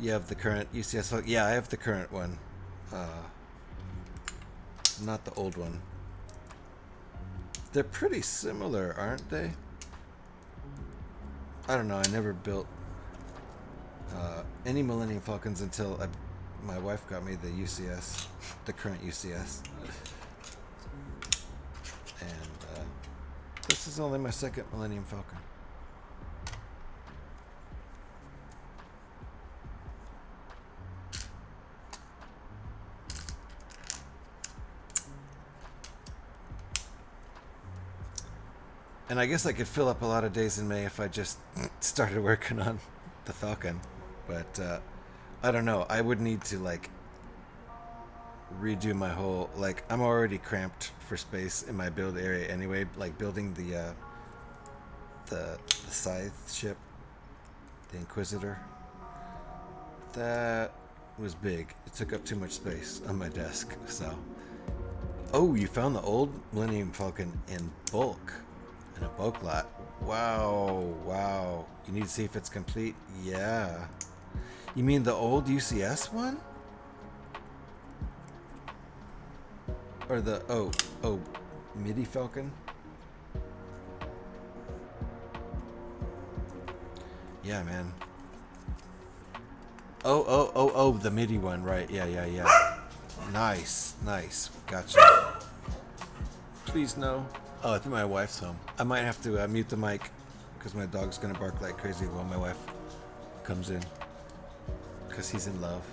You have the current UCS. Yeah, I have the current one, not the old one. They're pretty similar, aren't they? I don't know. I never built any Millennium Falcons until my wife got me the UCS, the current UCS. And this is only my second Millennium Falcon. And I guess I could fill up a lot of days in May if I just started working on the Falcon. But I don't know. I would need to, like, redo my whole, like, I'm already cramped for space in my build area anyway, like building the scythe ship, the Inquisitor. That was big. It took up too much space on my desk. So, oh, you found the old Millennium Falcon in bulk, in a bulk lot. Wow. You need to see if it's complete. Yeah. You mean the old UCS one? Or the MIDI Falcon? Yeah, man. Oh, the MIDI one, right? Yeah. Nice. Gotcha. Please no. Oh, I think my wife's home. I might have to mute the mic because my dog's gonna bark like crazy while my wife comes in. Because he's in love.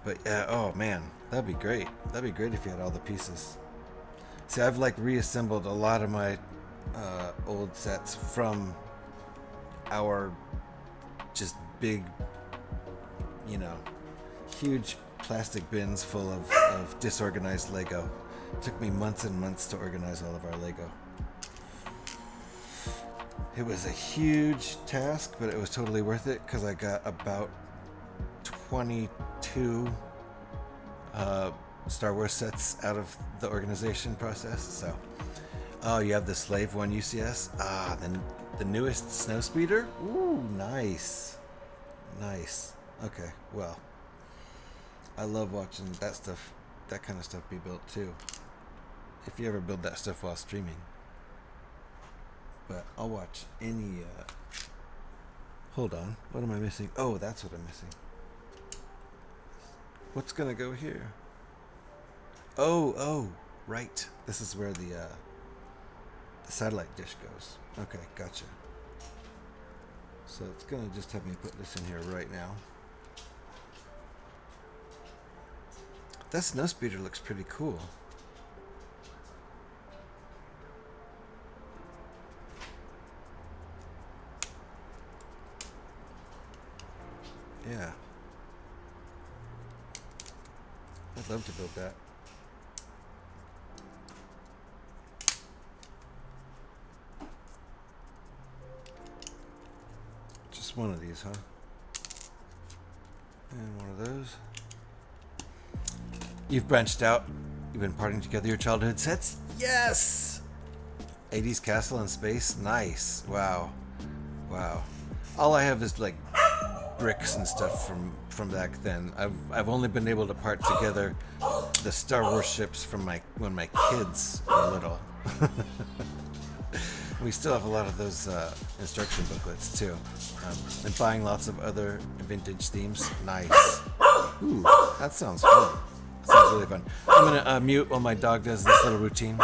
But yeah, oh man, that'd be great. That'd be great if you had all the pieces. See, I've like reassembled a lot of my old sets from our just big, you know, huge plastic bins full of disorganized Lego. It took me months and months to organize all of our Lego. It was a huge task, but it was totally worth it because I got about 22 Star Wars sets out of the organization process. So, oh, you have the Slave One UCS. Ah, then the newest snow speeder. Ooh, nice, nice. Okay, well, I love watching that stuff, that kind of stuff be built too. If you ever build that stuff while streaming. But I'll watch any, hold on, what am I missing? Oh, that's what I'm missing. What's gonna go here? Oh, right. This is where the satellite dish goes. Okay, gotcha. So it's gonna just have me put this in here right now. That snow speeder looks pretty cool. Yeah. I'd love to build that. Just one of these, huh? And one of those. You've branched out. You've been parting together your childhood sets? Yes! 80s castle in space? Nice. Wow. Wow. All I have is like bricks and stuff from back then. I've only been able to part together the Star Wars ships from when my kids were little. We still have a lot of those instruction booklets too, and buying lots of other vintage themes. Nice. Ooh, that sounds fun. That sounds really fun. I'm gonna mute while my dog does this little routine.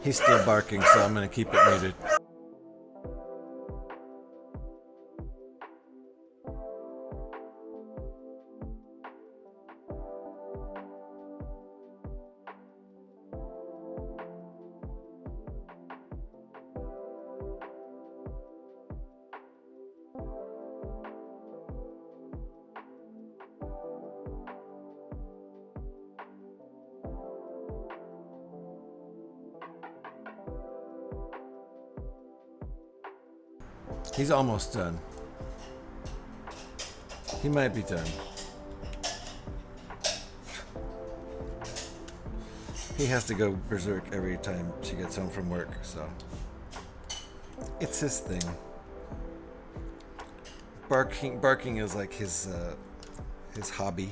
He's still barking, so I'm going to keep it muted. He's almost done. He might be done. He has to go berserk every time she gets home from work, so it's his thing. Barking is like his hobby.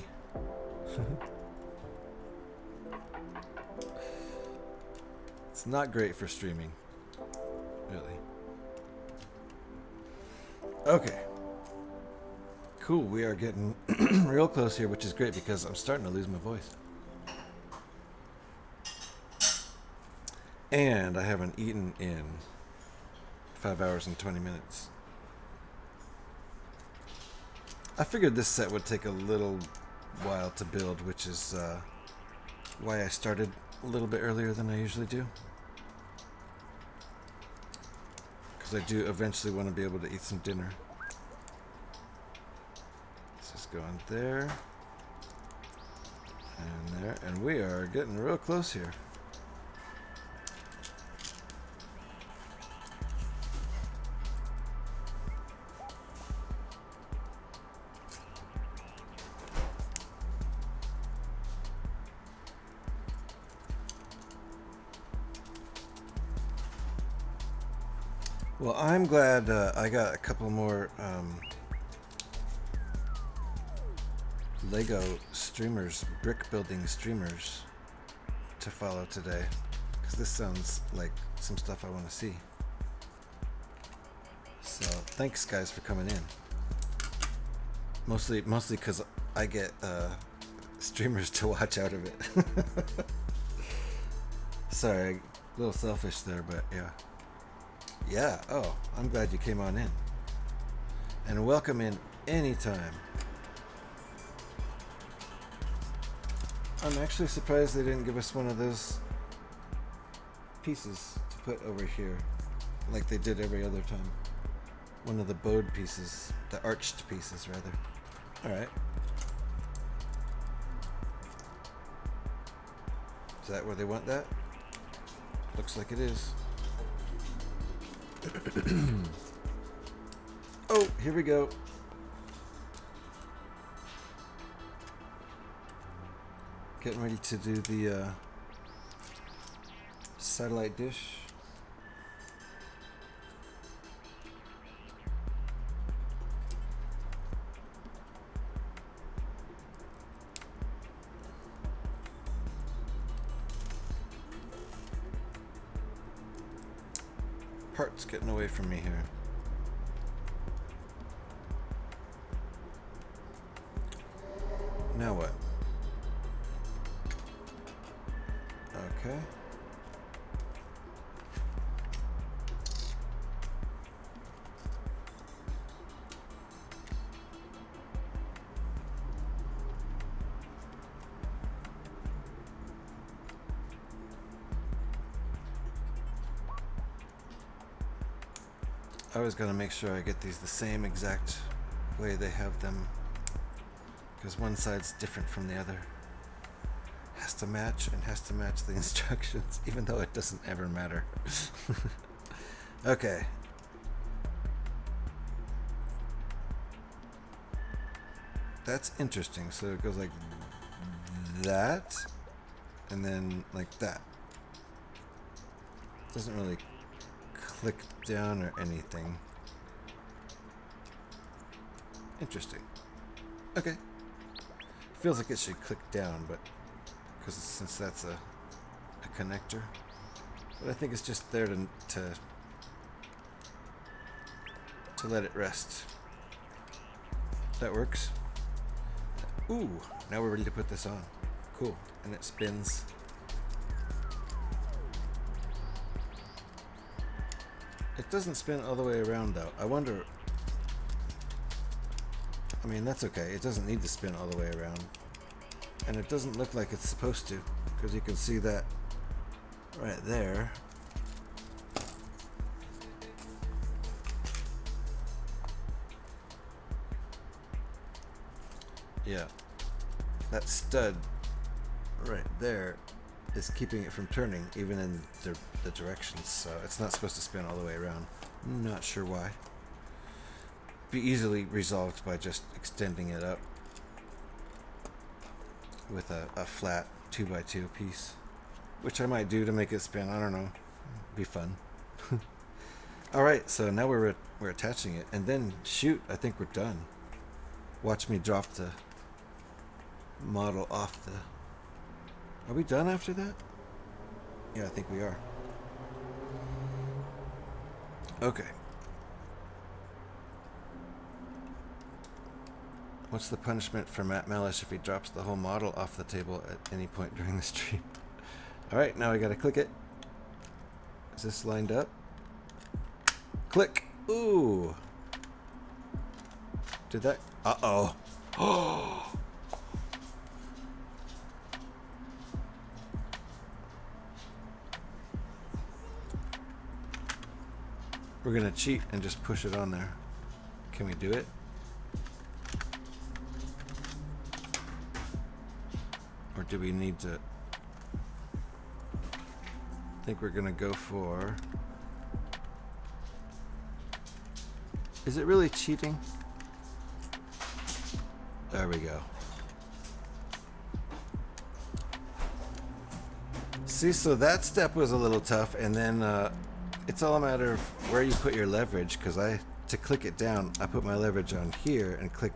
It's not great for streaming, really. Okay. Cool, we are getting real close here, which is great because I'm starting to lose my voice. And I haven't eaten in 5 hours and 20 minutes. I figured this set would take a little while to build, which is why I started a little bit earlier than I usually do. I do eventually want to be able to eat some dinner. Let's just go in there and there, and we are getting real close here. Well, I'm glad I got a couple more Lego streamers, brick building streamers to follow today, because this sounds like some stuff I want to see. So thanks guys for coming in. Mostly because I get streamers to watch out of it. Sorry, a little selfish there, but yeah. Yeah, oh, I'm glad you came on in. And welcome in anytime. I'm actually surprised they didn't give us one of those pieces to put over here, like they did every other time. One of the bowed pieces, the arched pieces, rather. Alright. Is that where they want that? Looks like it is. Oh, here we go. Getting ready to do the satellite dish. Parts getting away from me here. Now what? Okay. I was gonna make sure I get these the same exact way they have them, because one side's different from the other. Has to match and has to match the instructions, even though it doesn't ever matter. Okay. That's interesting. So it goes like that, and then like that. Doesn't really click down or anything. Interesting. Okay. Feels like it should click down, but because since that's a connector, but I think it's just there to let it rest. That works. Ooh, now we're ready to put this on. Cool, and it spins. It doesn't spin all the way around though. I wonder. I mean, that's okay. It doesn't need to spin all the way around. And it doesn't look like it's supposed to, because you can see that right there. Yeah. That stud right there is keeping it from turning, even in the directions, so it's not supposed to spin all the way around. Not sure why. Be easily resolved by just extending it up with a flat 2x2 piece, which I might do to make it spin. I don't know. Be fun. All right, so now we're attaching it, and then shoot, I think we're done. Watch me drop the model off the. Are we done after that? Yeah, I think we are. Okay. What's the punishment for Matt Mellish if he drops the whole model off the table at any point during the stream? Alright, now I gotta click it. Is this lined up? Click! Ooh! Did that? Uh-oh. Oh! We're gonna cheat and just push it on there. Can we do it? Or do we need to? I think we're gonna go for. Is it really cheating? There we go. See, so that step was a little tough, and then it's all a matter of where you put your leverage, because to click it down, I put my leverage on here and click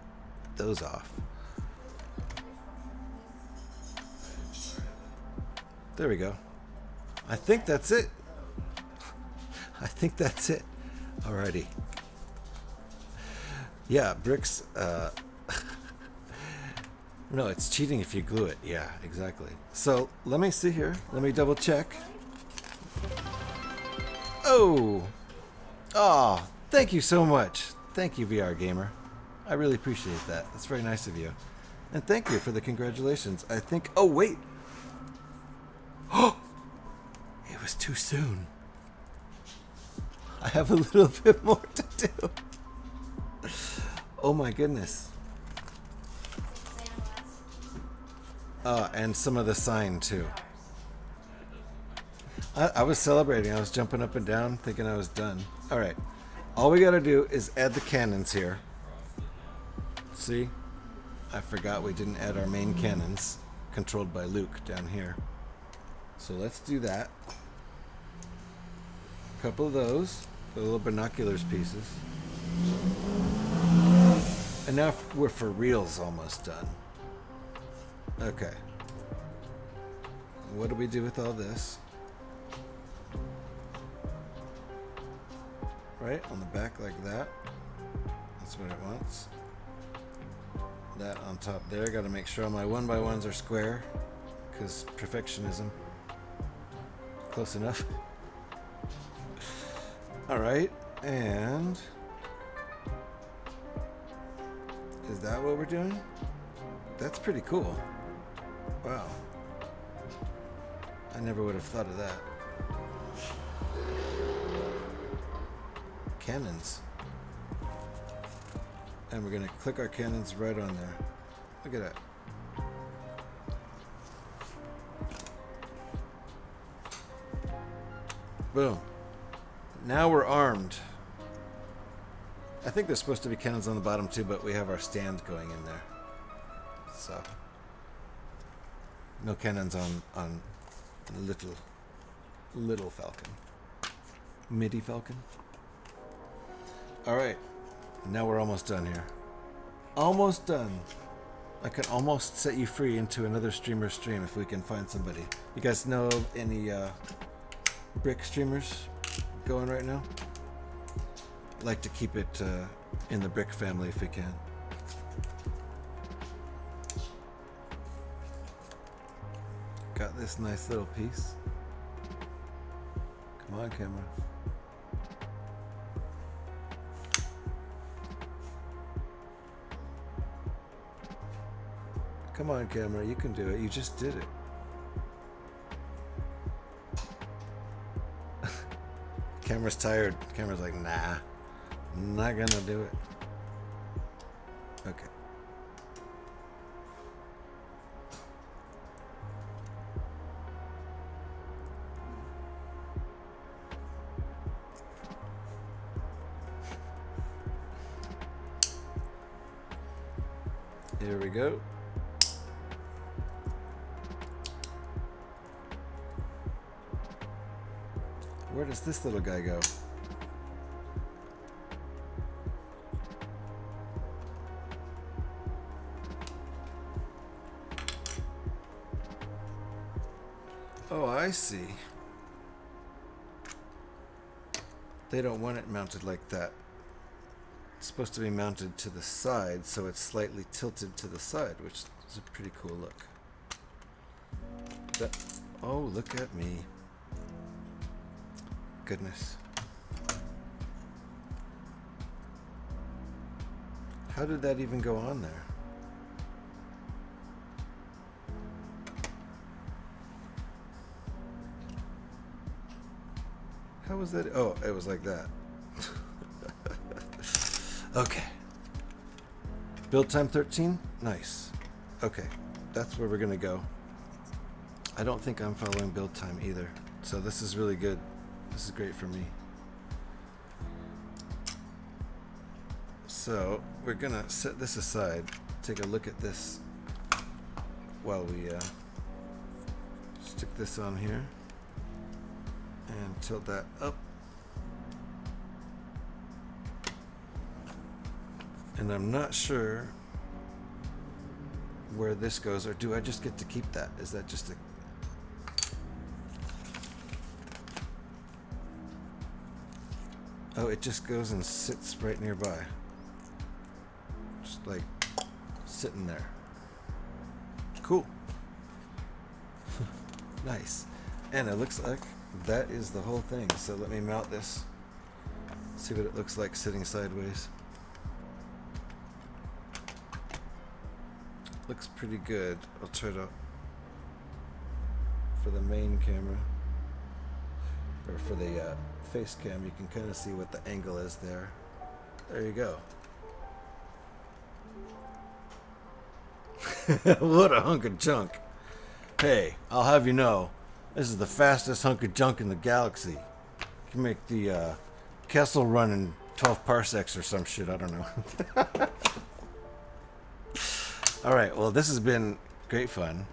those off. There we go. I think that's it. I think that's it. Alrighty. Yeah, bricks. No, it's cheating if you glue it. Yeah, exactly. So let me see here. Let me double check. Oh! Oh, thank you so much. Thank you, VR Gamer. I really appreciate that. That's very nice of you. And thank you for the congratulations. I think... Oh, wait! Oh! It was too soon. I have a little bit more to do. Oh my goodness. And some of the sign too. I was celebrating. I was jumping up and down thinking I was done. Alright. All we gotta do is add the cannons here. See? I forgot we didn't add our main cannons, controlled by Luke down here. So let's do that. A couple of those. The little binoculars pieces. And now we're for reals almost done. Okay. What do we do with all this? Right, on the back like that. That's what it wants. That on top there. Got to make sure all my 1x1s are square, because perfectionism. Close enough. Alright, and... Is that what we're doing? That's pretty cool. Wow. I never would have thought of that. Cannons. And we're gonna click our cannons right on there. Look at that. Boom. Now we're armed. I think there's supposed to be cannons on the bottom too, but we have our stand going in there. So no cannons on little Falcon. Midi Falcon. Alright. Now we're almost done here. Almost done. I can almost set you free into another streamer's stream if we can find somebody. You guys know any brick streamers going right now? Like to keep it in the brick family if we can. Got this nice little piece. Come on, camera. Come on, camera, you can do it. You just did it. Camera's tired. Camera's like, nah, not gonna do it. Okay. Here we go. Where does this little guy go? Oh, I see. They don't want it mounted like that. It's supposed to be mounted to the side, so it's slightly tilted to the side, which is a pretty cool look. Oh, look at me. Goodness. How did that even go on there? How was that? Oh, it was like that. Okay. Build time 13? Nice. Okay. That's where we're going to go. I don't think I'm following build time either. So this is really good. This is great for me. So we're gonna set this aside, take a look at this while we stick this on here and tilt that up. And I'm not sure where this goes, or do I just get to keep that? Is that just a... Oh, it just goes and sits right nearby. Just like sitting there. Cool. Nice. And it looks like that is the whole thing. So let me mount this. See what it looks like sitting sideways. Looks pretty good. I'll try to, for the main camera, or for the face cam, you can kind of see what the angle is there. There you go. What a hunk of junk. Hey, I'll have you know, this is the fastest hunk of junk in the galaxy. You can make the Kessel run in 12 parsecs or some shit, I don't know. Alright, well this has been great fun.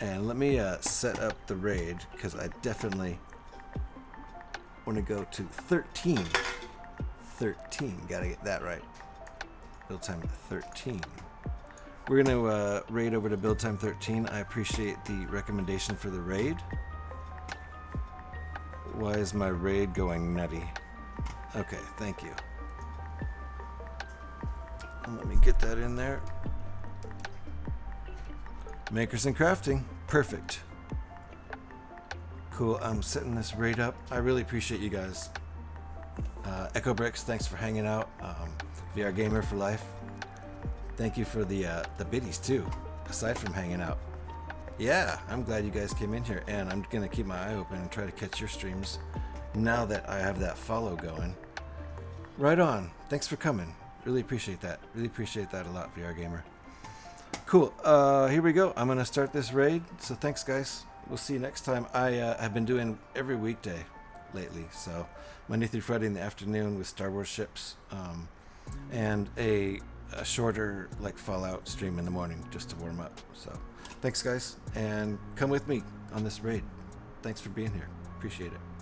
And let me set up the raid, because I definitely want to go to 13. 13, gotta get that right. Build time 13. We're going to raid over to build time 13. I appreciate the recommendation for the raid. Why is my raid going nutty? Okay, thank you. Let me get that in there. Makers and crafting, perfect. Cool, I'm setting this raid up. I really appreciate you guys. Echo Bricks, thanks for hanging out. VR Gamer for life. Thank you for the biddies too, aside from hanging out. Yeah, I'm glad you guys came in here, and I'm gonna keep my eye open and try to catch your streams now that I have that follow going. Right on. Thanks for coming. Really appreciate that. Really appreciate that a lot, VR Gamer. Cool. Here we go. I'm gonna start this raid. So thanks, guys. We'll see you next time. I have been doing every weekday lately, so Monday through Friday in the afternoon with Star Wars ships, and a shorter like Fallout stream in the morning just to warm up. So thanks, guys, and come with me on this raid. Thanks for being here. Appreciate it.